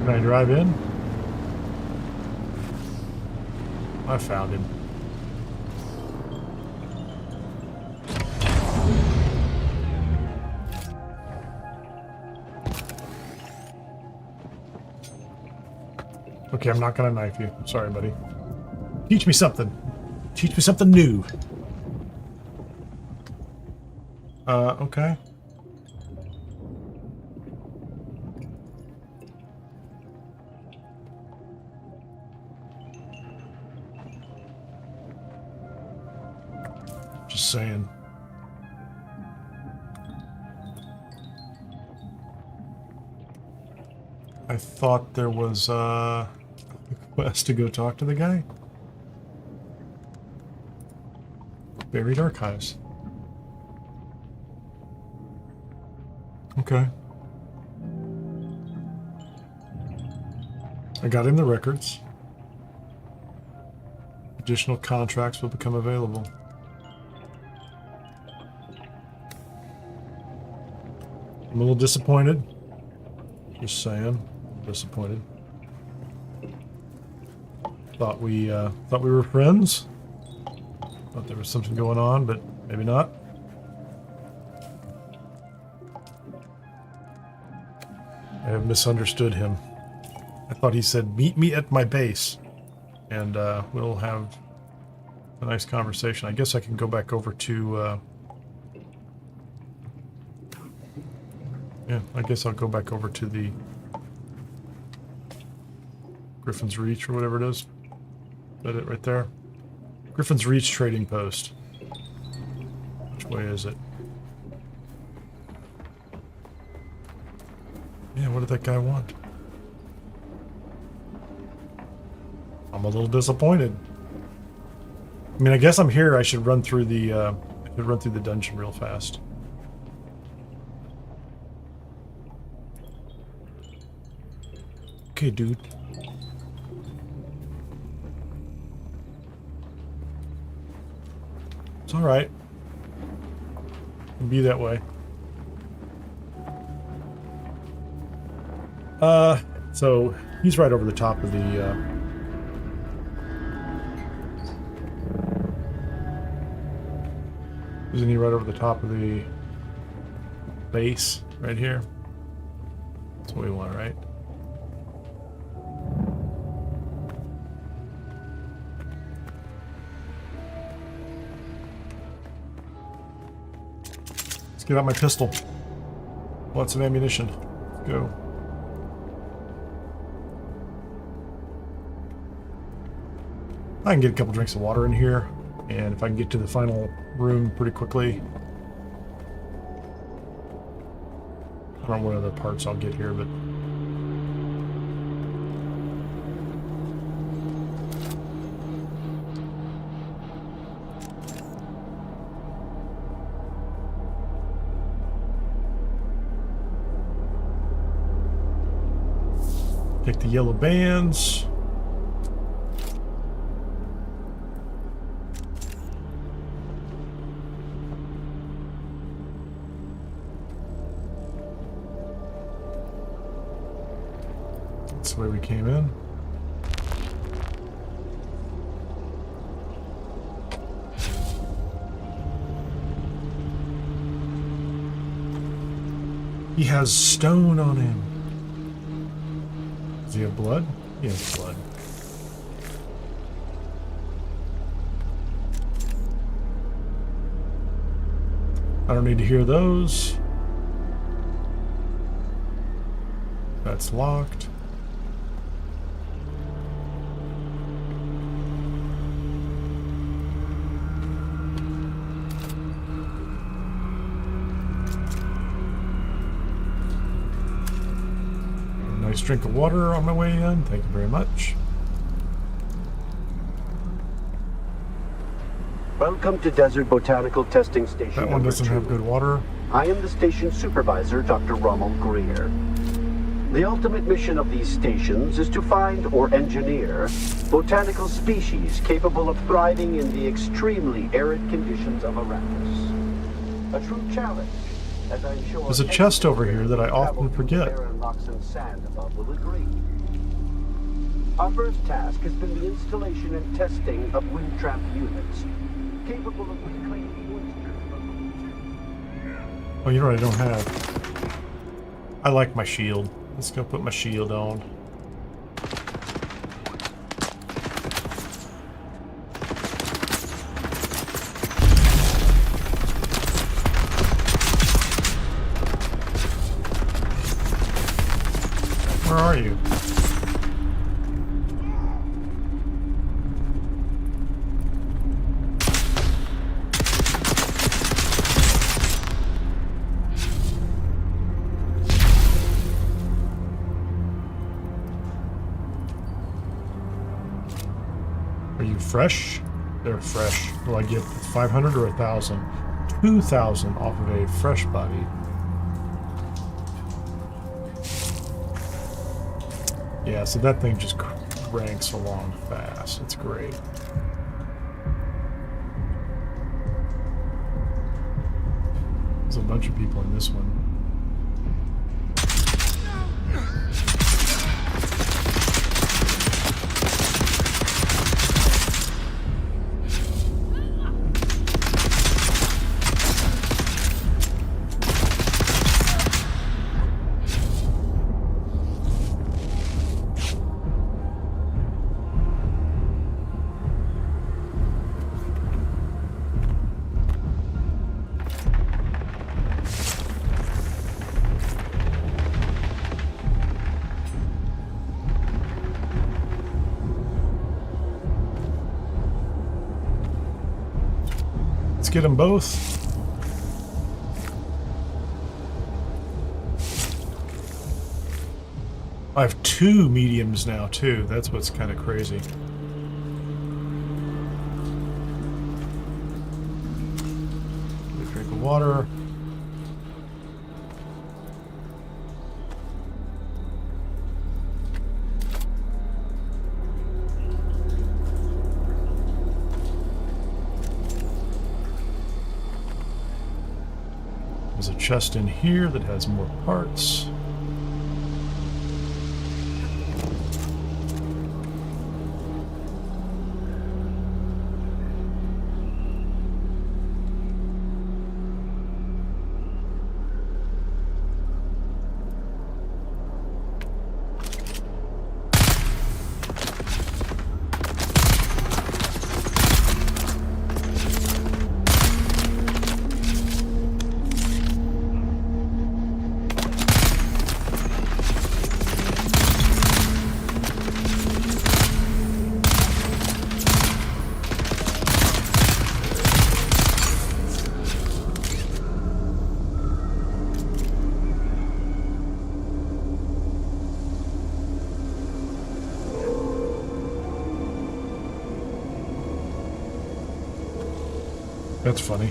Can I drive in? I found him. Okay, I'm not gonna knife you. I'm sorry, buddy. Teach me something. Teach me something new. Okay. Just saying. I thought there was a quest to go talk to the guy. Buried archives. Okay. I got him the records. Additional contracts will become available. I'm a little disappointed. Just saying. Disappointed. Thought we were friends. Thought there was something going on, but maybe not. I have misunderstood him. I thought he said, "Meet me at my base," and we'll have a nice conversation. I guess I can go back over to. Yeah, I guess I'll go back over to the Griffin's Reach or whatever it is. Is that it right there? Griffin's Reach trading post. Which way is it? Yeah, what did that guy want? I'm a little disappointed. I mean, I guess I'm here. I should run through the dungeon real fast. Okay, dude. It's all right. It'll be that way. So he's right over the top of the. Isn't he right over the top of the base right here? That's what we want, right? Let's get out my pistol. Lots of ammunition. Let's go. I can get a couple drinks of water in here, and if I can get to the final room pretty quickly. I don't know what other parts I'll get here, but take the yellow bands. That's the way we came in. He has stone on him. Does he have blood? He has blood. I don't need to hear those. That's locked. Nice drink of water on my way in. Thank you very much.
Welcome to Desert Botanical Testing Station.
That one doesn't have good water.
I am the station supervisor, Dr. Rommel Greer. The ultimate mission of these stations is to find or engineer botanical species capable of thriving in the extremely arid conditions of Arrakis. A true challenge, as I'm sure
there's a chest over here that I often forget.
Rocks and sand above will agree. Our first task has been the installation and testing of wind trap units, capable of reclaiming moisture.
Oh, you know what I don't have? I like my shield. Let's go put my shield on. Where are you? Are you fresh? They're fresh. Will I get 500 or 1,000? 2,000 off of a fresh body. Yeah, so that thing just ranks along fast. It's great. There's a bunch of people in this one. Get them both. I have 2 mediums now too. That's what's kind of crazy. Get a drink of water. There's a chest in here that has more parts. That's funny.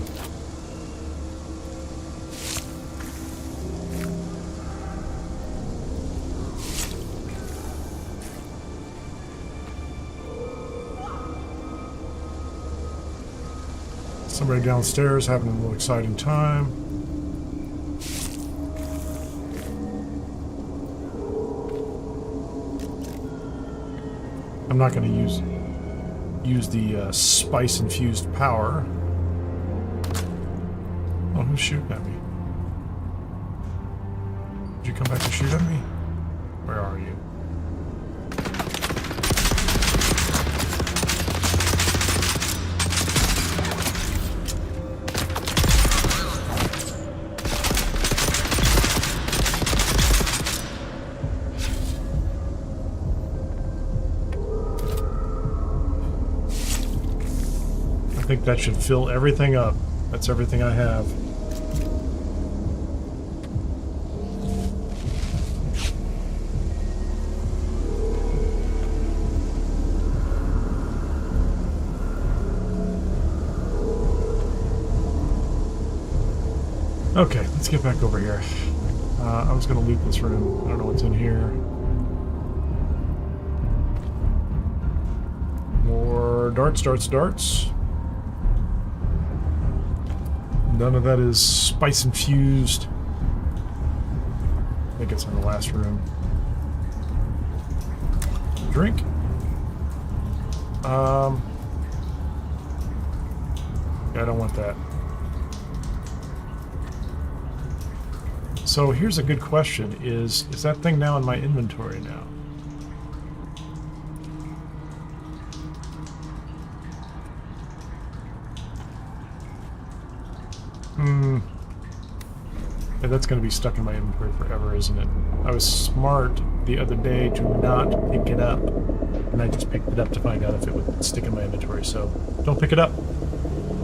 Somebody downstairs having a little exciting time. I'm not going to use the spice-infused power. Oh, who's shooting at me? Did you come back to shoot at me? Where are you? I think that should fill everything up. That's everything I have. Okay, let's get back over here. I was going to loot this room. I don't know what's in here. More darts, darts, darts. None of that is spice infused. I think it's in the last room. Drink. Yeah, I don't want that. So here's a good question. Is that thing now in my inventory now? Yeah, that's going to be stuck in my inventory forever, isn't it? I was smart the other day to not pick it up. And I just picked it up to find out if it would stick in my inventory. So don't pick it up.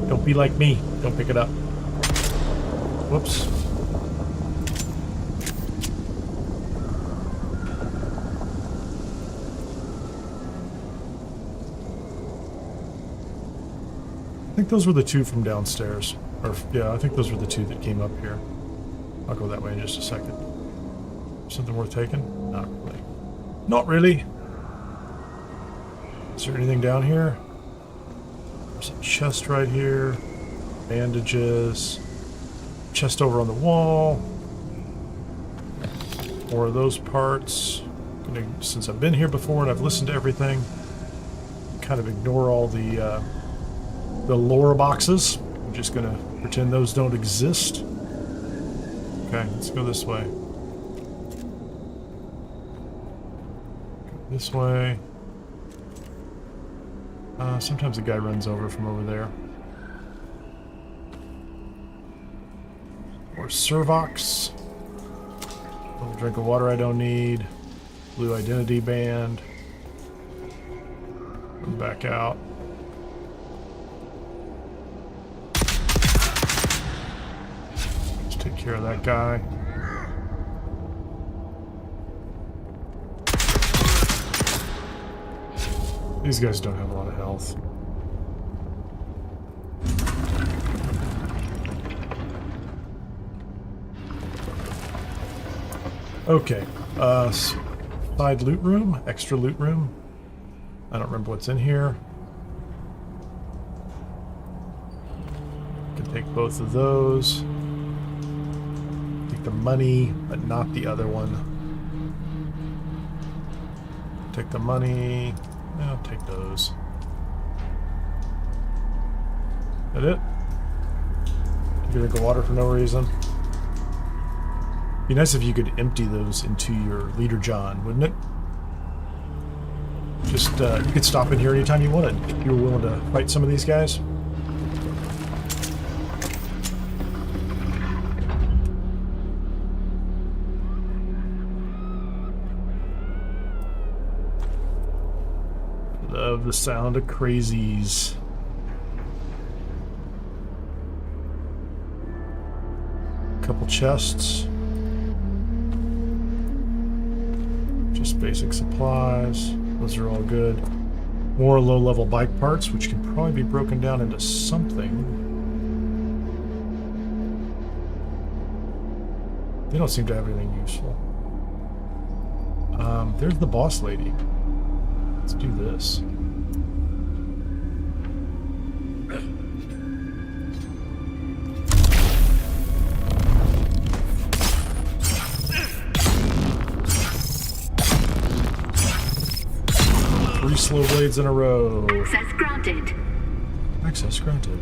Don't be like me. Don't pick it up. Whoops. think those were the two from downstairs. Or, yeah, I think those were the two that came up here. I'll go that way in just a second. Something worth taking? Not really. Not really. Is there anything down here? There's a chest right here. Bandages. Chest over on the wall. More of those parts. Since I've been here before and I've listened to everything, kind of ignore all the lore boxes. I'm just gonna pretend those don't exist. Okay, let's go this way. Go this way. Sometimes a guy runs over from over there. More Servox. A little drink of water I don't need. Blue identity band. Come back out. Let's take care of that guy. These guys don't have a lot of health. Okay, side loot room, extra loot room. I don't remember what's in here. Can take both of those. Take the money, but not the other one. Take the money. I'll take those. That it? Take a drink of water for no reason. Be nice if you could empty those into your leader John, wouldn't it? Just, you could stop in here anytime you wanted. If you were willing to fight some of these guys. Love the sound of crazies. Couple chests. Just basic supplies. Those are all good. More low-level bike parts, which can probably be broken down into something. They don't seem to have anything useful. There's the boss lady. Let's do this. Three slow blades in a row.
Access granted.
Access granted.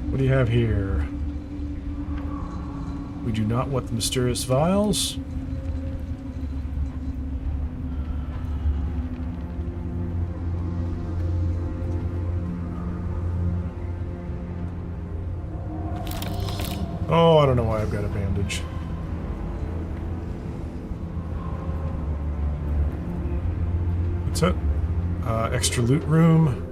What do you have here? We do not want the mysterious vials. Oh, I don't know why I've got a bandage. What's that? Extra loot room.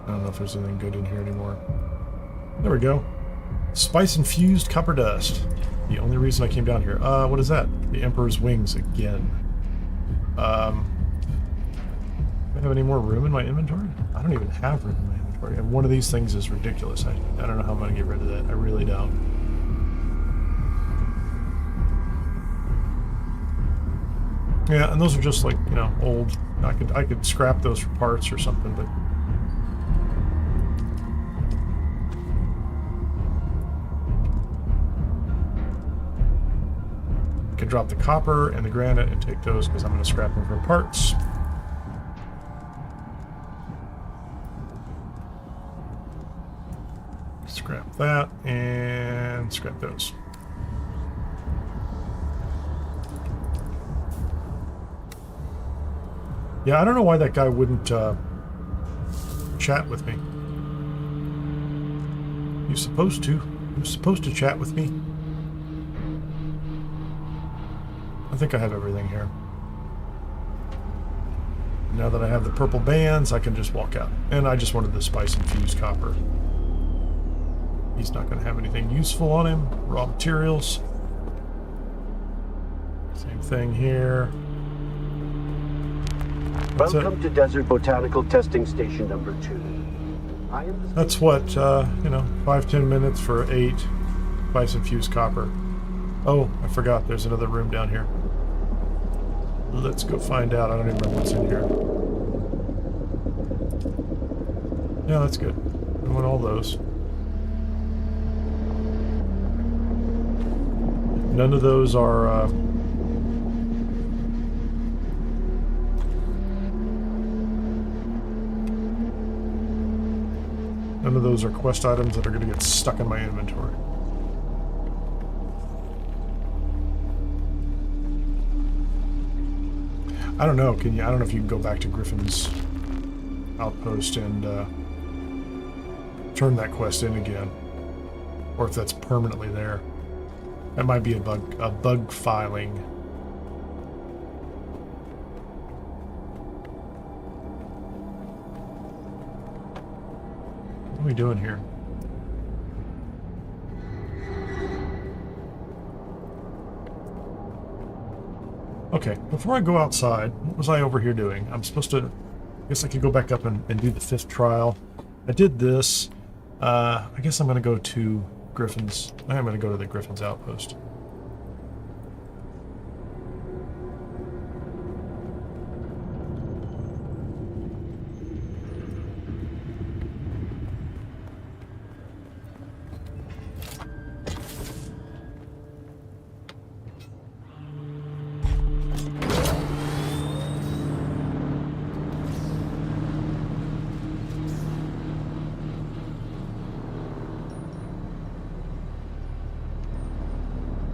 I don't know if there's anything good in here anymore. There we go. Spice-infused copper dust. The only reason I came down here. What is that? The Emperor's wings again. Do I have any more room in my inventory? I don't even have room in my inventory. And one of these things is ridiculous. I don't know how I'm going to get rid of that. I really don't. Yeah, and those are just like, you know, old. I could scrap those for parts or something, but I can drop the copper and the granite and take those because I'm going to scrap them for parts. Scrap that and scrap those. Yeah, I don't know why that guy wouldn't chat with me. He was supposed to. He was supposed to chat with me. I think I have everything here. Now that I have the purple bands, I can just walk out. And I just wanted the spice-infused copper. He's not going to have anything useful on him. Raw materials. Same thing here.
Welcome to Desert Botanical Testing Station number 2.
That's what, 5-10 minutes for 8 bison fused copper. Oh, I forgot. There's another room down here. Let's go find out. I don't even remember what's in here. Yeah, that's good. I want all those. None of those are... None of those are quest items that are going to get stuck in my inventory. I don't know. I don't know if you can go back to Griffin's Outpost and turn that quest in again, or if that's permanently there. That might be a bug filing. What are we doing here? Okay, before I go outside, what was I over here doing? I'm supposed to... I guess I could go back up and do the 5th trial. I did this. I guess I'm going to go to Griffin's... I'm going to go to the Griffin's Outpost.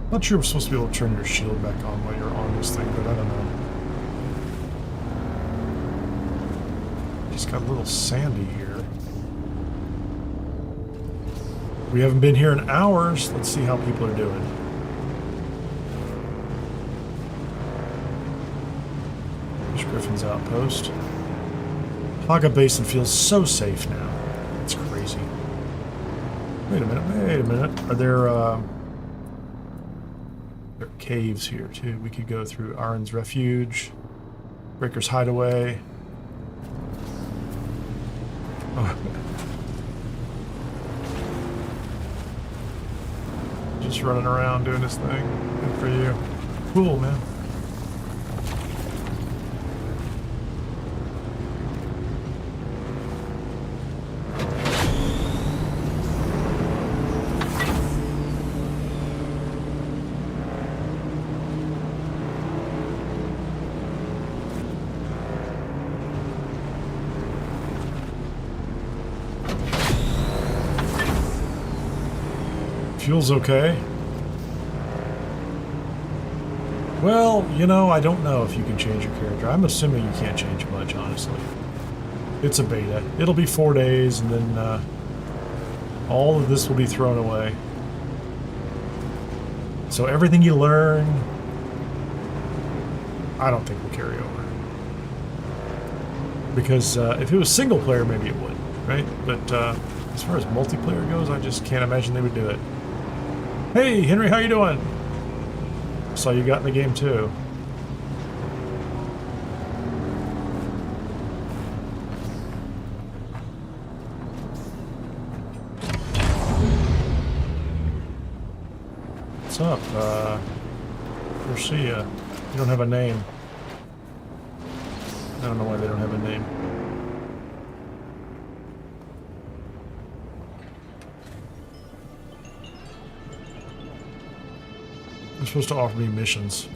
I'm not sure I'm supposed to be able to turn your shield back on while you're on this thing, but I don't know. Just got a little sandy here. We haven't been here in hours. Let's see how people are doing. There's Griffin's Outpost. Hagga Basin feels so safe now. It's crazy. Wait a minute. Are there caves here too? We could go through Aren's Refuge, Breaker's Hideaway. Oh. Just running around doing this thing. Good for you. Cool, man. Fuel's okay. Well, I don't know if you can change your character. I'm assuming you can't change much, honestly. It's a beta. It'll be 4 days, and then all of this will be thrown away. So everything you learn, I don't think will carry over. Because if it was single player, maybe it would, right? But as far as multiplayer goes, I just can't imagine they would do it. Hey, Henry, how you doing? Saw you got in the game too. What's up? Garcia. You don't have a name. I don't know why they don't have a name. They're supposed to offer me missions.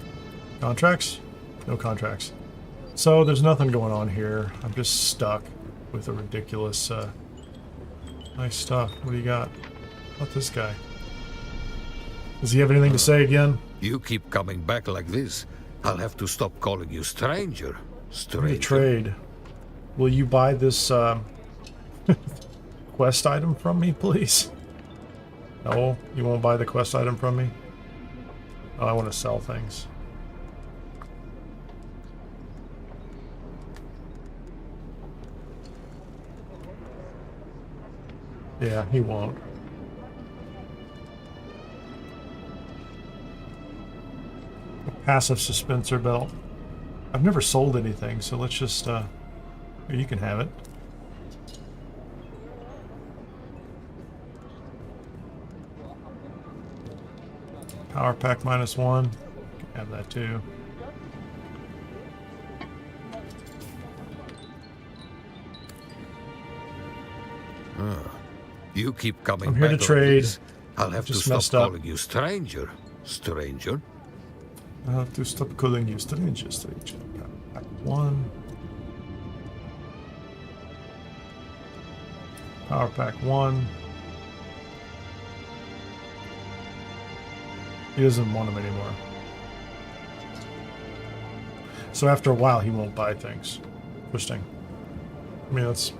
Contracts? No contracts. So there's nothing going on here. I'm just stuck with a ridiculous, nice stuff. What do you got? What this guy? Does he have anything to say again?
You keep coming back like this. I'll have to stop calling you stranger. Stranger.
Trade. Will you buy this, quest item from me, please? No? You won't buy the quest item from me? Oh, I want to sell things. Yeah, he won't. passive suspensor belt. I've never sold anything, so let's just, here, you can have it. Power pack -1. You can have that too.
You keep coming
I'm here
back
to trade.
I'll have to stop calling you stranger. Stranger?
I'll have to stop calling you stranger. Stranger. Pack 1. Power pack 1. He doesn't want them anymore. So after a while, he won't buy things. Interesting. I mean, that's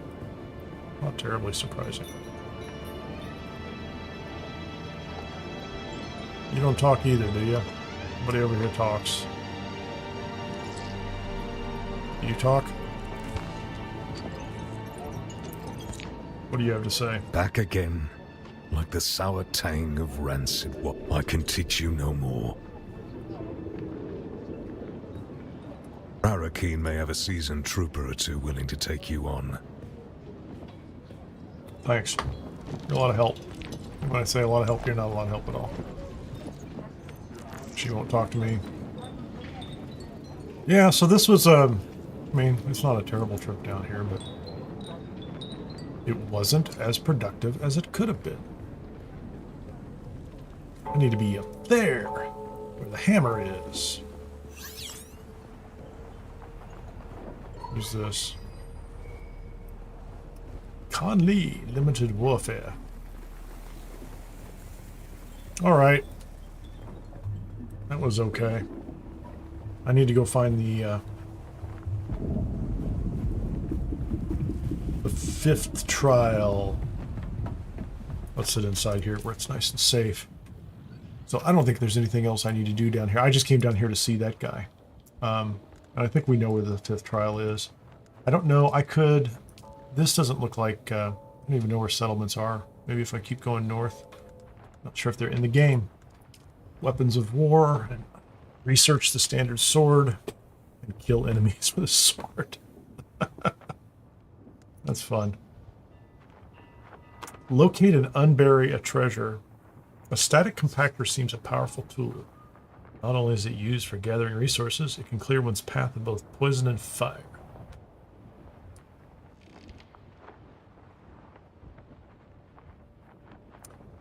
not terribly surprising. You don't talk either, do you? Nobody over here talks. Do you talk? What do you have to say?
Back again, like the sour tang of rancid. What I can teach you no more. Alycon may have a seasoned trooper or two willing to take you on.
Thanks. You're a lot of help. When I say a lot of help, you're not a lot of help at all. She won't talk to me. Yeah, so this was I mean, it's not a terrible trip down here, but it wasn't as productive as it could have been. I need to be up there, where the hammer is. Who's this? Conley, limited warfare. Alright. That was okay. I need to go find the 5th trial. Let's sit inside here where it's nice and safe. So I don't think there's anything else I need to do down here. I just came down here to see that guy. And I think we know where the 5th trial is. I don't know. I could... This doesn't look like... I don't even know where settlements are. Maybe if I keep going north. Not sure if they're in the game. Weapons of war, and research the standard sword, and kill enemies with a sword. That's fun. Locate and unbury a treasure. A static compactor seems a powerful tool. Not only is it used for gathering resources, it can clear one's path of both poison and fire.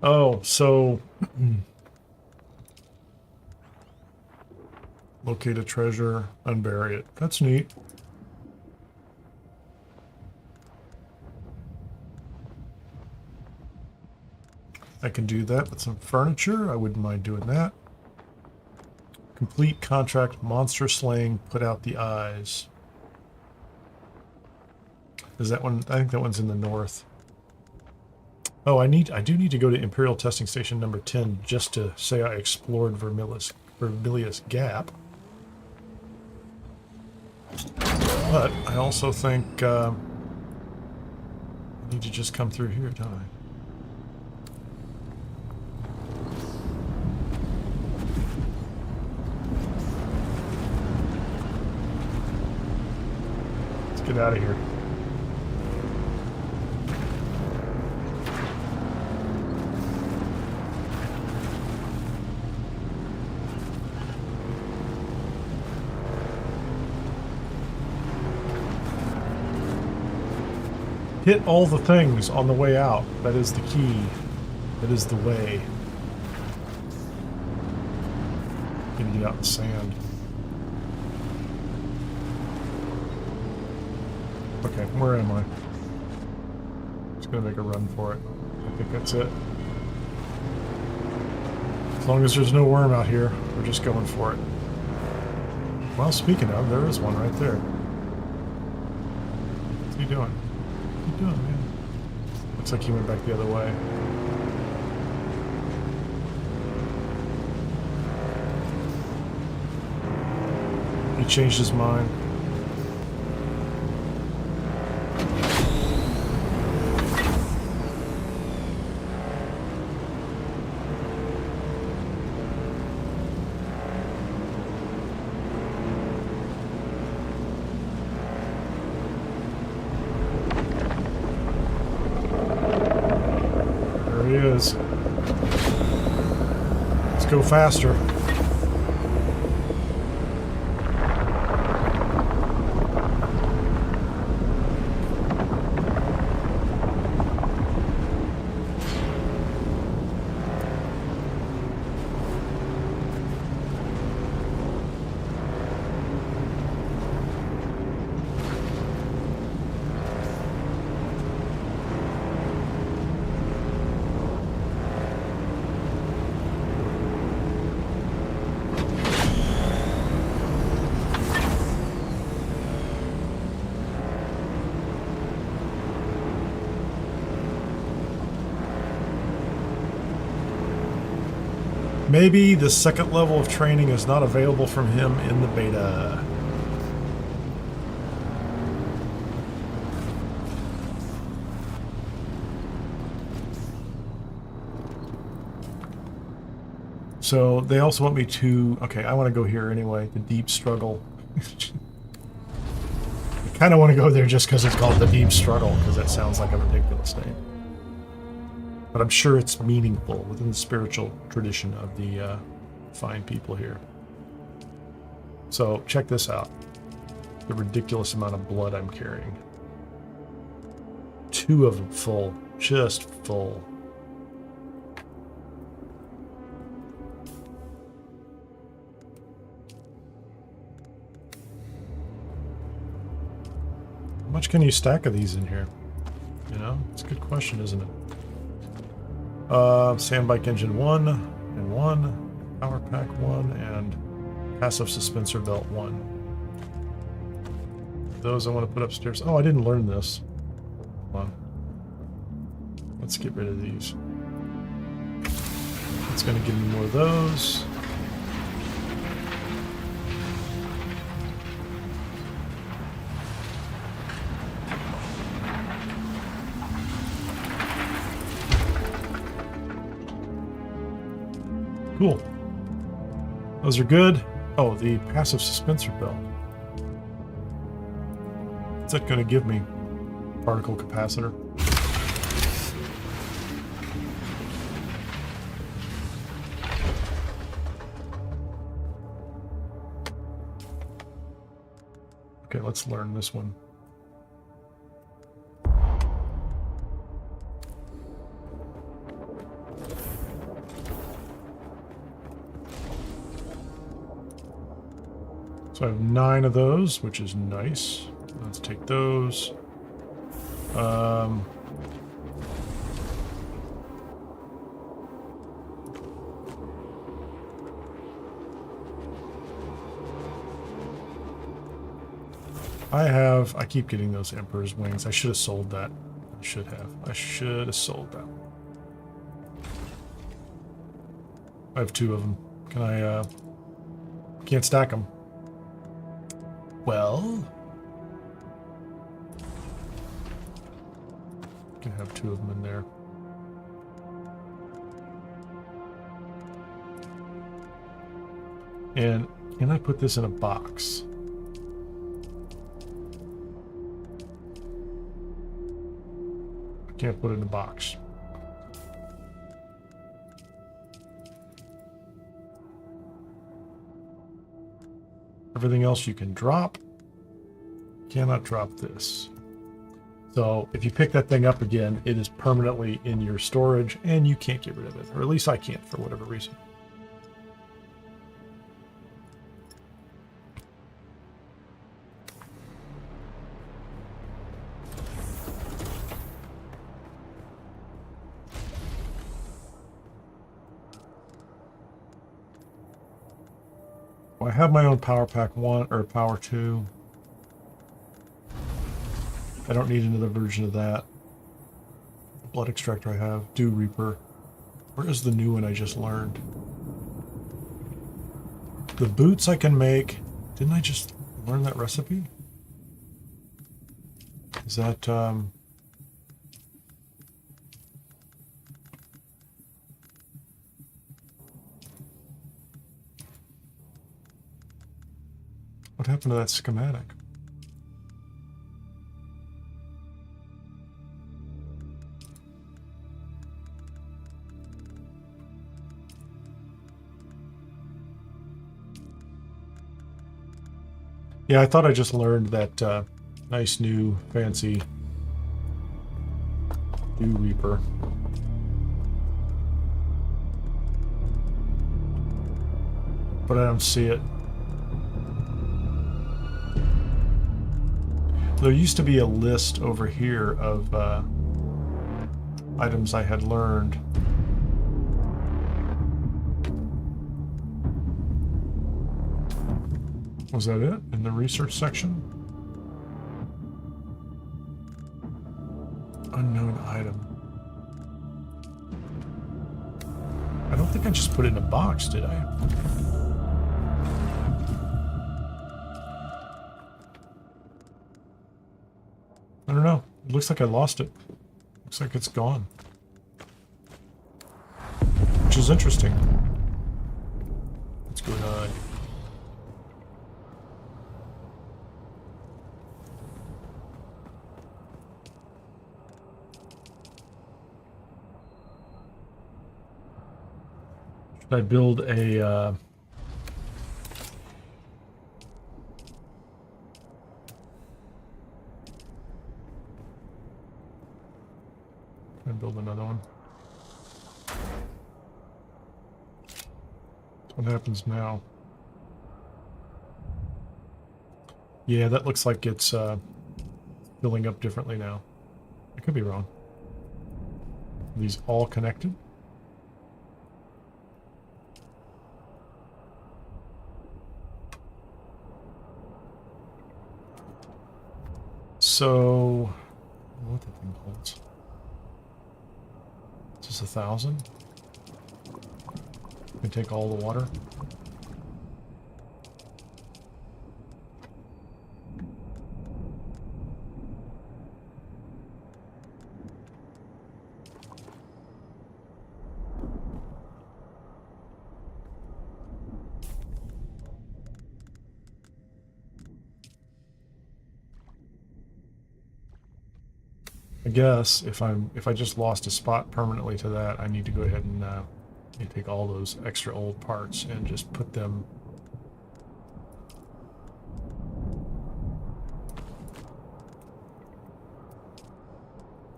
Oh, so... Locate a treasure, unbury it. That's neat. I can do that with some furniture. I wouldn't mind doing that. Complete contract, monster slaying, put out the eyes. Is that one? I think that one's in the north. Oh, I do need to go to Imperial testing station number 10 just to say I explored Vermillius Gap. But I also think I need to just come through here, don't I? Let's get out of here. Hit all the things on the way out. That is the key. That is the way. Gonna get out in the sand. Okay, where am I? Just gonna make a run for it. I think that's it. As long as there's no worm out here, we're just going for it. Well, speaking of, there is one right there. What's he doing? What's he doing, man? Looks like he went back the other way. He changed his mind. he is. Let's go faster. Maybe the second level of training is not available from him in the beta. So they also want me to... Okay, I want to go here anyway. The Deep Struggle. I kind of want to go there just because it's called the Deep Struggle, because that sounds like a ridiculous name. But I'm sure it's meaningful within the spiritual tradition of the fine people here. So check this out. The ridiculous amount of blood I'm carrying. 2 of them full. Just full. How much can you stack of these in here? You know, it's a good question, isn't it? Sandbike engine 1 and 1, power pack 1, and passive suspensor belt 1. Those I want to put upstairs. Oh, I didn't learn this. Hold on. Let's get rid of these. It's going to give me more of those. Cool. Those are good. Oh, the passive suspensor belt. What's that going to give me? Particle capacitor. Okay, let's learn this one. So I have 9 of those, which is nice. Let's take those. I keep getting those Emperor's Wings. I should have sold that. I should have sold that. I have 2 of them. Can I, can't stack them. Well, can have 2 of them in there. And can I put this in a box? I can't put it in a box. Everything else you can drop. Cannot drop this. So if you pick that thing up again, it is permanently in your storage and you can't get rid of it. Or at least I can't for whatever reason. I have my own power pack 1 or power 2. I don't need another version of that. The blood extractor I have, Dew Reaper. Where is the new one I just learned? The boots I can make. Didn't I just learn that recipe? Is that what happened to that schematic? Yeah, I thought I just learned that nice new fancy Dew Reaper. But I don't see it. There used to be a list over here of items I had learned. Was that it in the research section? Unknown item. I don't think I just put it in a box, did I? I don't know. It looks like I lost it. Looks like it's gone. Which is interesting. What's going on? Should I build a... build another one. What happens now? Yeah, that looks like it's filling up differently now. I could be wrong. Are these all connected? So, what the thing holds? Is this 1,000? We take all the water. I guess if I just lost a spot permanently to that, I need to go ahead and take all those extra old parts and just put them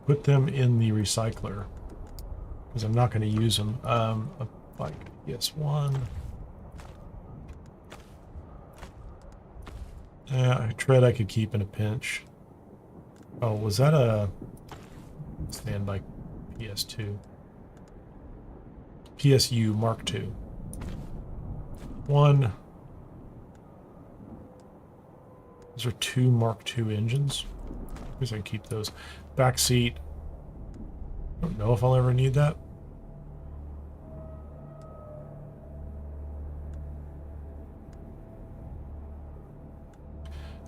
in the recycler because I'm not going to use them. Like yes, one. Yeah, tread I could keep in a pinch. Oh, was that a sandbike PS2? PSU Mark II. One. Those are two Mark II engines. I guess I can keep those. Back seat. I don't know if I'll ever need that.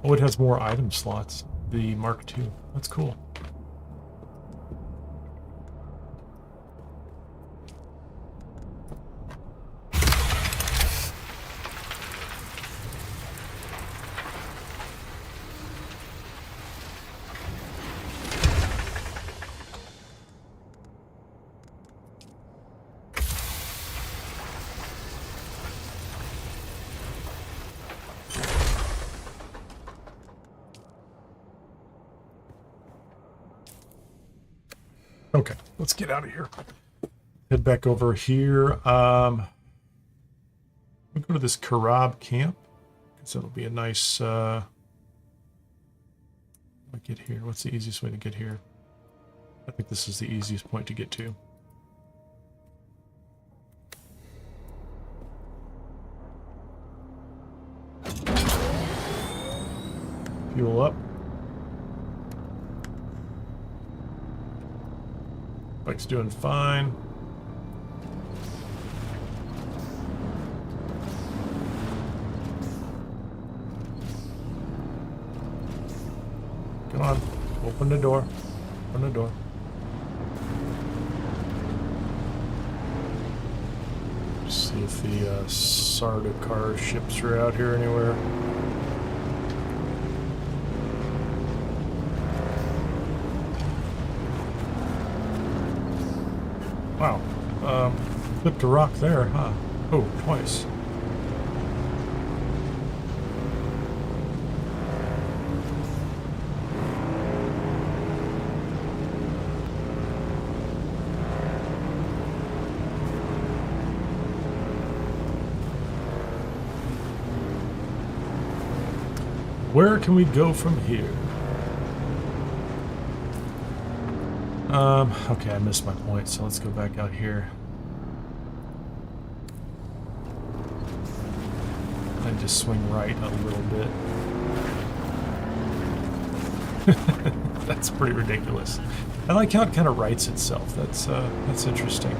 Oh, it has more item slots. The Mark II. That's cool. Okay, let's get out of here. Head back over here. We'll go to this Karab camp, because that'll be a nice get here. What's the easiest way to get here? I think this is the easiest point to get to. Fuel up. Bike's doing fine. Come on, open the door. Open the door. See if the Sardaukar ships are out here anywhere. Wow, flipped a rock there, huh? Oh, twice. Where can we go from here? Okay, I missed my point, so let's go back out here. And just swing right a little bit. That's pretty ridiculous. I like how it kind of rights itself. That's interesting.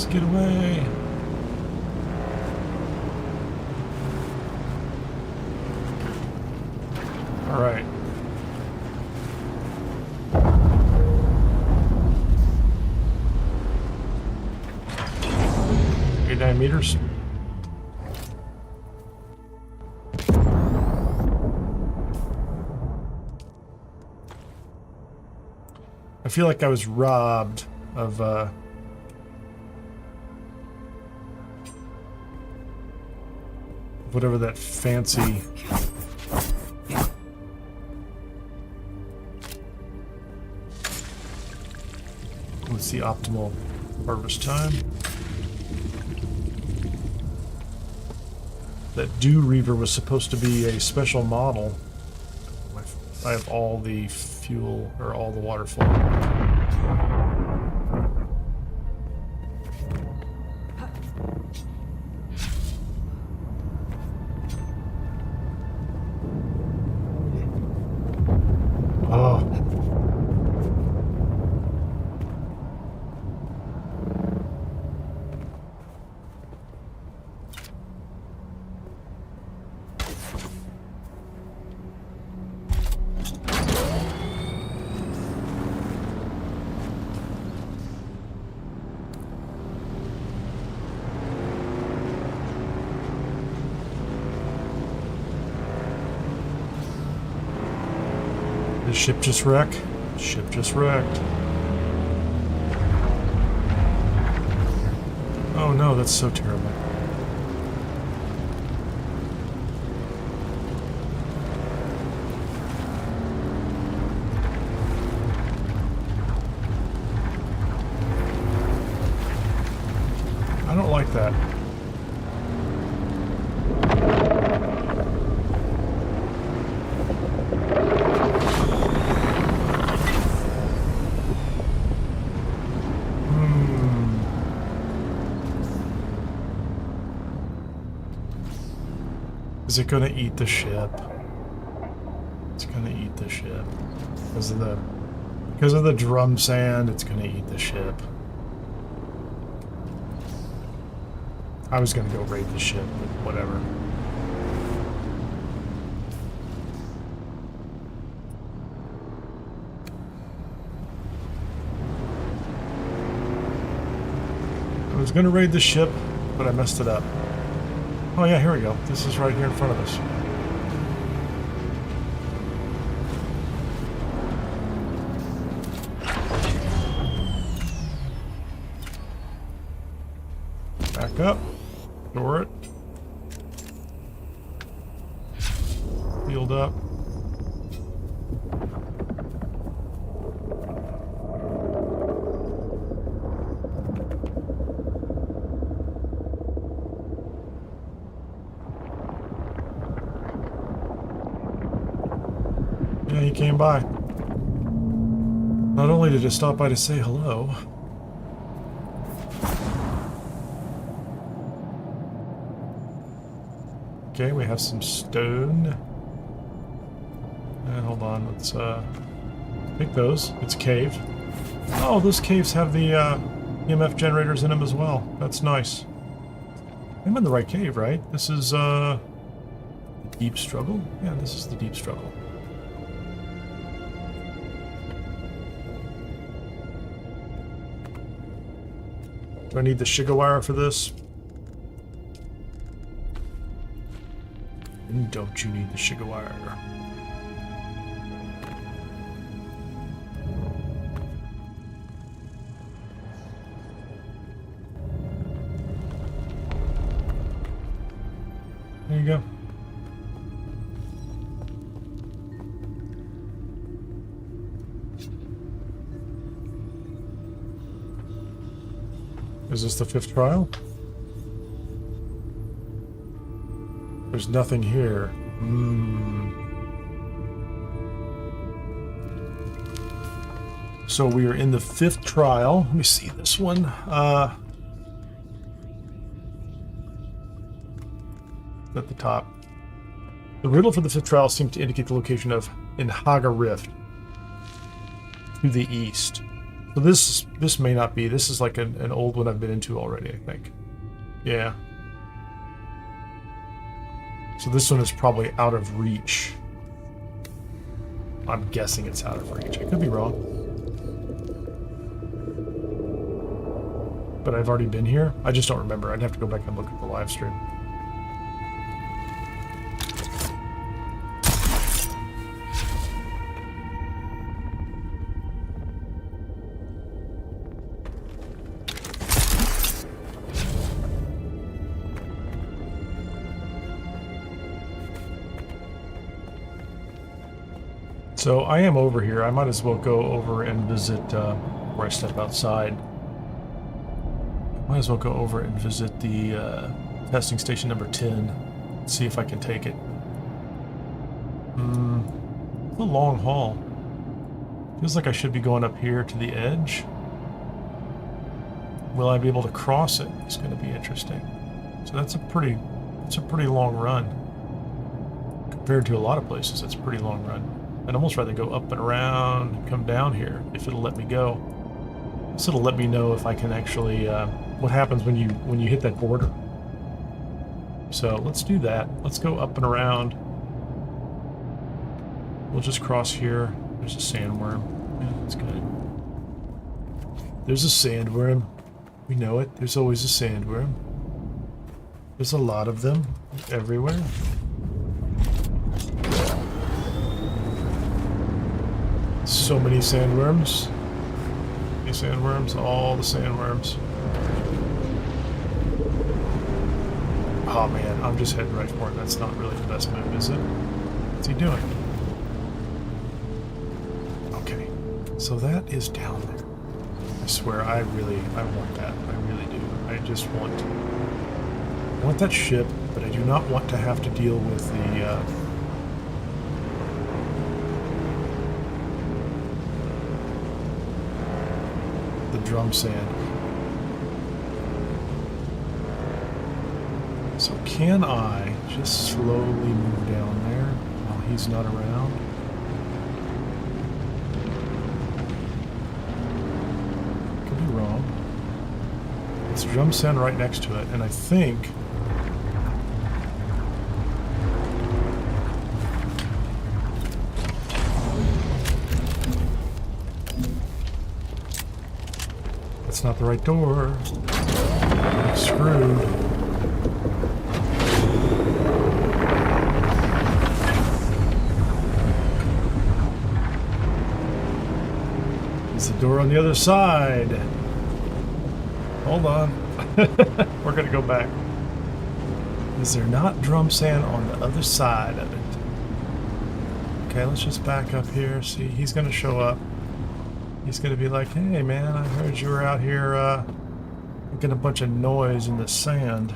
Get away. All right. 89 meters. I feel like I was robbed of whatever that fancy what's the optimal harvest time? That Dew Reaver was supposed to be a special model. I have all the fuel or all the water full. The ship just wrecked. Ship just wrecked. Oh no, that's so terrible. I don't like that. Is it gonna eat the ship? It's gonna eat the ship. Because of the drum sand, it's gonna eat the ship. I was gonna go raid the ship, but whatever. I was gonna raid the ship, but I messed it up. Oh yeah, here we go. This is right here in front of us. Back up. Door it. Field up. He came by. Not only did he stop by to say hello. Okay, we have some stone. And hold on, let's pick those. It's a cave. Oh, those caves have the EMF generators in them as well. That's nice. I'm in the right cave, right? This is the Deep Struggle? Yeah, this is the Deep Struggle. Do I need the Shigawire for this? And don't you need the Shigawire? There you go. Is this the 5th trial? There's nothing here. So we are in the 5th trial. Let me see this one. At the top. The riddle for the 5th trial seems to indicate the location of in Hagga Rift to the east. So this may not be. This is like an old one I've been into already, I think. Yeah. So this one is probably out of reach. I'm guessing it's out of reach. I could be wrong. But I've already been here. I just don't remember. I'd have to go back and look at the live stream. So I am over here. I might as well go over and visit where I step outside. Might as well go over and visit the testing station number 10. See if I can take it. It's a long haul. Feels like I should be going up here to the edge. Will I be able to cross it? It's going to be interesting. So that's a pretty long run. Compared to a lot of places, it's a pretty long run. I'd almost rather go up and around and come down here if it'll let me go. This will let me know if I can actually what happens when you hit that border. So let's do that. Let's go up and around. We'll just cross here. There's a sandworm. Yeah, that's good. There's a sandworm. We know it. There's always a sandworm. There's a lot of them everywhere. So many sandworms. Many sandworms, all the sandworms. Oh man, I'm just heading right for it. That's not really the best move, is it? What's he doing? Okay, so that is down there. I swear, I want that. I really do. I just want that ship, but I do not want to have to deal with the drum sand. So can I just slowly move down there while he's not around? Could be wrong. It's drum sand right next to it, and I think that's not the right door. I'm screwed. It's the door on the other side. Hold on. We're gonna go back. Is there not drum sand on the other side of it? Okay, let's just back up here. See, he's gonna show up. He's gonna be like, hey man, I heard you were out here making a bunch of noise in the sand.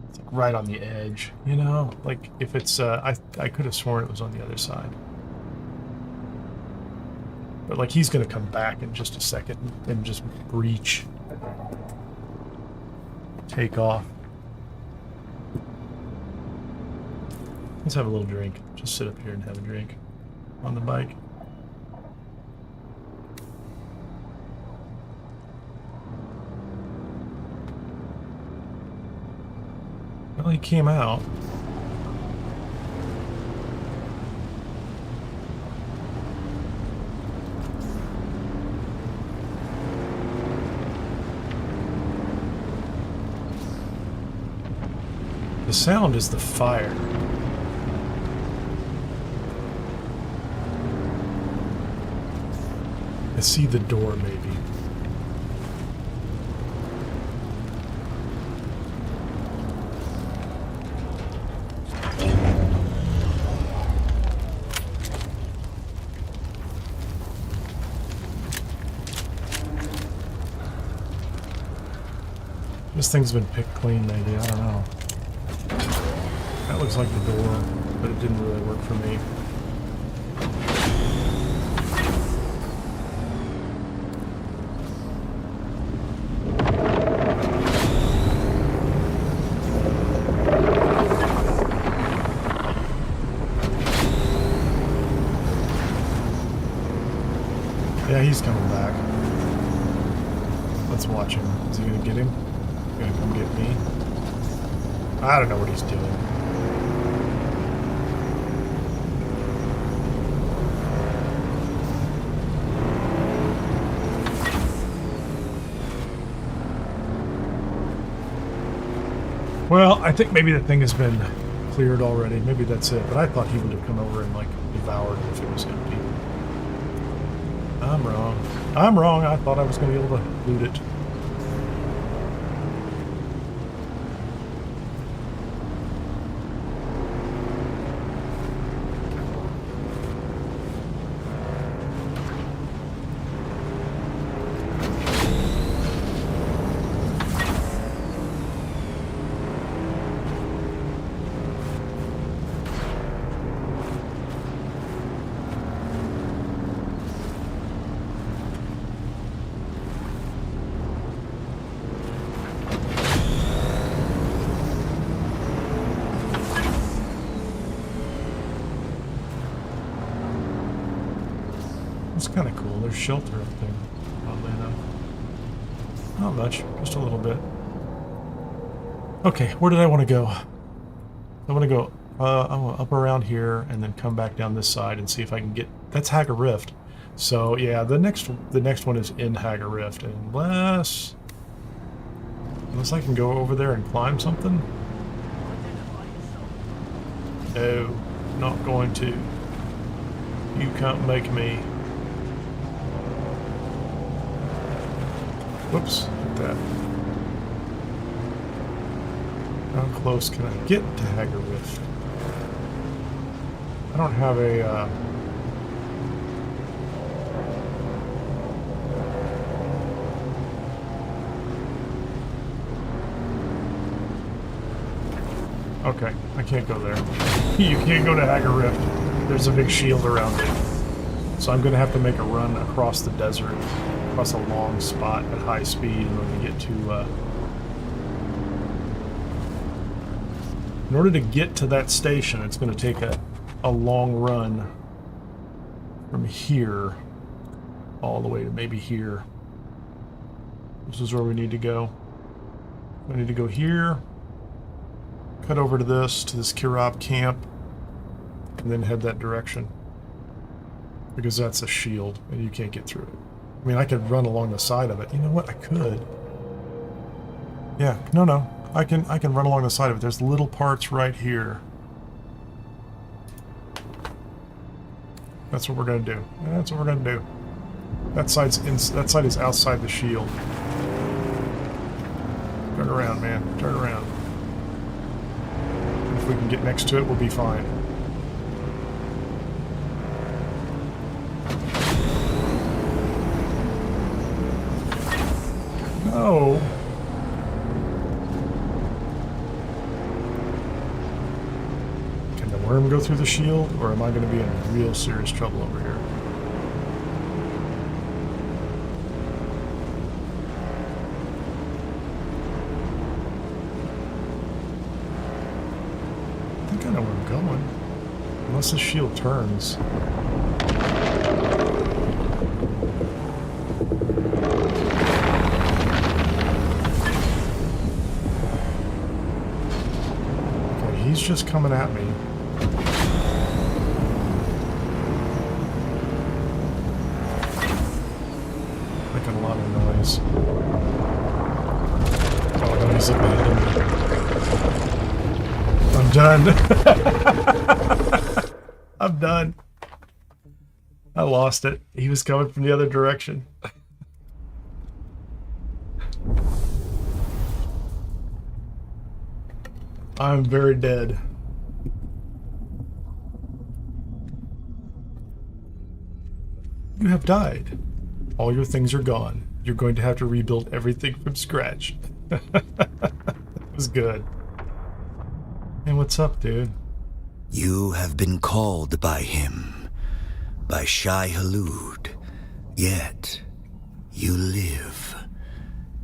It's like right on the edge, you know? Like if it's, I could have sworn it was on the other side. But like he's gonna come back in just a second and just breach. Take off. Let's have a little drink. Just sit up here and have a drink on the bike. Well, he came out. The sound is the fire. I see the door, maybe. This thing's been picked clean, maybe. I don't know. That looks like the door, but it didn't really work for me. Yeah, he's coming back. Let's watch him. Is he gonna get him? Gonna come get me? I don't know what he's doing. Well, I think maybe the thing has been cleared already. Maybe that's it. But I thought he would have come over and, like, devoured if it was empty. I'm wrong. I'm wrong. I thought I was going to be able to loot it. It's kind of cool. There's shelter up there, oddly enough. Not much, just a little bit. Okay, where did I want to go? I want to go up around here and then come back down this side and see if I can get... That's Hagga Rift. So yeah, the next one is in Hagga Rift, unless I can go over there and climb something. No, not going to. You can't make me. Whoops, hit that. How close can I get to Hagga Rift? I don't have a, Okay, I can't go there. You can't go to Hagga Rift. There's a big shield around it. So I'm going to have to make a run across the desert, across a long spot at high speed in order to get to... In order to get to that station, it's going to take a long run from here all the way to maybe here. This is where we need to go. We need to go here, cut over to this Kirab camp, and then head that direction. Because that's a shield, and you can't get through it. I mean, I could run along the side of it. You know what? I could. Yeah, no. I can run along the side of it. There's little parts right here. That's what we're gonna do. That's what we're gonna do. That side is outside the shield. Turn around, man. Turn around. If we can get next to it, we'll be fine. No. Can the worm go through the shield, or am I going to be in real serious trouble over here? I think I know where I'm going. Unless the shield turns. He's just coming at me. Making a lot of noise. Oh no, he's abandoned me. I'm done. I'm done. I lost it. He was coming from the other direction. I'm very dead. You have died. All your things are gone. You're going to have to rebuild everything from scratch. That was good. Hey, what's up, dude?
You have been called by him, by Shai-Hulud, yet you live.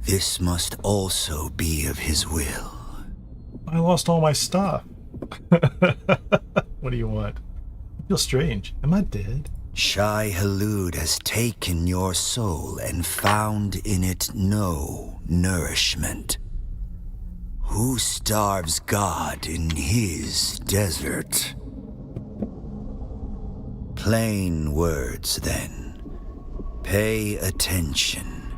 This must also be of his will.
I lost all my stuff. What do you want? I feel strange. Am I dead?
Shai-Hulud has taken your soul and found in it no nourishment. Who starves God in his desert? Plain words, then. Pay attention.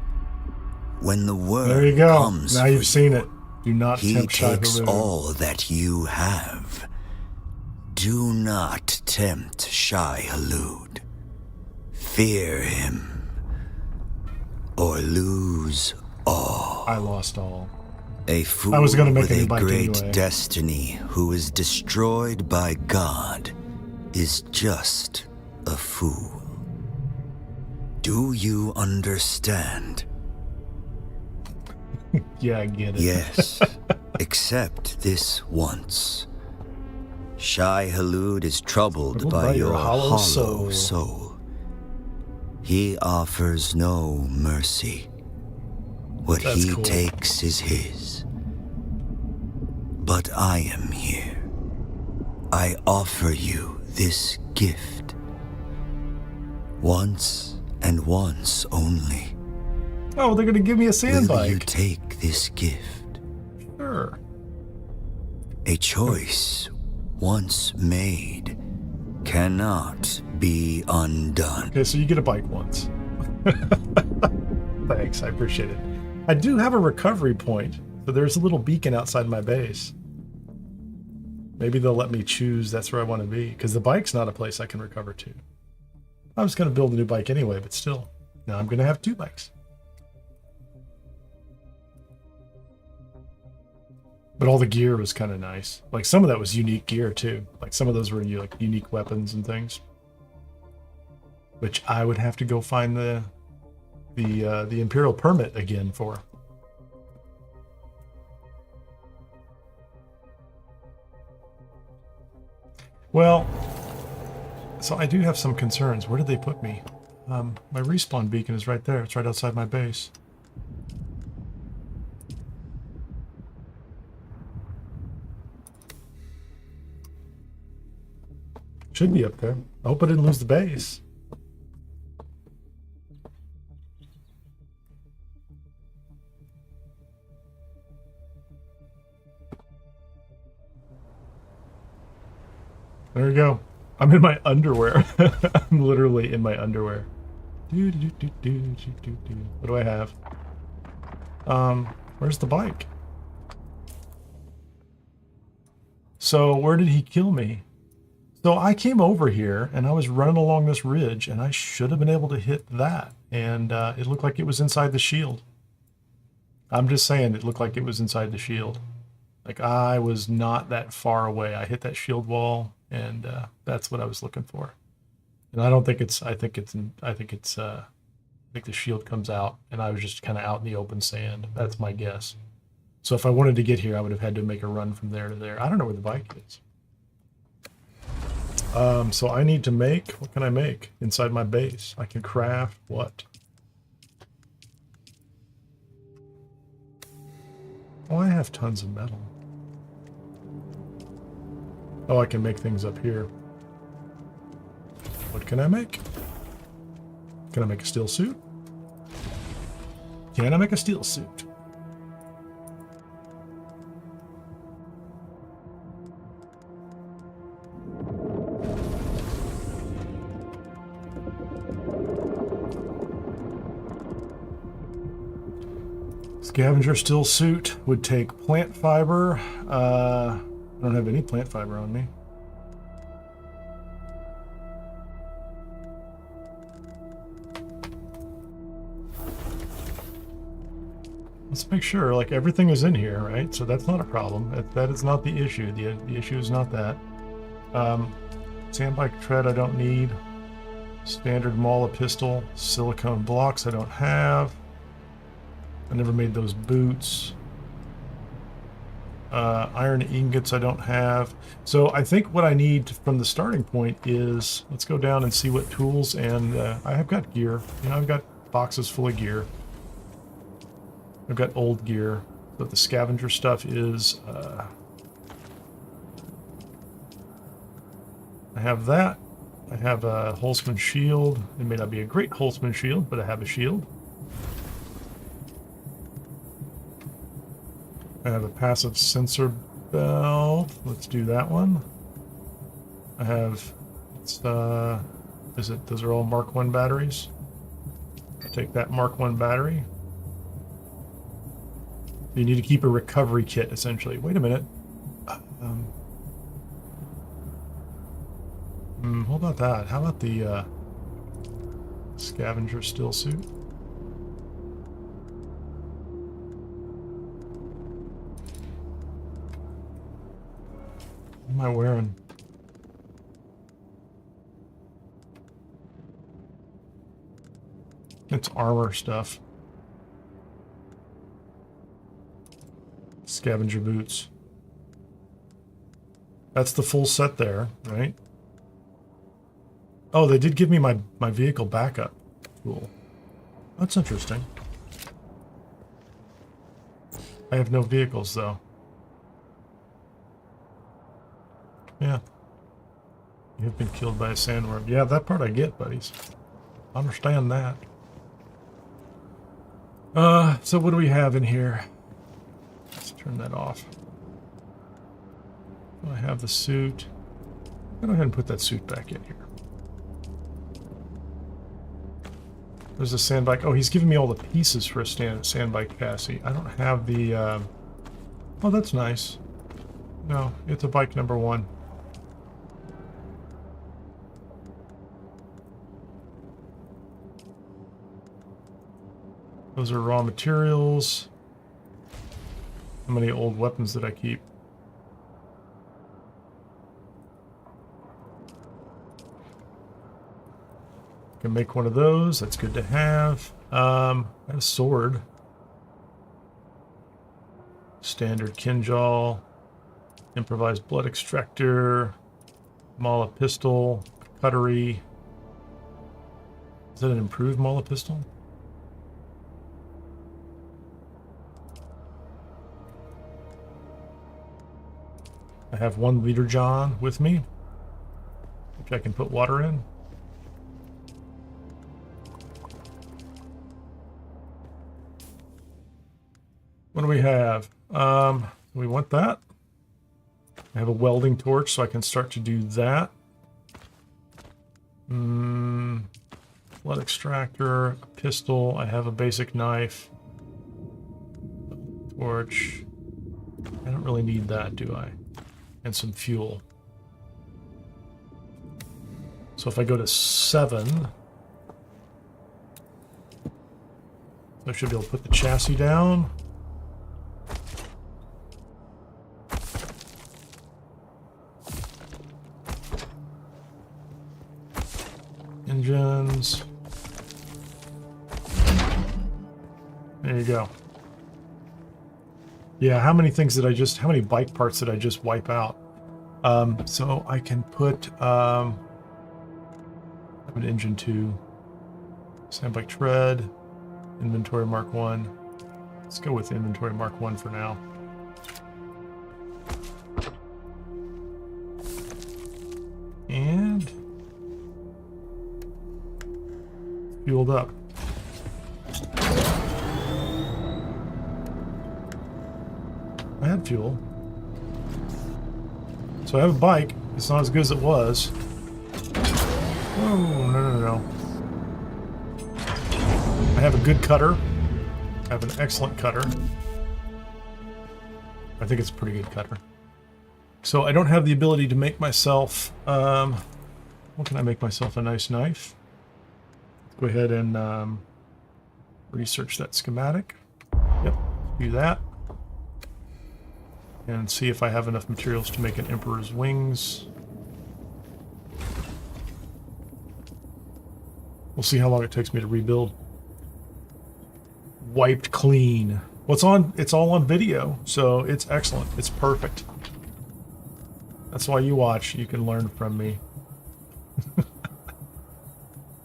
When the word
there you go.
comes
Now you've seen it. Do not
he
tempt
takes
Shai-Hulud.
all that you have. Do not tempt Shai-Hulud. Fear him, or lose all.
I lost all.
A fool
I was gonna make
with
a new
a
bike
great
anyway.
destiny who is destroyed by God is just a fool. Do you understand?
Yeah, I get it.
Yes, except this once. Shai-Hulud is troubled by your hollow soul. He offers no mercy. What
That's
he
cool.
takes is his. But I am here. I offer you this gift. Once and once only.
Oh, they're gonna give me a sandbike.
Will you take this gift?
Sure.
A choice once made cannot be undone.
Okay, so you get a bike once. Thanks, I appreciate it. I do have a recovery point, so there's a little beacon outside my base. Maybe they'll let me choose that's where I want to be, because the bike's not a place I can recover to. I was going to build a new bike anyway, but still. Now I'm going to have 2 bikes. But all the gear was kind of nice. Like some of that was unique gear too. Like some of those were like unique weapons and things. Which I would have to go find the Imperial permit again for. Well, so I do have some concerns. Where did they put me? My respawn beacon is right there. It's right outside my base. Should be up there. I hope I didn't lose the base. There we go. I'm in my underwear. I'm literally in my underwear. What do I have? Where's the bike? So where did he kill me? So I came over here and I was running along this ridge and I should have been able to hit that. And it looked like it was inside the shield. I'm just saying it looked like it was inside the shield. Like I was not that far away. I hit that shield wall and that's what I was looking for. And I don't think it's, I think the shield comes out and I was just kind of out in the open sand. That's my guess. So if I wanted to get here, I would have had to make a run from there to there. I don't know where the bike is. So I need to make, what can I make inside my base? I can craft what? Oh, I have tons of metal. Oh, I can make things up here. What can I make? Can I make a steel suit? Can I make a steel suit? Scavenger steel suit would take plant fiber. I don't have any plant fiber on me. Let's make sure, like, everything is in here, right? So that's not a problem. That is not the issue. The issue is not that. Sandbike tread I don't need. Standard Mala pistol. Silicone blocks I don't have. I never made those boots. Iron ingots I don't have. So I think what I need from the starting point is, let's go down and see what tools, and I have got gear. You know, I've got boxes full of gear. I've got old gear. But the scavenger stuff is, I have that. I have a Holtzman shield. It may not be a great Holtzman shield, but I have a shield. I have a passive sensor belt. Let's do that one. I have, those are all Mark 1 batteries. I'll take that Mark 1 battery. You need to keep a recovery kit, essentially. Wait a minute. How about that? How about the scavenger still suit? What am I wearing? It's armor stuff. Scavenger boots. That's the full set there, right? Oh, they did give me my vehicle backup. Cool. That's interesting. I have no vehicles, though. Yeah. You have been killed by a sandworm. Yeah, that part I get, buddies. I understand that. So what do we have in here? Let's turn that off. I have the suit. Go ahead and put that suit back in here. There's a sandbike. Oh, he's giving me all the pieces for a sandbike chassis. I don't have the... Oh, that's nice. No, it's a bike number 1. Those are raw materials. How many old weapons did I keep? Can make one of those. That's good to have. I have a sword. Standard Kinjal. Improvised blood extractor. Mala pistol. Cuttery. Is that an improved Mala pistol? I have 1 liter John with me, which I can put water in. What do we have? We want that. I have a welding torch, so I can start to do that. Blood extractor, a pistol. I have a basic knife. Torch. I don't really need that, do I? And some fuel. So if I go to 7, I should be able to put the chassis down. Engines. There you go. Yeah, how many things did I just, how many bike parts did I just wipe out? So I can put, I have an engine 2, sandbike tread, inventory Mark 1. Let's go with inventory Mark 1 for now. And fueled up. I had fuel. So I have a bike. It's not as good as it was. Oh, no. I have a good cutter. I have an excellent cutter. I think it's a pretty good cutter. So I don't have the ability to make myself... what can I make myself? A nice knife. Let's go ahead and research that schematic. Yep, do that. And see if I have enough materials to make an Emperor's wings. We'll see how long it takes me to rebuild. Wiped clean. Well, it's all on video, so it's excellent. It's perfect. That's why you watch. You can learn from me.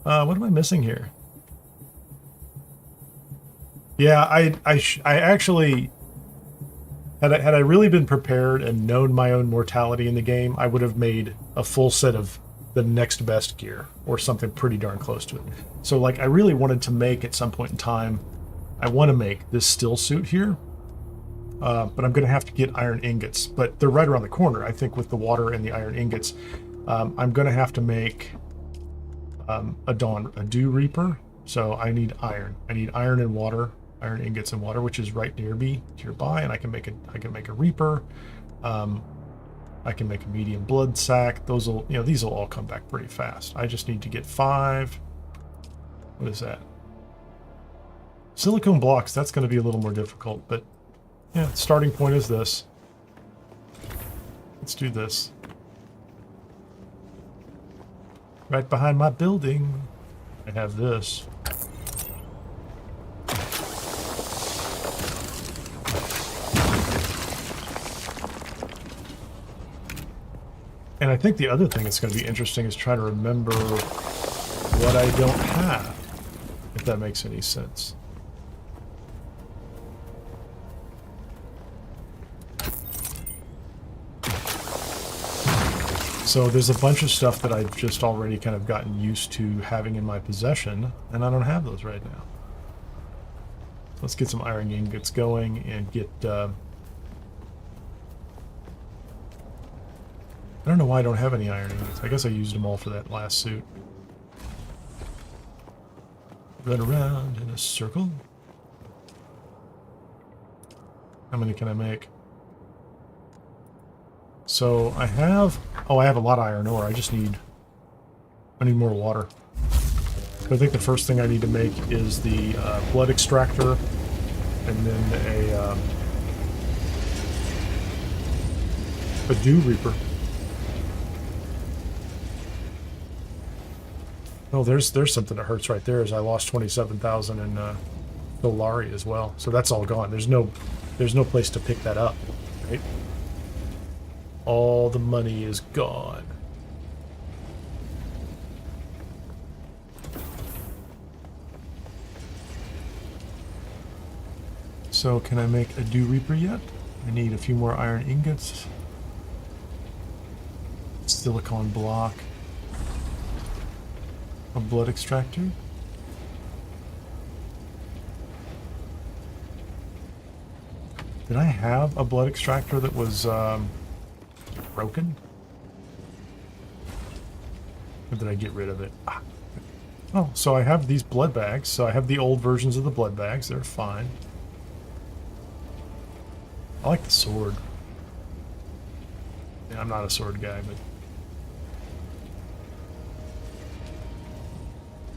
What am I missing here? Yeah, I actually, had I really been prepared and known my own mortality in the game, I would have made a full set of the next best gear or something pretty darn close to it. So like I really wanted to make at some point in time, I want to make this still suit here, but I'm going to have to get iron ingots, but they're right around the corner. I think with the water and the iron ingots, I'm going to have to make a Dew Reaper. So I need iron. I need iron and water, iron ingots and water, which is right nearby, and I can make a Reaper. I can make a medium blood sack. These will all come back pretty fast. I just need to get 5. What is that? Silicone blocks. That's going to be a little more difficult, but yeah, the starting point is this. Let's do this. Right behind my building, I have this. And I think the other thing that's going to be interesting is trying to remember what I don't have, if that makes any sense. So there's a bunch of stuff that I've just already kind of gotten used to having in my possession, and I don't have those right now. Let's get some iron ingots going and get... I don't know why I don't have any iron ingots. I guess I used them all for that last suit. Run around in a circle. How many can I make? So I have... Oh, I have a lot of iron ore. I need more water. So I think the first thing I need to make is the blood extractor, and then a Dew Reaper. Oh, there's something that hurts right there. Is I lost 27,000 in Solari as well. So that's all gone. There's no place to pick that up, right? All the money is gone. So can I make a Dew Reaper yet? I need a few more iron ingots. Silicone block. A blood extractor. Did I have a blood extractor that was broken? Or did I get rid of it? Ah. Oh, so I have these blood bags. So I have the old versions of the blood bags. They're fine. I like the sword. Yeah, I'm not a sword guy, but...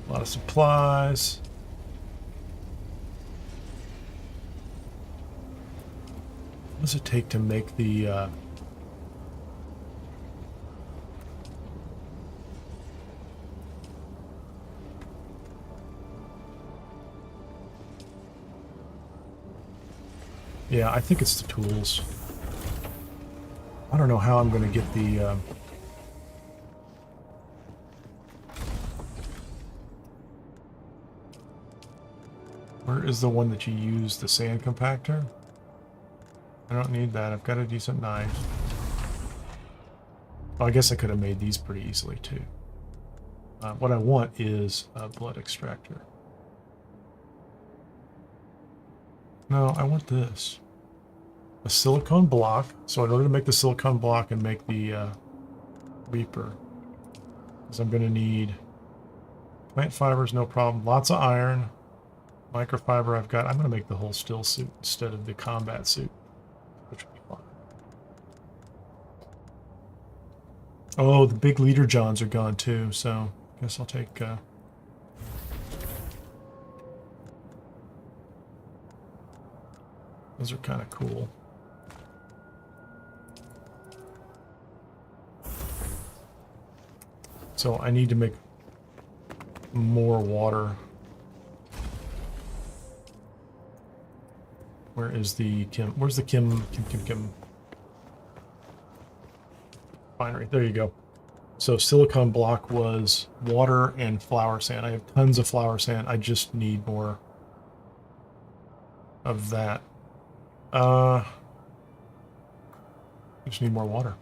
a lot of supplies. What does it take to make the... Yeah, I think it's the tools. I don't know how I'm going to get the... Where is the one that you use, the sand compactor? I don't need that. I've got a decent knife. Oh, I guess I could have made these pretty easily too. What I want is a blood extractor. No, I want this. A silicone block. So in order to make the silicone block and make the Reaper, because I'm going to need plant fibers, no problem. Lots of iron. Microfiber I've got. I'm going to make the whole still suit instead of the combat suit, which would be fun. Oh, the big leader johns are gone too, so I guess I'll take... those are kind of cool. So I need to make more water. Where is the Kim? Where's the Kim refinery? There you go. So silicon block was water and flour sand. I have tons of flour sand. I just need more of that. Just need more water.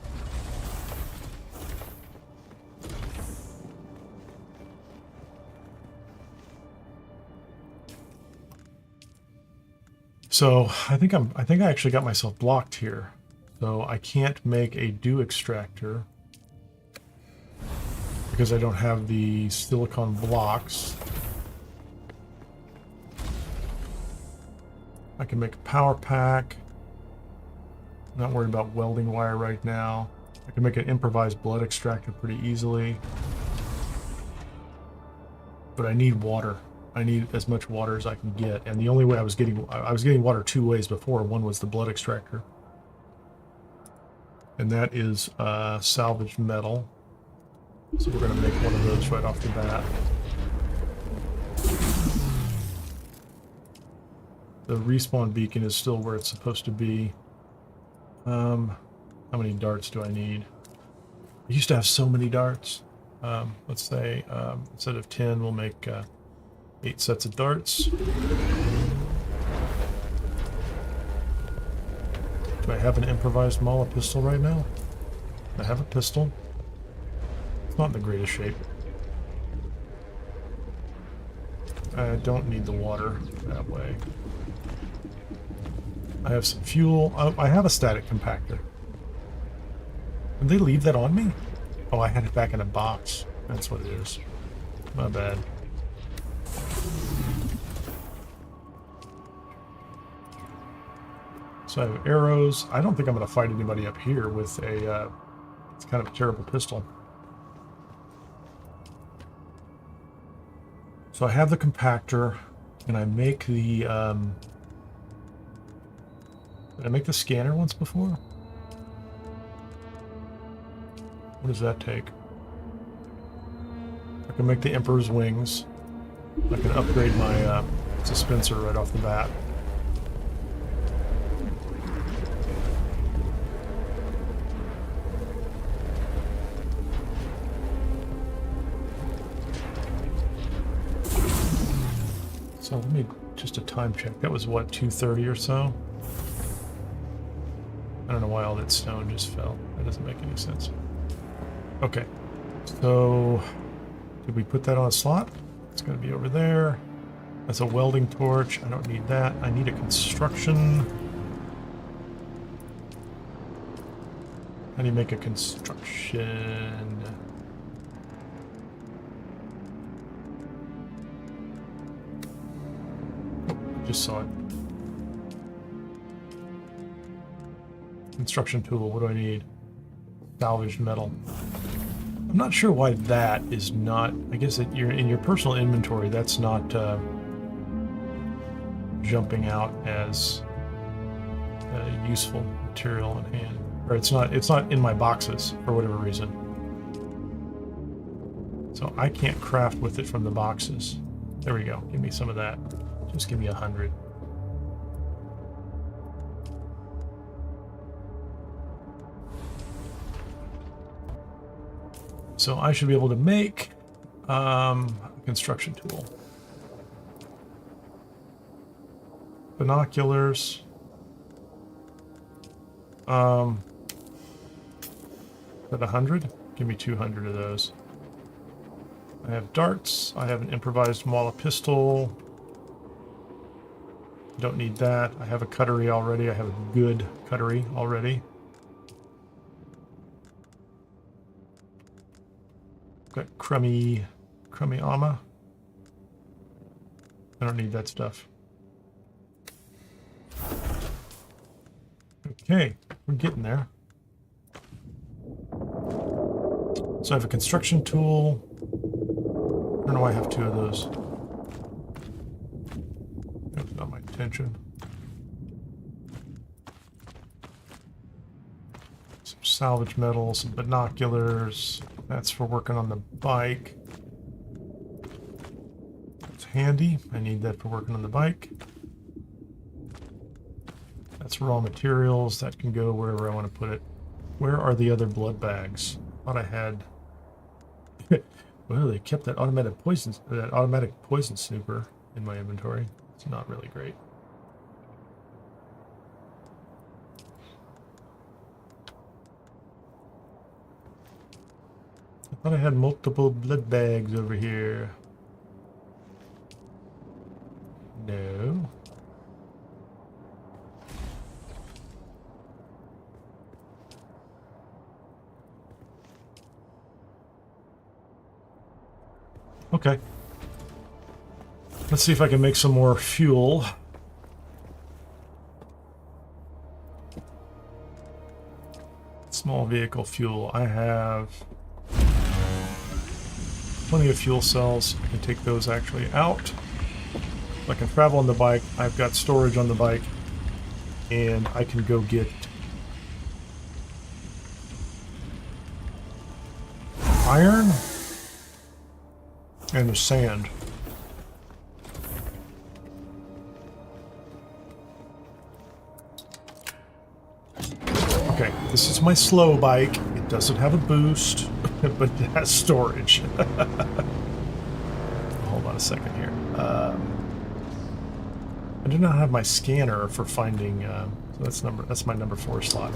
So I think I actually got myself blocked here. So I can't make a dew extractor because I don't have the silicon blocks. I can make a power pack. I'm not worried about welding wire right now. I can make an improvised blood extractor pretty easily. But I need water. I need as much water as I can get, and the only way I was getting water two ways before. One was the blood extractor, and that is salvaged metal. So we're going to make one of those right off the bat. The respawn beacon is still where it's supposed to be. How many darts do I need? I used to have so many darts. Let's say instead of 10, we'll make 8 sets of darts. Do I have an improvised Mala pistol right now? I have a pistol. It's not in the greatest shape. I don't need the water that way. I have some fuel. I have a static compactor. Did they leave that on me? Oh, I had it back in a box. That's what it is. My bad. So I have arrows. I don't think I'm going to fight anybody up here with a, it's kind of a terrible pistol. So I have the compactor, and I make the, did I make the scanner once before? What does that take? I can make the Emperor's wings. I can upgrade my suspensor right off the bat. So let me just a time check. That was what, 2:30 or so? I don't know why all that stone just fell. That doesn't make any sense. Okay, so did we put that on a slot? It's going to be over there. That's a welding torch. I don't need that. I need a construction. How do you make a construction? Oh, just saw it. Construction tool. What do I need? Salvaged metal. I'm not sure why that is not. I guess that you're in your personal inventory. That's not jumping out as a useful material on hand, or it's not. It's not in my boxes for whatever reason. So I can't craft with it from the boxes. There we go. Give me some of that. Just give me 100. So I should be able to make a construction tool. Binoculars. At 100? Give me 200 of those. I have darts. I have an improvised Mala pistol. Don't need that. I have a cutlery already. I have a good cutlery already. Got crummy armor. I don't need that stuff. Okay, we're getting there. So I have a construction tool. I don't know why I have 2 of those. That's not my intention. Some salvage metal, some binoculars. That's for working on the bike. It's handy. I need that for working on the bike. That's raw materials. That can go wherever I want to put it. Where are the other blood bags? Thought I had... Well, they kept that automatic poison snooper in my inventory. It's not really great. I thought I had multiple blood bags over here. No. Okay. Let's see if I can make some more fuel. Small vehicle fuel. I have plenty of fuel cells. I can take those actually out. I can travel on the bike. I've got storage on the bike. And I can go get iron. And the sand. Okay, this is my slow bike. It doesn't have a boost, but it has storage. Hold on a second here. I do not have my scanner for finding. So that's my number 4 slot.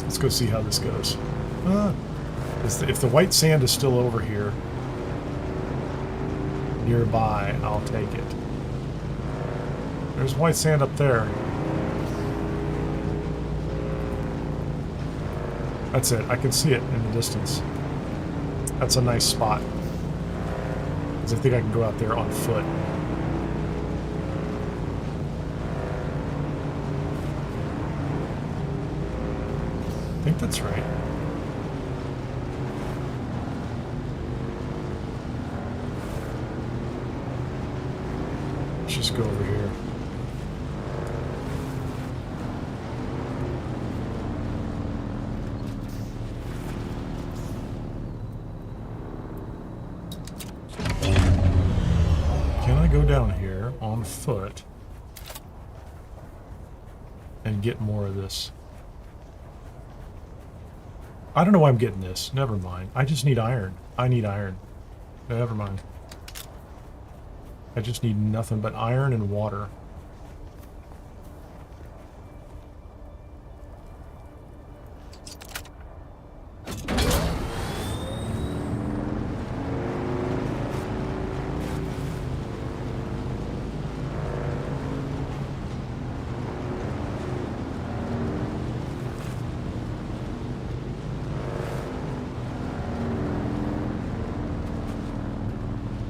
Let's go see how this goes. If the white sand is still over here, nearby, I'll take it. There's white sand up there. That's it. I can see it in the distance. That's a nice spot. Because I think I can go out there on foot. I think that's right. Let's just go over here. Can I go down here on foot and get more of this? I don't know why I'm getting this. Never mind. I just need iron. I need iron. Never mind. I just need nothing but iron and water.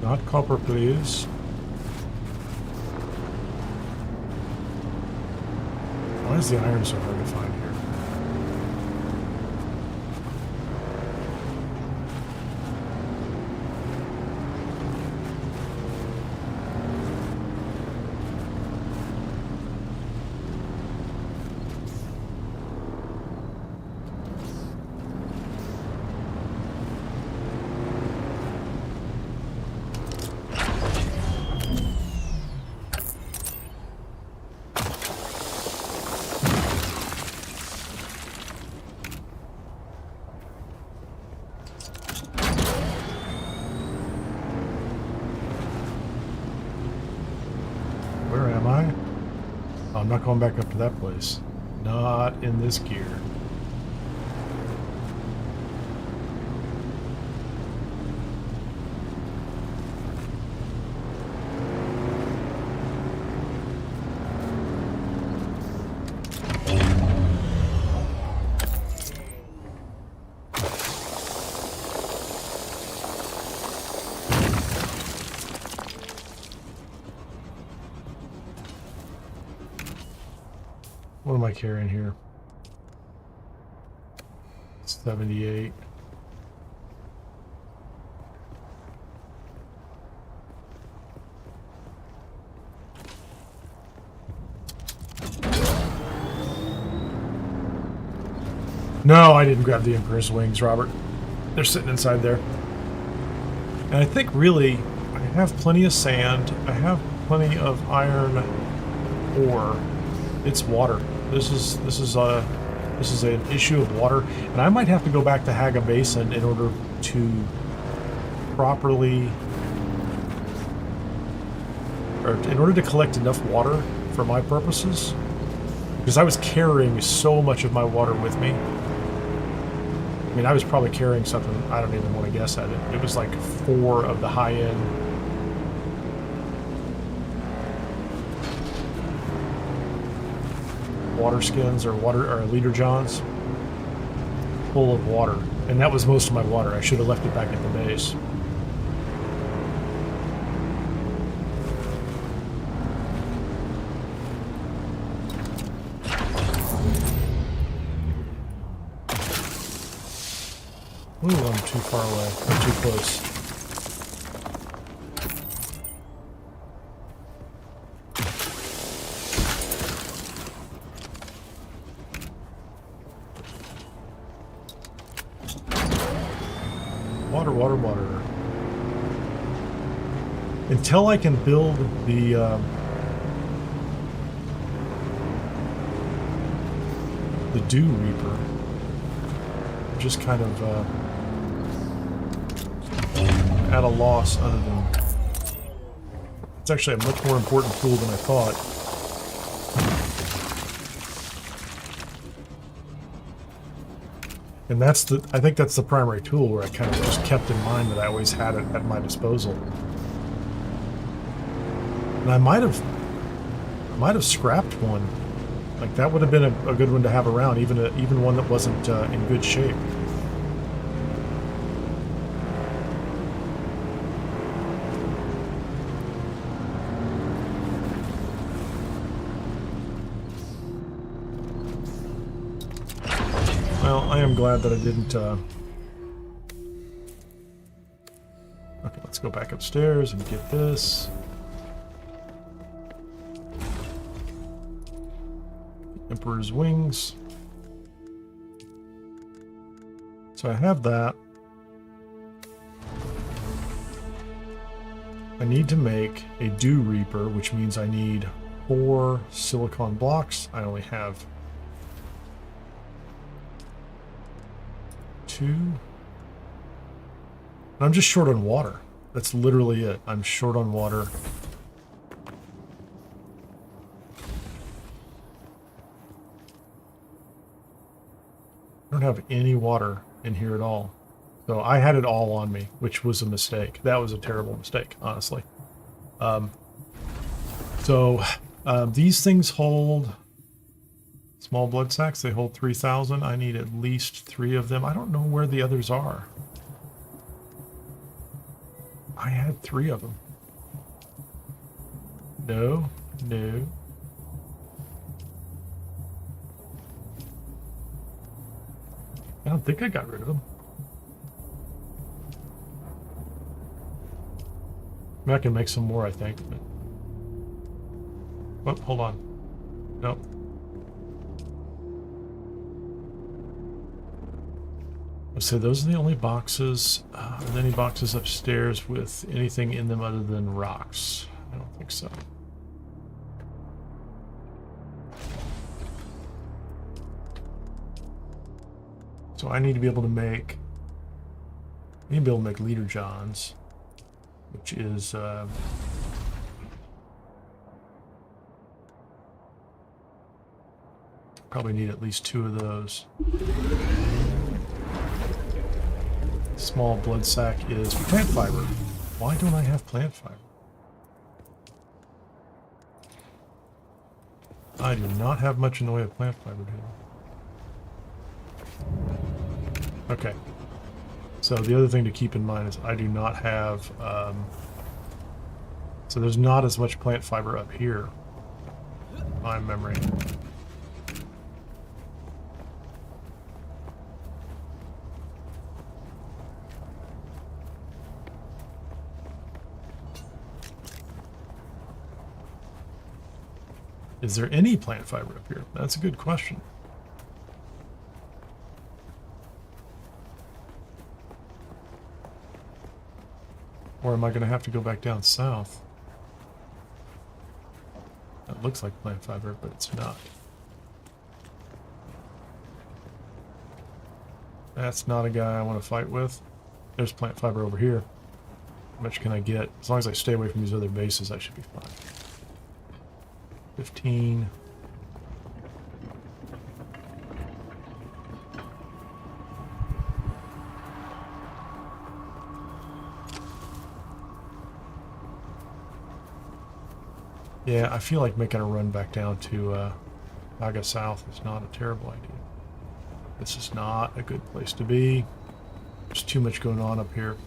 Not copper, please. Why is the iron so hard to find here? I'm not going back up to that place. Not in this gear. What am I carrying here? 78. No, I didn't grab the Emperor's wings, Robert. They're sitting inside there. And I think really, I have plenty of sand. I have plenty of iron ore. It's water. This is an issue of water, and I might have to go back to Hagga Basin in order to properly, or in order to collect enough water for my purposes, because I was carrying so much of my water with me. I mean, I was probably carrying something, I don't even want to guess at it. It was like 4 of the high-end water skins or leader johns full of water, and that was most of my water. I should have left it back at the base. Ooh, I'm too far away. I'm too close. Water, water, water. Until I can build the Dew Reaper, I'm just kind of at a loss, other than it's actually a much more important tool than I thought. And that's I think that's the primary tool where I kind of just kept in mind that I always had it at my disposal. And I might have scrapped one. Like, that would have been a good one to have around, even one that wasn't in good shape. Well, I am glad that I didn't... Okay, let's go back upstairs and get this. Emperor's Wings. So I have that. I need to make a Dew Reaper, which means I need 4 silicon blocks. I only have 2. I'm just short on water. That's literally it. I'm short on water. I don't have any water in here at all. So I had it all on me, which was a mistake. That was a terrible mistake, honestly. These things hold small blood sacks. They hold 3,000. I need at least 3 of them. I don't know where the others are. I had 3 of them. No, no. I don't think I got rid of them. I mean, I can make some more, I think. But... oh, hold on. Nope. So those are the only boxes. Are there any boxes upstairs with anything in them other than rocks? I don't think so. So I need to be able to make... leader johns, which is... probably need at least 2 of those. Small blood sac is plant fiber. Why don't I have plant fiber? I do not have much in the way of plant fiber, do I? Okay. So the other thing to keep in mind is I do not have... so there's not as much plant fiber up here. My memory. Is there any plant fiber up here? That's a good question. Or am I going to have to go back down south? No. It looks like plant fiber, but it's not. That's not a guy I want to fight with. There's plant fiber over here. How much can I get? As long as I stay away from these other bases, I should be fine. 15. Yeah, I feel like making a run back down to Hagga South is not a terrible idea. This is not a good place to be. There's too much going on up here.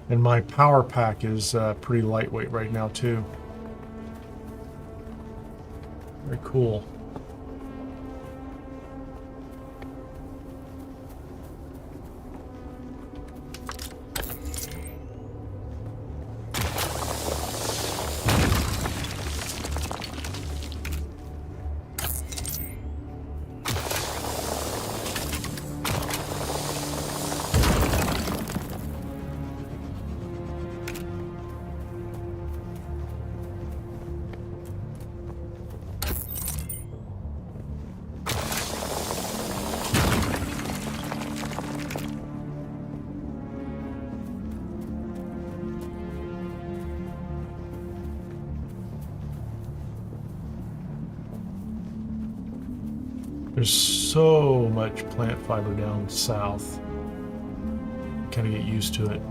And my power pack is pretty lightweight right now too. Very cool. There's so much plant fiber down south. Kind of get used to it.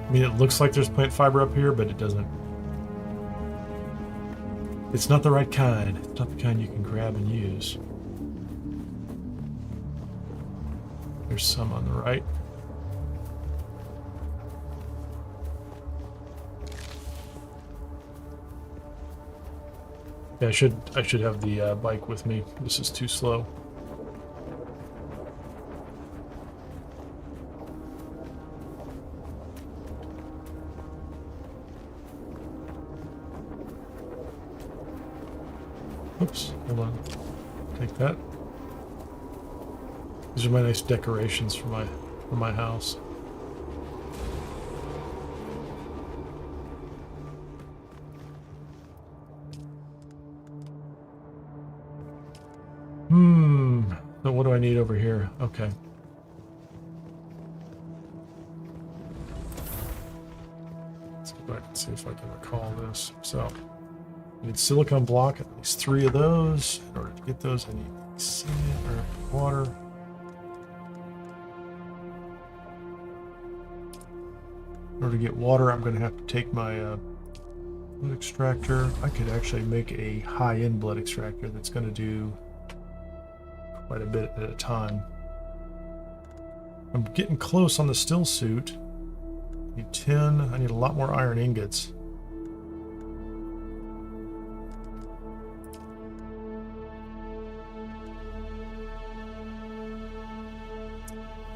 I mean, it looks like there's plant fiber up here, but it doesn't. It's not the right kind. It's not the kind you can grab and use. There's some on the right. Yeah, I should have the bike with me. This is too slow. Oops, hold on. Take that. These are my nice decorations for my house. So what do I need over here? Okay. Let's go back and see if I can recall this. So, I need silicone block, at least 3 of those. In order to get those, I need sand or water. In order to get water, I'm going to have to take my blood extractor. I could actually make a high-end blood extractor that's going to do quite a bit at a time. I'm getting close on the still suit. I need 10. I need a lot more iron ingots.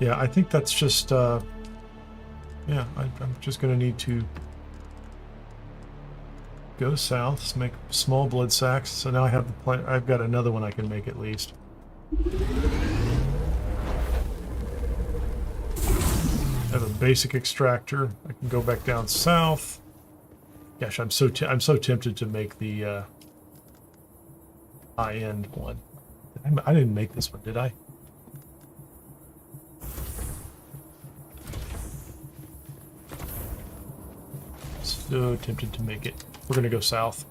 Yeah, I think that's just yeah, I'm just gonna need to go south, make small blood sacks. So now I have the plant. I've got another one I can make at least. I have a basic extractor. I can go back down south. Gosh, I'm so tempted to make the high-end one. I didn't make this one, did I? So tempted to make it. We're gonna go south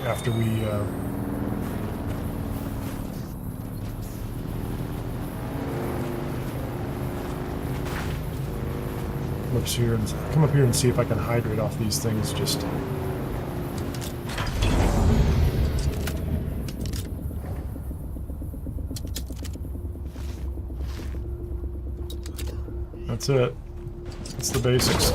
after we come up here and see if I can hydrate off these things. Just that's it. That's the basics.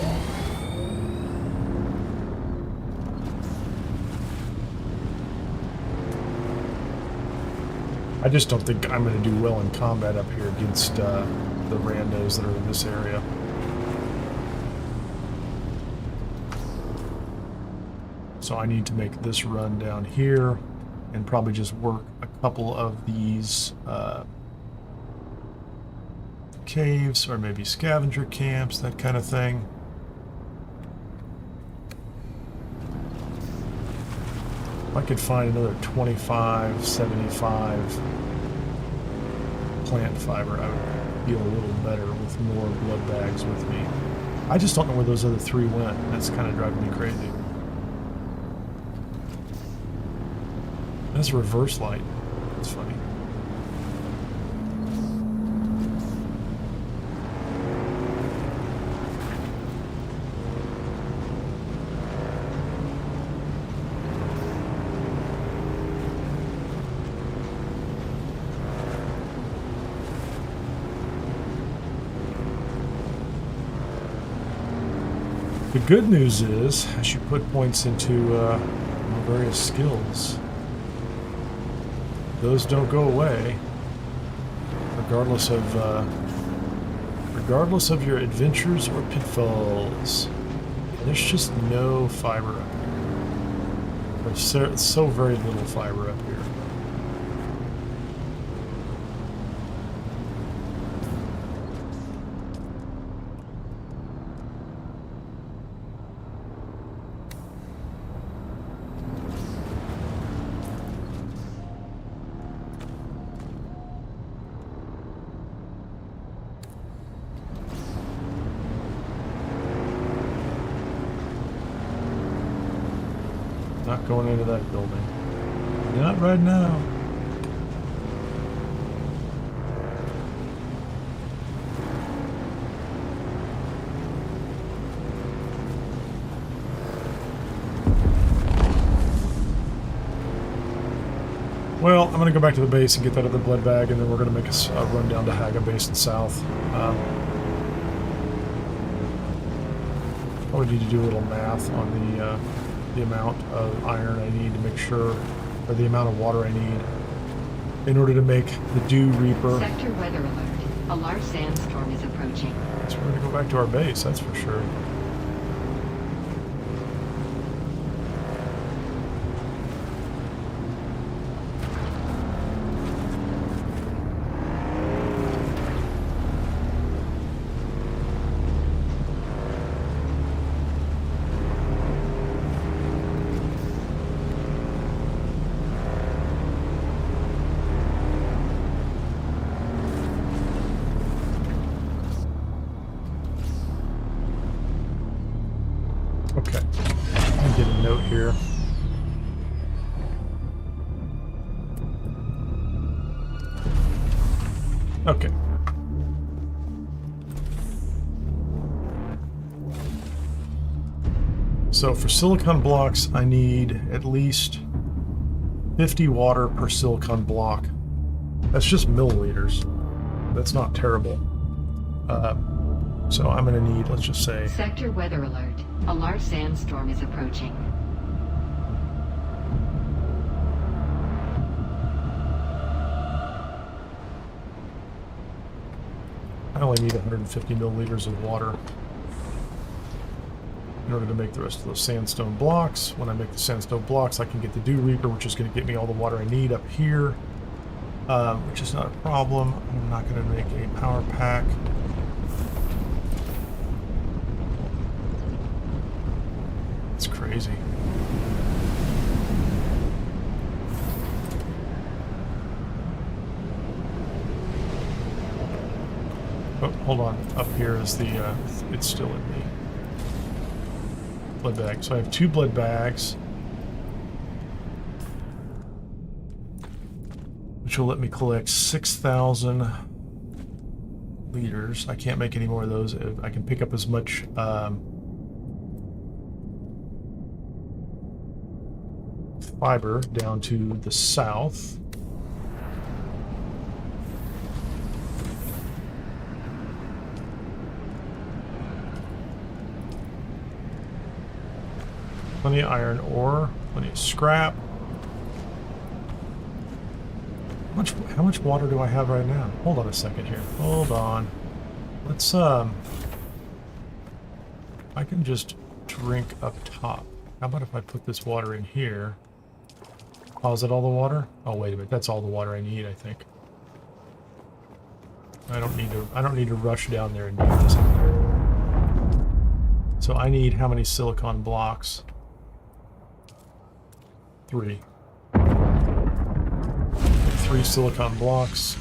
I just don't think I'm going to do well in combat up here against the randos that are in this area. So I need to make this run down here. and probably just work a couple of these caves, or maybe scavenger camps, that kind of thing. If I could find another 25, 75 plant fiber, I would feel a little better with more blood bags with me. I just don't know where those other 3 went. That's kind of driving me crazy. That's a reverse light. That's funny. The good news is, as you put points into various skills, those don't go away, regardless of your adventures or pitfalls. There's just no fiber up here. There's so very little fiber up here. Not going into that building. Not right now. Well, I'm going to go back to the base and get that other blood bag, and then we're going to make a run down to Hagga Basin South. Probably need to do a little math on the amount of iron I need to make sure, or the amount of water I need in order to make the Dew Reaper.
Sector weather alert. A large sandstorm is approaching.
So we're going to go back to our base, that's for sure. Okay, let me get a note here. Okay. So for silicon blocks, I need at least 50 water per silicon block. That's just milliliters. That's not terrible. So I'm going to need, let's just say...
Sector weather alert. A large sandstorm is approaching.
I only need 150 milliliters of water in order to make the rest of those sandstone blocks. When I make the sandstone blocks, I can get the Dew Reaper, which is going to get me all the water I need up here, which is not a problem. I'm not going to make a power pack. It's crazy. Oh, hold on. Up here is the, it's still in the blood bag. So I have 2 blood bags, which will let me collect 6,000 liters. I can't make any more of those. I can pick up as much fiber down to the south. Plenty of iron ore, plenty of scrap. How much water do I have right now? Hold on a second here. Hold on. Let's I can just drink up top. How about if I put this water in here? Oh, is that all the water? Oh, wait a minute. That's all the water I need, I think. I don't need to rush down there and do this. So I need how many silicon blocks? 3. 3 silicon blocks.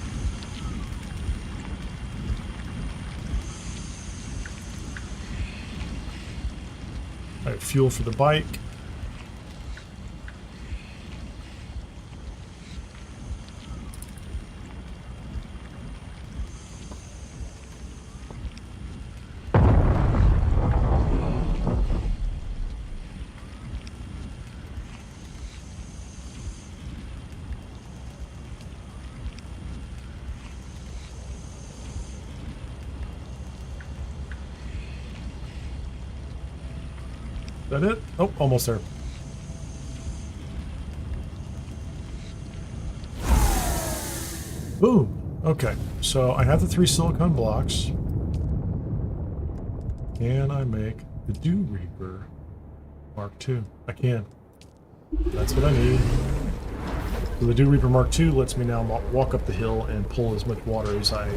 I have fuel for the bike. Is that it? Oh, almost there. Boom. Okay, so I have the 3 silicon blocks. Can I make the Dew Reaper Mark II? I can. That's what I need. So the Dew Reaper Mark II lets me now walk up the hill and pull as much water as a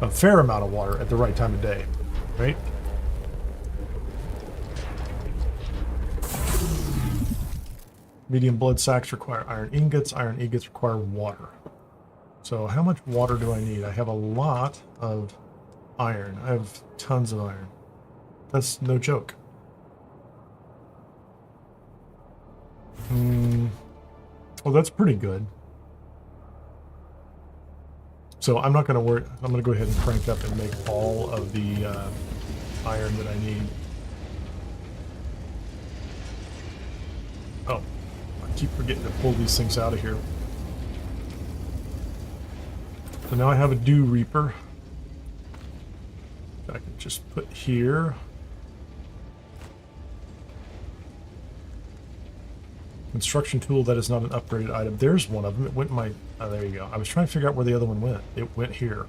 fair amount of water at the right time of day, right? Medium blood sacks require iron ingots. Iron ingots require water. So how much water do I need? I have a lot of iron. I have tons of iron. That's no joke. Well, that's pretty good. So I'm not going to worry. I'm going to go ahead and crank up and make all of the iron that I need. Oh. Keep forgetting to pull these things out of here. So now I have a Dew Reaper that I can just put here. Construction tool that is not an upgraded item. There's one of them. It went in my... Oh, there you go. I was trying to figure out where the other one went. It went here.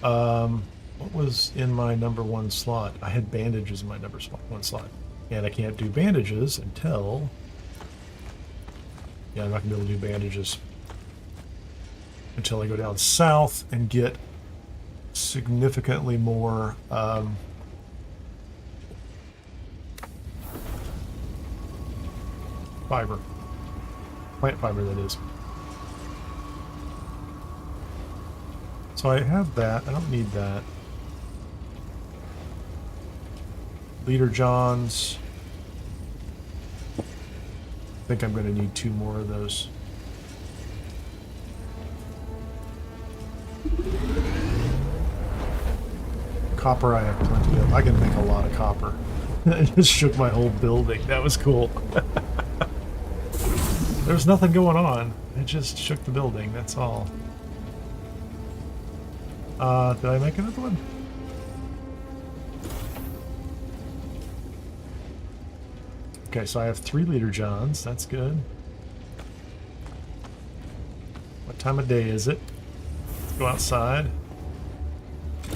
What was in my number 1 slot? I had bandages in my number 1 slot. And I can't do bandages until... Yeah, I'm not going to be able to do bandages until I go down south and get significantly more fiber. Plant fiber, that is. So I have that. I don't need that. Leader Johns. I think I'm going to need 2 more of those. Copper I have plenty of. I can make a lot of copper. I just shook my whole building. That was cool. There's nothing going on. It just shook the building, that's all. Did I make another one? Okay, so I have 3 Leader Johns. That's good. What time of day is it? Let's go outside. I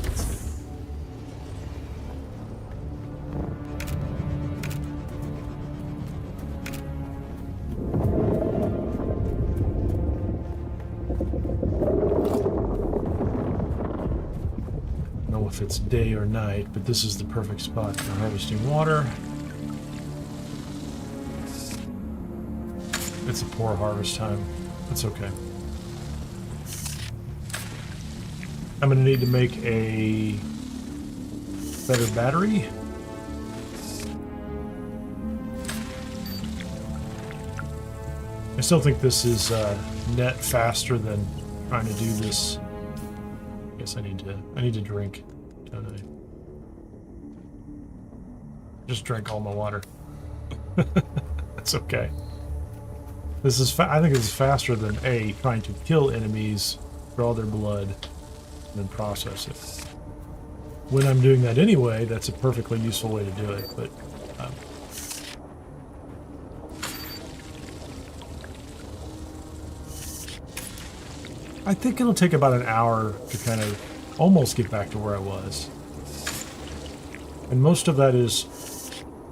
don't know if it's day or night, but this is the perfect spot for harvesting water. It's a poor harvest time. That's okay. I'm going to need to make a better battery. I still think this is net faster than trying to do this. I guess I need to drink, don't I? Just drank all my water. That's okay. This is I think this is faster than trying to kill enemies, draw their blood, and then process it. When I'm doing that anyway, that's a perfectly useful way to do it, but I think it'll take about an hour to kind of almost get back to where I was. And most of that is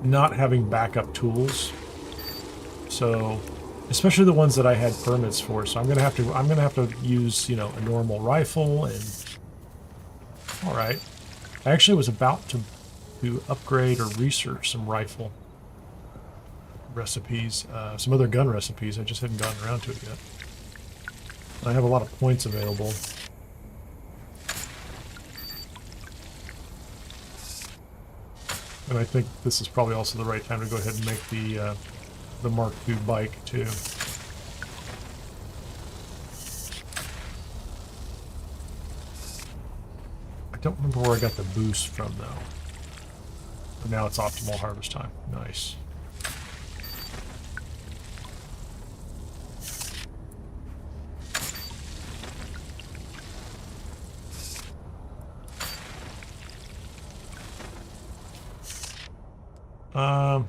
not having backup tools. So, especially the ones that I had permits for. So I'm gonna have to use, you know, a normal rifle and. All right. I actually was about to upgrade or research some rifle recipes, some other gun recipes. I just hadn't gotten around to it yet. I have a lot of points available. And I think this is probably also the right time to go ahead and make the Mark II bike too. I don't remember where I got the boost from though. But now it's optimal harvest time. Nice.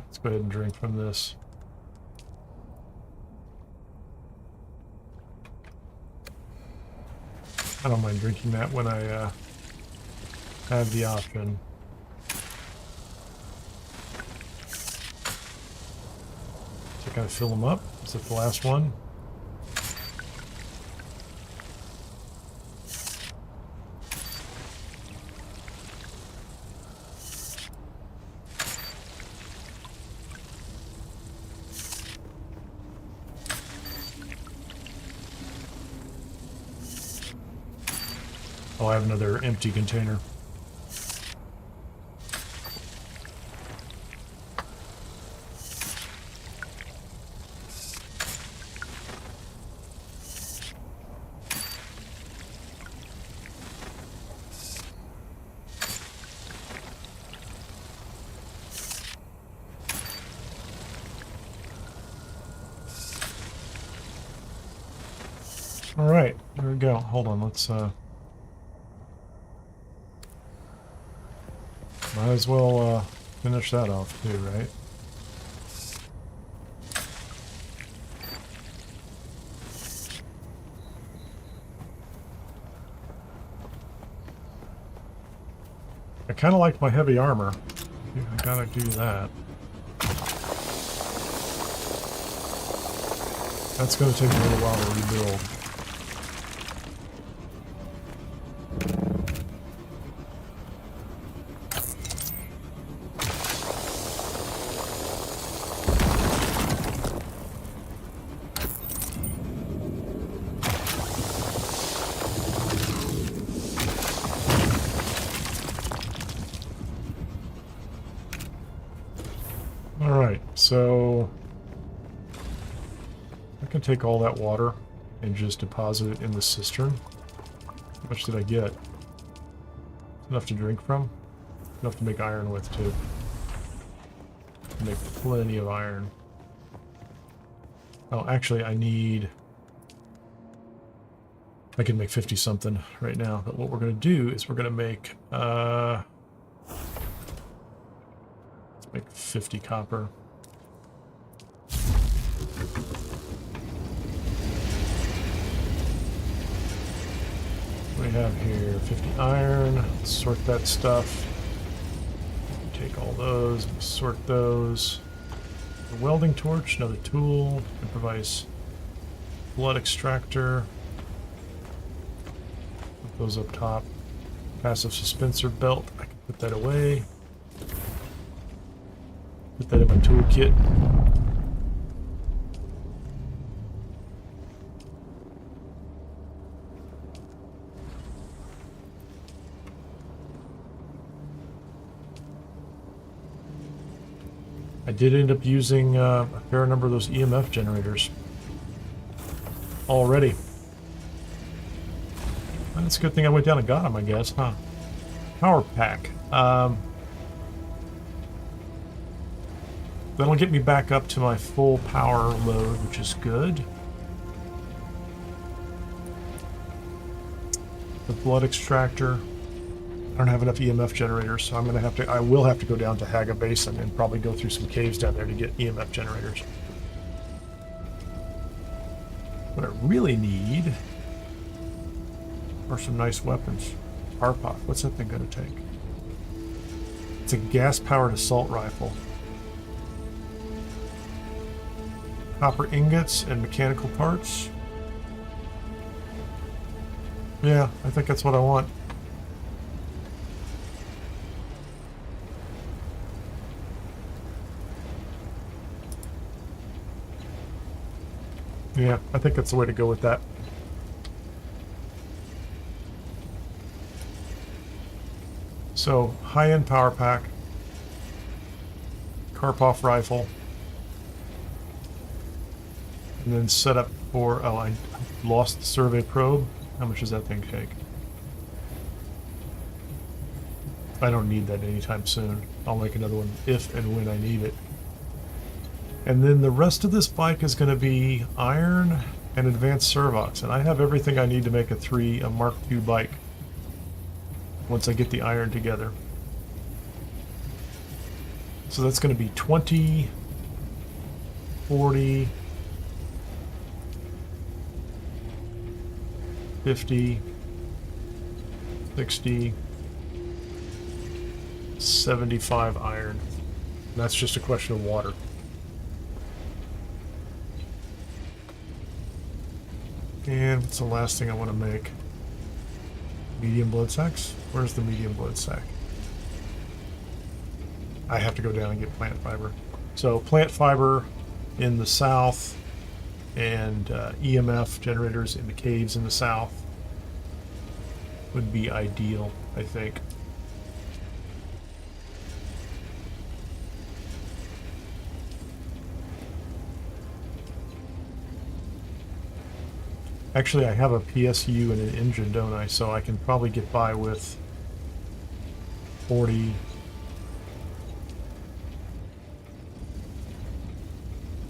Let's go ahead and drink from this. I don't mind drinking that when I have the option. So kind of fill them up. Is that the last one? Oh, I have another empty container. All right, there we go. Hold on, let's might as well finish that off too, right? I kind of like my heavy armor. I gotta do that. That's gonna take a little while to rebuild. So I can take all that water and just deposit it in the cistern. How much did I get? Enough to drink from? Enough to make iron with too. Make plenty of iron. Oh, actually I can make 50 something right now, but what we're going to do is we're going to make let's make 50 copper. We have here 50 iron. Let's sort that stuff. Take all those and sort those. A welding torch, another tool. Improvise blood extractor. Put those up top. Passive suspensor belt. I can put that away. Put that in my toolkit. I did end up using a fair number of those EMF generators already. Well, it's a good thing I went down and got them, I guess, huh? Power pack. That'll get me back up to my full power load, which is good. The blood extractor. I don't have enough EMF generators, so I will have to go down to Hagga Basin and probably go through some caves down there to get EMF generators. What I really need are some nice weapons. Arpok, what's that thing gonna take? It's a gas-powered assault rifle. Copper ingots and mechanical parts. Yeah, I think that's what I want. Yeah, I think that's the way to go with that. So, high-end power pack, Karpov rifle, and then set up for, oh, I lost the survey probe. How much does that thing take? I don't need that anytime soon. I'll make another one if and when I need it. And then the rest of this bike is going to be iron and advanced servox, and I have everything I need to make a Mark II bike once I get the iron together. So that's going to be 20, 40, 50, 60, 75 iron. And that's just a question of water. And what's the last thing I want to make? Medium blood sacks? Where's the medium blood sack? I have to go down and get plant fiber. So plant fiber in the south and EMF generators in the caves in the south would be ideal, I think. Actually, I have a PSU and an engine, don't I? So I can probably get by with 40.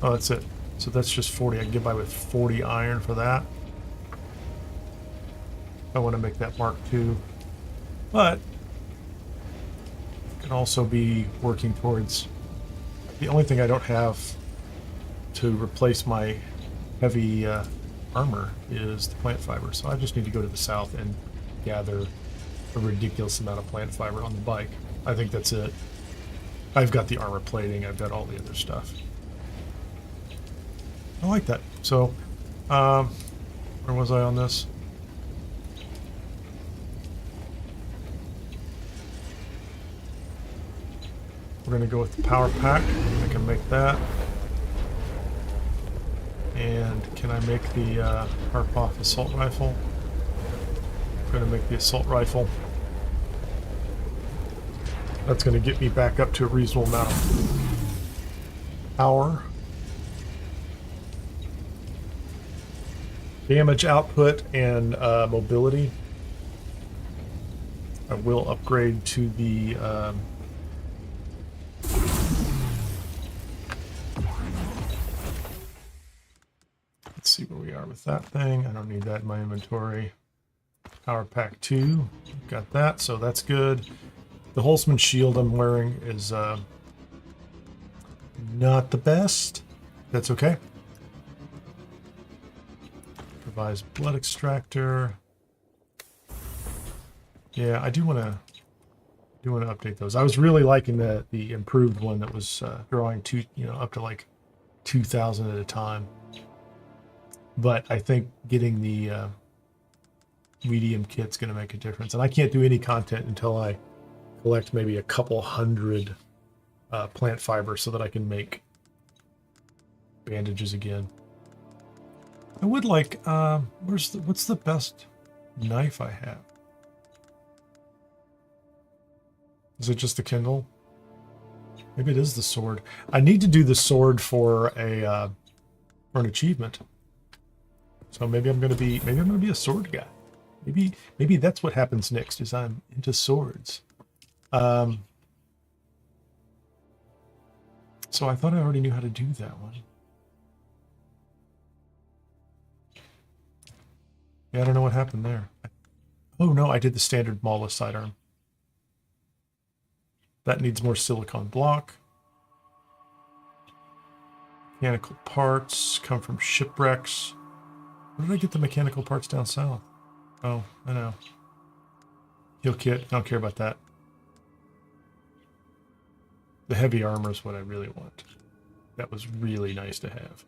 Oh, that's it. So that's just 40. I can get by with 40 iron for that. I want to make that Mark II. But can also be working towards... The only thing I don't have to replace my heavy armor is the plant fiber. So I just need to go to the south and gather a ridiculous amount of plant fiber on the bike. I think that's it. I've got the armor plating. I've got all the other stuff. I like that. So, where was I on this? We're going to go with the power pack. I can make that. And can I make the Karpov assault rifle? I'm going to make the assault rifle. That's going to get me back up to a reasonable amount of power. Damage output and mobility. I will upgrade to the let's see where we are with that thing. I don't need that in my inventory. Power pack 2, got that, so that's good. The Holtzman shield I'm wearing is not the best. That's okay. Revised blood extractor. Yeah, I do want to update those. I was really liking the improved one that was drawing up to like 2,000 at a time. But I think getting the medium kit's going to make a difference. And I can't do any content until I collect maybe a couple hundred plant fiber so that I can make bandages again. I would like, what's the best knife I have? Is it just the Kindle? Maybe it is the sword. I need to do the sword for an achievement. So maybe I'm gonna be a sword guy. Maybe that's what happens next, is I'm into swords. So I thought I already knew how to do that one. Yeah, I don't know what happened there. Oh no, I did the standard Maula sidearm. That needs more silicone block. Mechanical parts come from shipwrecks. Where did I get the mechanical parts down south? Oh, I know. Heal kit, I don't care about that. The heavy armor is what I really want. That was really nice to have.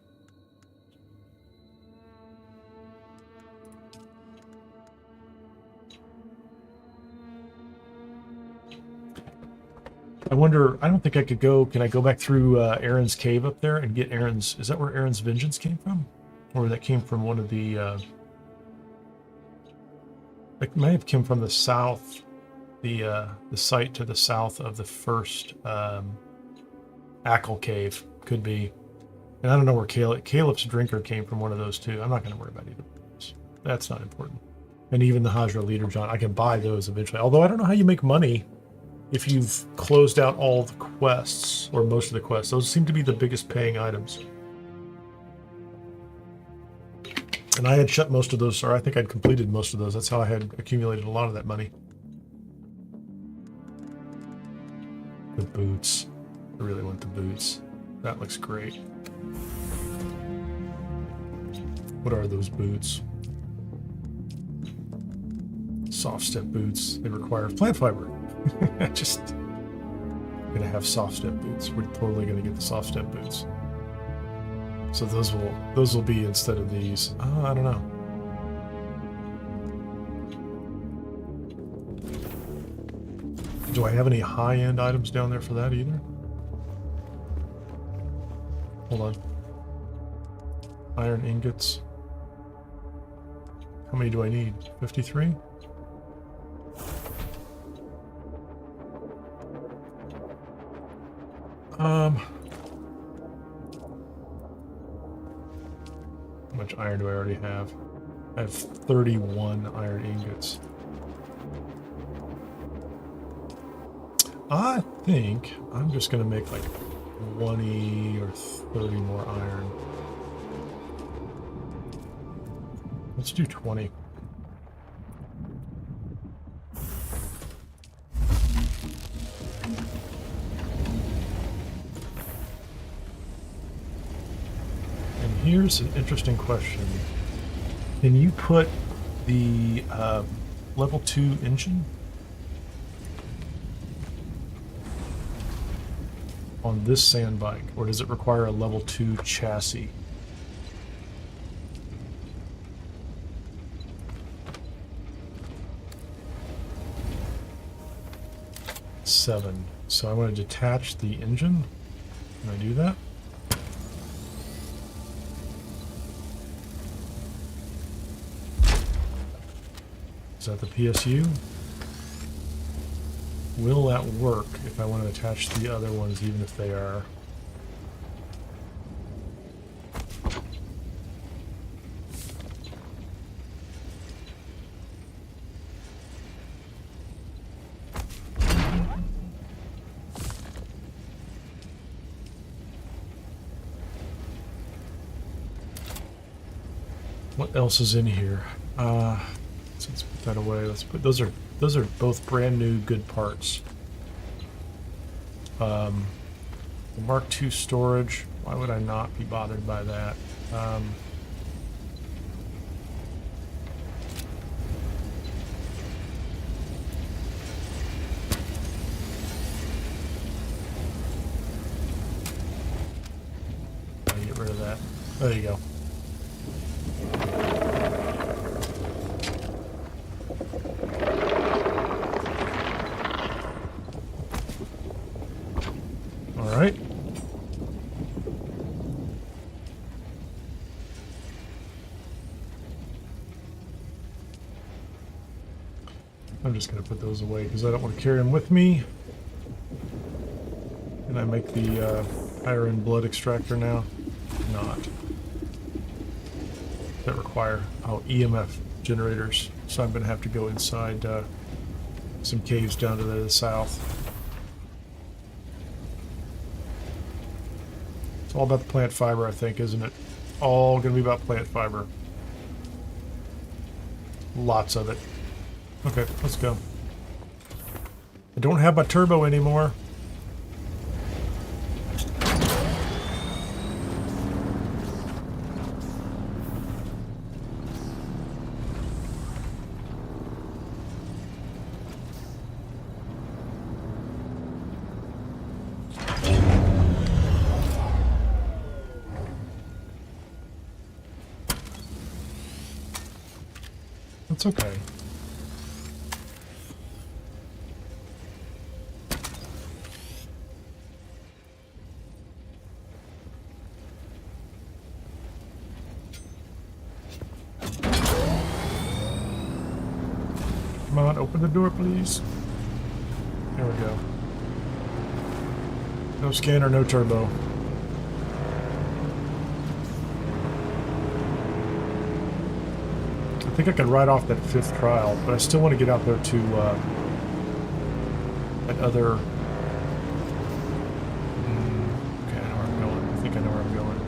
I wonder, I don't think I could go, can I go back through Aren's cave up there and get Aren's, is that where Aren's vengeance came from? Or that came from one of the, it may have come from the south, the site to the south of the first AQL cave, could be. And I don't know where Kaleff's drinker came from, one of those two. I'm not going to worry about either of those. That's not important. And even the Hajra leader, John, I can buy those eventually. Although I don't know how you make money if you've closed out all the quests, or most of the quests. Those seem to be the biggest paying items. And I had shut most of those, or I think I'd completed most of those. That's how I had accumulated a lot of that money. The boots. I really want the boots. That looks great. What are those boots? Soft step boots. They require plant fiber. Just gonna have soft step boots. We're totally gonna get the soft step boots. So those will be instead of these. I don't know. Do I have any high-end items down there for that either? Hold on. Iron ingots. How many do I need? 53? How much iron do I already have? I have 31 iron ingots. I think I'm just going to make like 20 or 30 more iron. Let's do 20. Here's an interesting question. Can you put the level 2 engine on this sandbike, or does it require a level 2 chassis? Seven. So I want to detach the engine. Can I do that? Is that the PSU? Will that work if I want to attach the other ones, even if they are... What else is in here? Let's put that away. Let's put those are both brand new good parts. The Mark II storage. Why would I not be bothered by that? Get rid of that. There you go. I'm just going to put those away because I don't want to carry them with me. Can I make the Aren blood extractor now? Not. That require EMF generators, so I'm going to have to go inside some caves down to the south. It's all about the plant fiber, I think, isn't it? All going to be about plant fiber. Lots of it. Okay, let's go. I don't have my turbo anymore. That's okay. Come on, open the door, please. There we go. No scanner, no turbo. I think I could ride off that 5th trial, but I still want to get out there to that other... okay, I know where I'm going. I think I know where I'm going.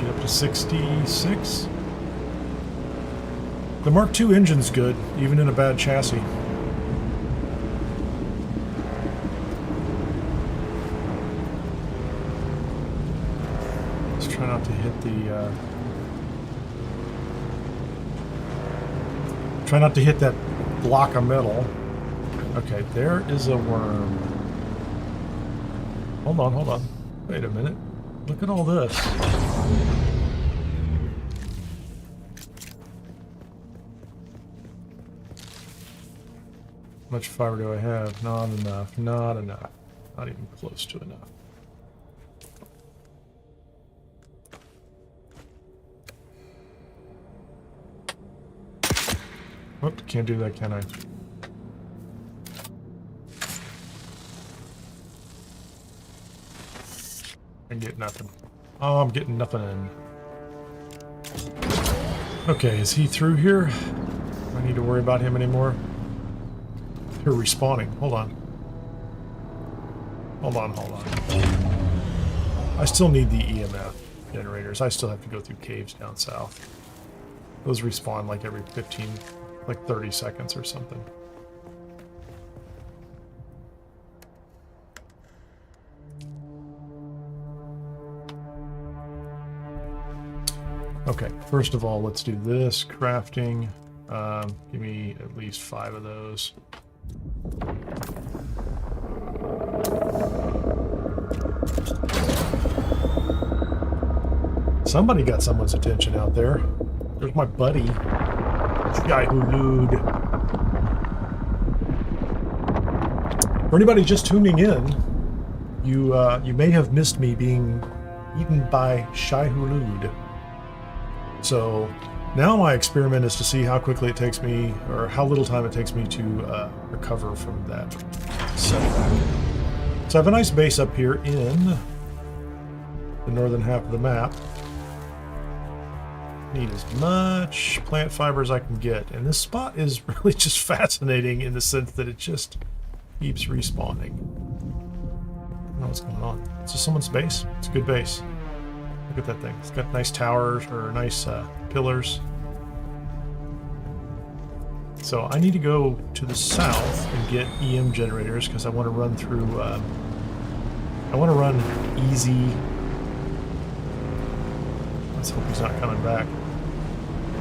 Get up to 66. The Mark II engine's good, even in a bad chassis. Let's try not to hit the... try not to hit that block of metal. Okay, there is a worm. Hold on, hold on. Wait a minute. Look at all this. How much fiber do I have? Not enough. Not enough. Not even close to enough. Whoop, can't do that, can I? I get nothing. Oh, I'm getting nothing. Okay, is he through here? Do I need to worry about him anymore? They're respawning. Hold on. Hold on, hold on. I still need the EMF generators. I still have to go through caves down south. Those respawn like every 15, like 30 seconds or something. Okay, first of all, let's do this. Crafting. Give me at least 5 of those. Somebody got someone's attention out there. There's my buddy, Shai-Hulud. For anybody just tuning in, you may have missed me being eaten by Shai-Hulud. So now my experiment is to see how quickly it takes me, or how little time it takes me to recover from that setback. So I have a nice base up here in the northern half of the map. Need as much plant fiber as I can get, and this spot is really just fascinating in the sense that it just keeps respawning. I don't know what's going on. Is this someone's base? It's a good base. Look at that thing. It's got nice towers, or nice pillars. So I need to go to the south and get EM generators because I want to run through. I want to run easy. Let's hope he's not coming back.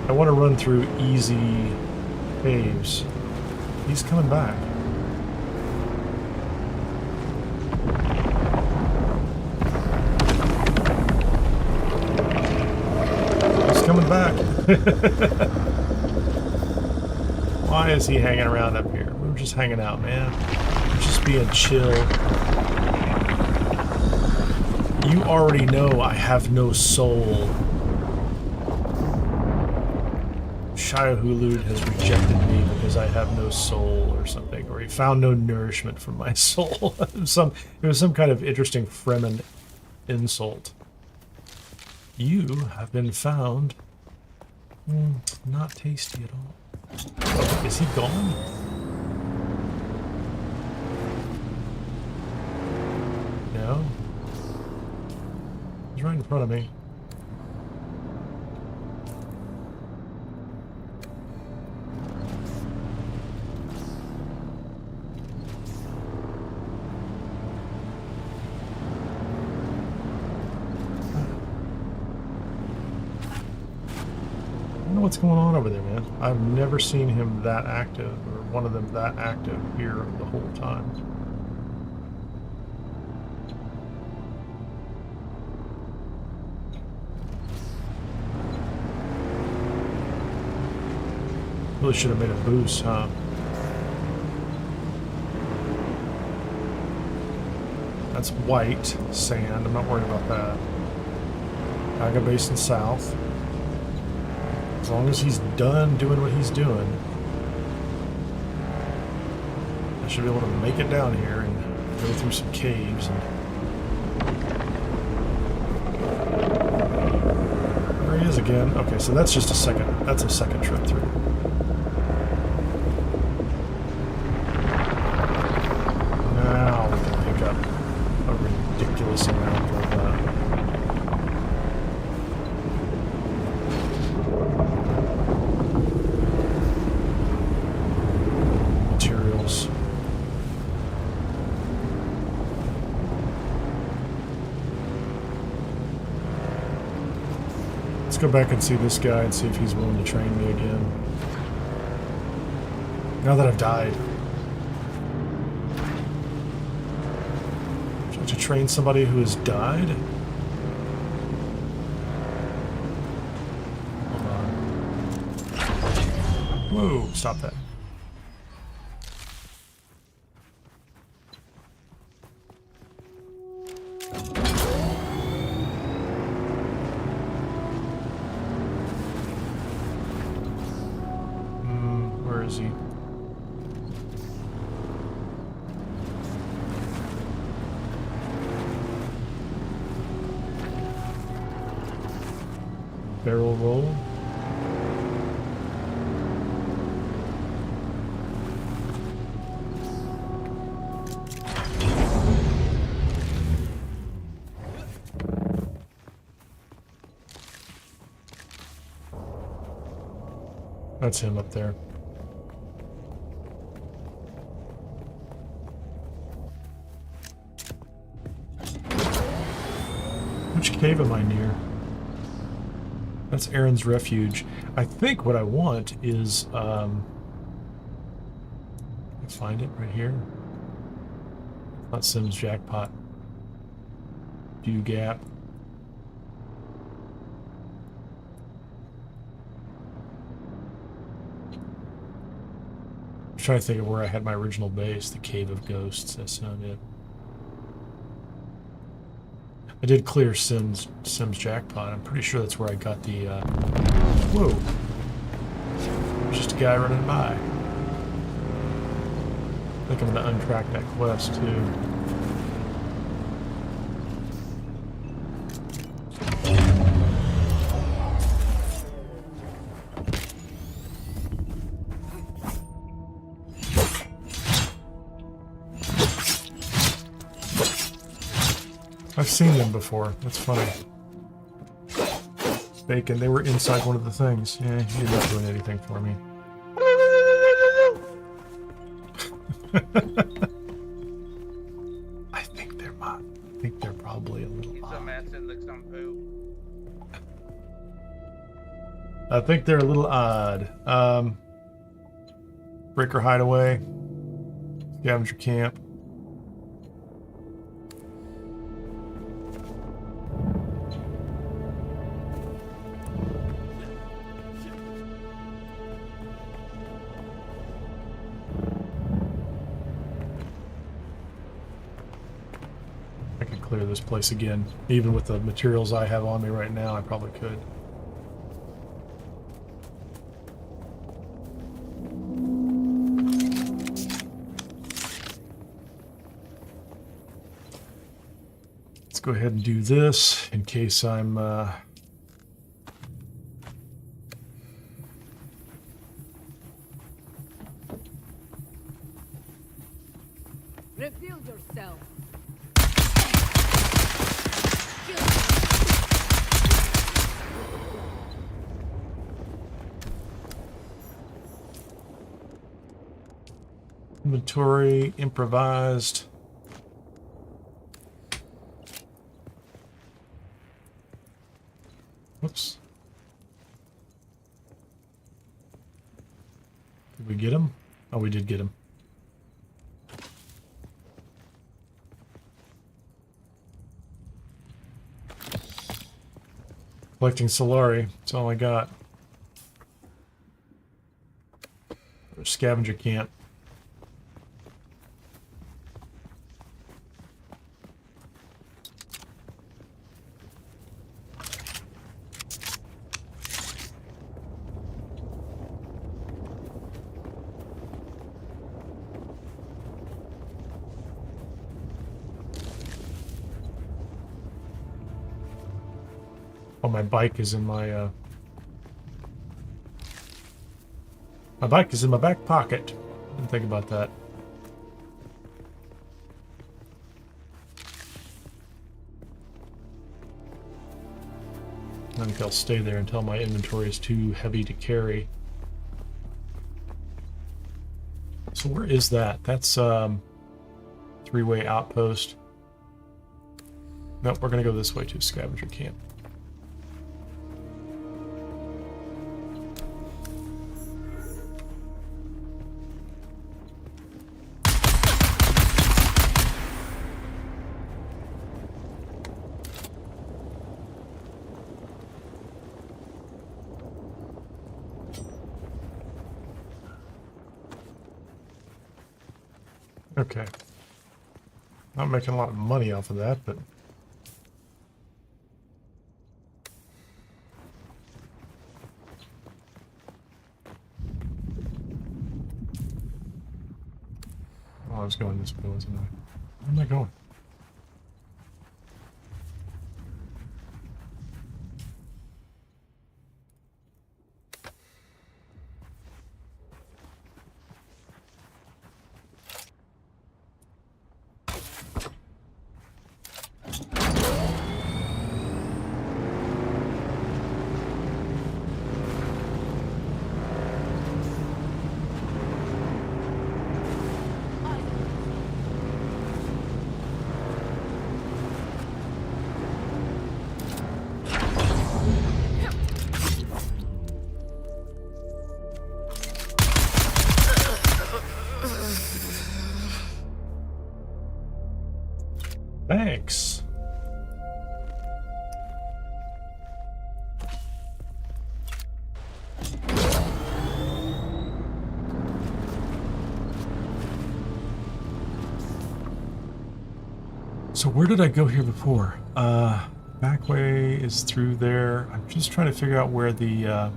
I want to run through easy caves. He's coming back. He's coming back. Why is he hanging around up here? We're just hanging out, man. We're just being chill. You already know I have no soul. Shai-Hulud has rejected me because I have no soul or something, or he found no nourishment from my soul. It was some kind of interesting Fremen insult. You have been found not tasty at all. Oh, is he gone? No. He's right in front of me. What's going on over there, man? I've never seen him that active, or one of them that active here the whole time. Really should have made a boost, huh? That's white sand. I'm not worried about that. Hagga Basin south. As long as he's done doing what he's doing, I should be able to make it down here and go through some caves. And there he is again. Okay, so that's just a second. That's a second trip through. Now we can pick up a ridiculous amount of materials. Let's go back and see this guy and see if he's willing to train me again. Now that I've died. To train somebody who has died? Hold on. Whoa, stop that. Where is he? Barrel roll. That's him up there. Which cave am I near? That's Aren's refuge. I think what I want is, let's find it right here. Not Sims Jackpot. Dew Gap. I'm trying to think of where I had my original base, the Cave of Ghosts. That's not it. I did clear Sims Jackpot. I'm pretty sure that's where I got the, whoa. There's just a guy running by. I think I'm going to untrack that quest, too. I've seen them before. That's funny. Bacon, they were inside one of the things. Yeah, you're not doing anything for me. I think they're probably a little odd. I think they're a little odd. Breaker hideaway. Scavenger camp. Clear this place again. Even with the materials I have on me right now, I probably could. Let's go ahead and do this in case I'm
reveal yourself.
inventory, improvised. Whoops. Did we get him? Oh, we did get him. Collecting Solari. That's all I got. Scavenger camp. Oh, my bike is in my bike is in my back pocket. Didn't think about that. I think I'll stay there until my inventory is too heavy to carry. So where is that? That's Threeway Outpost. Nope, we're gonna go this way to Scavenger Camp. Okay. Not making a lot of money off of that, but... Oh, I was going this way, wasn't I? Where am I going? Thanks. So where did I go here before? Back way is through there. I'm just trying to figure out where the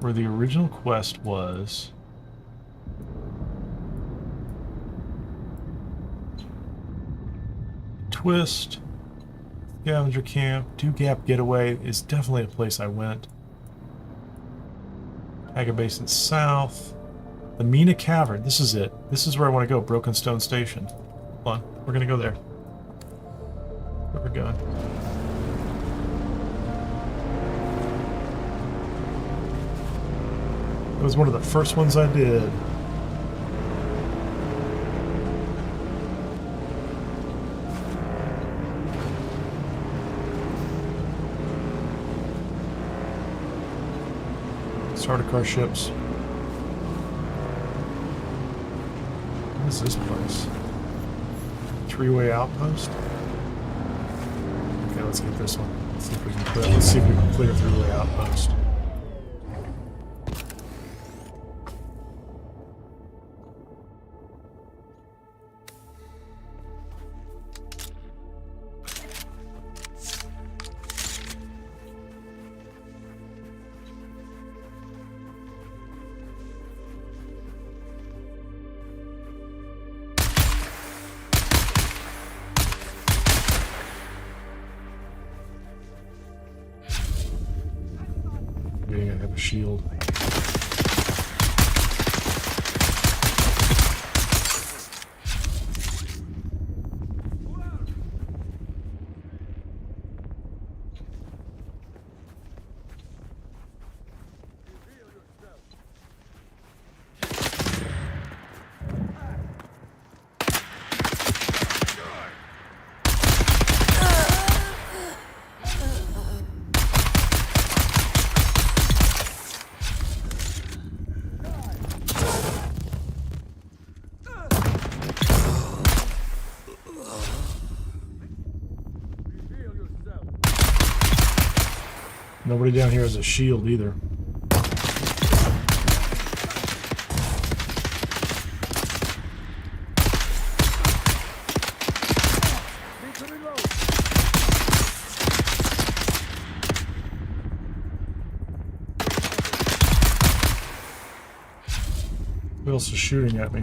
original quest was. Twist, Scavenger Camp, Dew Gap Getaway is definitely a place I went. Hagga Basin South, the Mina Cavern. This is it. This is where I want to go. Broken Stone Station. Hold on, we're gonna go there. Where we're going. It was one of the first ones I did. Starter ships. What is this place? Threeway Outpost? Okay, let's get this one. Let's see if we can clear Threeway Outpost. I have a shield. Nobody down here has a shield either. Who else is shooting at me?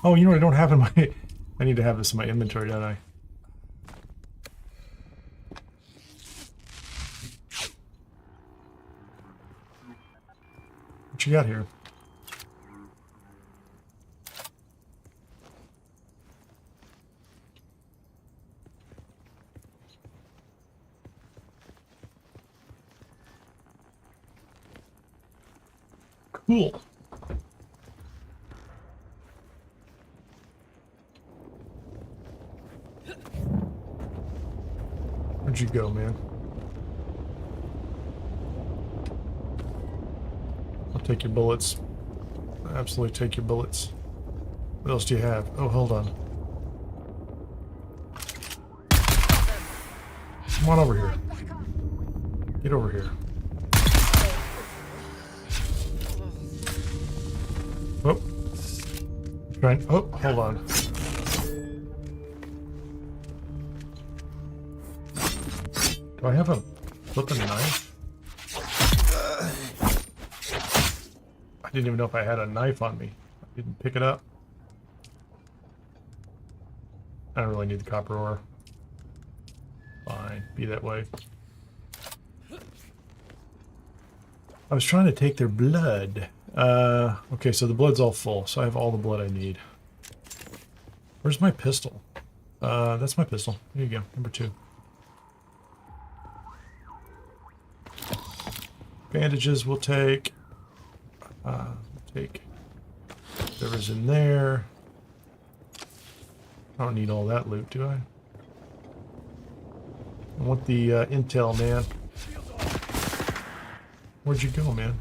Oh, you know what I don't have in my... I need to have this in my inventory, don't I? What you got here? Cool. Where'd you go, man? I'll take your bullets. I'll absolutely take your bullets. What else do you have? Oh, hold on. Come on over here. Get over here. Oh. Trying. Oh, hold on. Do I have a flipping knife? I didn't even know if I had a knife on me. I didn't pick it up. I don't really need the copper ore. Fine, be that way. I was trying to take their blood. Okay, so the blood's all full, so I have all the blood I need. Where's my pistol? That's my pistol. There you go, number 2. Bandages we'll take. Take whatever's in there. I don't need all that loot, do I? I want the intel, man. Where'd you go, man?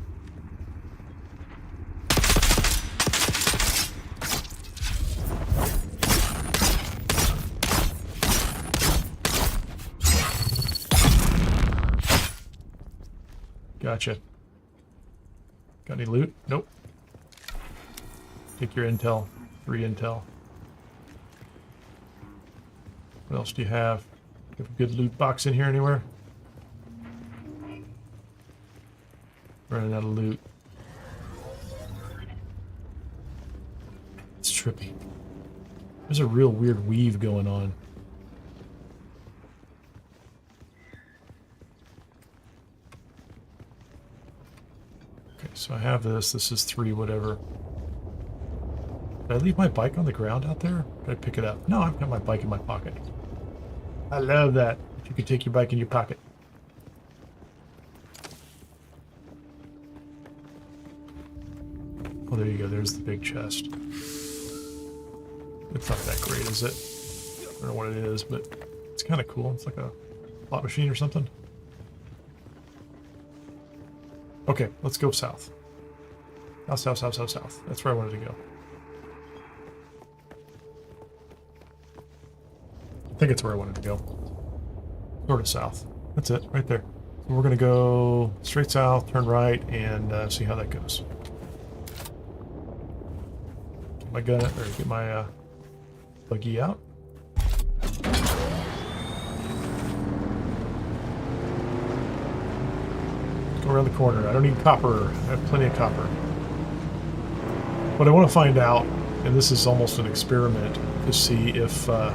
Gotcha. Got any loot? Nope. Take your intel. 3 intel. What else do you have? Do you have a good loot box in here anywhere? Running out of loot. It's trippy. There's a real weird weave going on. Okay, so I have this. This is 3 whatever. Did I leave my bike on the ground out there? Did I pick it up? No, I've got my bike in my pocket. I love that. You can take your bike in your pocket. Oh, there you go. There's the big chest. It's not that great, is it? I don't know what it is, but it's kind of cool. It's like a slot machine or something. Okay, let's go south. South, south, south, south, south. That's where I wanted to go. I think it's where I wanted to go. Sort of south. That's it, right there. So we're going to go straight south, turn right, and see how that goes. Get my gun, or get my buggy out. Go around the corner. I don't need copper. I have plenty of copper. What I want to find out, and this is almost an experiment, to see if... oh,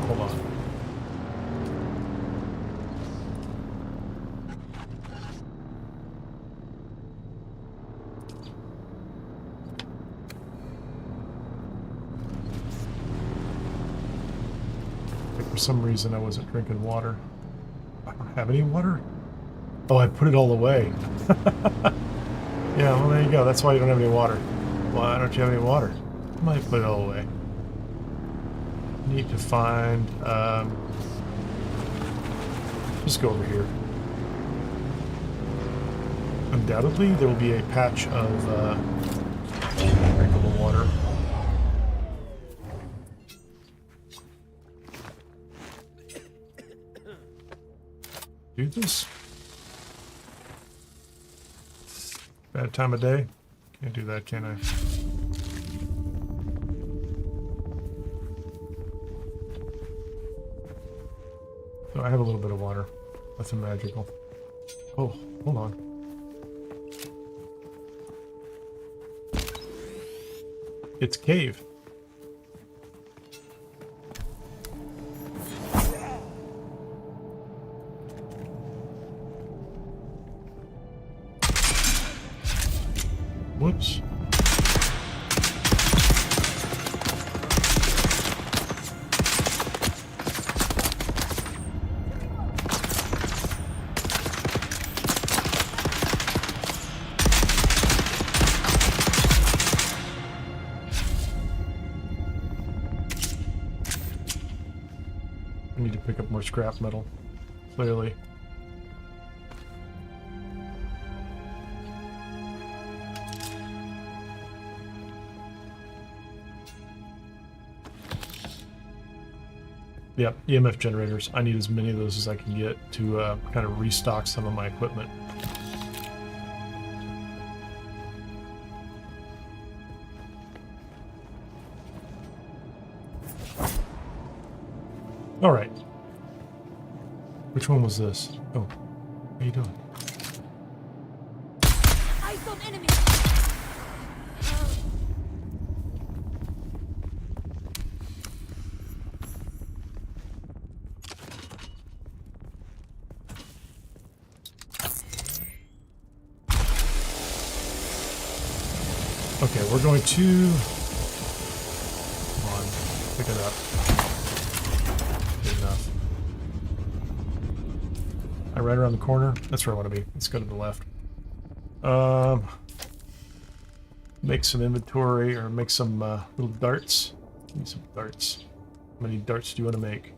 hold on. For some reason I wasn't drinking water. I don't have any water? Oh, I put it all away. Yeah, well there you go. That's why you don't have any water. Why don't you have any water? I might put it all away. Need to find... just go over here. Undoubtedly there will be a patch of drinkable water. Do this. Bad time of day. Can't do that, can I? So I have a little bit of water. Nothing magical. Oh, hold on. It's cave. I need to pick up more scrap metal, clearly. Yep, EMF generators. I need as many of those as I can get to kind of restock some of my equipment. All right. Which one was this? Oh, how you doing?
Eyes on enemy.
Okay, we're going to... Come on, pick it up. Good enough. Right around the corner? That's where I want to be. Let's go to the left. Make some inventory, or make some little darts. Give me some darts. How many darts do you want to make?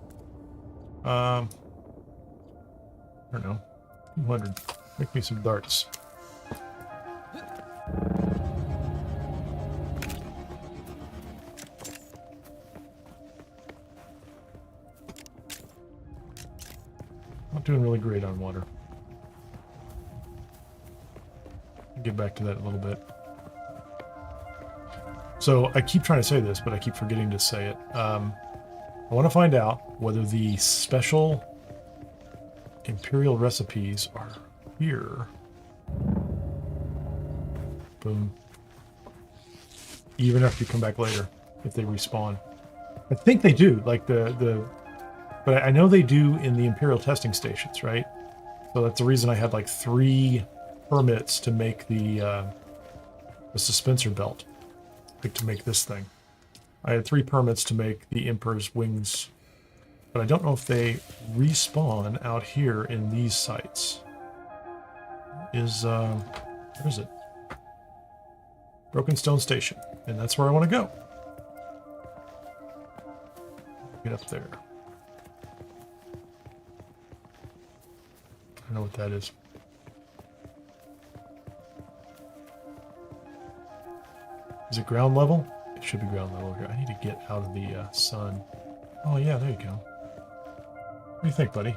I don't know. 200. Make me some darts. Not doing really great on water. I'll get back to that in a little bit. So I keep trying to say this, but I keep forgetting to say it. I want to find out whether the special Imperial recipes are here. Boom. Even after you come back later, if they respawn. I think they do, like but I know they do in the Imperial testing stations, right? So that's the reason I had like 3 permits to make the suspensor belt, like to make this thing. I had 3 permits to make the Emperor's wings, but I don't know if they respawn out here in these sites. Where is it? Broken Stone Station, and that's where I want to go. Get up there. I don't know what that is. Is it ground level? It should be ground level here. I need to get out of the sun. Oh yeah, there you go. What do you think, buddy?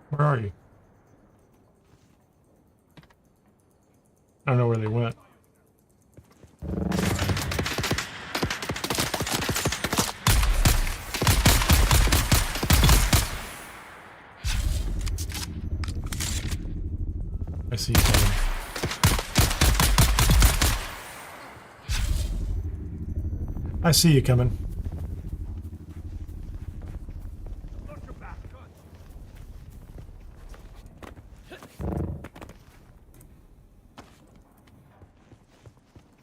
Where are you? I don't know where they went. I see you coming. I see you coming.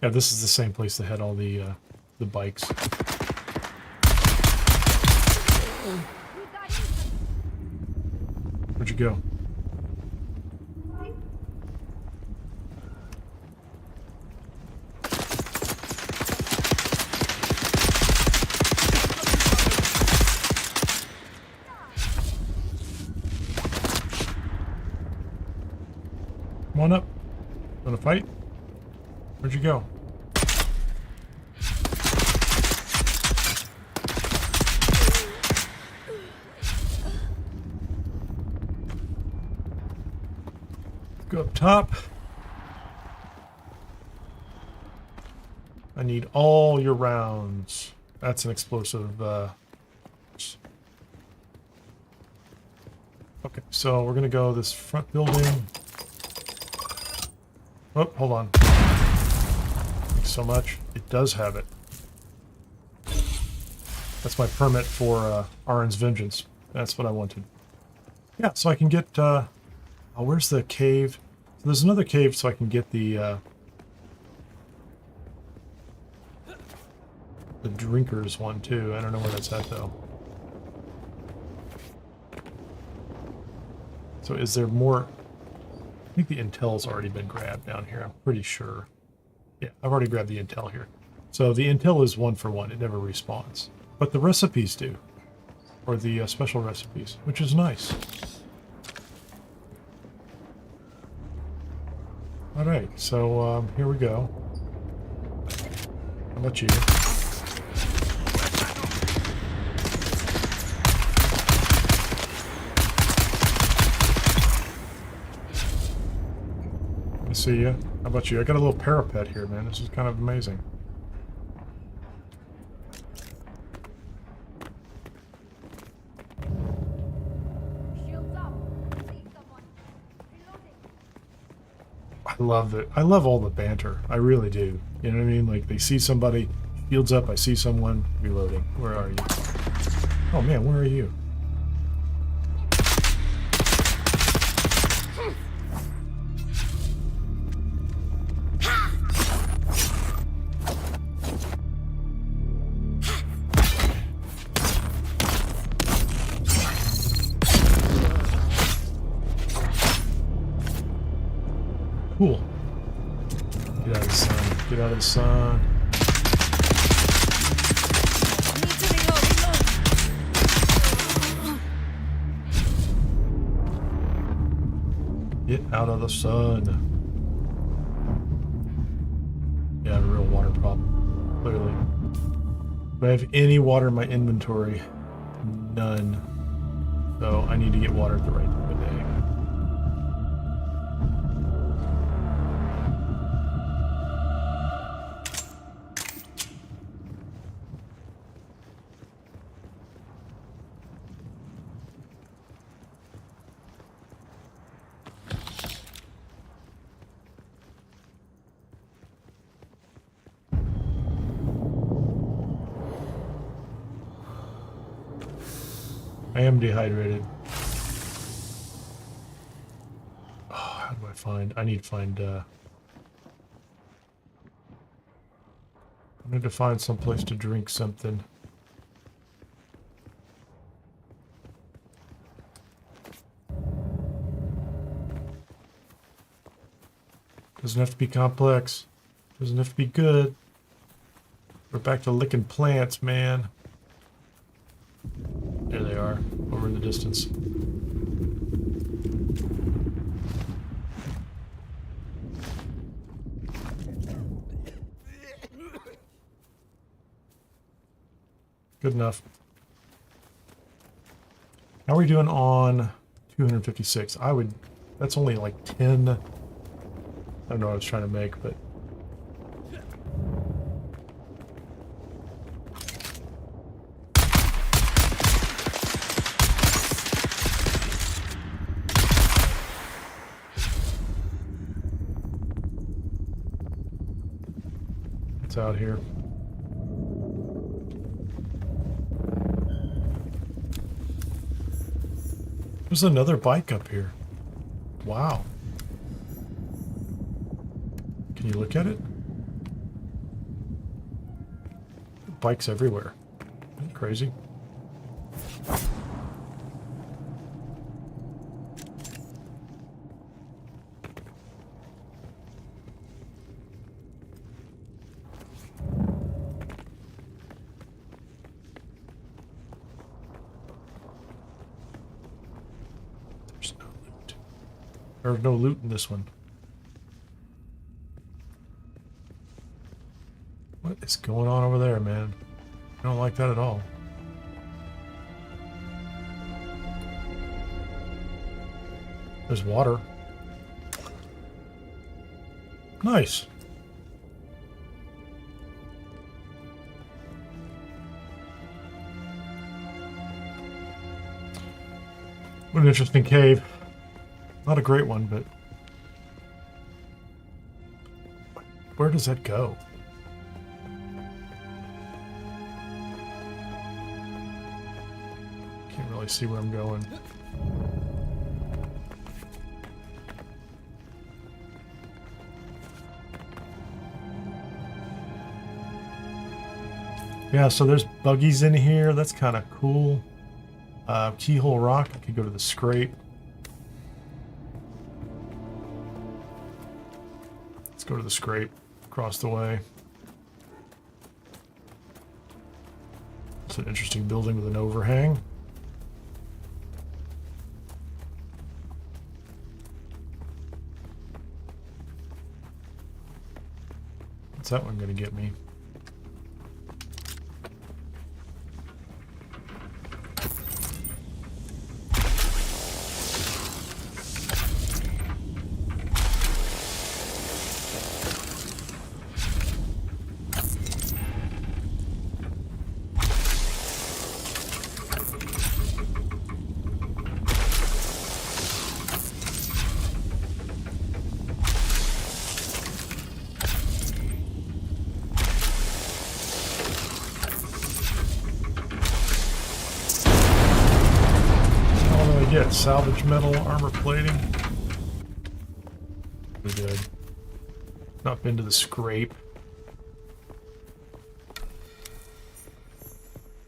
Yeah, this is the same place that had all the bikes. Where'd you go? Come on up. Wanna fight? Where'd you go? Go up top. I need all your rounds. That's an explosive. Okay, so we're gonna go this front building. Oh, hold on. Thanks so much. It does have it. That's my permit for Aren's Vengeance. That's what I wanted. Yeah, so I can get... oh, where's the cave? So there's another cave so I can get the drinkers one, too. I don't know where that's at, though. So is there more... I think the intel's already been grabbed down here. I'm pretty sure. Yeah, I've already grabbed the intel here. So the intel is 1 for 1. It never respawns. But the recipes do. Or the special recipes, which is nice. Alright, so here we go. How about you? See ya. How about you? I got a little parapet here, man. This is kind of amazing. I love it. I love all the banter. I really do. You know what I mean? Like, they see somebody, shields up, I see someone, reloading. Where are you? Oh man, where are you? Cool. Get out of the sun. Get out of the sun. Get out of the sun. Yeah, I have a real water problem. Clearly. Do I have any water in my inventory? None. So I need to get water at the right time of day. I am dehydrated. Oh, how do I find... I need to find, I need to find some place to drink something. Doesn't have to be complex. Doesn't have to be good. We're back to licking plants, man. There they are, over in the distance. Good enough. How are we doing on 256? That's only like 10. I don't know what I was trying to make, but... out here. There's another bike up here. Wow. Can you look at it? Bikes everywhere. Isn't that crazy? There's no loot in this one. What is going on over there, man? I don't like that at all. There's water. Nice. What an interesting cave. Not a great one, but... where does that go? Can't really see where I'm going. Yeah, so there's buggies in here. That's kind of cool. Keyhole rock. I could go to the scrape. Let's go to the scrape across the way. It's an interesting building with an overhang. What's that one going to get me? Salvage metal, armor plating. Pretty good. Not been to the scrape.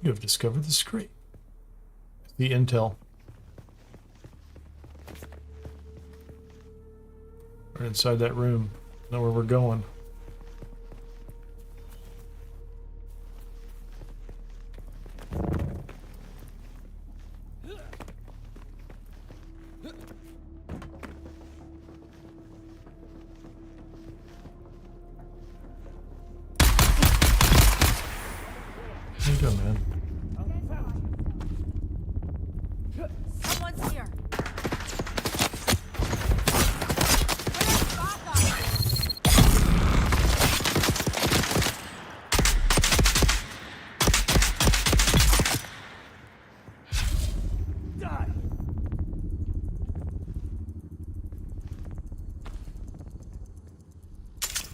You have discovered the scrape. The intel. We're inside that room. Know where we're going.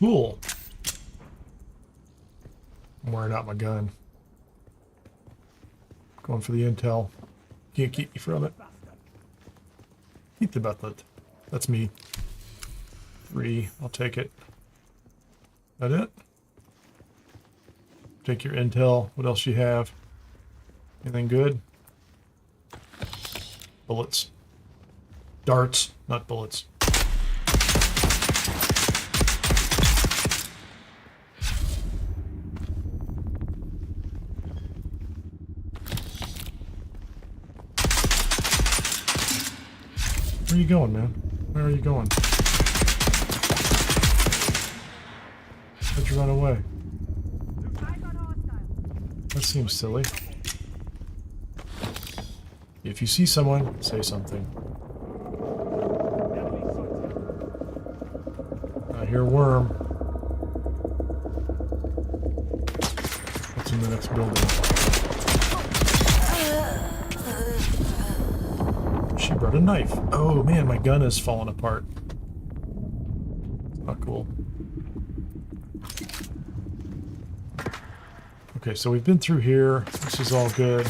Cool. I'm wearing out my gun. Going for the intel. Can't keep me from it. Keep the butlet. That's me. 3. I'll take it. That it? Take your intel. What else you have? Anything good? Bullets. Darts, not bullets. Where are you going, man? Where are you going? Why'd you run away? That seems silly. If you see someone, say something. I hear worm. What's in the next building? She brought a knife. Oh man, my gun is falling apart. Not cool. Okay, so we've been through here. This is all good.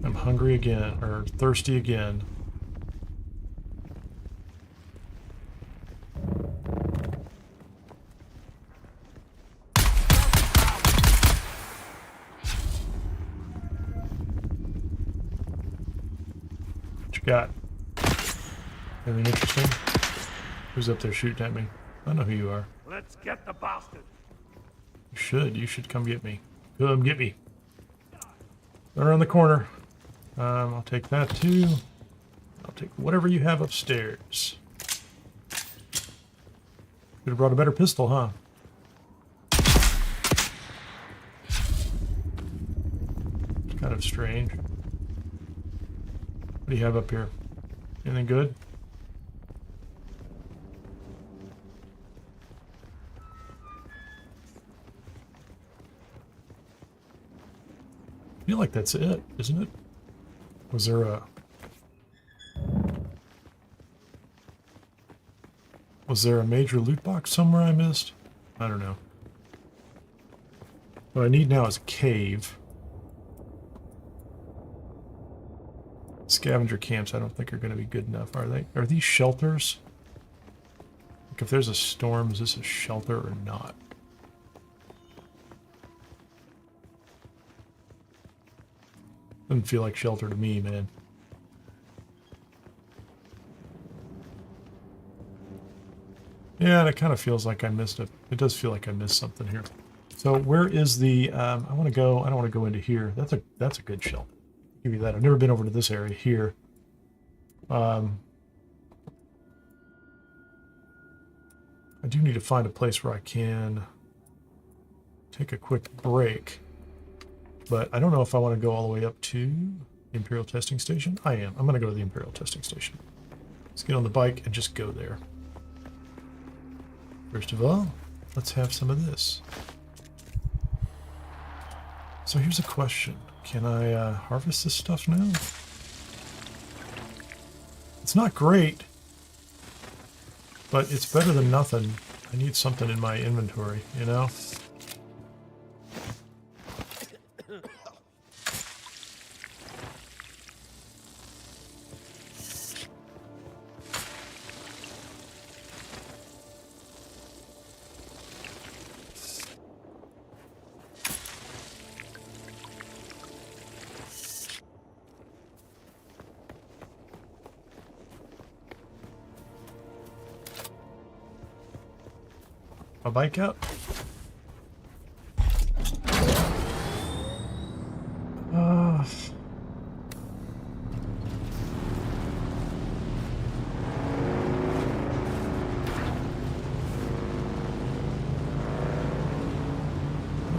I'm hungry again, or thirsty again. Got anything interesting? Who's up there shooting at me? I know who you are.
Let's get the bastard.
You should come get me. Come get me. Around the corner. I'll take that too. I'll take whatever you have upstairs. Could have brought a better pistol, huh? Kind of strange. What do you have up here? Anything good? I feel like that's it, isn't it? Was there a... Was there a major loot box somewhere I missed? I don't know. What I need now is a cave. Scavenger camps I don't think are going to be good enough, are they? Are these shelters? Like if there's a storm, is this a shelter or not? Doesn't feel like shelter to me, man. Yeah, and it kind of feels like I missed it. It does feel like I missed something here. So where is the? I want to go. I don't want to go into here. That's a good shelter. I'll give you that. I've never been over to this area here. I do need to find a place where I can take a quick break. But I don't know if I want to go all the way up to the Imperial testing station. I am. I'm going to go to the Imperial testing station. Let's get on the bike and just go there. First of all, let's have some of this. So here's a question. Can I harvest this stuff now? It's not great, but it's better than nothing. I need something in my inventory, you know? A bike up.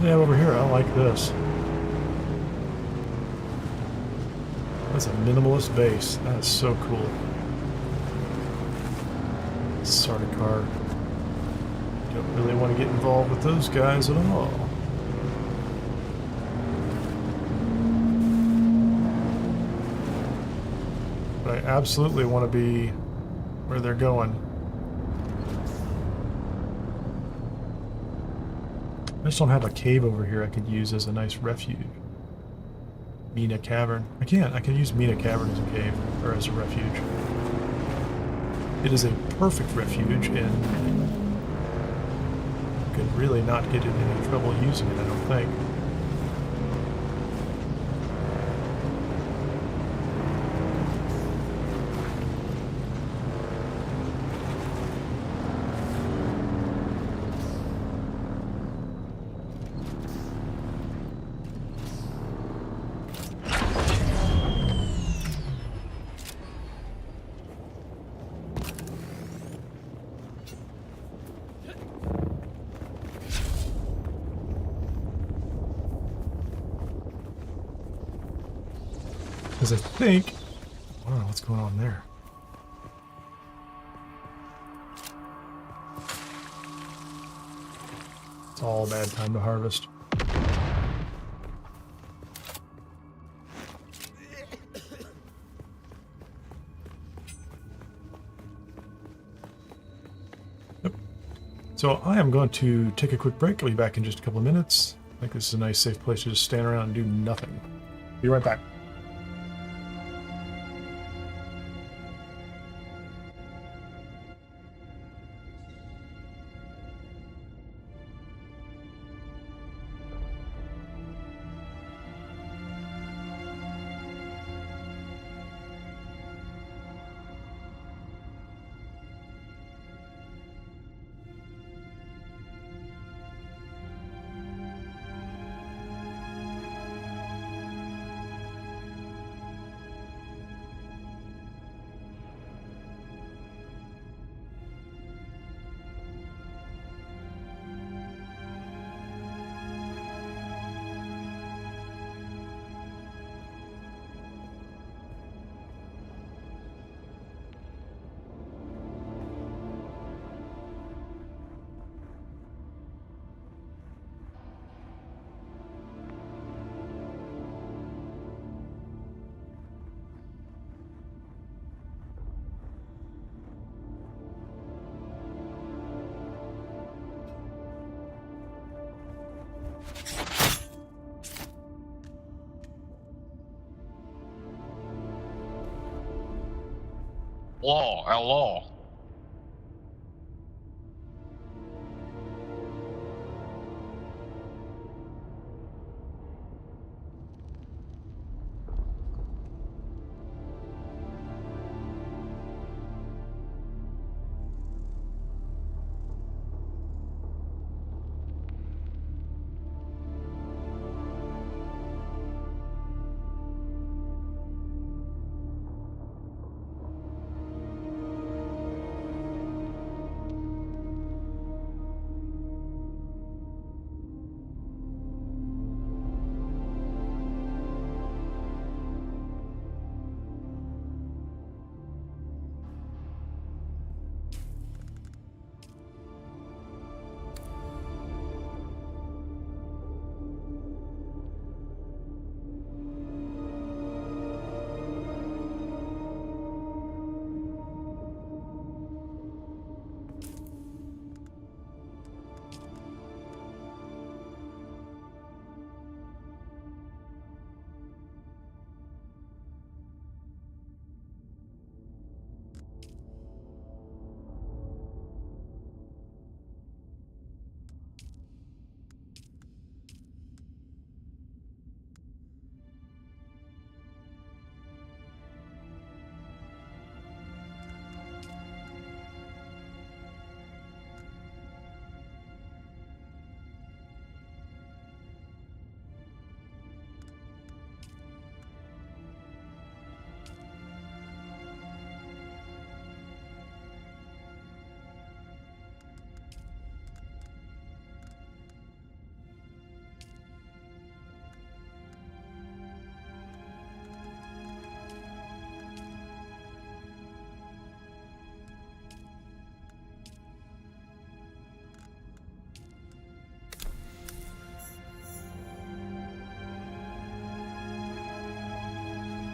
Yeah, over here, I like this. That's a minimalist base. That is so cool. Start a car. Don't really want to get involved with those guys at all. But I absolutely want to be where they're going. I just don't have a cave over here I could use as a nice refuge. Mina Cavern. I can use Mina Cavern as a cave, or as a refuge. It is a perfect refuge, and could really not get in any trouble using it, I don't think. Because I think... I don't know what's going on there. It's all a bad time to harvest. Yep. So I am going to take a quick break. I'll be back in just a couple of minutes. I think this is a nice safe place to just stand around and do nothing. Be right back.
Law, our law.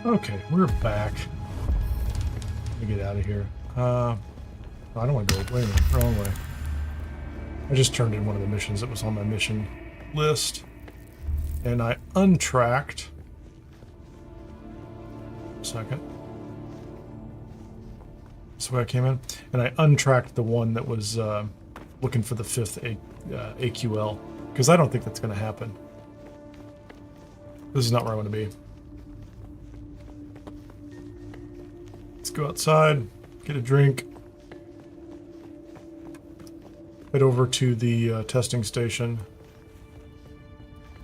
Okay, we're back. Let me get out of here. I don't want to go. Wait a minute, wrong way. I just turned in one of the missions that was on my mission list, and I untracked. Second. That's where I came in, and I untracked the one that was looking for the 5th AQL, because I don't think that's going to happen. This is not where I want to be. Let's go outside, get a drink, head over to the testing station.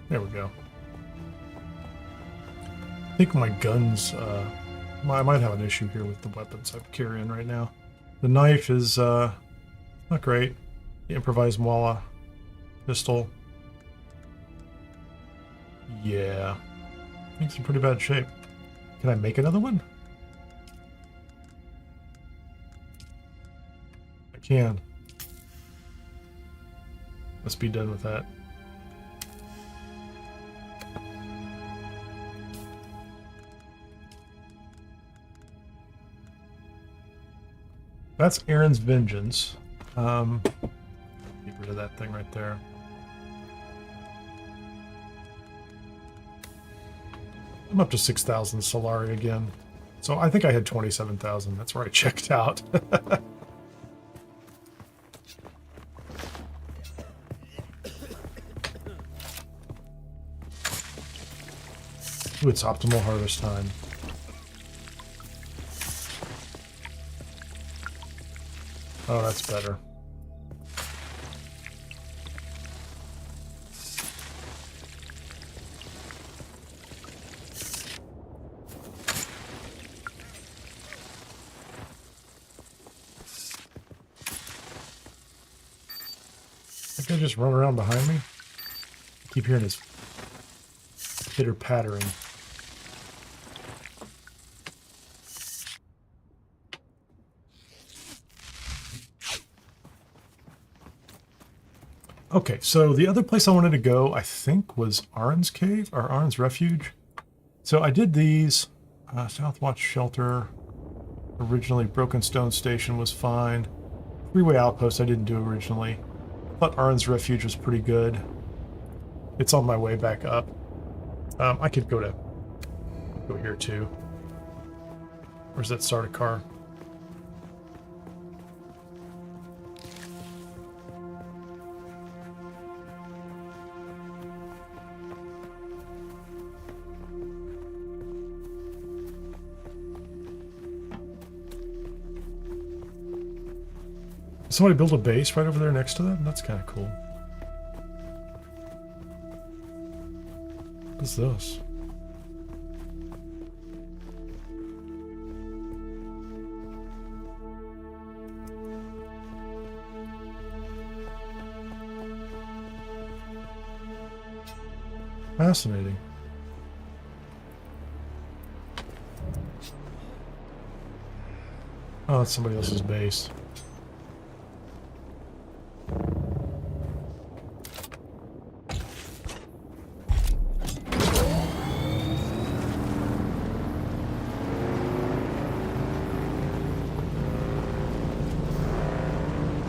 There we go. I think my guns, I might have an issue here with the weapons I'm carrying right now. The knife is not great. The improvised Mwala pistol. Yeah, I think it's in pretty bad shape. Can I make another one? I can. Let's be done with that. That's Aren's Vengeance. Get rid of that thing right there. I'm up to 6,000 Solari again. So I think I had 27,000. That's where I checked out. Ooh, it's optimal harvest time. Oh, that's better. That guy just run around behind me? I keep hearing his pitter pattering. Okay, so the other place I wanted to go, I think, was Aren's Cave, or Aren's Refuge. So I did these. Southwatch Shelter. Originally, Broken Stone Station was fine. Threeway Outpost I didn't do originally. I thought Aren's Refuge was pretty good. It's on my way back up. I could go here too. Where's that starter car? Somebody built a base right over there next to them? That's kind of cool. What's this? Fascinating. Oh, it's somebody else's base.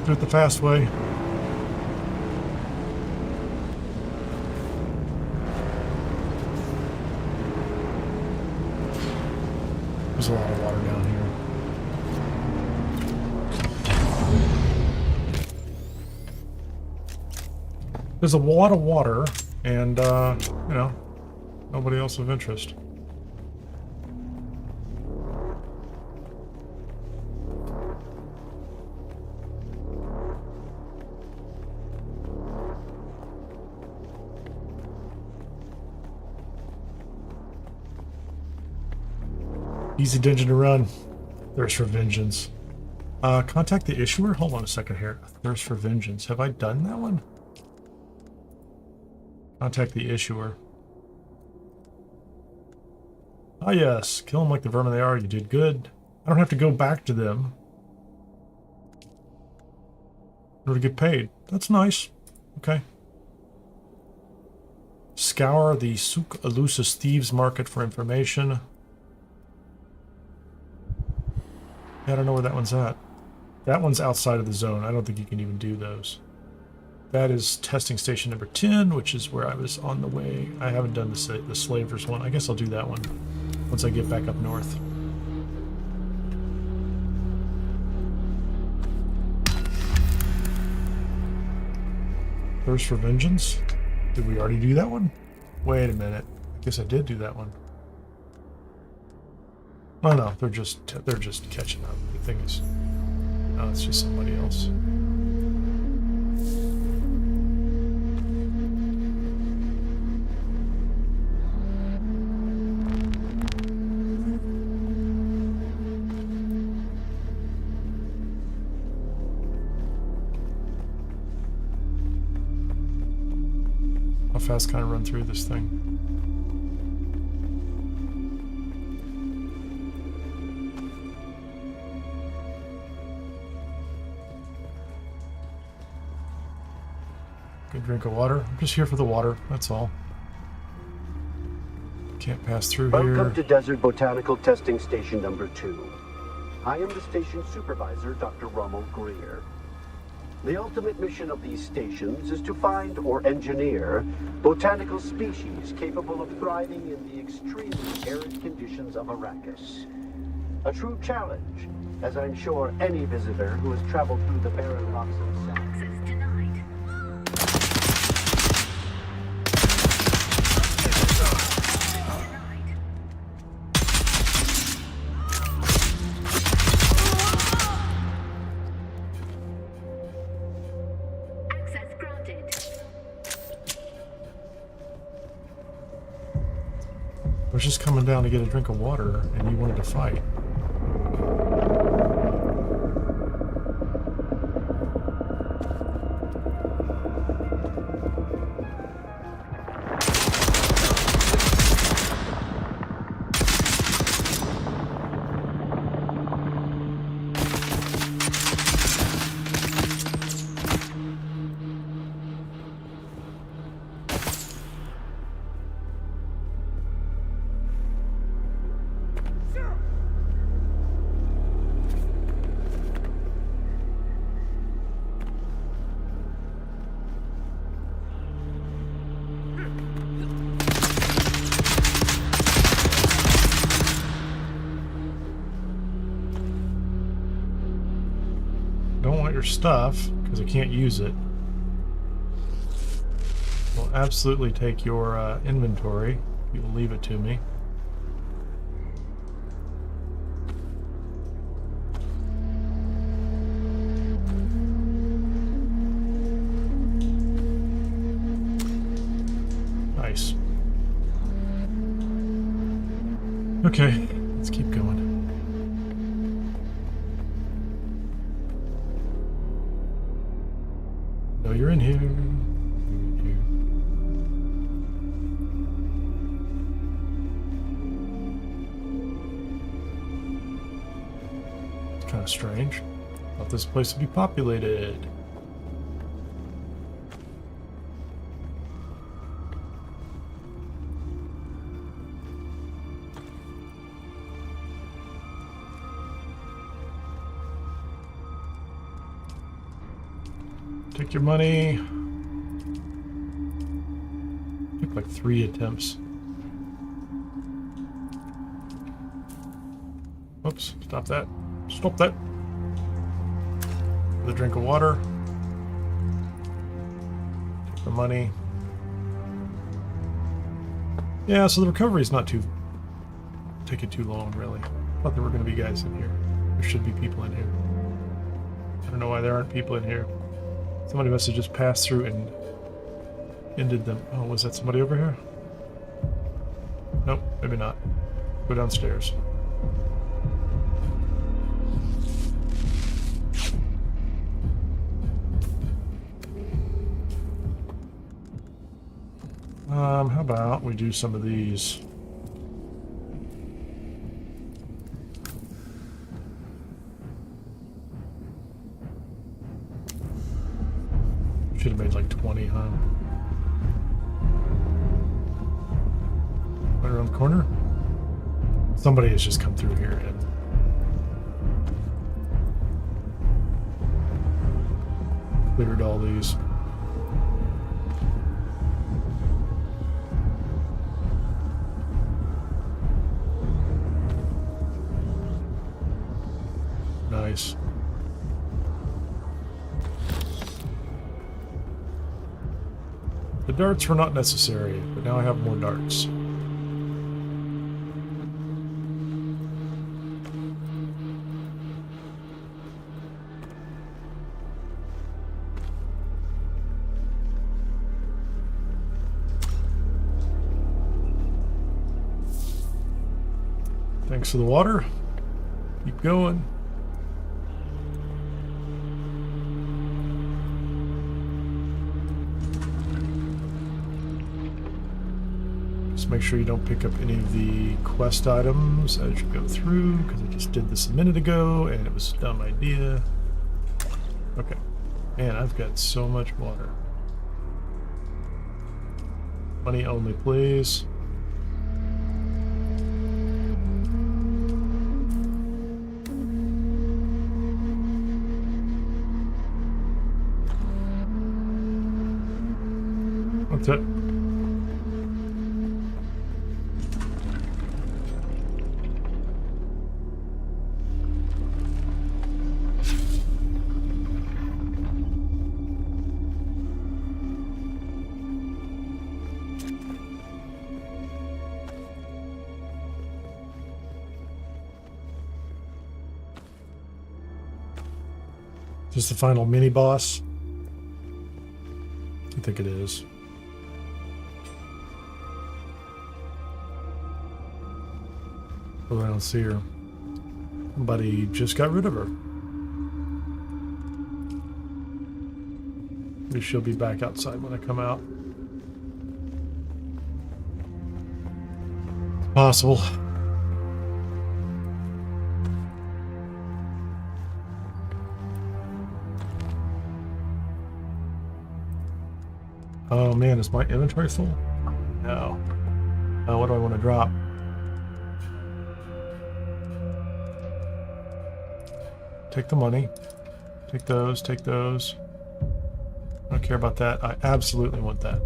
Do it the fast way. There's a lot of water down here. There's a lot of water, and, you know, nobody else of interest. Easy dungeon to run. Thirst for vengeance. Contact the issuer? Hold on a second here. Thirst for vengeance. Have I done that one? Contact the issuer. Ah yes. Kill them like the vermin they are. You did good. I don't have to go back to them in order to get paid. That's nice. Okay. Scour the Souk Elusus Thieves Market for information. I don't know where that one's at. That one's outside of the zone. I don't think you can even do those. That is testing station number 10, which is where I was on the way. I haven't done the slavers one. I guess I'll do that one once I get back up north. Thirst for vengeance? Did we already do that one? Wait a minute. I guess I did do that one. Oh no, they're just catching up. The thing is, no, it's just somebody else. How fast can I run through this thing? Good drink of water. I'm just here for the water, that's all. Can't pass through here.
Welcome to Desert Botanical Testing Station number 2. I am the station supervisor, Dr. Rommel Greer. The ultimate mission of these stations is to find or engineer botanical species capable of thriving in the extremely arid conditions of Arrakis. A true challenge, as I'm sure any visitor who has traveled through the barren rocks of South.
I was just coming down to get a drink of water, and you wanted to fight. Stuff because I can't use it. We'll absolutely take your inventory. You will leave it to me. Okay, let's keep going. No, you're in here. It's kind of strange. Thought this place would be populated. Take your money. Took like 3 attempts. Oops, stop that. Stop that. With a drink of water. Take the money. Yeah, so the recovery is not taking too long, really. I thought there were going to be guys in here. There should be people in here. I don't know why there aren't people in here. Somebody must have just passed through and ended them. Oh, was that somebody over here? Nope, maybe not. Go downstairs. How about we do some of these? Should have made like 20, huh? Right around the corner? Somebody has just come through here and cleared all these. Nice. The darts were not necessary, but now I have more darts. Thanks for the water. Keep going. Make sure you don't pick up any of the quest items as you go through, because I just did this a minute ago and it was a dumb idea. Okay. Man, I've got so much water. Money only, please. That's it. Is this the final mini boss? I think it is. Well, I don't see her. Somebody just got rid of her. Maybe she'll be back outside when I come out. Possible. Oh man, is my inventory full? No. What do I want to drop? Take the money. Take those, take those. I don't care about that. I absolutely want that.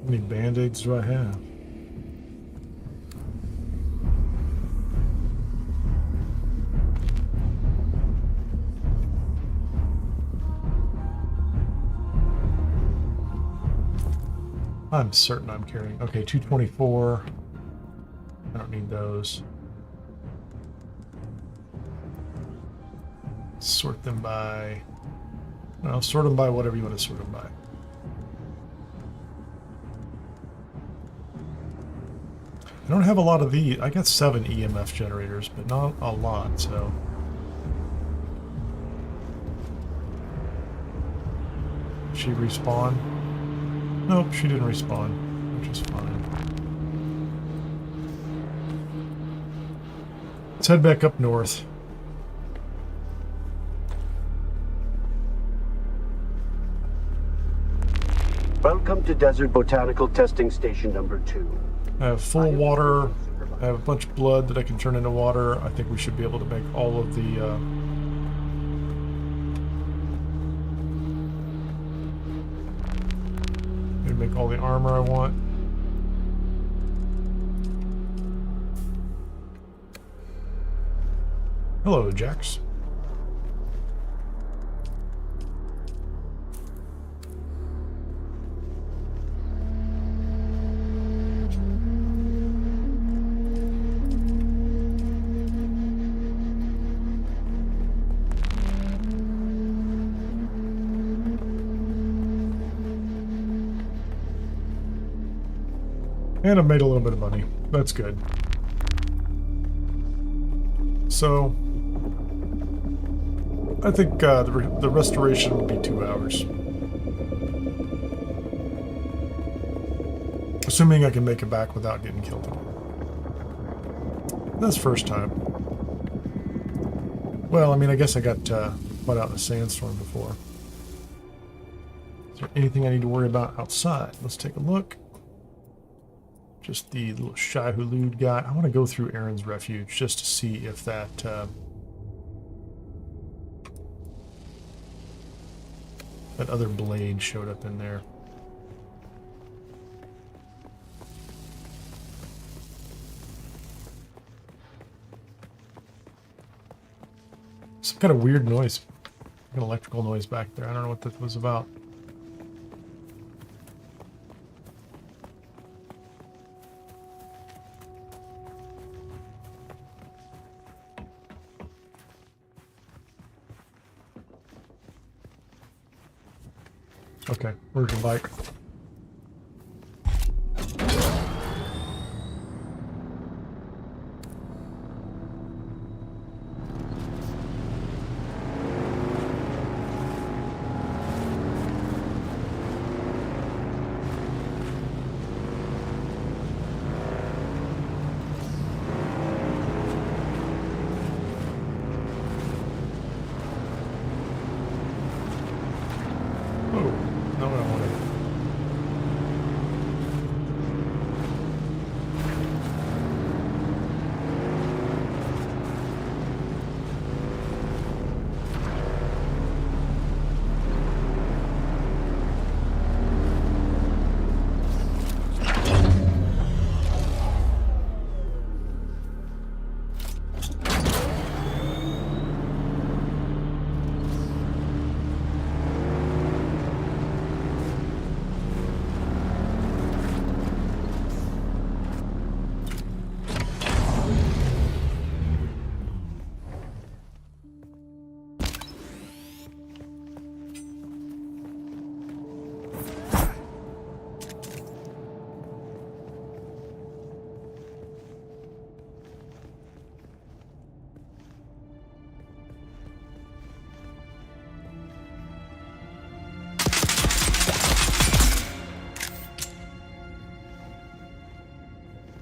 How many band-aids do I have? I'm certain I'm carrying. Okay, 224. I don't need those. Sort them by... Well, sort them by whatever you want to sort them by. I don't have a lot of these. I got 7 EMF generators, but not a lot, so... Did she respawn? Nope, she didn't respawn, which is fine. Let's head back up north.
Welcome to Desert Botanical Testing Station number 2.
I have full water. I have a bunch of blood that I can turn into water. I think we should be able to make all of the... make all the armor I want. Hello, Jax. And I've made a little bit of money. That's good. So, I think the restoration will be 2 hours. Assuming I can make it back without getting killed. That's first time. Well, I mean, I guess I got put out in a sandstorm before. Is there anything I need to worry about outside? Let's take a look. Just the little Shai-Hulud guy. I want to go through Aren's refuge just to see if that that other blade showed up in there. Some kind of weird noise. An electrical noise back there. I don't know what that was about. Okay, where's your bike?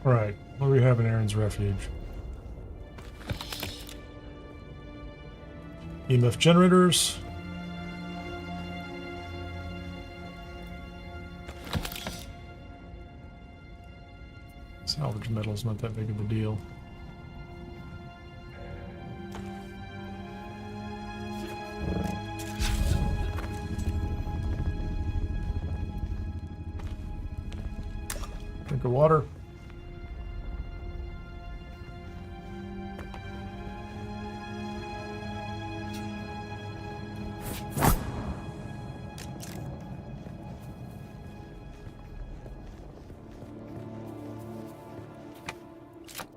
Right, what do we have in Aren's refuge? EMF generators. Salvage metal's not that big of a deal. Drink of water.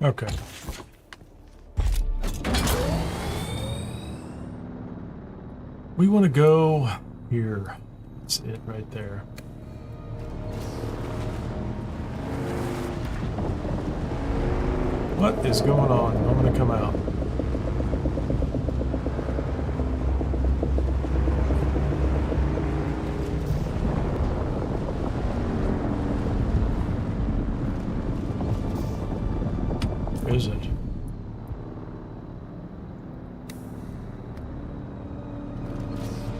Okay. We want to go here. That's it right there. What is going on? I'm going to come out. Where is it?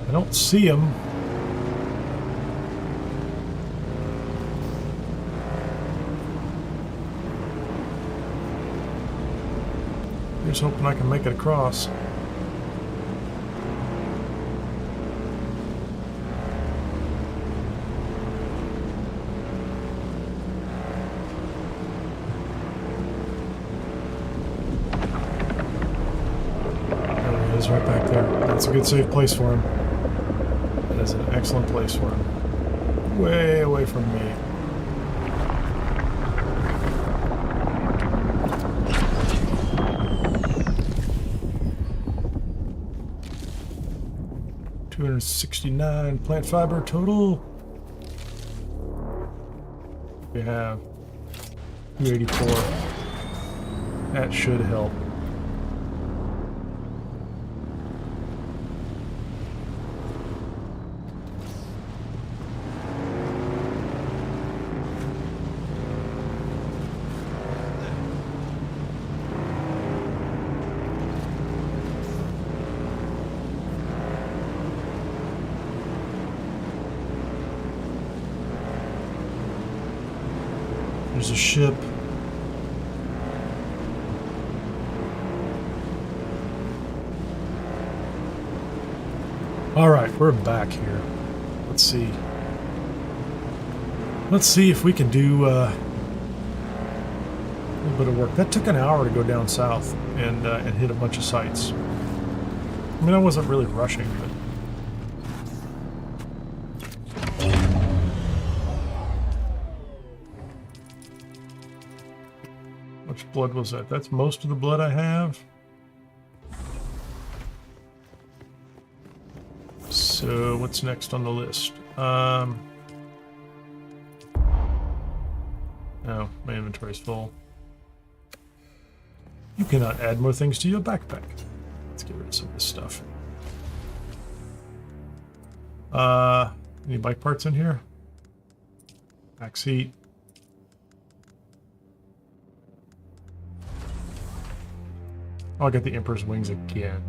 I don't see him. Just hoping I can make it across. There he is, right back there. That's a good safe place for him. That is an excellent place for him. Way away from me. $269 plant fiber total. We have 284. That should help. There's a ship. All right, we're back here. Let's see. Let's see if we can do a little bit of work. That took an hour to go down south and hit a bunch of sites. I mean, I wasn't really rushing, but. Blood was that? That's most of the blood I have. So what's next on the list? No, my inventory's full. You cannot add more things to your backpack. Let's get rid of some of this stuff. Any bike parts in here? Back seat. Oh, I got the Emperor's wings again.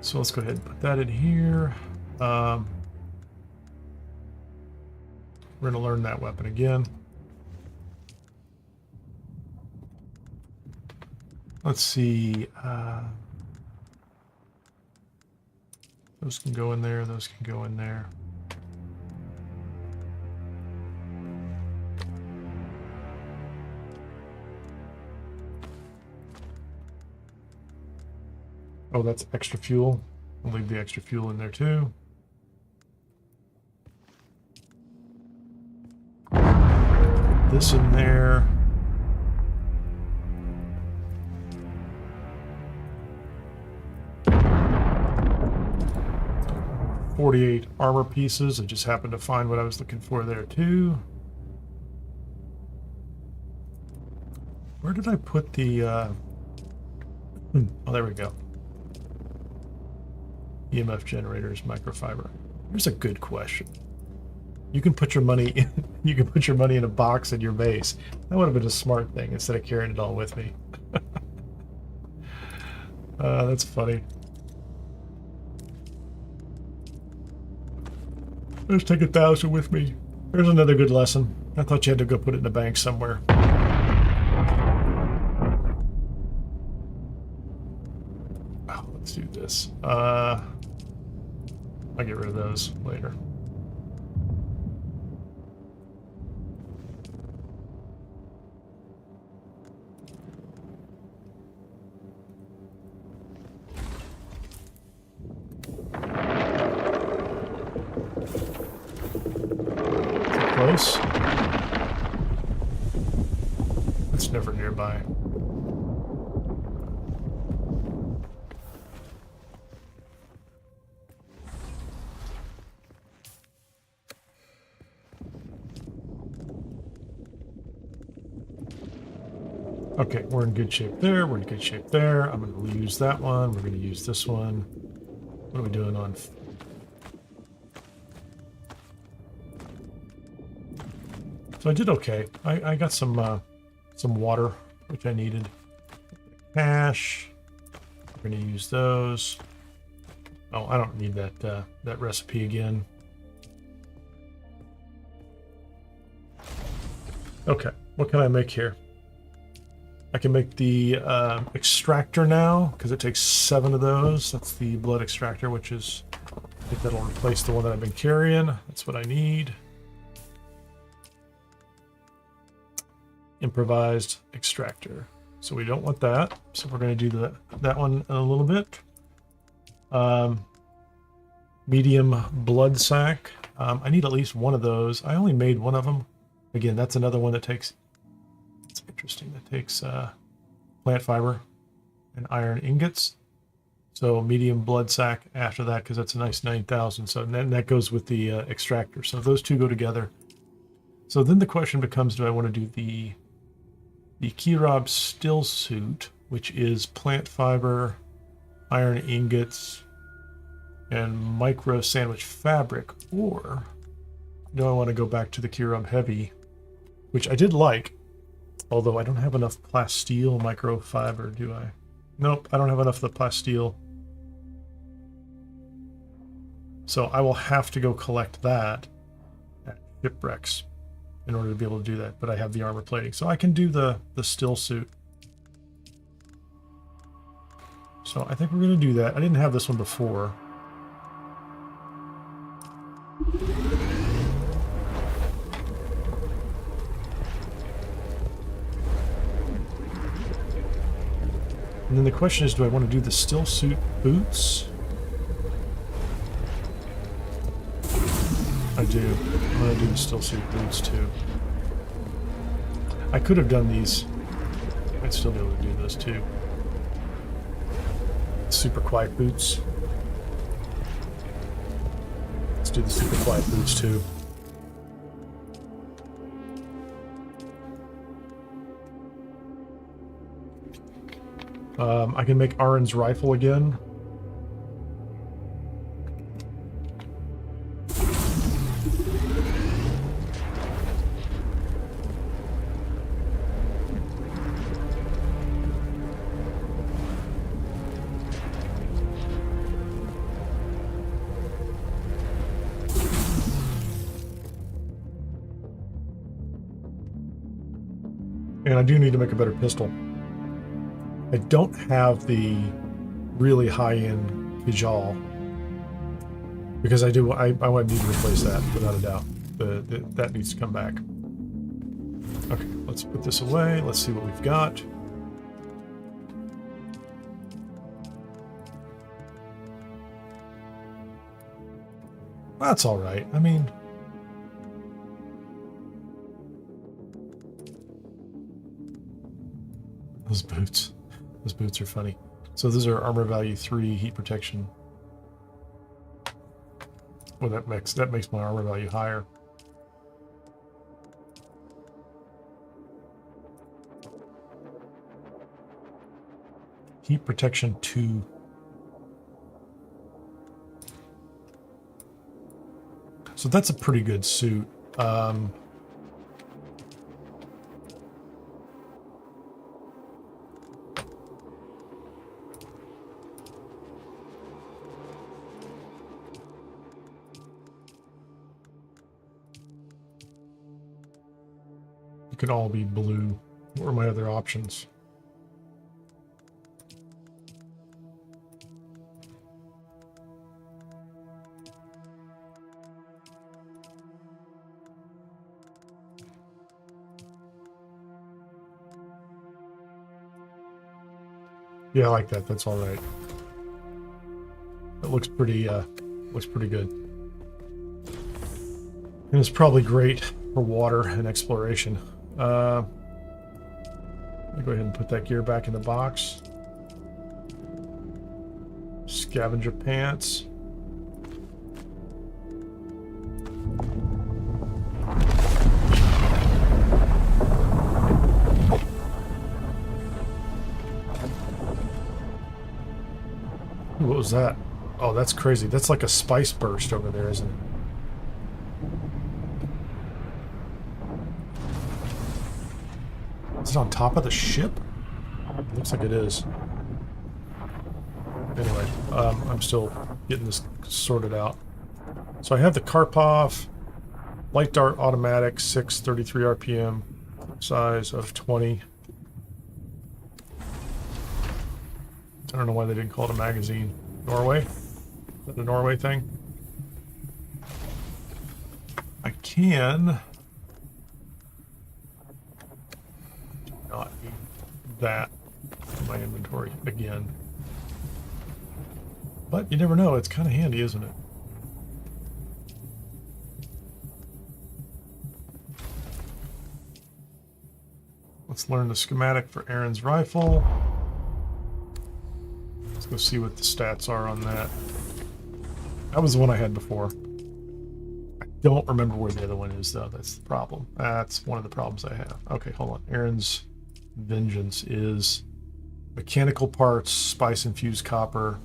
So let's go ahead and put that in here. We're going to learn that weapon again. Let's see. Those can go in there. Those can go in there. Oh, that's extra fuel. I'll leave the extra fuel in there too. Put this in there. $48 armor pieces. I just happened to find what I was looking for there too. Where did I put the oh, there we go. EMF generators, microfiber. Here's a good question. You can put your money in, you can put your money in a box at your base. That would have been a smart thing instead of carrying it all with me. That's funny. Let's take 1,000 with me. There's another good lesson. I thought you had to go put it in the bank somewhere. Oh, let's do this. I'll get rid of those later. Close. It's never nearby. Okay, we're in good shape there. We're in good shape there. I'm going to use that one. We're going to use this one. What are we doing on? So I did okay. I got some water, which I needed. Cash. We're going to use those. Oh, I don't need that recipe again. Okay, what can I make here? I can make the extractor now, because it takes 7 of those. That's the blood extractor, which is, I think that'll replace the one that I've been carrying. That's what I need. Improvised extractor. So we don't want that. So we're going to do that one in a little bit. Medium blood sac. I need at least one of those. I only made one of them. Again, that's another one that takes... It's interesting. That takes plant fiber and iron ingots. So medium blood sac after that, because that's a nice 9,000. So then that goes with the extractor. So those two go together. So then the question becomes, do I want to do the Kirob still suit, which is plant fiber, iron ingots, and micro sandwich fabric, or do I want to go back to the Kirob heavy, which I did like, although I don't have enough plasteel microfiber, do I? Nope, I don't have enough of the plasteel. So I will have to go collect that at Shipwrecks in order to be able to do that, but I have the armor plating. So I can do the still suit. So I think we're going to do that. I didn't have this one before. And then the question is, do I want to do the still suit boots? I do. I'm going to do the still suit boots too. I could have done these. I'd still be able to do those too. Super quiet boots. Let's do the super quiet boots too. I can make Aren's rifle again. And I do need to make a better pistol. I don't have the really high-end Kijal, because I would need to replace that without a doubt. That needs to come back. Okay, let's put this away. Let's see what we've got. That's all right. I mean, those boots. Those boots are funny. So those are armor value 3, heat protection. Well, that makes my armor value higher. Heat protection 2. So that's a pretty good suit. Could all be blue. What are my other options? Yeah, I like that. That's all right. That looks pretty good. And it's probably great for water and exploration. Let me go ahead and put that gear back in the box. Scavenger pants. was that? Oh, that's crazy. That's like a spice burst over there, isn't it? Is it on top of the ship? It looks like it is. Anyway, I'm still getting this sorted out. So I have the Karpov, light dart automatic, 633 RPM, size of 20. I don't know why they didn't call it a magazine. Norway? Is that a Norway thing? I can not need that in my inventory again. But you never know, it's kind of handy, isn't it? Let's learn the schematic for Aren's rifle. Let's go see what the stats are on that. That was the one I had before. I don't remember where the other one is, though. That's the problem. That's one of the problems I have. Okay, hold on. Aren's Vengeance is mechanical parts, spice-infused copper.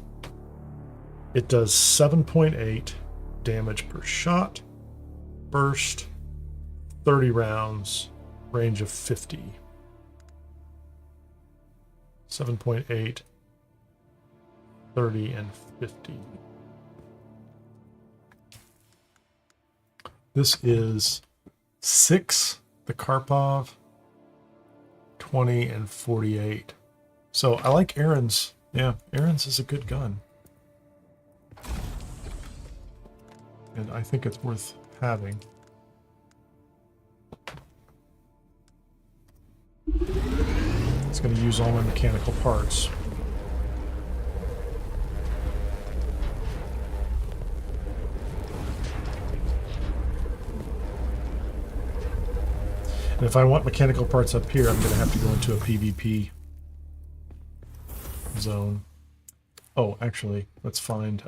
It does 7.8 damage per shot, burst, 30 rounds, range of 50. 7.8, 30, and 50. This is 6, the Karpov, 20, and 48. So I like Aren's. Yeah, Aren's is a good gun. And I think it's worth having. It's going to use all my mechanical parts. And if I want mechanical parts up here, I'm going to have to go into a PvP zone. Oh, actually, let's find...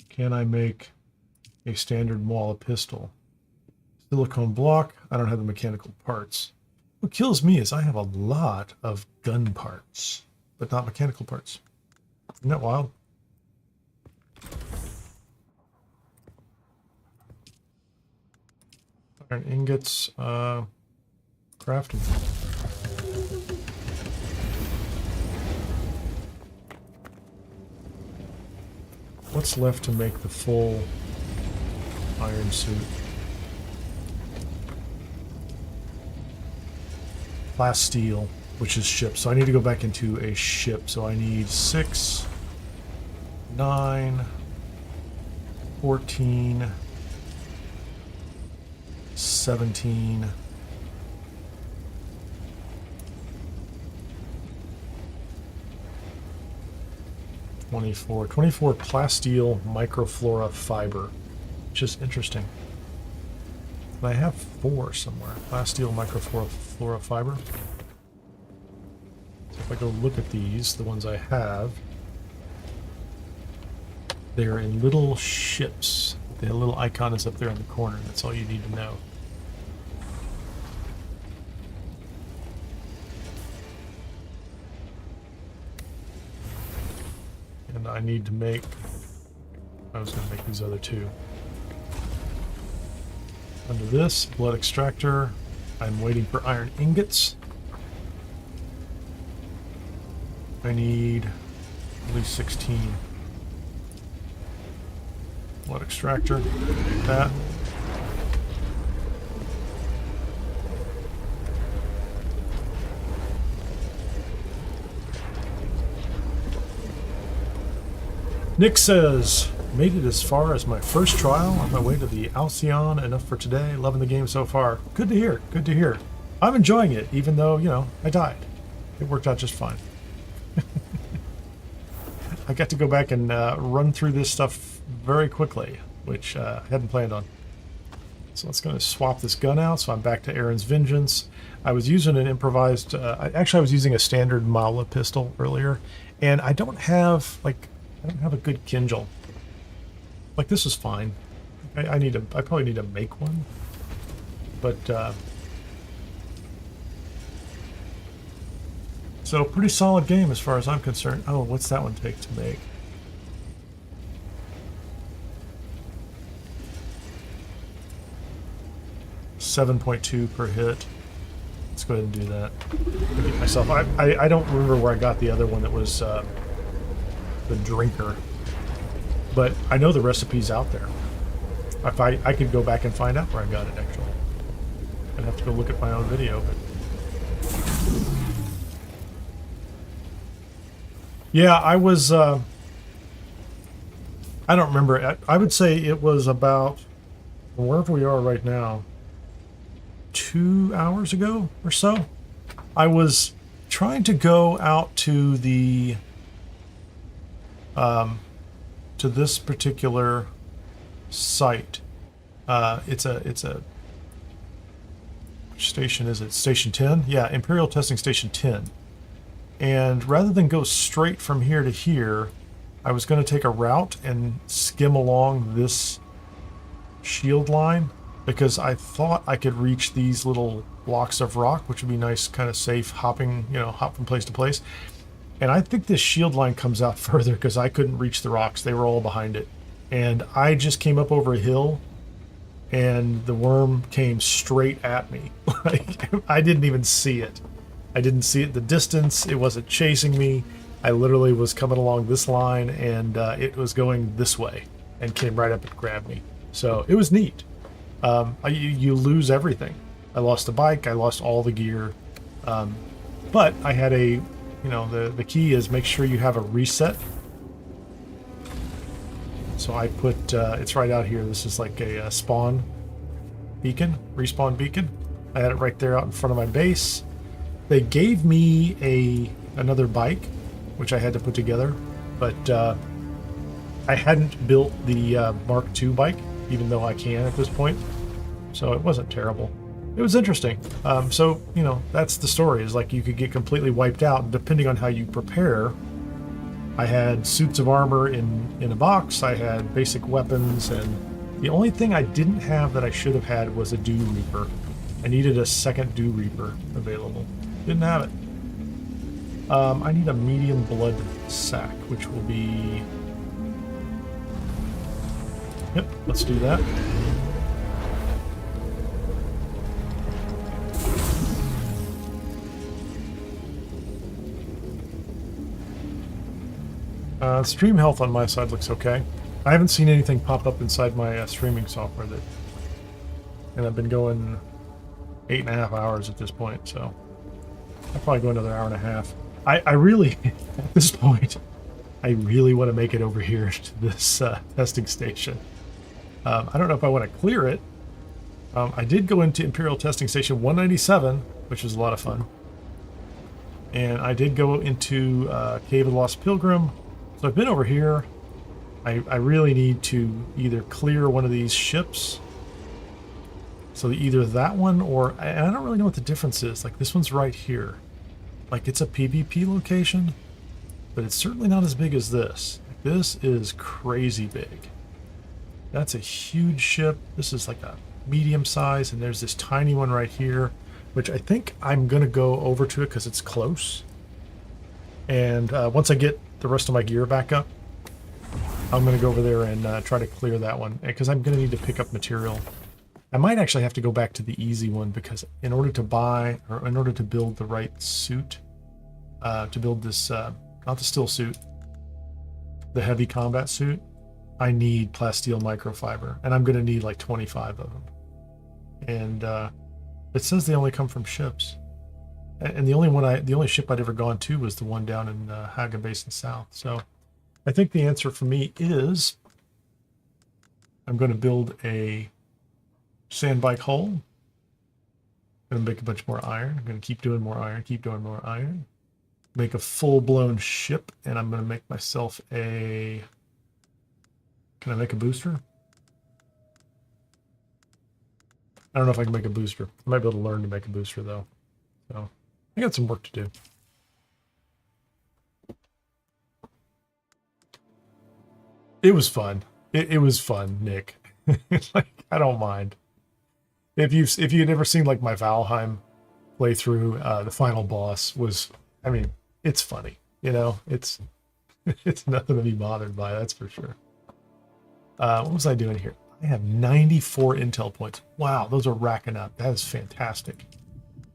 can I make a standard Walla pistol? Silicone block. I don't have the mechanical parts. What kills me is I have a lot of gun parts, but not mechanical parts. Isn't that wild? Iron ingots, crafting. What's left to make the full iron suit? Plasteel, which is ship. So I need to go back into a ship. So I need 6, 9, 14, 17, 24 Plasteel Microflora fiber, which is interesting. And I have 4 somewhere. Plasteel Microflora fiber. So if I go look at these, the ones I have, they're in little ships. The little icon is up there in the corner. That's all you need to know. And I need to make... I was going to make these other 2. Under this, blood extractor, I'm waiting for iron ingots. I need at least 16. Blood extractor, make that. Nick says, made it as far as my first trial on my way to the Acteon. Enough for today. Loving the game so far. Good to hear. Good to hear. I'm enjoying it, even though, you know, I died. It worked out just fine. I got to go back and run through this stuff very quickly, which I hadn't planned on. So let's go swap this gun out. So I'm back to Aren's Vengeance. I was using an improvised... actually, I was using a standard Mala pistol earlier, and I don't have, like... I don't have a good Kinjal. Like, this is fine. I probably need to make one. But, let's So pretty solid game as far as I'm concerned. Oh, what's that one take to make? $7.2 per hit. Let's go ahead and do that. Get myself. I don't remember where I got the other one that was the drinker, but I know the recipe's out there. If I could go back and find out where I got it. Actually, I'd have to go look at my own video. But yeah, I was. I don't remember. I would say it was about wherever we are right now. 2 hours ago or so, I was trying to go out to the to this particular site. It's a which station is it? Station 10? Yeah, Imperial Testing Station 10. And rather than go straight from here to here, I was going to take a route and skim along this shield line, because I thought I could reach these little blocks of rock, which would be nice, kind of safe hopping, you know, hop from place to place. And I think this shield line comes out further because I couldn't reach the rocks. They were all behind it. And I just came up over a hill and the worm came straight at me. Like, I didn't even see it. I didn't see it in the distance. It wasn't chasing me. I literally was coming along this line and it was going this way and came right up and grabbed me. So it was neat. You lose everything. I lost the bike, I lost all the gear, but I had a, you know, the key is make sure you have a reset. So I put, it's right out here, this is like a spawn beacon, respawn beacon. I had it right there out in front of my base. They gave me another bike, which I had to put together, but I hadn't built the Mark II bike, even though I can at this point. So it wasn't terrible. It was interesting. So, you know, that's the story, is like you could get completely wiped out depending on how you prepare. I had suits of armor in a box, I had basic weapons, and the only thing I didn't have that I should have had was a Dew Reaper. I needed a second Dew Reaper available. Didn't have it. I need a medium blood sack, which will be... Yep, let's do that. Stream health on my side looks okay. I haven't seen anything pop up inside my streaming software and I've been going 8.5 hours at this point, so I'll probably go another hour and a half. I really, at this point, I really want to make it over here to this testing station. I don't know if I want to clear it. I did go into Imperial Testing Station 197, which was a lot of fun. And I did go into Cave of the Lost Pilgrim. So I've been over here. I really need to either clear one of these ships. So either that one or... I don't really know what the difference is. Like, this one's right here. Like, it's a PvP location, but it's certainly not as big as this. This is crazy big. That's a huge ship. This is like a medium size, and there's this tiny one right here, which I think I'm going to go over to it because it's close. And once I get the rest of my gear back up, I'm going to go over there and try to clear that one, because I'm going to need to pick up material. I might actually have to go back to the easy one, because in order to buy, or in order to build the right suit, to build this, not the still suit, the heavy combat suit, I need Plasteel microfiber, and I'm going to need like 25 of them. And it says they only come from ships. And the only ship I'd ever gone to was the one down in Hagga Basin South. So I think the answer for me is I'm going to build a sandbike hull. I'm going to make a bunch more iron. I'm going to keep doing more iron, keep doing more iron. Make a full-blown ship, and I'm going to make myself a... Can I make a booster? I don't know if I can make a booster. I might be able to learn to make a booster, though. So I got some work to do. It was fun. It was fun, Nick. Like, I don't mind. If you'd ever seen like my Valheim playthrough, the final boss was, I mean, it's funny. You know, it's nothing to be bothered by, that's for sure. What was I doing here? I have 94 intel points. Wow, those are racking up. That is fantastic.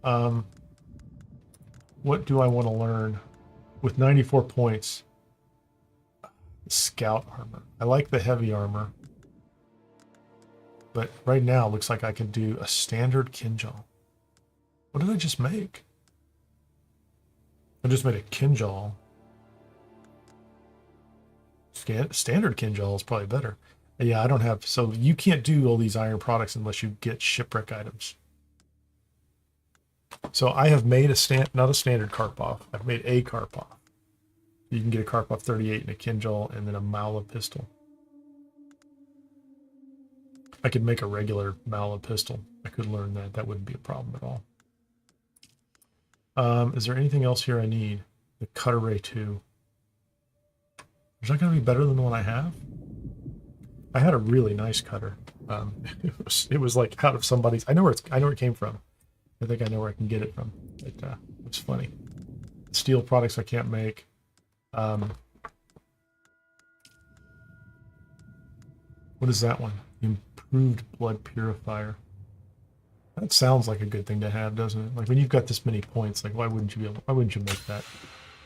What do I want to learn with 94 points? Scout armor. I like the heavy armor. But right now, it looks like I can do a standard Kinjal. What did I just make? I just made a Kinjal. Standard Kinjal is probably better. Yeah, I don't have... So you can't do all these iron products unless you get shipwreck items. So I have made not a standard Karpov. I've made a Karpov. You can get a Karpov 38 and a Kinjal and then a Mala pistol. I could make a regular Mala pistol. I could learn that. That wouldn't be a problem at all. Is there anything else here I need? The Cutter Ray 2. Is that going to be better than the one I have? I had a really nice cutter. It was like out of somebody's... I know where it came from. I think I know where I can get it from. It was funny. Steel products I can't make. What is that one? Improved blood purifier. That sounds like a good thing to have, doesn't it? Like when you've got this many points, like why wouldn't you make that?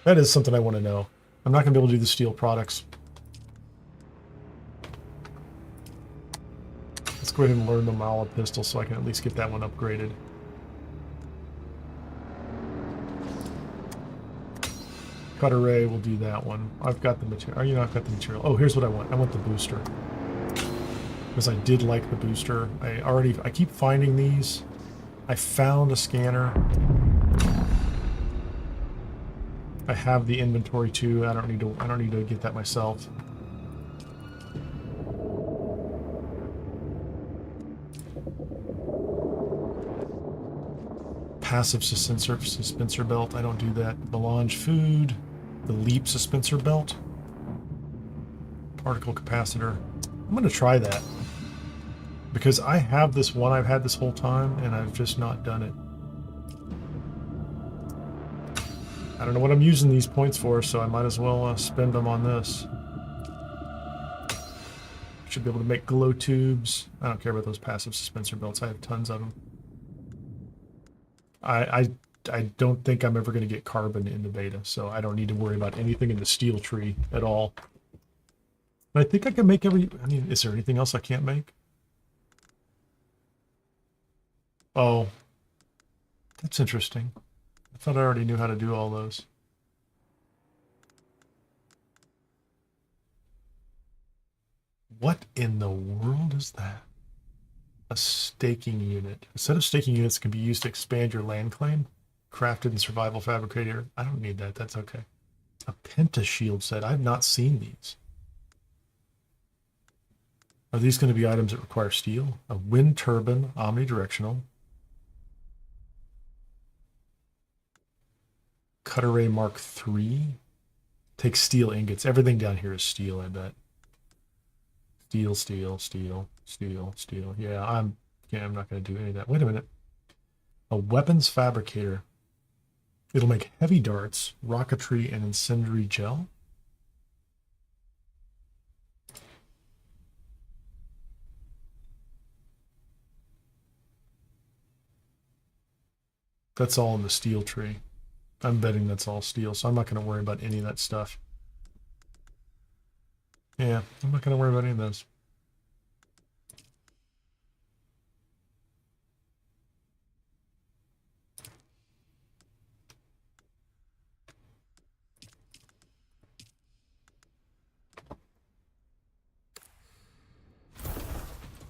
That is something I want to know. I'm not going to be able to do the steel products. Let's go ahead and learn the Mala pistol so I can at least get that one upgraded. Cutter Ray, we'll do that one. I've got the material. You know, I've got the material. Oh, here's what I want. I want the booster. Because I did like the booster. I keep finding these. I found a scanner. I have the inventory too. I don't need to get that myself. Passive suspensor belt. I don't do that. Melange food. The leap suspensor belt. Particle capacitor. I'm going to try that. Because I have this one I've had this whole time, and I've just not done it. I don't know what I'm using these points for, so I might as well spend them on this. Should be able to make glow tubes. I don't care about those passive suspensor belts. I have tons of them. I don't think I'm ever going to get carbon in the beta, so I don't need to worry about anything in the steel tree at all. But I think I can make I mean, is there anything else I can't make? Oh, that's interesting. I thought I already knew how to do all those. What in the world is that? A staking unit. A set of staking units can be used to expand your land claim. Crafted in survival fabricator. I don't need that. That's okay. A penta shield set. I've not seen these. Are these going to be items that require steel? A wind turbine, omnidirectional. Cutter Ray Mark III. Take steel ingots. Everything down here is steel, I bet. Steel, steel, steel, steel, steel. Yeah, I'm not going to do any of that. Wait a minute. A weapons fabricator. It'll make heavy darts, rocketry, and incendiary gel. That's all in the steel tree. I'm betting that's all steel, so I'm not going to worry about any of that stuff. Yeah, I'm not going to worry about any of those.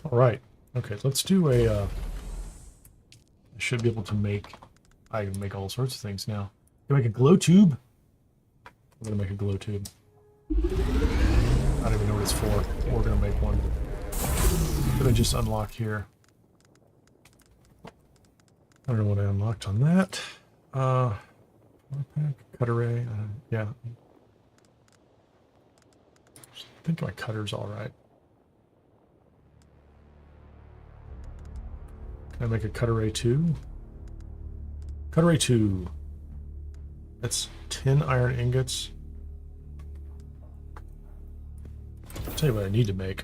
All right. Okay, let's do a... I should be able to make... I can make all sorts of things now. Can I make a glow tube? I'm going to make a glow tube. I don't even know what it's for. We're going to make one. I'm going to just unlock here. I don't know what I unlocked on that. Cutter Ray. Yeah. I think my cutter's all right. Can I make a Cutter Ray 2? Cutter Ray 2. That's 10 iron ingots. I'll tell you what I need to make.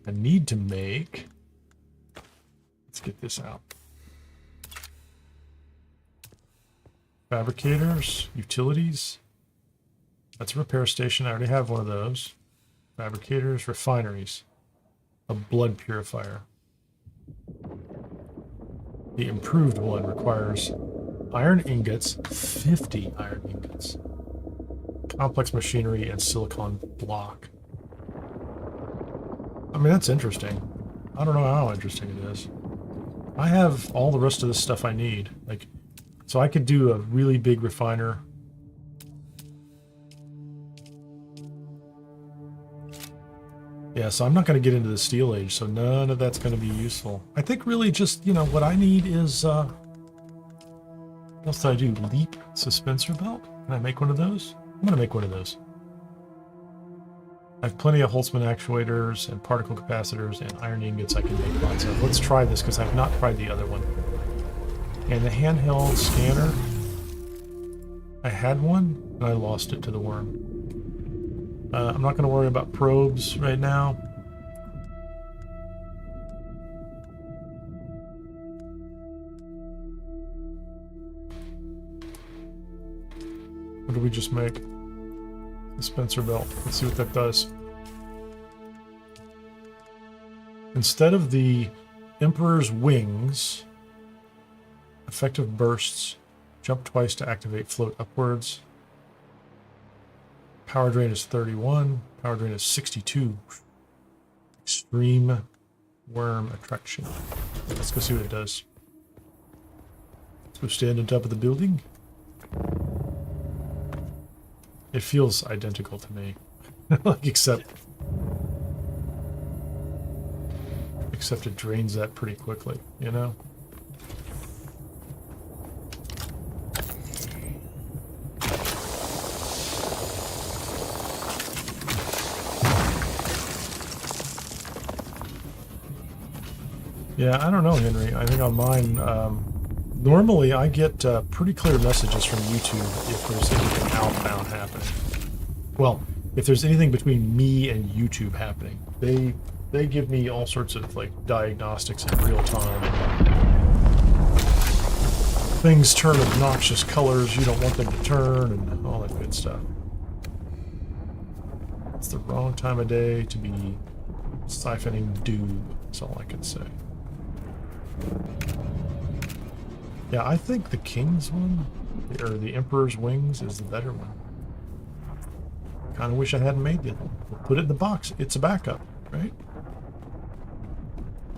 I need to make... Let's get this out. Fabricators, utilities. That's a repair station. I already have one of those. Fabricators, refineries. A blood purifier. The improved one requires iron ingots, 50 iron ingots. Complex machinery and silicon block. I mean, that's interesting. I don't know how interesting it is. I have all the rest of the stuff I need. Like, so I could do a really big refiner. Yeah, so I'm not going to get into the Steel Age, so none of that's going to be useful. I think really just, you know, what I need is, what else did I do? Leap suspensor belt? Can I make one of those? I'm going to make one of those. I have plenty of Holtzman actuators and particle capacitors and iron ingots I can make lots of. Let's try this because I've not tried the other one. And the handheld scanner, I had one and I lost it to the worm. I'm not going to worry about probes right now. What did we just make? Dispenser belt. Let's see what that does. Instead of the Emperor's wings, effective bursts, jump twice to activate float upwards. Power drain is 31. Power drain is 62. Extreme worm attraction. Let's go see what it does. Let's go stand on top of the building. It feels identical to me. Like, except it drains that pretty quickly, you know? Yeah, I don't know, Henry. I think on mine, normally I get pretty clear messages from YouTube if there's anything outbound happening. Well, if there's anything between me and YouTube happening. They give me all sorts of, like, diagnostics in real time. Things turn obnoxious colors you don't want them to turn and all that good stuff. It's the wrong time of day to be siphoning dew. That's all I can say. Yeah, I think the King's one, or the Emperor's Wings, is the better one. Kind of wish I hadn't made it. Put it in the box. It's a backup, right?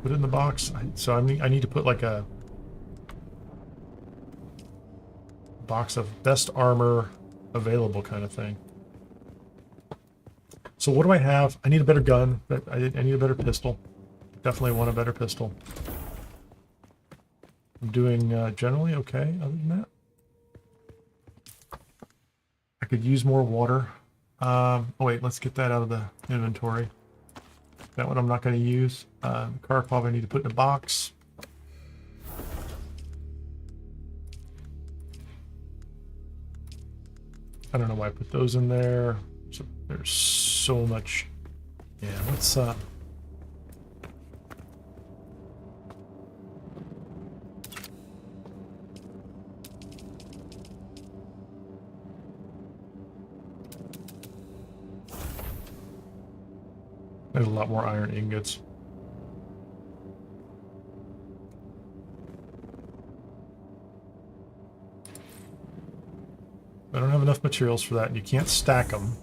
Put it in the box. So I need to put like a box of best armor available kind of thing. So what do I have? I need a better gun. I need a better pistol. Definitely want a better pistol. I'm doing generally okay other than that. I could use more water. Oh wait, let's get that out of the inventory. That one I'm not going to use. Karpov I need to put in a box. I don't know why I put those in there. So there's so much. Yeah, let's there's a lot more iron ingots. I don't have enough materials for that, and you can't stack them.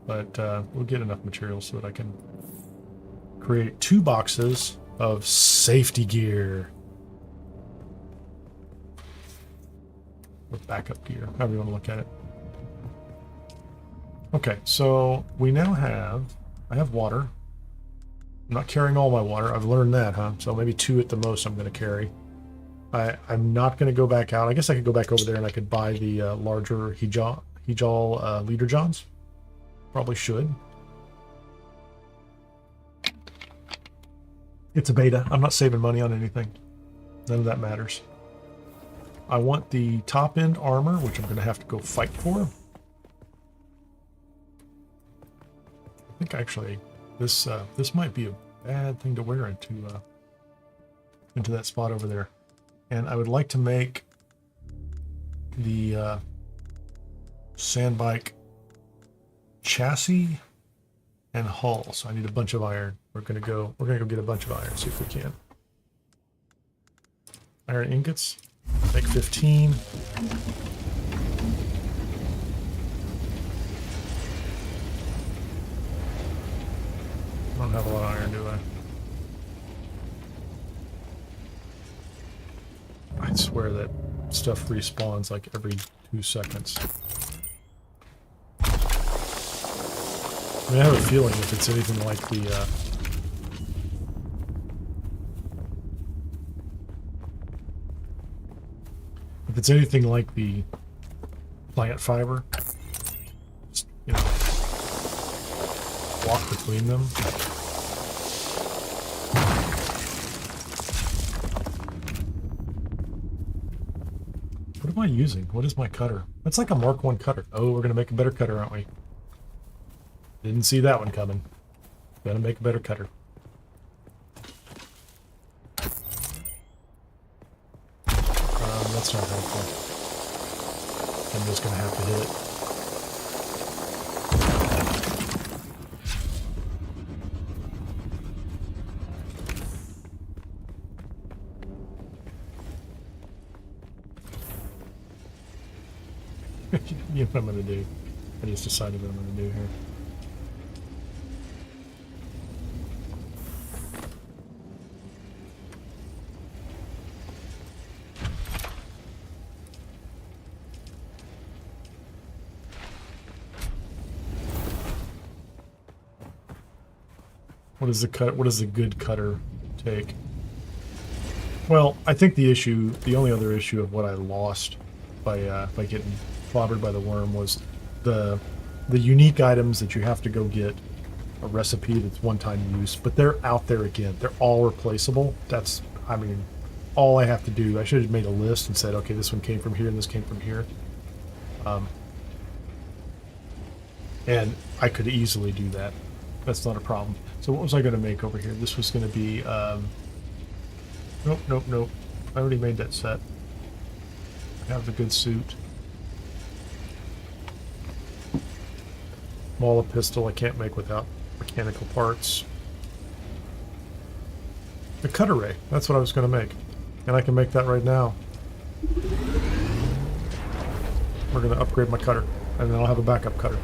But we'll get enough materials so that I can create 2 boxes of safety gear. Or backup gear, however you want to look at it. Okay, so we now have... I have water. I'm not carrying all my water. I've learned that, huh? So maybe 2 at the most I'm going to carry. I'm not going to go back out. I guess I could go back over there and I could buy the larger Hejal leader johns. Probably should. It's a beta. I'm not saving money on anything. None of that matters. I want the top end armor, which I'm going to have to go fight for. I think actually this might be a bad thing to wear into that spot over there. And I would like to make the sandbike chassis and hull. So I need a bunch of iron. We're gonna go get a bunch of iron, see if we can. Iron ingots, make 15. I don't have a lot of iron, do I? I swear that stuff respawns like every 2 seconds. I mean, I have a feeling if it's anything like the plant fiber, just, you know, walk between them. What am I using? What is my cutter? That's like a Mark 1 cutter. Oh, we're gonna make a better cutter, aren't we? Didn't see that one coming. Gotta make a better cutter. That's not helpful. I'm just gonna have to hit it. You know what I'm gonna do. I just decided what I'm gonna do here. What does the good cutter take? Well, I think the only other issue of what I lost by getting clobbered by the worm was the unique items that you have to go get a recipe that's one-time use, but they're out there again. They're all replaceable. That's, I mean, all I have to do. I should have made a list and said, okay, this one came from here and this came from here. And I could easily do that. That's not a problem. So what was I going to make over here? This was going to be, nope. I already made that set. I have the good suit. Maula pistol I can't make without mechanical parts. The cutter ray, that's what I was going to make. And I can make that right now. We're going to upgrade my cutter, and then I'll have a backup cutter.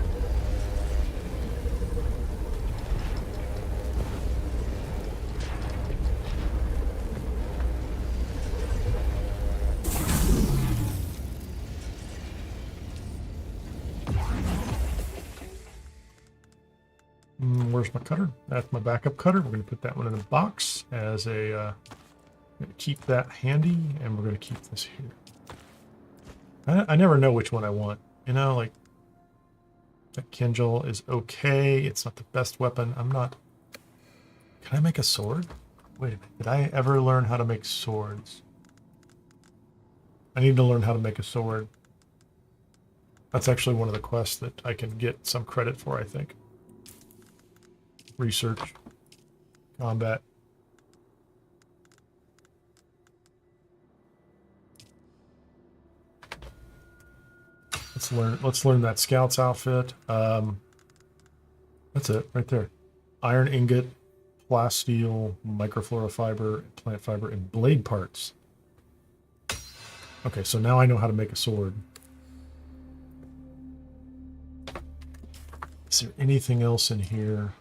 Where's my cutter? That's my backup cutter. We're going to put that one in a box as a... I'm going to keep that handy, and we're going to keep this here. I never know which one I want. You know, like... That Kinjal is okay. It's not the best weapon. I'm not... Can I make a sword? Wait a minute. Did I ever learn how to make swords? I need to learn how to make a sword. That's actually one of the quests that I can get some credit for, I think. Research, combat. Let's learn that scout's outfit. That's it right there. Iron ingot, plasteel, microflora fiber, plant fiber, and blade parts. Okay, so now I know how to make a sword. Is there anything else in here?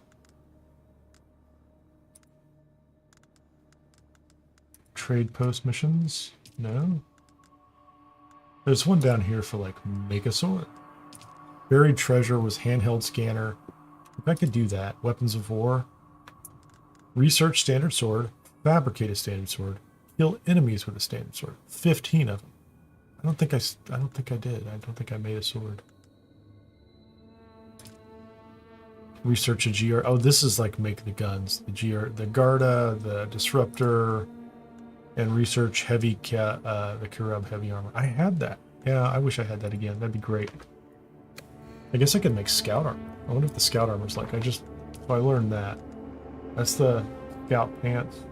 Trade post missions? No. There's one down here for like make a sword. Buried treasure was handheld scanner. If I could do that, weapons of war. Research standard sword. Fabricate a standard sword. Kill enemies with a standard sword. 15 of them. I don't think I did. I don't think I made a sword. Research a GR. Oh, this is like make the guns. The GR, the Garda, the Disruptor. and research the Kirab heavy armor. I had that. Yeah, I wish I had that again. That'd be great. I guess I could make scout armor. I wonder if the scout armor's like, so I learned that. That's the scout pants.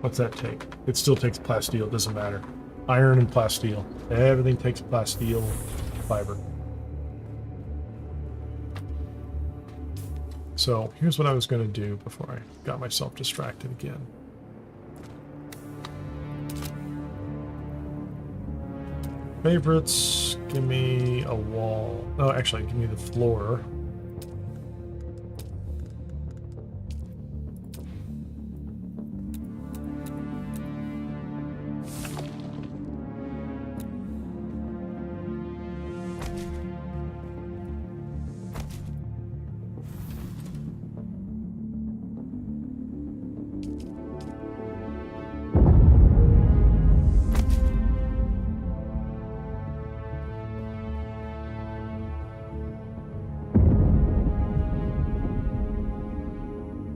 What's that take? It still takes plasteel, it doesn't matter. Iron and plasteel. Everything takes plasteel fiber. So here's what I was going to do before I got myself distracted again. Favorites, give me a wall. Oh, actually, give me the floor.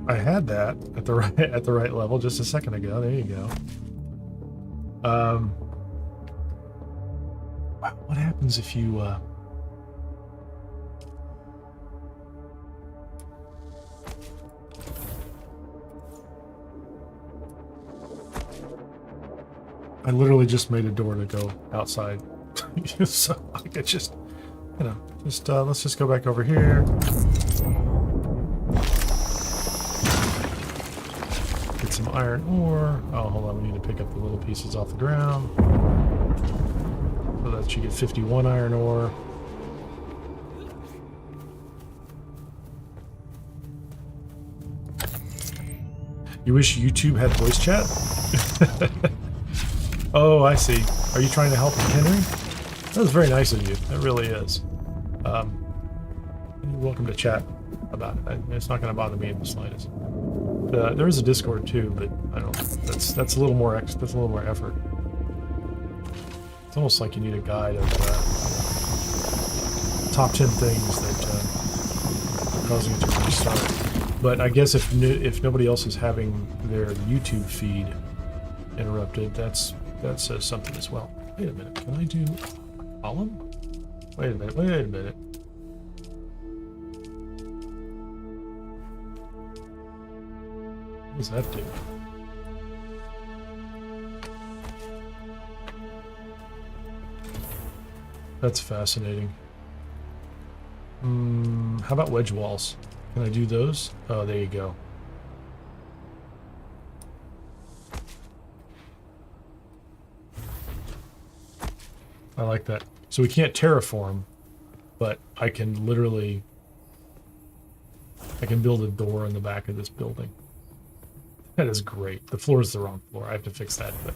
I had that at the right level just a second ago. There you go. What happens if you I literally just made a door to go outside. So I could just, let's just go back over here. Get some iron ore. Oh, hold on, we need to pick up the little pieces off the ground. So that should get 51 iron ore. You wish YouTube had voice chat? Oh, I see. Are you trying to help Henry? That was very nice of you. That really is. You're welcome to chat about it. It's not going to bother me in the slightest. There is a Discord too, but I don't know. That's a little more effort. It's almost like you need a guide of top 10 things that are causing it to restart. But I guess if nobody else is having their YouTube feed interrupted, that says something as well. Wait a minute, can I do a column? Wait a minute. What does that do? That's fascinating. How about wedge walls? Can I do those? Oh, there you go. I like that. So we can't terraform, but I can literally... I can build a door in the back of this building. That is great. The floor is the wrong floor. I have to fix that, but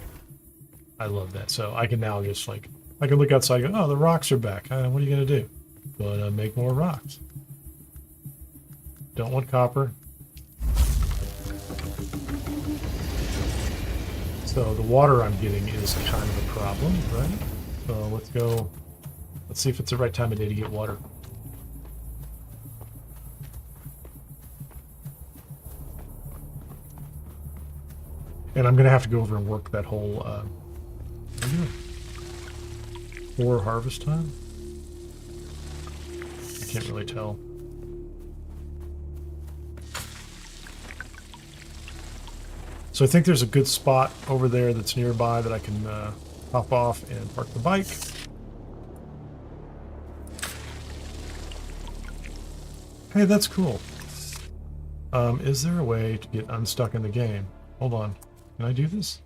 I love that. So I can now just like... I can look outside and go, oh, the rocks are back. What are you going to do? Gonna make more rocks. Don't want copper. So the water I'm getting is kind of a problem, right? So let's go. Let's see if it's the right time of day to get water. And I'm going to have to go over and work that whole... Before harvest time? I can't really tell. So I think there's a good spot over there that's nearby that I can hop off and park the bike. Hey, that's cool. Is there a way to get unstuck in the game? Hold on. Can I do this?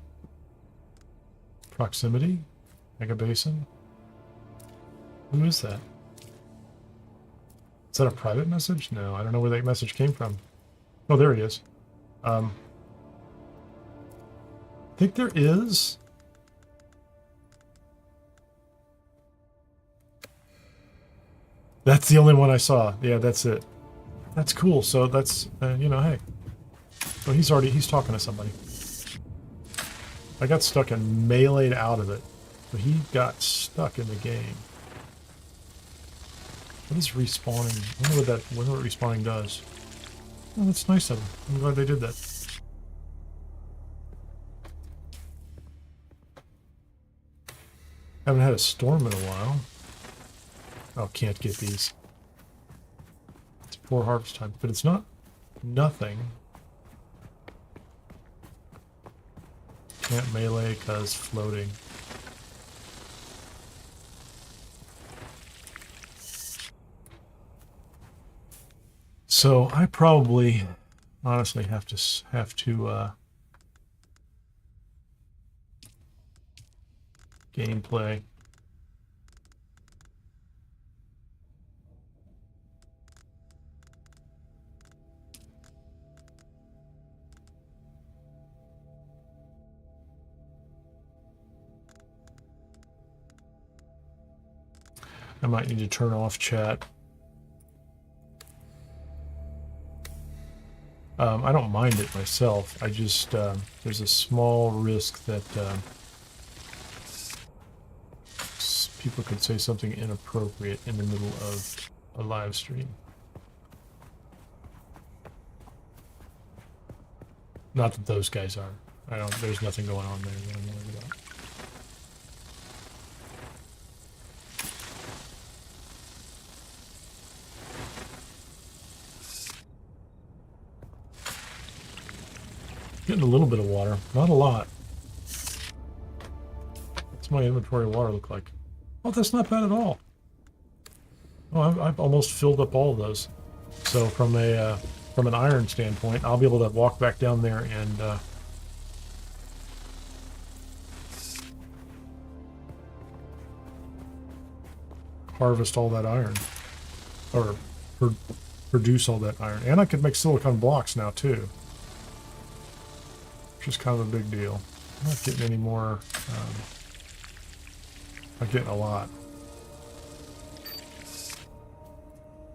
Proximity? Hagga Basin? Who is that? Is that a private message? No, I don't know where that message came from. Oh, there he is. I think there is. That's the only one I saw. Yeah, that's it. That's cool. So that's, you know, hey. So he's talking to somebody. I got stuck and meleeed out of it. But he got stuck in the game. What is respawning? I wonder what respawning does. Oh, that's nice of them. I'm glad they did that. Haven't had a storm in a while. Oh, can't get these. It's poor harvest time, but it's not nothing. Can't melee because floating. So I probably, honestly, have to gameplay. I might need to turn off chat. I don't mind it myself. I just, there's a small risk that people could say something inappropriate in the middle of a live stream. Not that those guys are. There's nothing going on there that I'm worried about. Getting a little bit of water, not a lot. What's my inventory of water look like? Oh, that's not bad at all. Oh, I've almost filled up all of those. So from an iron standpoint, I'll be able to walk back down there and harvest all that iron, or produce all that iron. And I could make silicone blocks now too, which is kind of a big deal. I'm not getting any more. I'm getting a lot.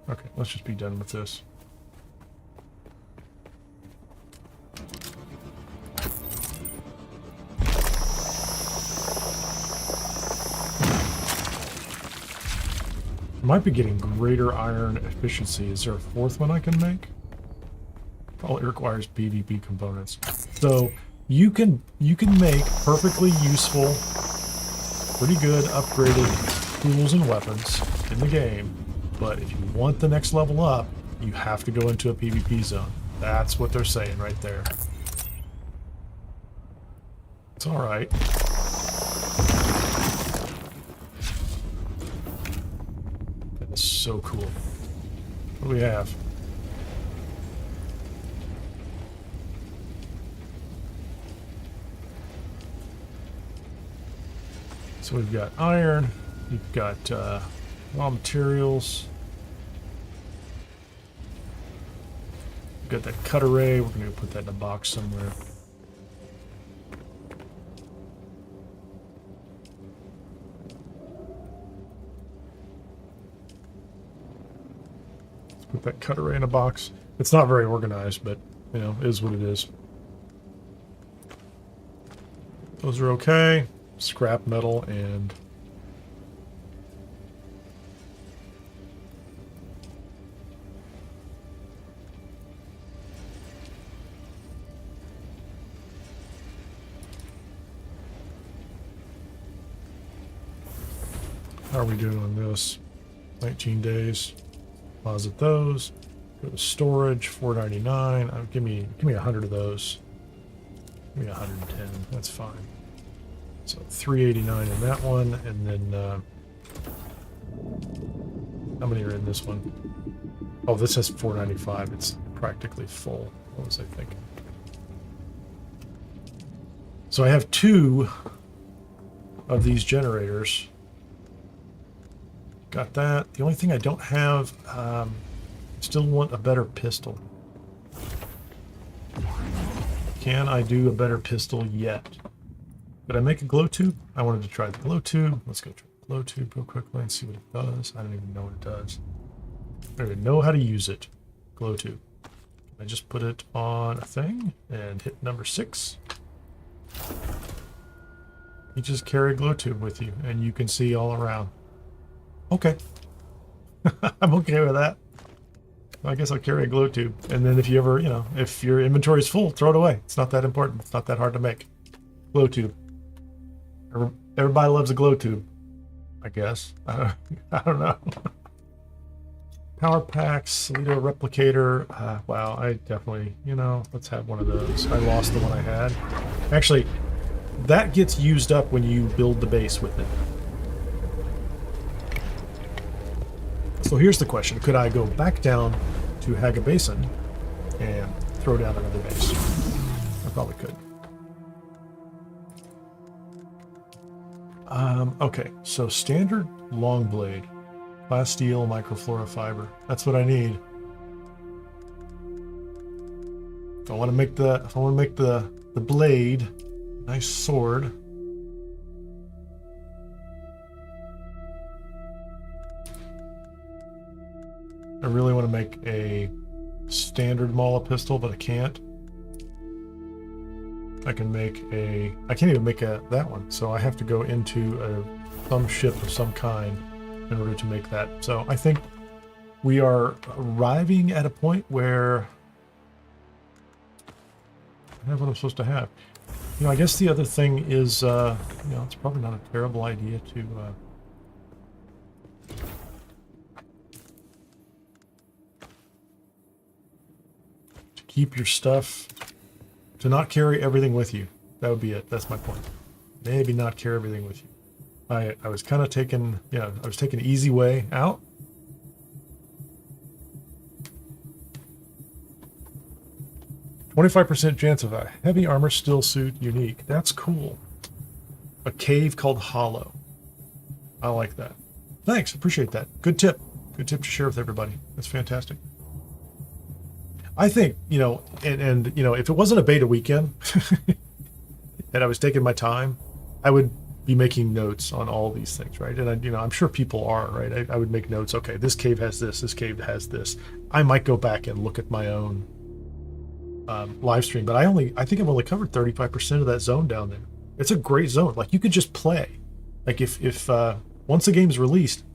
Okay, let's just be done with this. I might be getting greater iron efficiency. Is there a fourth one I can make? Probably requires PvP components. So you can make perfectly useful, pretty good upgraded tools and weapons in the game, but if you want the next level up, you have to go into a PvP zone. That's what they're saying right there. It's all right. That is so cool. What do we have? So we've got iron, we've got raw materials, we've got that cut array. We're going to put that in a box somewhere. Let's put that cut array in a box. It's not very organized, but you know, it is what it is. Those are okay. Scrap metal and how are we doing on this? 19 days. Deposit those. Go to storage. $4.99. Give me 100 of those. Give me 110. That's fine. So $3.89 in that one, and then how many are in this one? Oh, this has $4.95. It's practically full. What was I thinking? So I have 2 of these generators. Got that. The only thing I don't have, still want a better pistol. Can I do a better pistol yet? Did I make a glow tube? I wanted to try the glow tube. Let's go try the glow tube real quickly and see what it does. I don't even know what it does. I don't even know how to use it. Glow tube. I just put it on a thing and hit number 6. You just carry a glow tube with you and you can see all around. Okay. I'm okay with that. I guess I'll carry a glow tube. And then if you ever, you know, if your inventory is full, throw it away. It's not that important. It's not that hard to make. Glow tube. Everybody loves a glow tube. I guess. I don't know. Power packs, Lido replicator. Wow, I definitely, you know, let's have one of those. I lost the one I had. Actually, that gets used up when you build the base with it. So here's the question. Could I go back down to Hagga Basin and throw down another base? I probably could. Okay, so standard long blade. Plasteel, Microflora fiber. That's what I need. If I want to make the blade nice sword. I really want to make a standard Mala pistol, but I can't. I can't even make that one. So I have to go into some ship of some kind in order to make that. So I think we are arriving at a point where I have what I'm supposed to have. You know, I guess the other thing is, you know, it's probably not a terrible idea to keep your stuff, to not carry everything with you. That would be it. That's my point. Maybe not carry everything with you. I was kind of taking, you know, I was taking an easy way out. %25 chance of a heavy armor still suit unique. That's cool. A cave called Hollow. I like that. Thanks, appreciate that. Good tip. Good tip to share with everybody. That's fantastic. I think, you know, and you know, if it wasn't a beta weekend and I was taking my time, I would be making notes on all these things, right? And you know, I'm sure people are, right? I would make notes. Okay, this cave has this cave has this. I might go back and look at my own live stream, but I think I've only covered 35% of that zone down there. It's a great zone. Like, you could just play. Like, if once the game's released,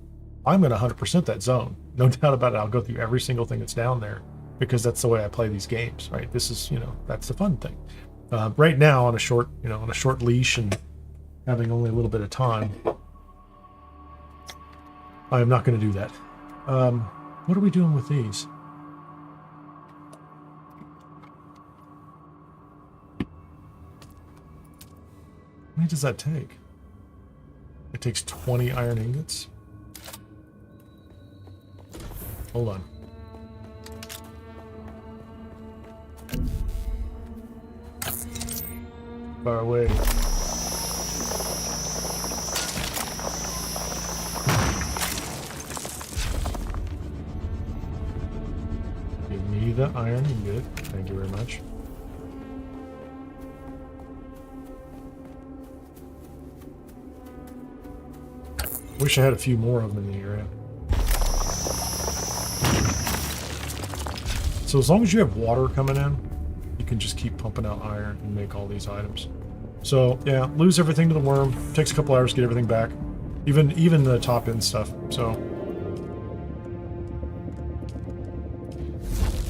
I'm gonna 100% that zone. No doubt about it. I'll go through every single thing that's down there, because that's the way I play these games, right? This is, you know, that's the fun thing. Right now, on a short leash and having only a little bit of time, I am not going to do that. What are we doing with these? How many does that take? It takes 20 iron ingots. Hold on. Far away. Give me the iron ingot. Thank you very much. Wish I had a few more of them in the area. So as long as you have water coming in, you can just keep pumping out iron and make all these items. So yeah, lose everything to the worm. Takes a couple hours to get everything back, even the top end stuff. So,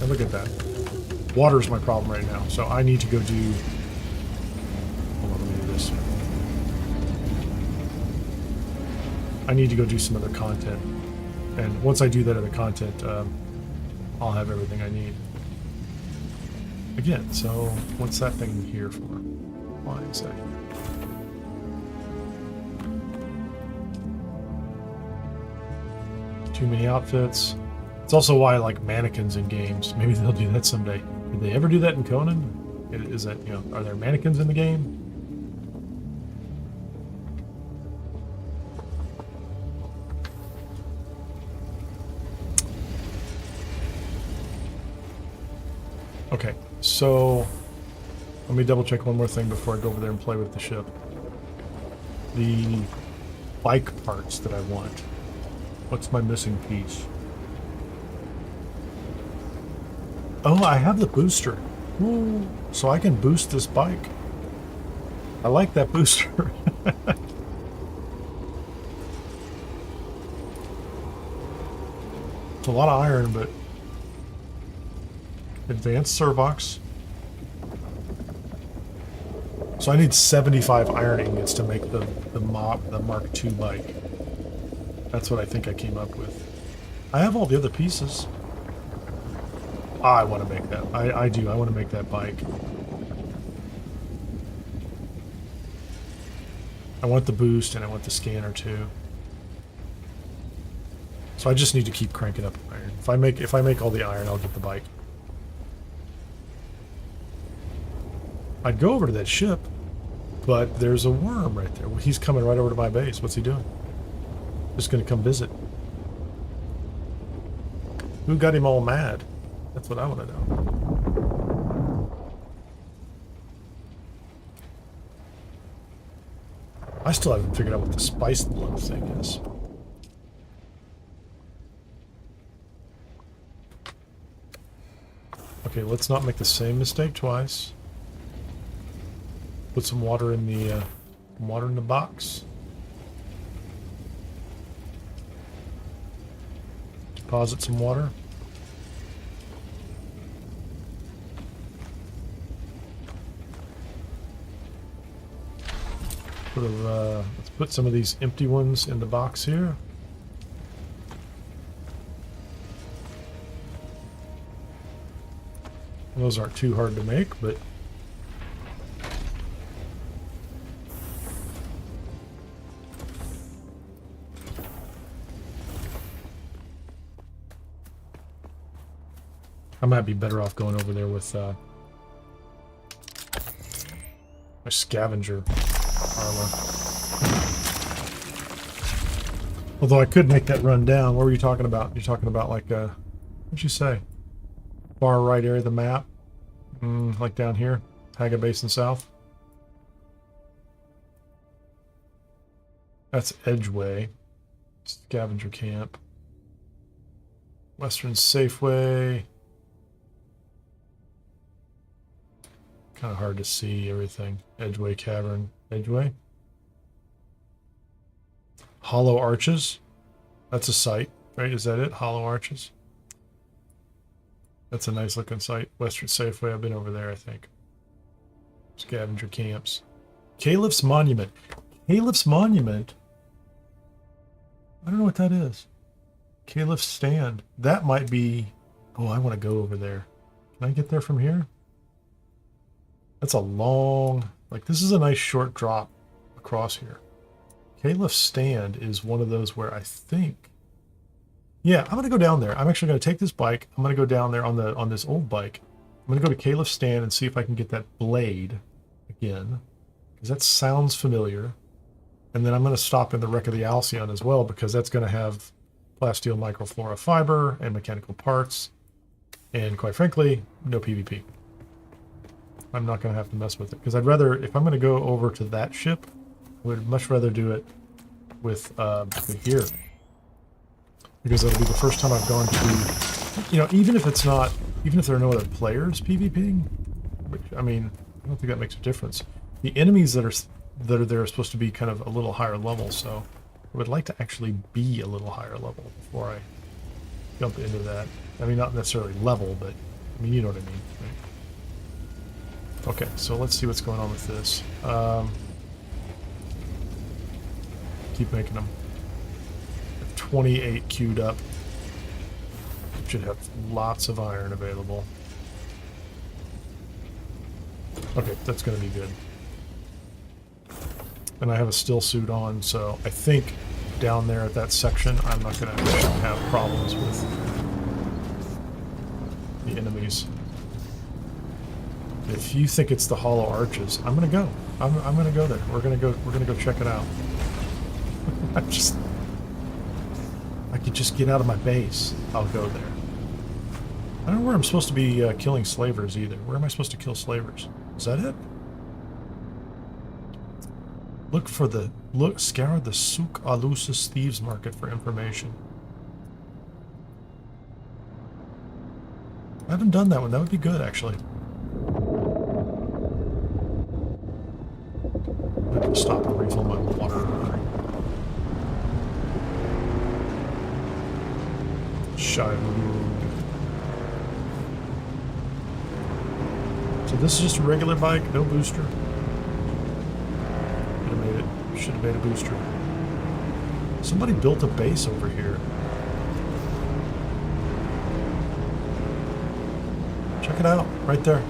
and look at that. Water's my problem right now, so I need to go do. Hold on, let me do this. I need to go do some other content, and once I do that other content, I'll have everything I need. Again, so what's that thing here for? Why is that here? Too many outfits. It's also why I like mannequins in games. Maybe they'll do that someday. Did they ever do that in Conan? Is that, you know, are there mannequins in the game? Okay, so let me double check one more thing before I go over there and play with the ship. The bike parts that I want. What's my missing piece? Oh, I have the booster. Ooh, so I can boost this bike. I like that booster. It's a lot of iron, but advanced servox. So I need 75 iron ingots to make the Mark II bike. That's what I think I came up with. I have all the other pieces. I want to make that. I do. I want to make that bike. I want the boost and I want the scanner too. So I just need to keep cranking up iron. If I make all the iron, I'll get the bike. I'd go over to that ship, but there's a worm right there. Well, he's coming right over to my base. What's he doing? Just gonna come visit. Who got him all mad? That's what I want to know. I still haven't figured out what the spice blood thing is. Okay, let's not make the same mistake twice. Put some water in the box. Deposit some water. Let's put some of these empty ones in the box here. Those aren't too hard to make, but I might be better off going over there with my scavenger armor. Although I could make that run down. What were you talking about? You're talking about like, what'd you say? Far right area of the map? Like down here? Hagga Basin South? That's Edgeway. Scavenger Camp. Western Safeway. Kind of hard to see everything. Edgeway Cavern. Edgeway? Hollow Arches. That's a site, right? Is that it? Hollow Arches? That's a nice looking site. Western Safeway. I've been over there, I think. Scavenger Camps. Kaleff's Monument. Kaleff's Monument? I don't know what that is. Kaleff's Stand. That might be... Oh, I want to go over there. Can I get there from here? That's a long... Like, this is a nice short drop across here. Kaleff's Stand is one of those where I think... Yeah, I'm going to go down there. I'm actually going to take this bike. I'm going to go down there on this old bike. I'm going to go to Kaleff's Stand and see if I can get that blade again. Because that sounds familiar. And then I'm going to stop in the wreck of the Alcyon as well, because that's going to have Plasteel Microflora fiber and mechanical parts. And quite frankly, no PvP. I'm not going to have to mess with it. Because I'd rather, if I'm going to go over to that ship, I would much rather do it with gear. Because it'll be the first time I've gone to, you know, even if it's not, even if there are no other players PvPing, which, I mean, I don't think that makes a difference. The enemies that are there are supposed to be kind of a little higher level, so I would like to actually be a little higher level before I jump into that. I mean, not necessarily level, but, I mean, you know what I mean, right? Okay, so let's see what's going on with this. Keep making them. 28 queued up. Should have lots of iron available. Okay, that's going to be good. And I have a still suit on, so I think down there at that section, I'm not going to have problems with the enemies. If you think it's the Hollow Arches, I'm going to go. I'm going to go there. We're going to go check it out. I could just get out of my base. I'll go there. I don't know where I'm supposed to be killing slavers either. Where am I supposed to kill slavers? Is that it? Scour the Souk Alusis Thieves Market for information. I haven't done that one. That would be good, actually. I'm going to stop and refill my water. Shai-Hulud. So this is just a regular bike, no booster. Should have made a booster. Somebody built a base over here. Check it out, right there.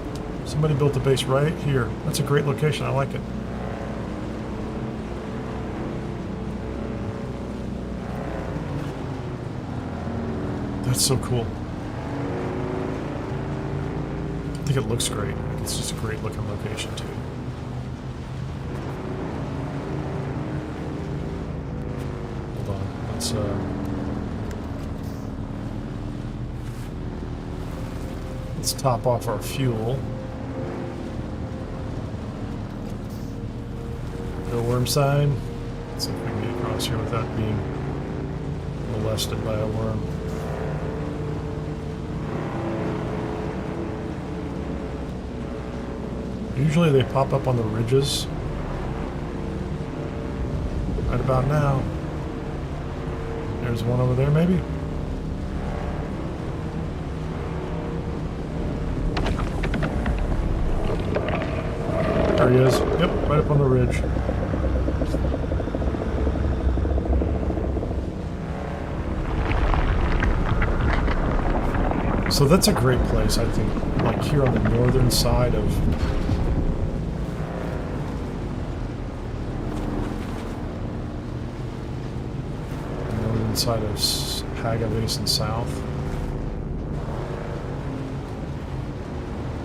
Somebody built a base right here. That's a great location, I like it. That's so cool. I think it looks great. It's just a great looking location too. Hold on, let's top off our fuel. No worm sign. Let's see if we can get across here without being molested by a worm. Usually they pop up on the ridges. Right about now. There's one over there, maybe? There he is. Yep, right up on the ridge. So that's a great place, I think. Like here on the northern side of... side of Hagga Basin South.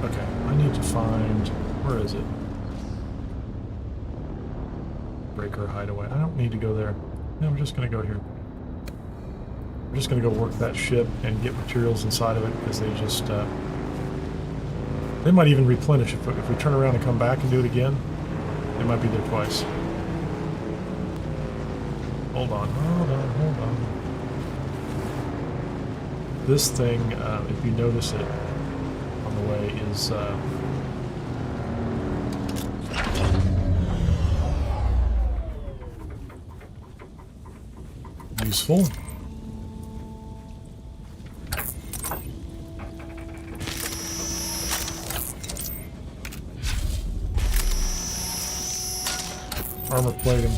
Okay, I need to find... Where is it? Breaker Hideaway. I don't need to go there. No, we're just going to go here. We're just going to go work that ship and get materials inside of it because they just... they might even replenish. If we turn around and come back and do it again, they might be there twice. Hold on, hold on, hold on. This thing, if you notice it on the way, is useful. Armor plating.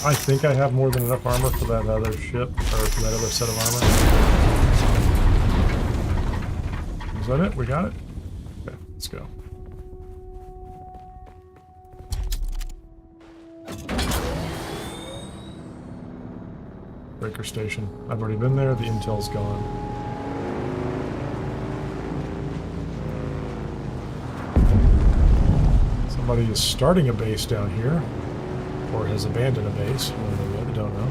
I think I have more than enough armor for that other ship, or for that other set of armor. Is that it? We got it? Okay, let's go. Breaker station. I've already been there, the intel's gone. Somebody is starting a base down here. Or has abandoned a base, I don't know.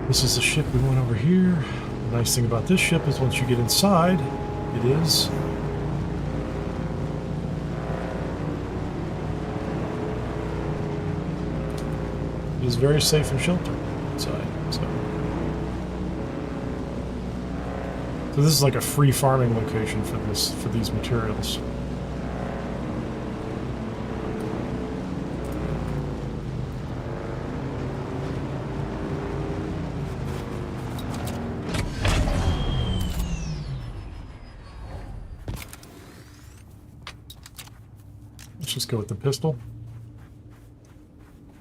This is the ship we went over here. The nice thing about this ship is once you get inside, it is very safe and sheltered inside. So this is like a free farming location for these materials. Let's just go with the pistol.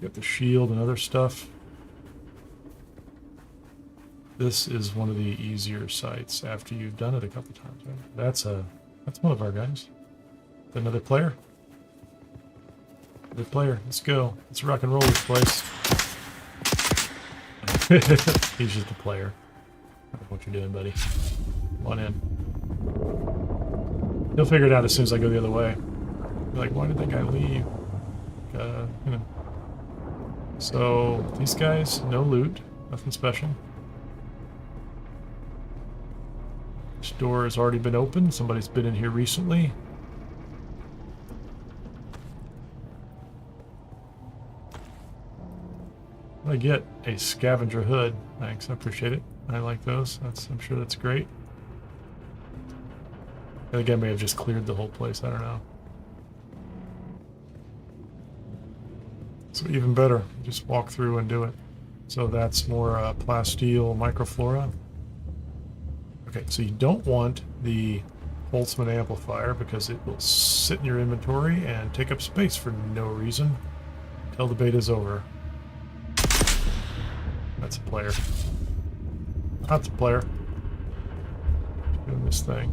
Get the shield and other stuff. This is one of the easier sites after you've done it a couple times. Right? That's one of our guys. Another player. Another player. Let's go. Let's rock and roll this place. He's just a player. I don't know what you're doing, buddy. Come on in. He'll figure it out as soon as I go the other way. Be like, why did that guy leave? You know. So these guys, no loot, nothing special. This door has already been opened. Somebody's been in here recently. I get a scavenger hood. Thanks, I appreciate it. I like those. I'm sure that's great. I think I may have just cleared the whole place. I don't know. So even better, just walk through and do it. So that's more Plasteel Microflora. Okay, so you don't want the Boltzmann amplifier because it will sit in your inventory and take up space for no reason until the beta's over. That's a player. That's a player. Doing this thing.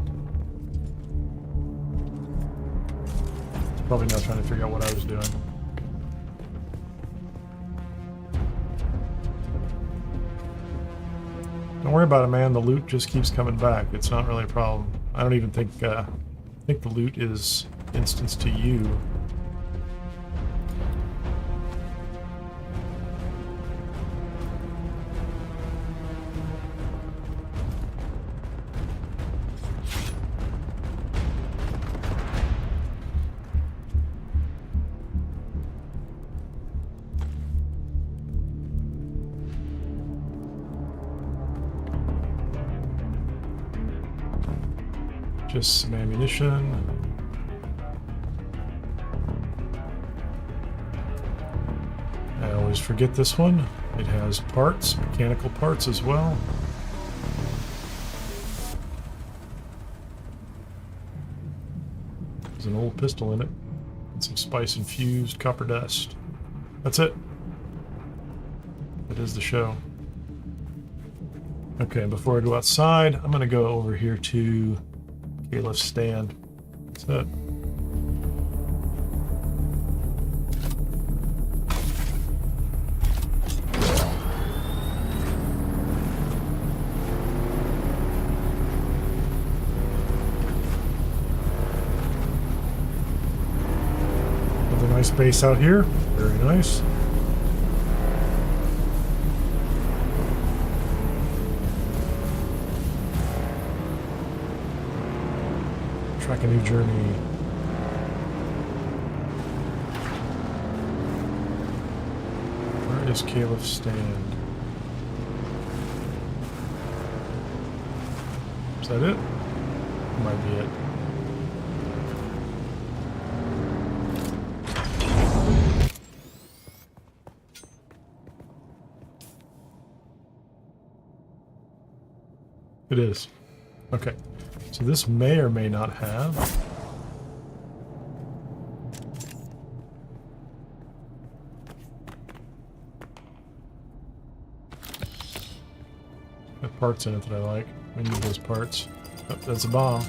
It's probably not trying to figure out what I was doing. Don't worry about it, man. The loot just keeps coming back. It's not really a problem. I don't even think the loot is instanced to you. Just some ammunition. I always forget this one. It has parts, mechanical parts as well. There's an old pistol in it. And some spice-infused copper dust. That's it. That is the show. Okay, before I go outside, I'm going to go over here to Kaleff's stand. That's it. Another nice base out here. Very nice. Track a new journey. Where is Kaleff's stand? Is that it? Might be it. It is. Okay. So this may or may not have. Got parts in it that I like. I need those parts. Oh, that's a bomb.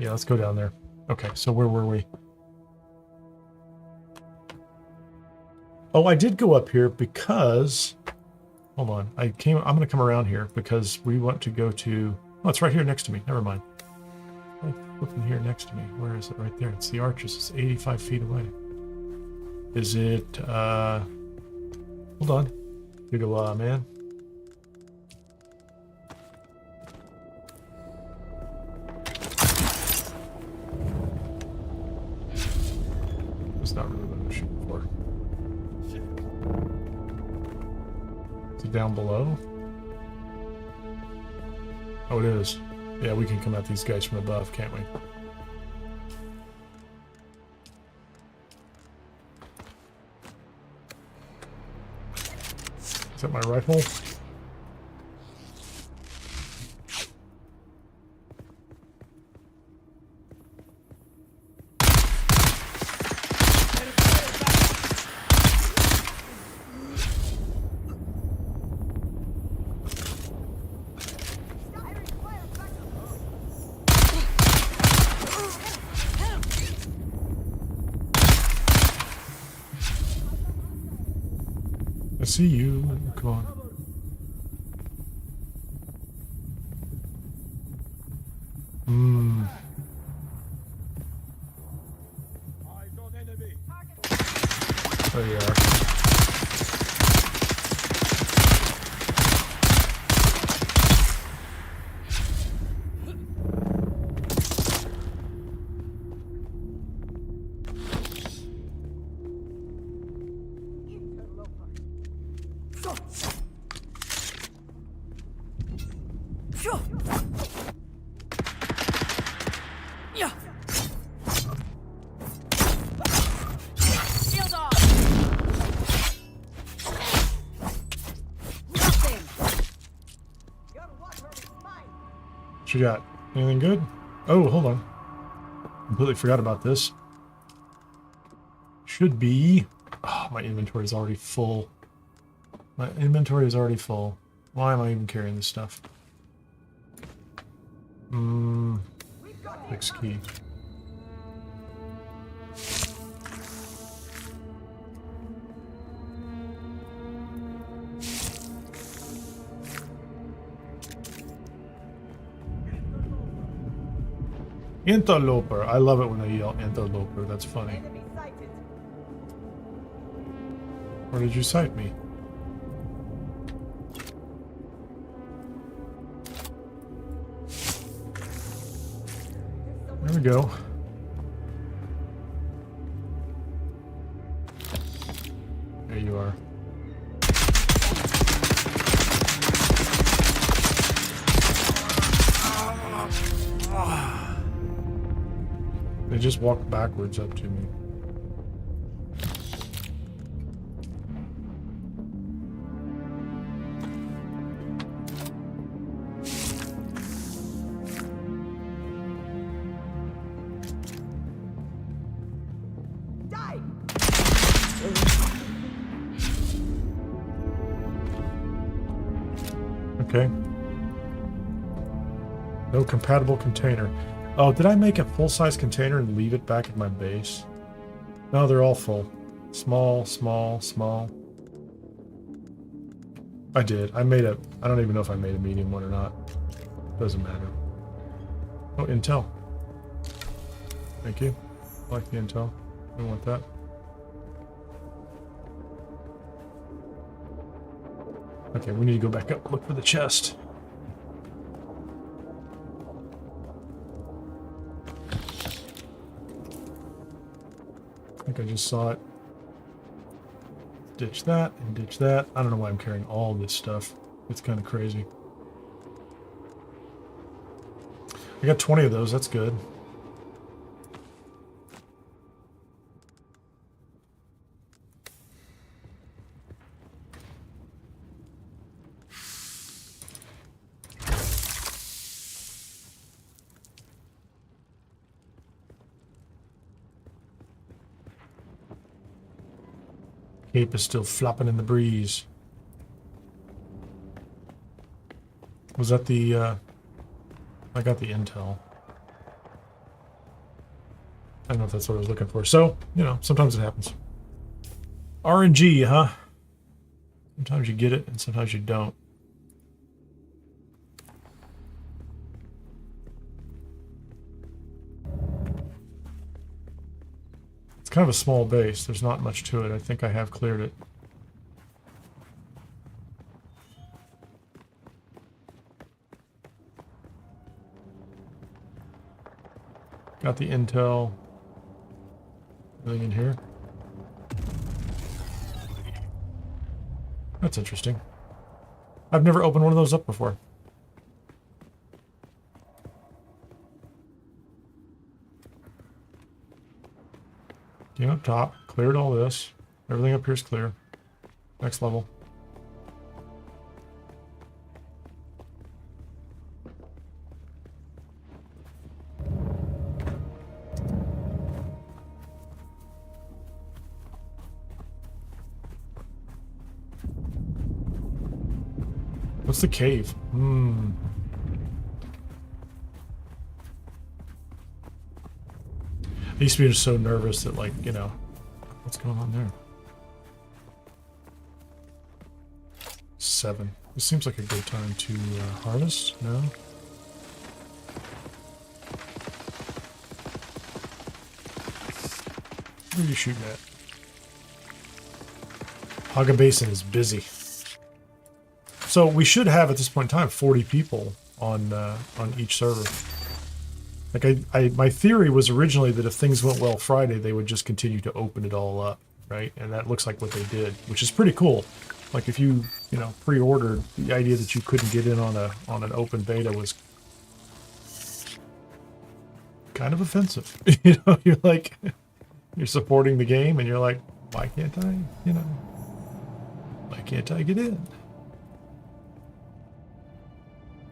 Yeah, let's go down there. Okay, so where were we? Oh, I did go up here because... Hold on. I'm going to come around here because we want to go to... Oh, it's right here next to me. Never mind. Right flipping here next to me. Where is it? Right there. It's the arches. It's 85 feet away. Is it... Hold on. Giga, man. That's not really what I'm shooting for. Is it down below? Oh, it is. Yeah, we can come at these guys from above, can't we? Is that my rifle? I see you. Come on. There you are. What you got? Anything good? Oh, hold on. Completely forgot about this. Should be... Oh, my inventory is already full. My inventory is already full. Why am I even carrying this stuff? Fix key. Interloper. I love it when they yell interloper. That's funny. Where did you sight me? There we go. There you are. They just walked backwards up to me. Okay. No compatible container. Oh, did I make a full-size container and leave it back at my base? No, they're all full. Small, small, small. I did. I don't even know if I made a medium one or not. Doesn't matter. Oh, intel. Thank you. I like the intel. I don't want that. Okay, we need to go back up, look for the chest. I think I just saw it. Ditch that and ditch that. I don't know why I'm carrying all this stuff. It's kind of crazy. I got 20 of those, that's good. Cape is still flopping in the breeze. Was that the, I got the intel. I don't know if that's what I was looking for. So, you know, sometimes it happens. RNG, huh? Sometimes you get it and sometimes you don't. It's kind of a small base. There's not much to it. I think I have cleared it. Got the intel. Anything in here? That's interesting. I've never opened one of those up before. Came up top, cleared all this. Everything up here is clear. Next level. What's the cave? I used to be just so nervous that, like, you know, what's going on there? 7. This seems like a good time to harvest. No? What are you shooting at? Hagga Basin is busy. So we should have at this point in time 40 people on each server. Like my theory was originally that if things went well Friday, they would just continue to open it all up, right? And that looks like what they did, which is pretty cool. Like if you pre-ordered, the idea that you couldn't get in on an open beta was kind of offensive. You're like, you're supporting the game and you're like, why can't I, why can't I get in?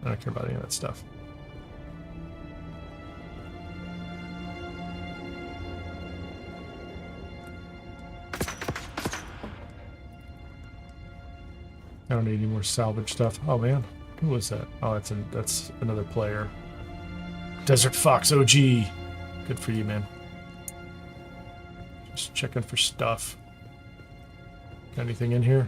I don't care about any of that stuff. I don't need any more salvage stuff. Oh man, who was that? Oh, that's another player. Desert Fox OG. Good for you, man. Just checking for stuff. Got anything in here?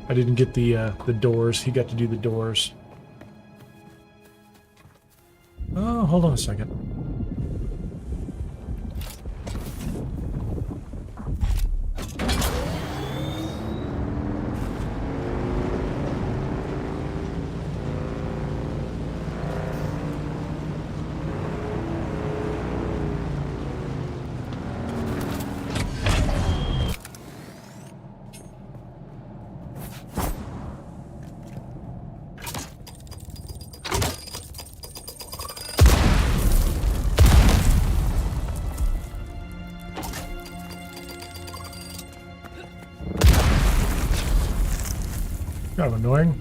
I didn't get the doors. He got to do the doors. Oh, hold on a second. Kind of annoying.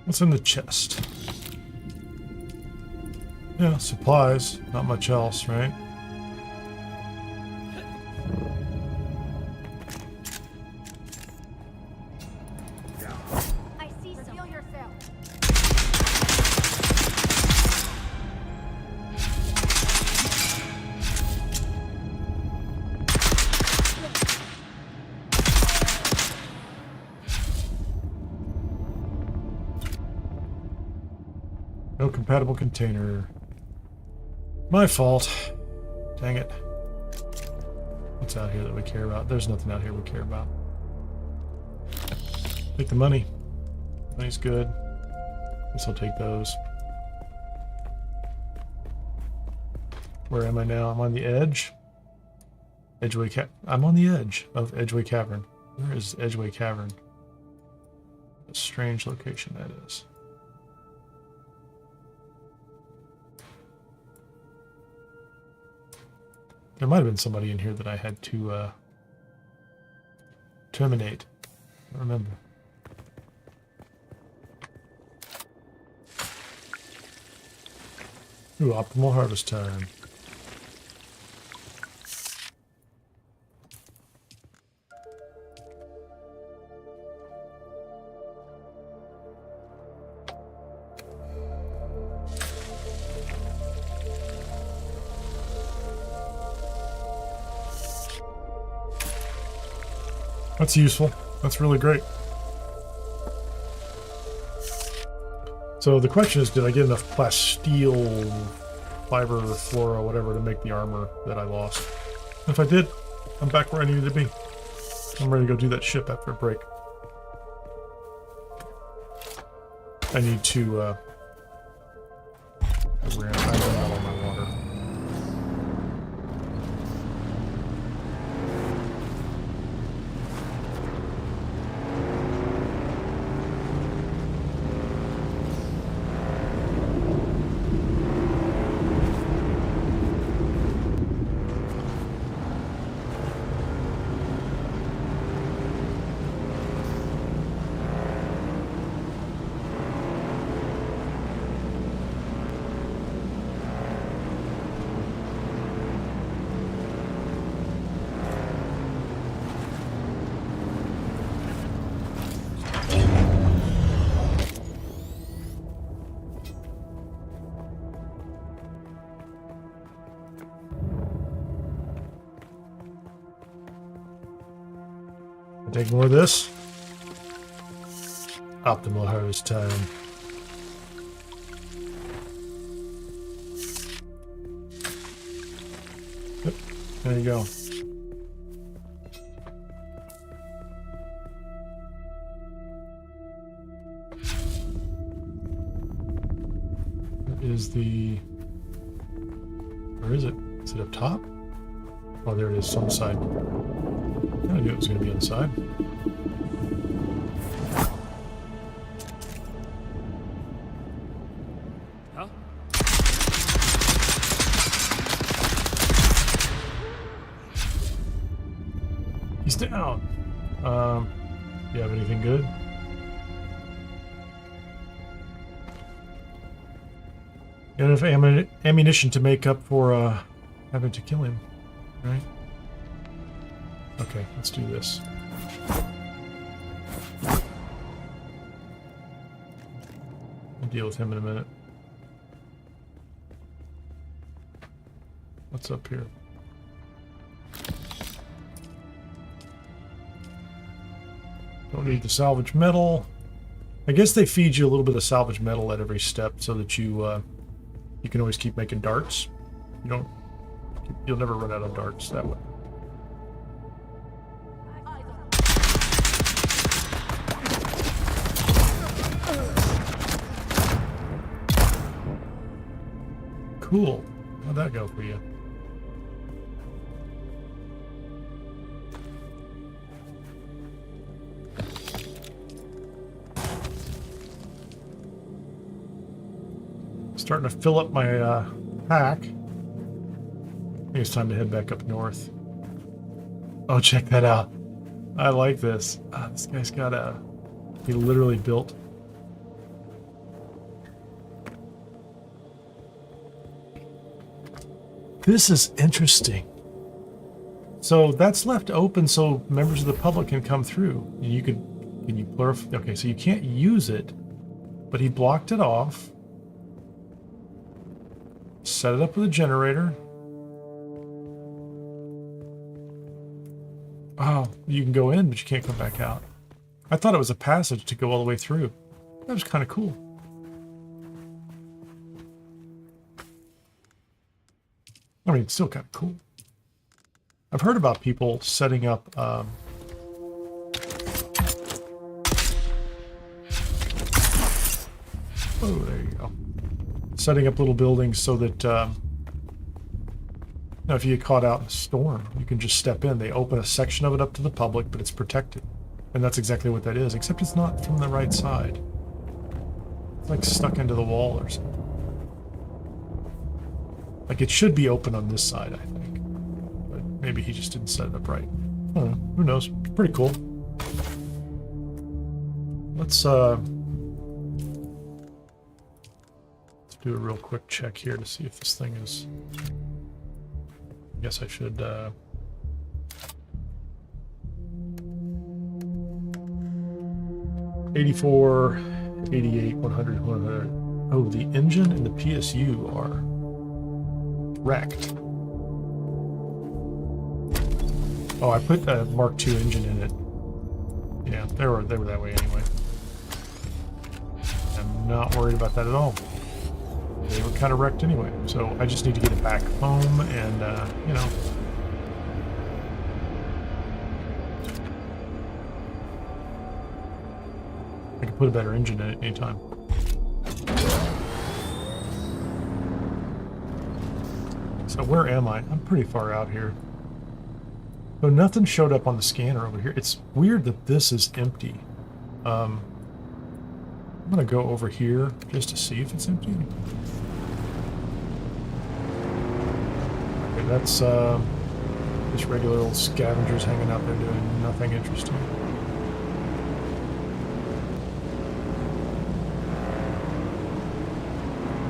What's in the chest? Yeah, supplies. Not much else, right? No compatible container. My fault. Dang it. What's out here that we care about? There's nothing out here we care about. Take the money. Money's good. Guess I'll take those. Where am I now? I'm on the edge. Edgeway I'm on the edge of Edgeway Cavern. Where is Edgeway Cavern? A strange location that is. There might have been somebody in here that I had to terminate. I don't remember. Ooh, optimal harvest time. That's useful. That's really great. So the question is, did I get enough Plasteel, fiber, flora, whatever, to make the armor that I lost? If I did, I'm back where I needed to be. I'm ready to go do that ship after a break. I need to, I ran out all my water. Take more of this. Optimal harvest time. Yep. There you go. Is the... Where is it? Is it up top? Oh, there it is, on the side. I knew it was going to be on the side.
Huh?
He's down. You have anything good? Got enough ammunition to make up for having to kill him, right? Okay, let's do this. I'll deal with him in a minute. What's up here? Don't need the salvage metal. I guess they feed you a little bit of salvage metal at every step so that you you can always keep making darts. You'll never run out of darts that way. Cool. How'd that go for you? Starting to fill up my pack. I think it's time to head back up north. Oh, check that out. I like this. This guy's got a... He literally built... This is interesting. So that's left open so members of the public can come through. You could... Can you plurify? Okay, so you can't use it, but he blocked it off. Set it up with a generator. Oh, you can go in, but you can't come back out. I thought it was a passage to go all the way through. That was kind of cool. I mean, it's still kind of cool. I've heard about people setting up... Oh, there you go. Setting up little buildings so that you know, if you get caught out in a storm, you can just step in. They open a section of it up to the public, but it's protected. And that's exactly what that is, except it's not from the right side. It's like stuck into the wall or something. Like it should be open on this side, I think. But maybe he just didn't set it up right. I don't know. Who knows? Pretty cool. Let's do a real quick check here to see if this thing is... I guess I should... 84, 88, 100, 100. Oh, the engine and the PSU are wrecked. Oh, I put a Mark II engine in it. Yeah, they were that way anyway. I'm not worried about that at all. They were kind of wrecked anyway, so I just need to get it back home and, you know. I can put a better engine in it anytime. So where am I? I'm pretty far out here. So nothing showed up on the scanner over here. It's weird that this is empty. I'm gonna go over here just to see if it's empty. Okay, that's just regular old scavengers hanging out there doing nothing interesting.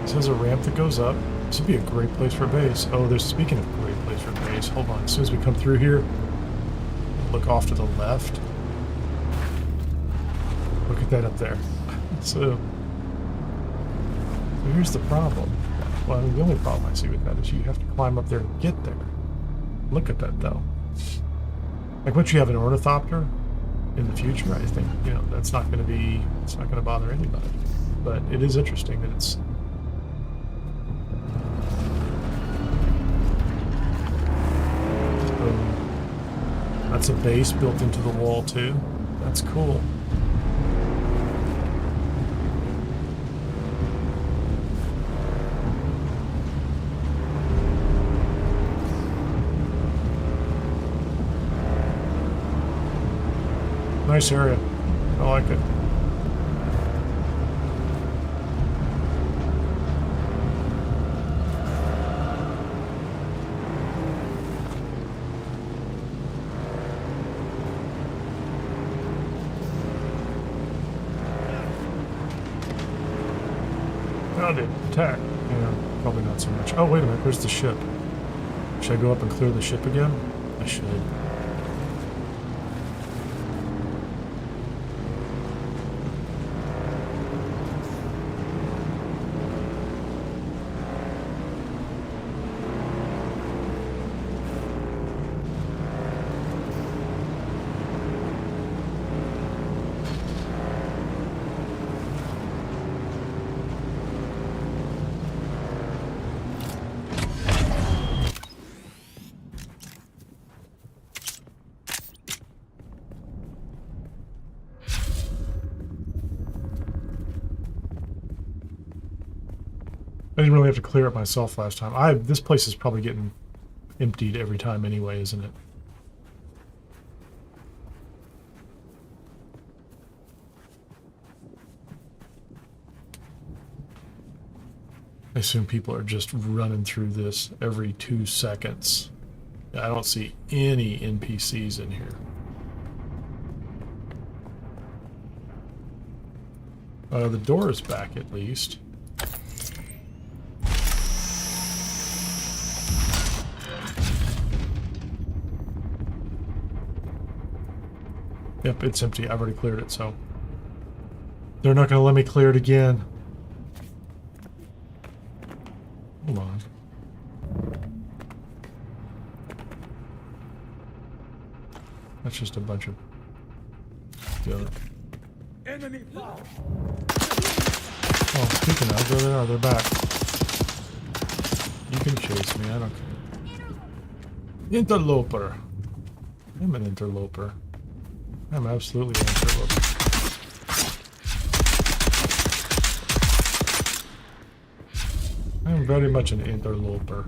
This has a ramp that goes up. This would be a great place for a base. Oh, there's, speaking of great place for a base, hold on. As soon as we come through here, look off to the left. Look at that up there. So here's the problem. Well, I mean, the only problem I see with that is you have to climb up there to get there. Look at that, though. Like, once you have an ornithopter in the future, I think, you know, that's not going to be, it's not going to bother anybody. But it is interesting that it's... that's a base built into the wall too. That's cool. Nice area. I like it. Found it. Attack. Yeah, probably not so much. Oh, wait a minute. Where's the ship? Should I go up and clear the ship again? I should. I didn't really have to clear it myself last time. This place is probably getting emptied every time anyway, isn't it? I assume people are just running through this every 2 seconds. I don't see any NPCs in here. The door is back at least. Yep, it's empty. I've already cleared it, so they're not going to let me clear it again. Hold on. That's just a bunch of
enemy foul.
Oh, speaking of, there they are. They're back. You can chase me. I don't care. Interloper. I'm an interloper. I'm absolutely an interloper. I'm very much an interloper.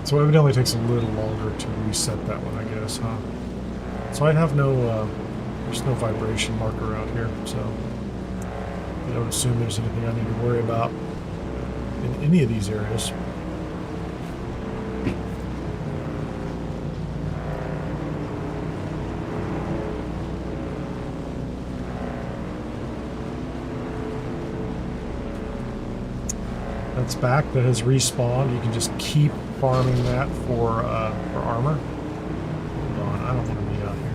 So it evidently takes a little longer to reset that one, I guess, huh? So I have no, there's no vibration marker out here, so I don't assume there's anything I need to worry about in any of these areas. That's back. That has respawned. You can just keep farming that for armor. Hold on, I don't want to be out here.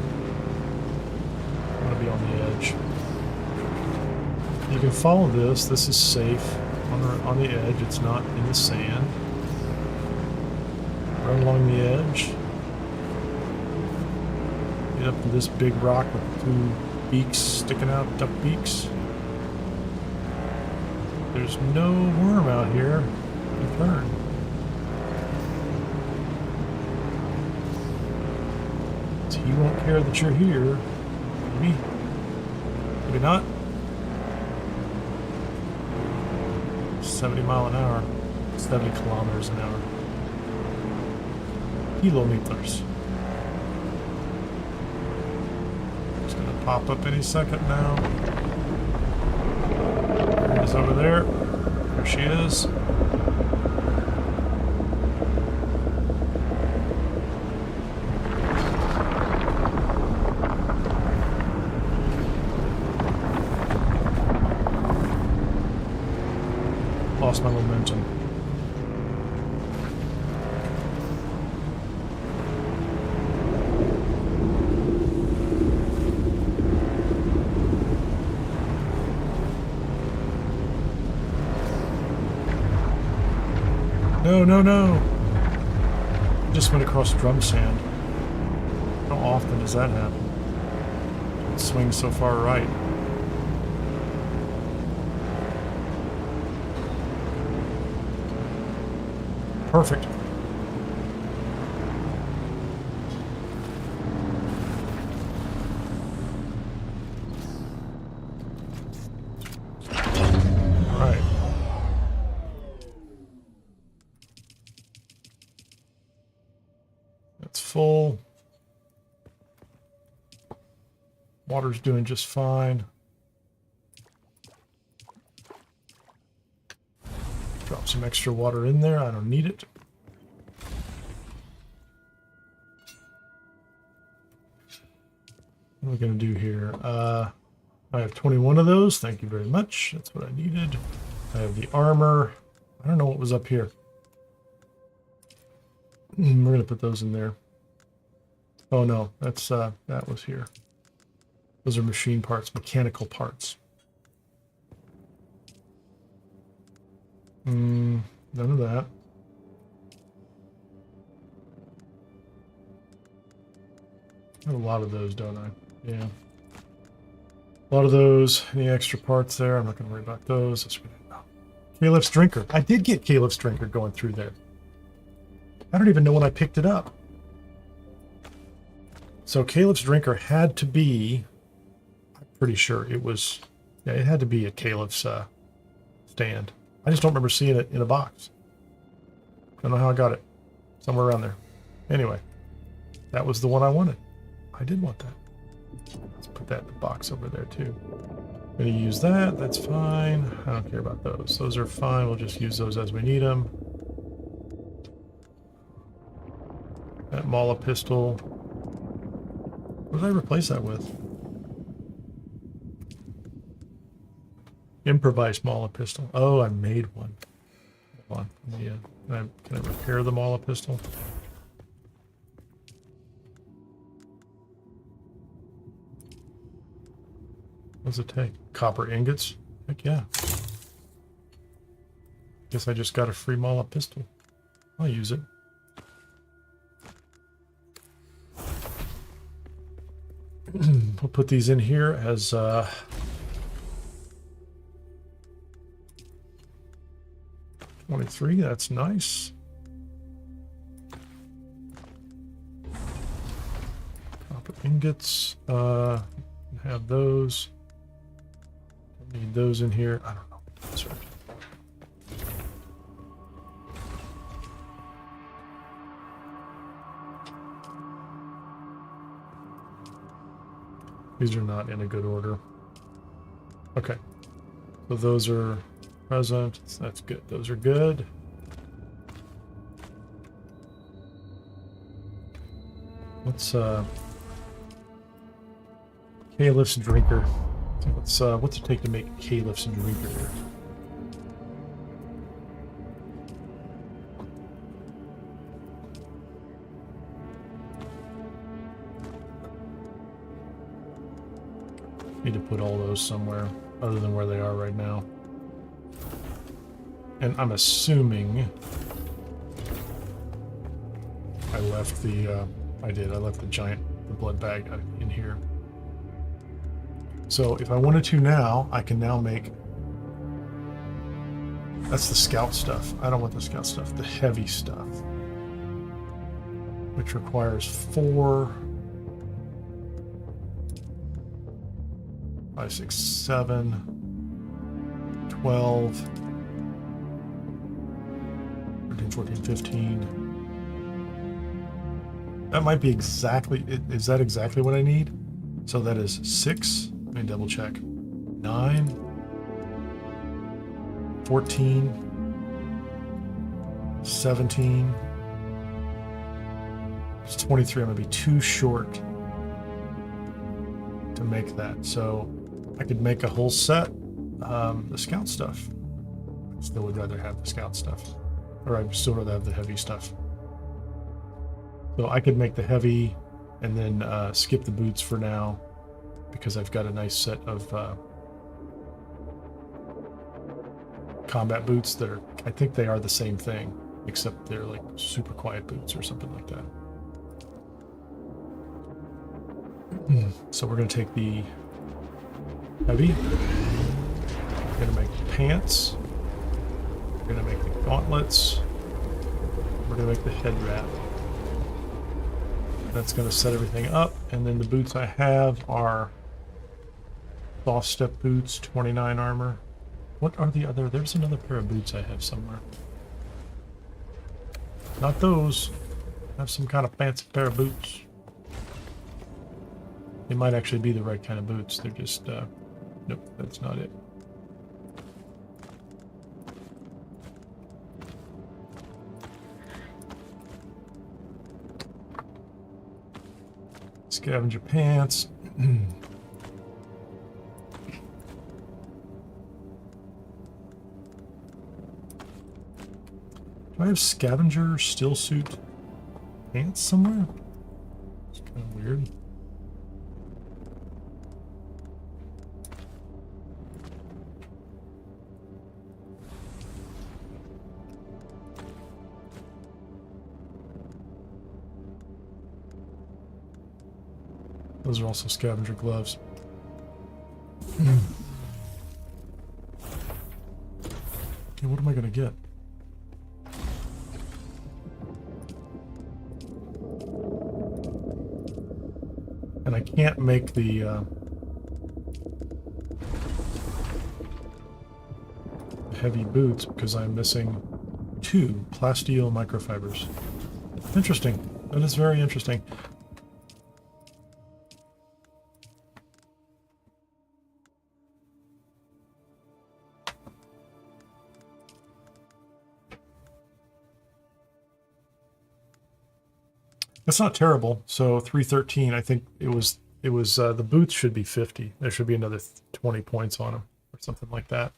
I want to be on the edge. You can follow this. This is safe on the edge. It's not in the sand. Run along the edge. Get up to this big rock with 2 beaks sticking out, duck beaks. There's no worm out here. You turn. So he won't care that you're here. Maybe. Maybe not. 70 mile an hour. 70 kilometers an hour. Kilometers. It's gonna pop up any second now. There it is over there. There she is. Lost my momentum. No, no, no! Just went across drum sand. How often does that happen? It swings so far right. Perfect. Alright. That's full. Water's doing just fine. Drop some extra water in there. I don't need it. What are we going to do here? I have 21 of those. Thank you very much. That's what I needed. I have the armor. I don't know what was up here. We're going to put those in there. Oh no, that's that was here. Those are machine parts, mechanical parts. None of that. I have a lot of those, don't I? Yeah. A lot of those. Any extra parts there? I'm not going to worry about those. That's what I know. Kaleff's Drinker. I did get Kaleff's Drinker going through there. I don't even know when I picked it up. So Kaleff's Drinker had to be, I'm pretty sure it was, yeah, it had to be at Kaleff's stand. I just don't remember seeing it in a box. Don't know how I got it. Somewhere around there. Anyway, that was the one I wanted. I did want that. Let's put that in the box over there too. I'm going to use that. That's fine. I don't care about those. Those are fine. We'll just use those as we need them. That Mala pistol. What did I replace that with? Improvised Mala pistol. Oh, I made one. Hold on. Yeah. Can I repair the Mala pistol? What does it take? Copper ingots? Heck yeah. Guess I just got a free Mala pistol. I'll use it. We'll put these in here as 23, that's nice. Copper ingots, have those. Need those in here. I don't know. That's right. These are not in a good order. Okay. So those are present. That's good. Those are good. Let's Kaleff's Drinker. What's it take to make Kaleff's Drinker here? Need to put all those somewhere other than where they are right now. And I'm assuming I left the I left the blood bag in here. So if I wanted to now, I can now make, that's the scout stuff. I don't want the scout stuff, the heavy stuff, which requires 4, 5, 6, 7, 12, 13, 14, 15. That might be exactly, is that exactly what I need? So that is 6. Let me double check. 9, 14, 17. It's 23. I'm going to be too short to make that. So I could make a whole set, the scout stuff. I still would rather have the scout stuff. Or I'd still rather have the heavy stuff. So I could make the heavy and then skip the boots for now, because I've got a nice set of combat boots that are, I think they are the same thing. except they're like super quiet boots or something like that. So we're going to take the heavy, we're going to make the pants, we're going to make the gauntlets, we're going to make the head wrap. That's going to set everything up, and then the boots I have are soft step boots, 29 armor. What are the other? There's another pair of boots I have somewhere. Not those. I have some kind of fancy pair of boots. They might actually be the right kind of boots. They're just, nope, that's not it. Scavenger pants. Do I have scavenger still suit pants somewhere? It's kind of weird. Those are also scavenger gloves. Okay, what am I gonna get? And I can't make the heavy boots because I'm missing 2 Plasteel microfibers. Interesting. That is very interesting. That's not terrible. So 313, I think it was the boots should be 50. There should be another 20 points on them or something like that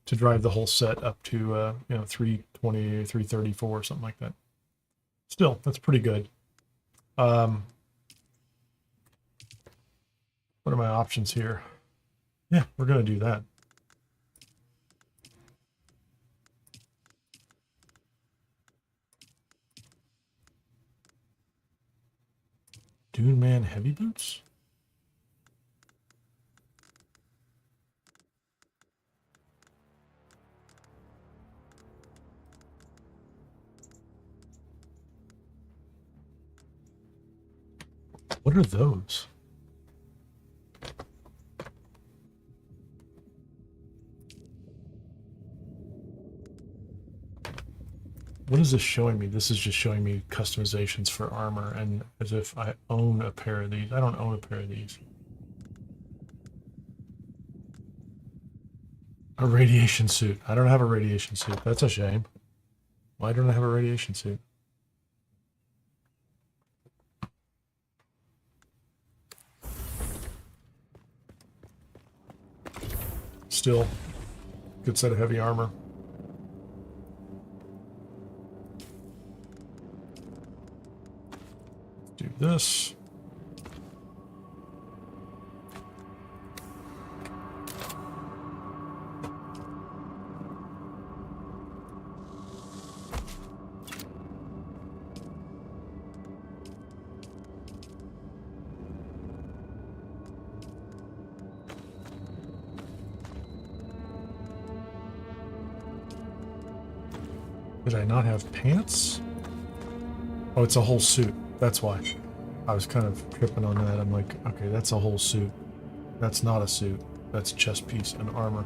to drive the whole set up to you know, 320, 334 or something like that. Still, that's pretty good. What are my options here? Yeah, we're going to do that. Dune Man heavy boots? What are those? What is this showing me? This is just showing me customizations for armor, and as if I own a pair of these. I don't own a pair of these. A radiation suit. I don't have a radiation suit. That's a shame. Why don't I have a radiation suit? Still, good set of heavy armor. Do this. Did I not have pants? Oh, it's a whole suit. That's why. I was kind of tripping on that. I'm like, okay, that's a whole suit. That's not a suit. That's chest piece and armor.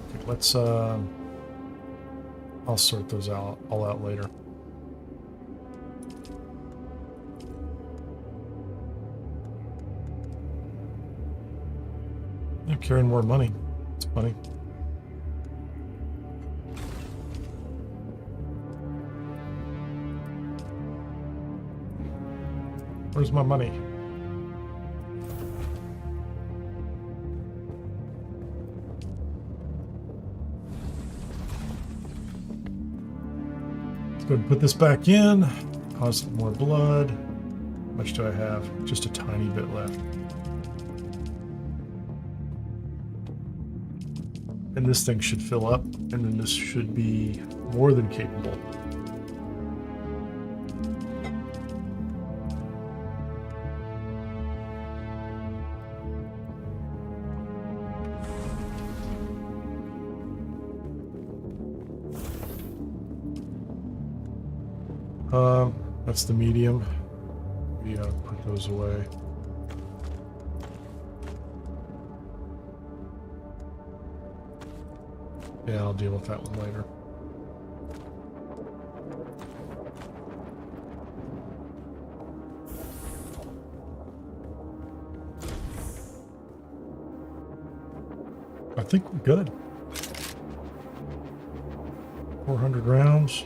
Okay, let's, I'll sort those all out later. You're carrying more money. It's funny. Where's my money? Let's go ahead and put this back in. Cause some more blood. How much do I have? Just a tiny bit left. And this thing should fill up, and then this should be more than capable. That's the medium. We put those away. Yeah, I'll deal with that one later. I think we're good. 400 rounds.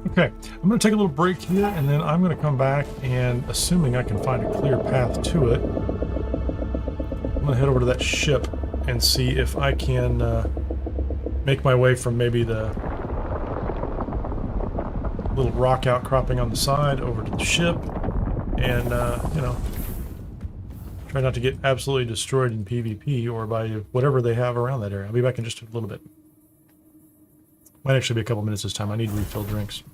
Okay, I'm going to take a little break here, and then I'm going to come back, and assuming I can find a clear path to it, I'm going to head over to that ship and see if I can make my way from maybe the little rock outcropping on the side over to the ship, and, you know, try not to get absolutely destroyed in PvP or by whatever they have around that area. I'll be back in just a little bit. Might actually be a couple minutes this time. I need to refill drinks.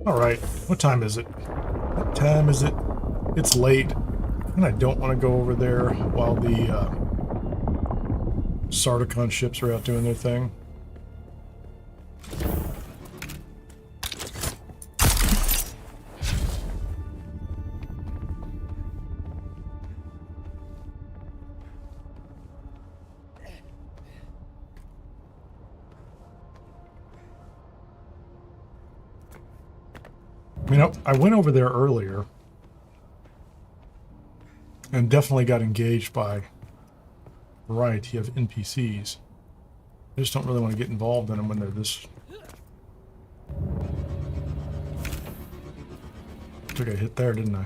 Alright, what time is it? What time is it? It's late, and I don't want to go over there while the Sardaukon ships are out doing their thing. You know, I went over there earlier and definitely got engaged by a variety of NPCs. I just don't really want to get involved in them when they're this... Took a hit there, didn't I?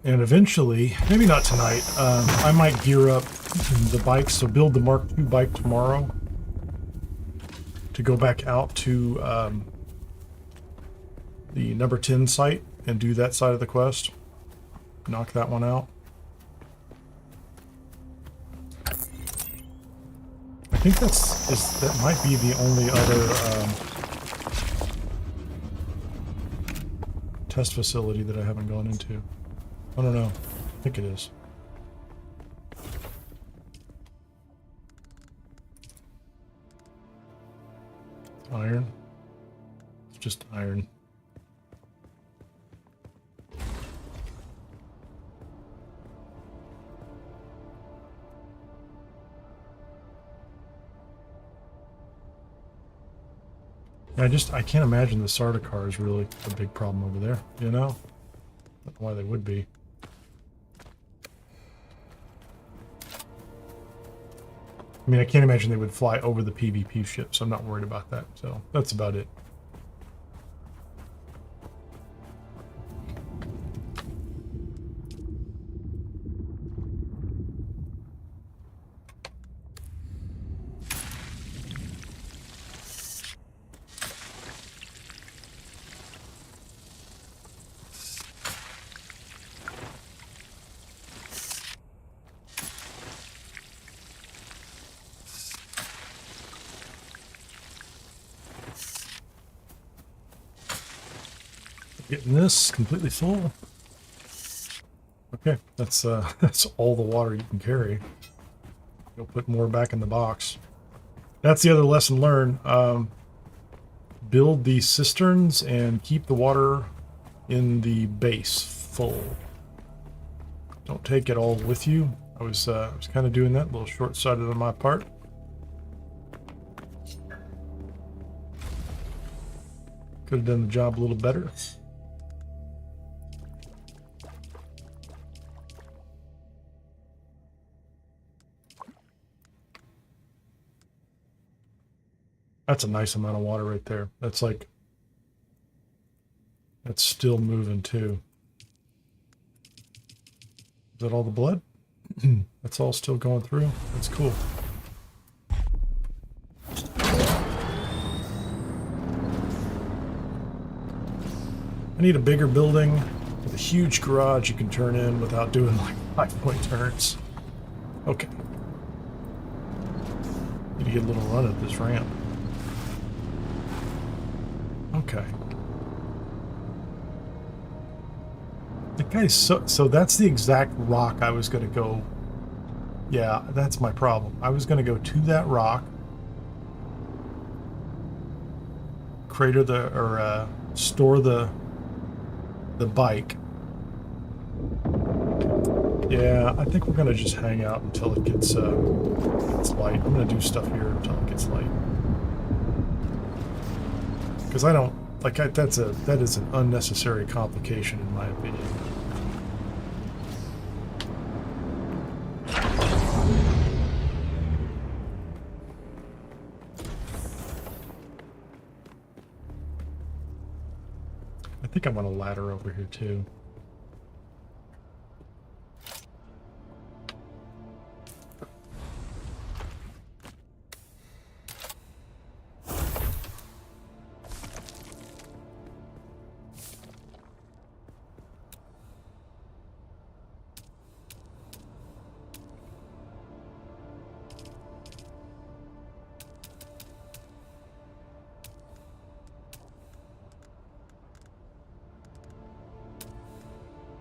And eventually, maybe not tonight, I might gear up the bikes, so build the Mark II bike tomorrow to go back out to the number 10 site and do that side of the quest. Knock that one out. I think that might be the only other test facility that I haven't gone into. I don't know. I think it is. Iron. It's just iron. I can't imagine the Sardaukar is really a big problem over there, you know? I don't know why they would be. I mean, I can't imagine they would fly over the PvP ship, so I'm not worried about that. So that's about it. Getting this completely full. Okay, that's all the water you can carry. You'll put more back in the box. That's the other lesson learned. Build the cisterns and keep the water in the base full. Don't take it all with you. I was kind of doing that, a little short-sighted on my part. Could have done the job a little better. That's a nice amount of water right there. That's like, that's still moving too. Is that all the blood? That's all still going through. That's cool. I need a bigger building with a huge garage you can turn in without doing like 5-point turns. Okay. Need to get a little run at this ramp. Okay. The guy's so that's the exact rock I was going to go. Yeah, that's my problem. I was going to go to that rock, crater store the bike. Yeah, I think we're going to just hang out until it gets light. I'm going to do stuff here until it gets light. Because I don't like that is an unnecessary complication in my opinion. I think I want a ladder over here too.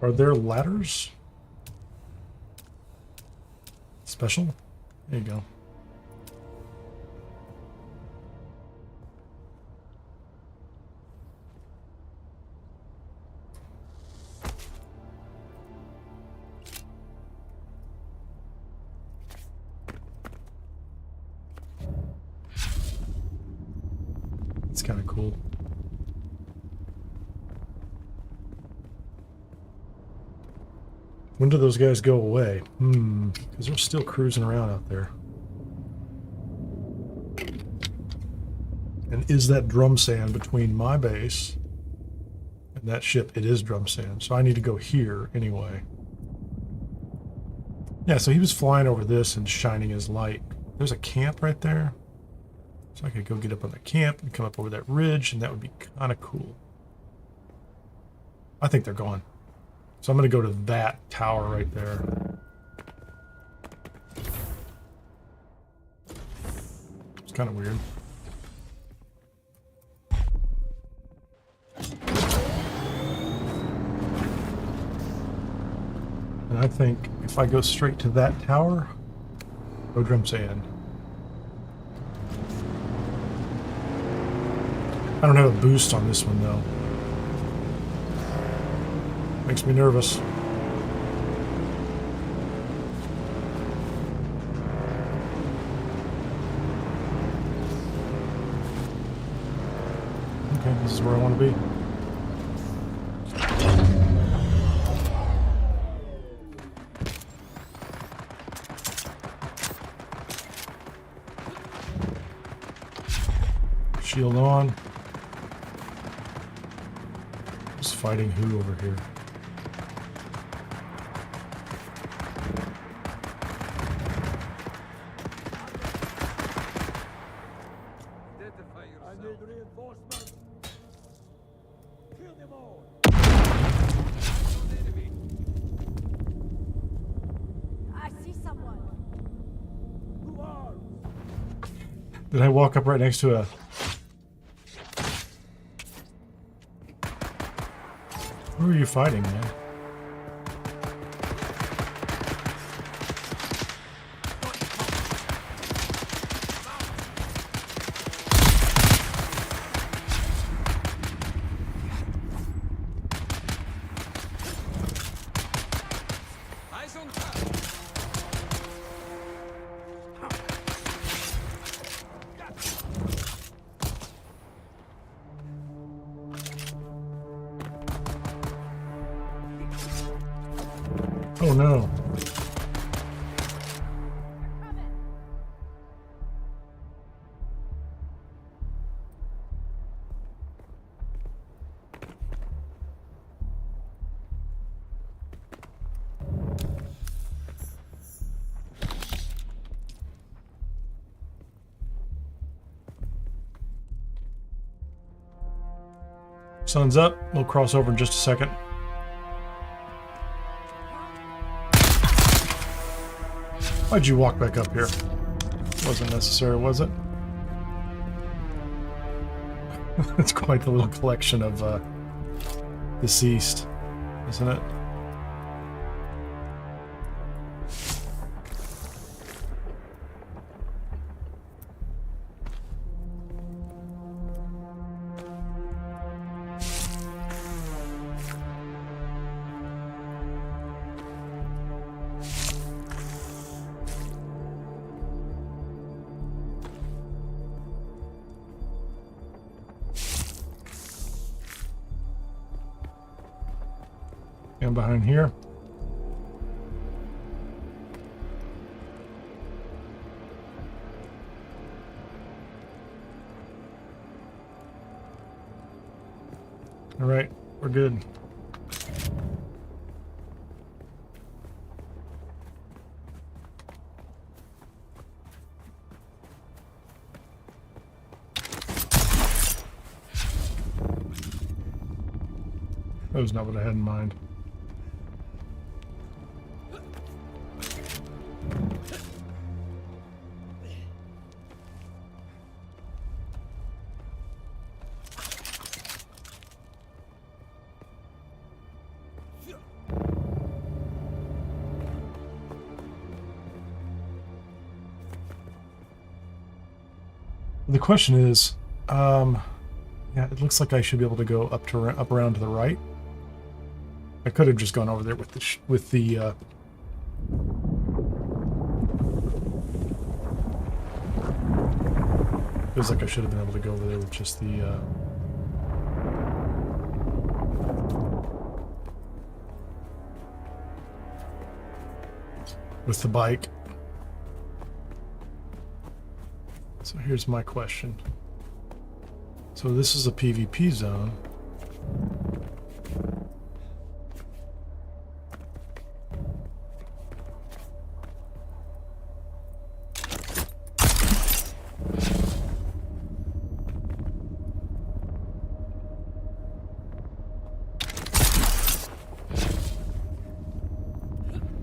Are there ladders? Special? There you go. It's kind of cool. When do those guys go away? Because they're still cruising around out there. And is that drum sand between my base and that ship? It is drum sand, so I need to go here anyway. Yeah, so he was flying over this and shining his light. There's a camp right there. So I could go get up on the camp and come up over that ridge, and that would be kind of cool. I think they're gone. So I'm going to go to that tower right there. It's kind of weird. And I think if I go straight to that tower, go drum sand. I don't have a boost on this one though. Makes me nervous. Okay, this is where I want to be. Shield on. Who's fighting who over here? Did I walk up right next to a... Who are you fighting, man? Oh no. Sun's up. We'll cross over in just a second. Why'd you walk back up here? Wasn't necessary, was it? It's quite the little collection of deceased, isn't it? And behind here. All right, we're good. That was not what I had in mind. The question is, yeah, it looks like I should be able to go up around to the right. I could have just gone over there with the feels like I should have been able to go over there with just the bike. So here's my question. So this is a PvP zone.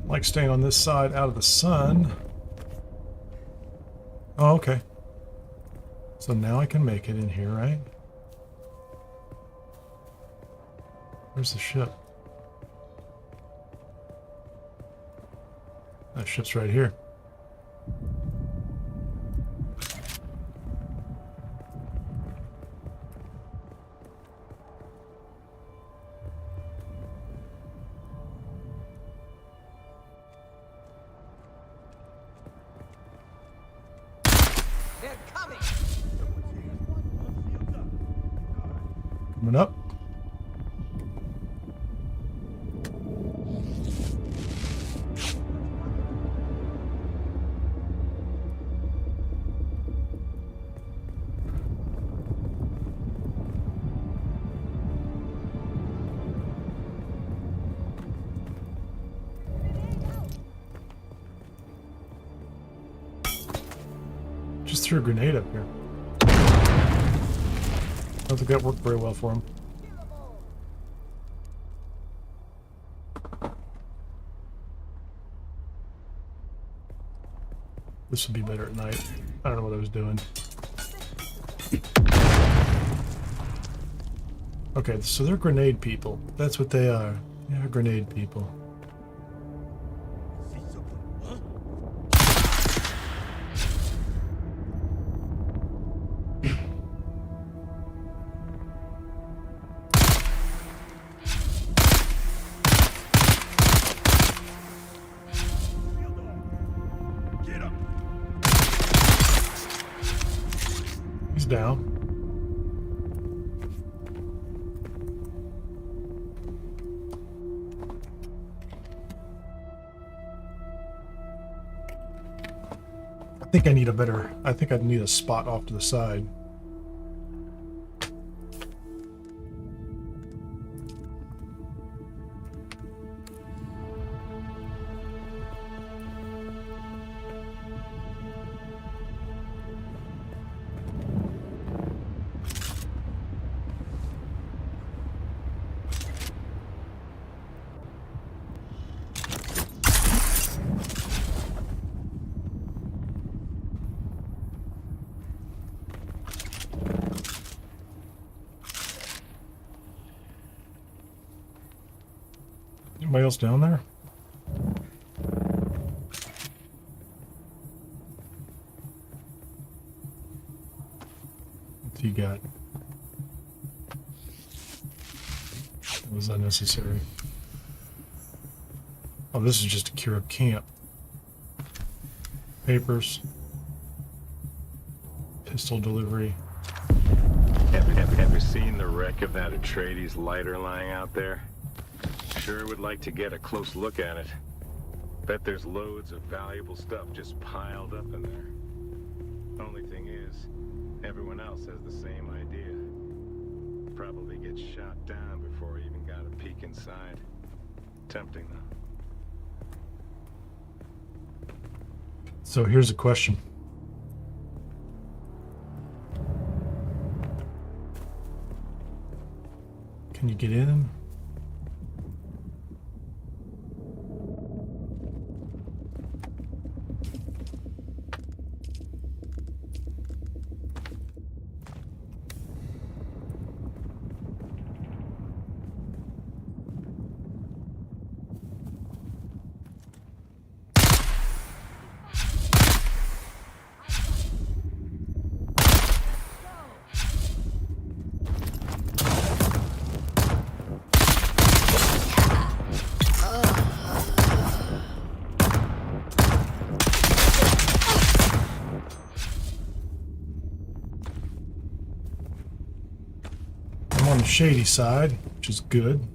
Like staying on this side out of the sun. Oh, okay. So now I can make it in here, right? Where's the ship? That ship's right here. Coming up. Just threw a grenade up here. I don't think that worked very well for him. This would be better at night. I don't know what I was doing. Okay, so they're grenade people. That's what they are. Yeah, grenade people. Down. I think I'd need a spot off to the side. Anybody else down there? What do you got? That was unnecessary. Oh, this is just a cure of camp. Papers. Pistol delivery.
Ever seen the wreck of that Atreides lighter lying out there? Sure would like to get a close look at it. Bet there's loads of valuable stuff just piled up in there. Only thing is, everyone else has the same idea. Probably get shot down before he even got a peek inside. Tempting though.
So here's a question. Can you get in? shady side, which is good.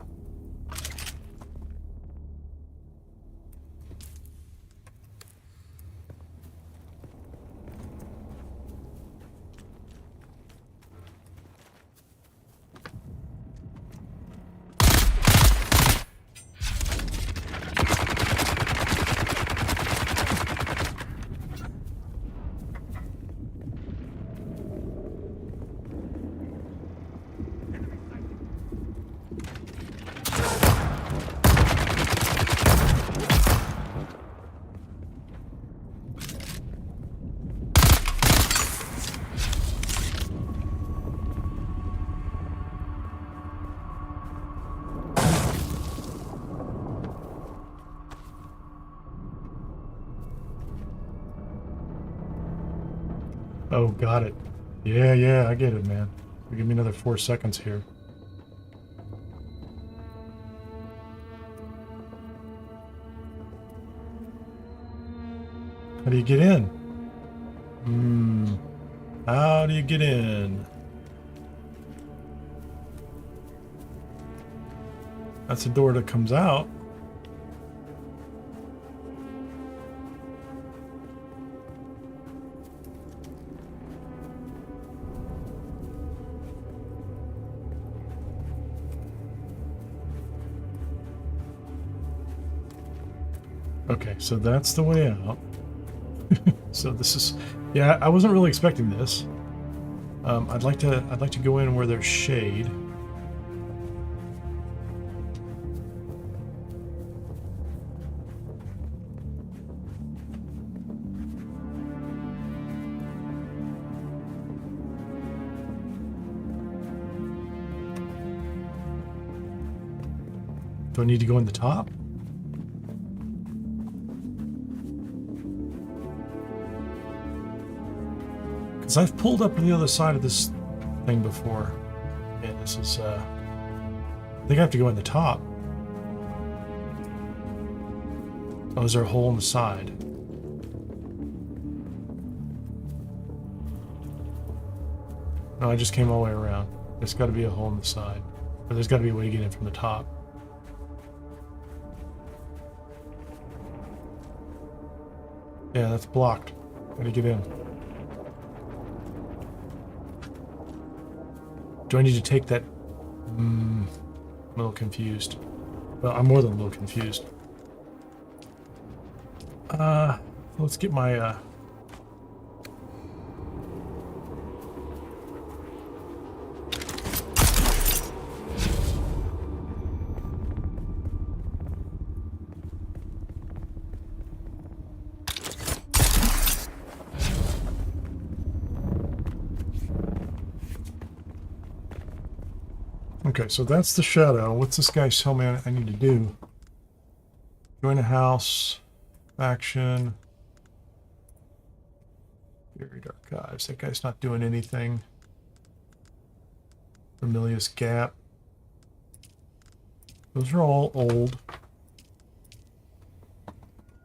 Oh, got it. Yeah, I get it, man. Give me another 4 seconds here. How do you get in? How do you get in? That's a door that comes out. Okay, so that's the way out. So this is, yeah, I wasn't really expecting this. I'd like to go in where there's shade. Do I need to go in the top? Because I've pulled up to the other side of this thing before. Yeah, this is, I think I have to go in the top. Oh, is there a hole in the side? No, I just came all the way around. There's got to be a hole in the side. Or there's got to be a way to get in from the top. Yeah, that's blocked. Gotta get in. Do I need to take that? I'm a little confused. Well, I'm more than a little confused. Let's get my, Okay, so that's the shadow. What's this guy tell me I need to do? Join a house. Faction. Buried archives. That guy's not doing anything. Vermillius Gap. Those are all old.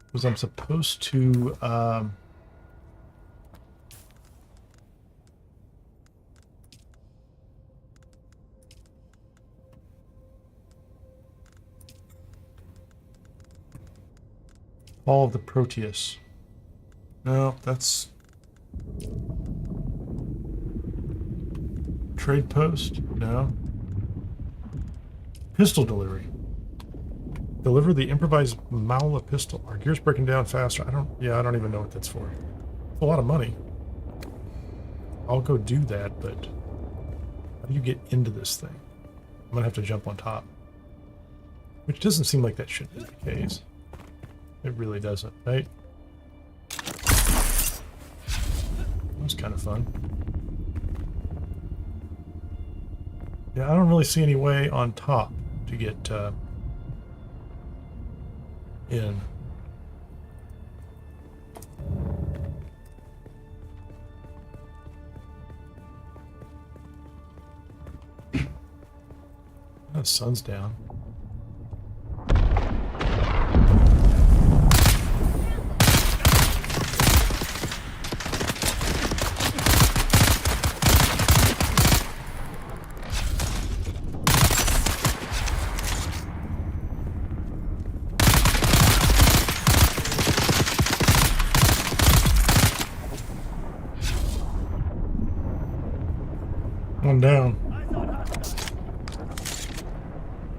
Because I'm supposed to... all of the Proteus. No, that's... Trade post? No. Pistol delivery. Deliver the improvised Maula pistol. Our gear's breaking down faster. I don't even know what that's for. It's a lot of money. I'll go do that, but how do you get into this thing? I'm gonna have to jump on top. Which doesn't seem like that should be the case. It really doesn't, right? That was kind of fun. Yeah, I don't really see any way on top to get in. The sun's down.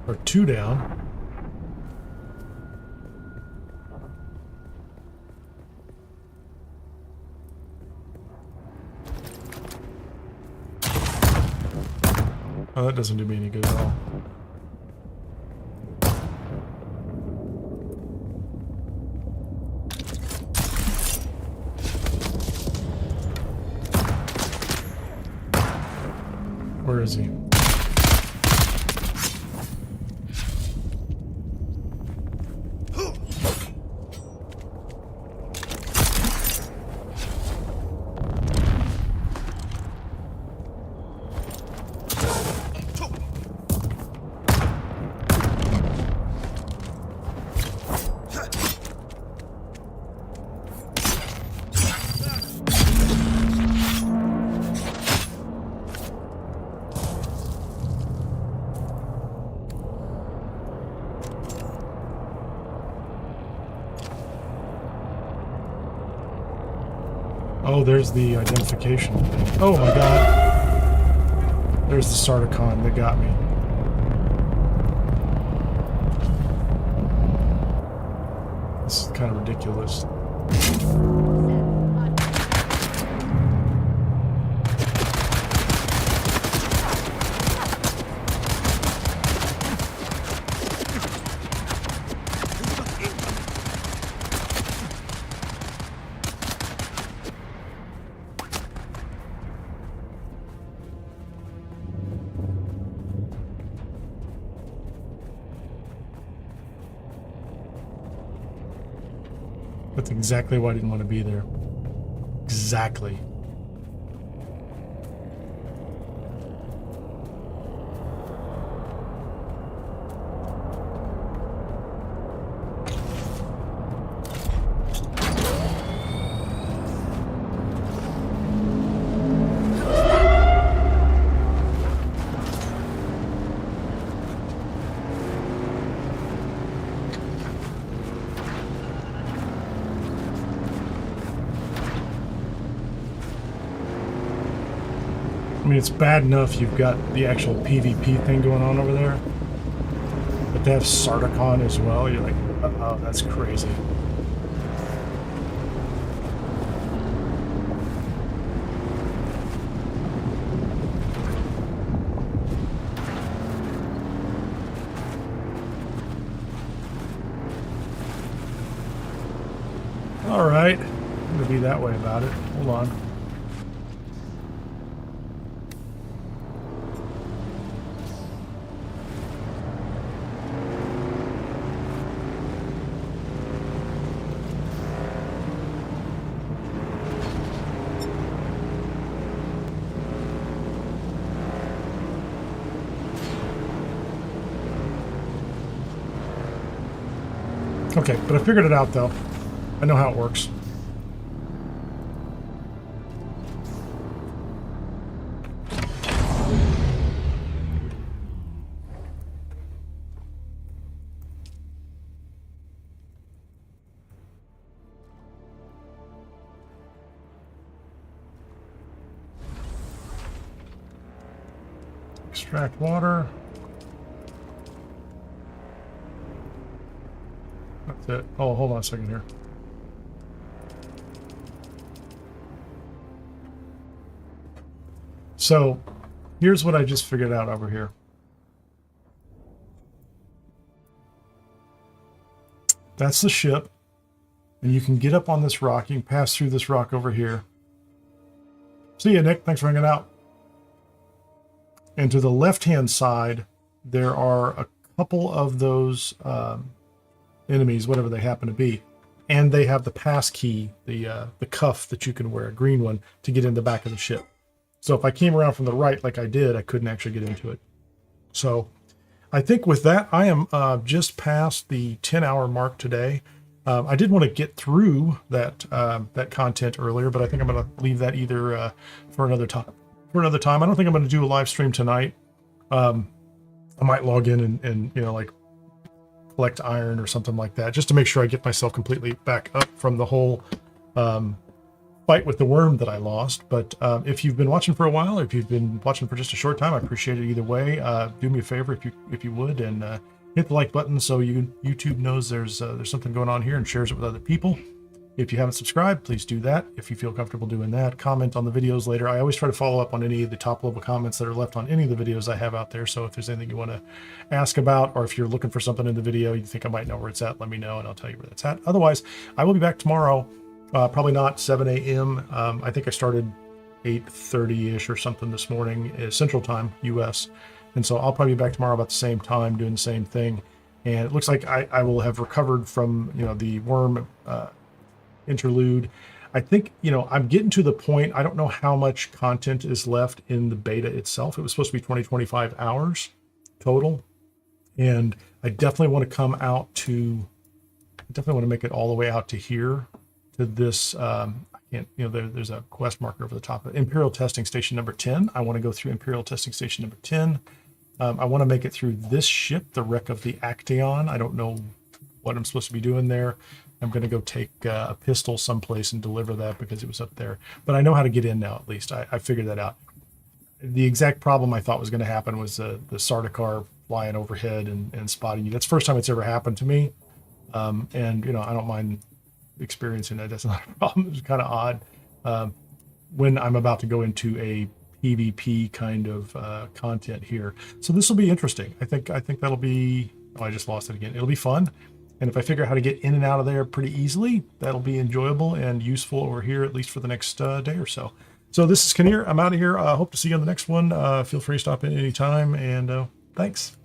Or 2 down. Oh, that doesn't do me any good at all. Where is he? Oh, there's the identification thing. Oh my god. There's the Sarticon that got me. This is kind of ridiculous. That's exactly why I didn't want to be there. Exactly. I mean, it's bad enough you've got the actual PvP thing going on over there, but they have Sarticon as well. You're like, oh, that's crazy. All right, I'm gonna be that way about it. Hold on. Okay, but I figured it out though. I know how it works. Extract water. That's it. Oh, hold on a second here. So, here's what I just figured out over here. That's the ship. And you can get up on this rock. You can pass through this rock over here. See ya, Nick. Thanks for hanging out. And to the left-hand side, there are a couple of those enemies, whatever they happen to be. And they have the pass key, the cuff that you can wear, a green one, to get in the back of the ship. So if I came around from the right like I did, I couldn't actually get into it. So I think with that, I am just past the 10-hour mark today. I did want to get through that that content earlier, but I think I'm going to leave that either for another time. I don't think I'm going to do a live stream tonight. I might log in and you know, like collect iron or something like that, just to make sure I get myself completely back up from the whole fight with the worm that I lost. But if you've been watching for a while, or if you've been watching for just a short time, I appreciate it either way. Do me a favor if you would, and hit the like button so YouTube knows there's something going on here and shares it with other people. If you haven't subscribed, please do that if you feel comfortable doing that. Comment on the videos later. I always try to follow up on any of the top level comments that are left on any of the videos I have out there. So if there's anything you want to ask about, or if you're looking for something in the video you think I might know where it's at, let me know and I'll tell you where that's at. Otherwise, I will be back tomorrow. Probably not 7 a.m. I think I started 8:30-ish or something this morning, Central Time, US. And so I'll probably be back tomorrow about the same time doing the same thing. And it looks like I will have recovered from, the worm interlude. I think, I'm getting to the point, I don't know how much content is left in the beta itself. It was supposed to be 25 hours total. And I definitely want to make it all the way out to here, to this, there's a quest marker over the top of Imperial testing station number 10. I want to go through Imperial testing station number 10. I want to make it through this ship, the wreck of the Acteon. I don't know what I'm supposed to be doing there. I'm going to go take a pistol someplace and deliver that because it was up there. But I know how to get in now, at least. I figured that out. The exact problem I thought was going to happen was the Sardaukar flying overhead and spotting you. That's the first time it's ever happened to me. And, I don't mind experiencing that. That's not a problem. It's kind of odd when I'm about to go into a PvP kind of content here. So this will be interesting. I think that'll be... Oh, I just lost it again. It'll be fun. And if I figure out how to get in and out of there pretty easily, that'll be enjoyable and useful over here, at least for the next day or so. So this is Kineer. I'm out of here. Hope to see you on the next one. Feel free to stop in anytime, and thanks.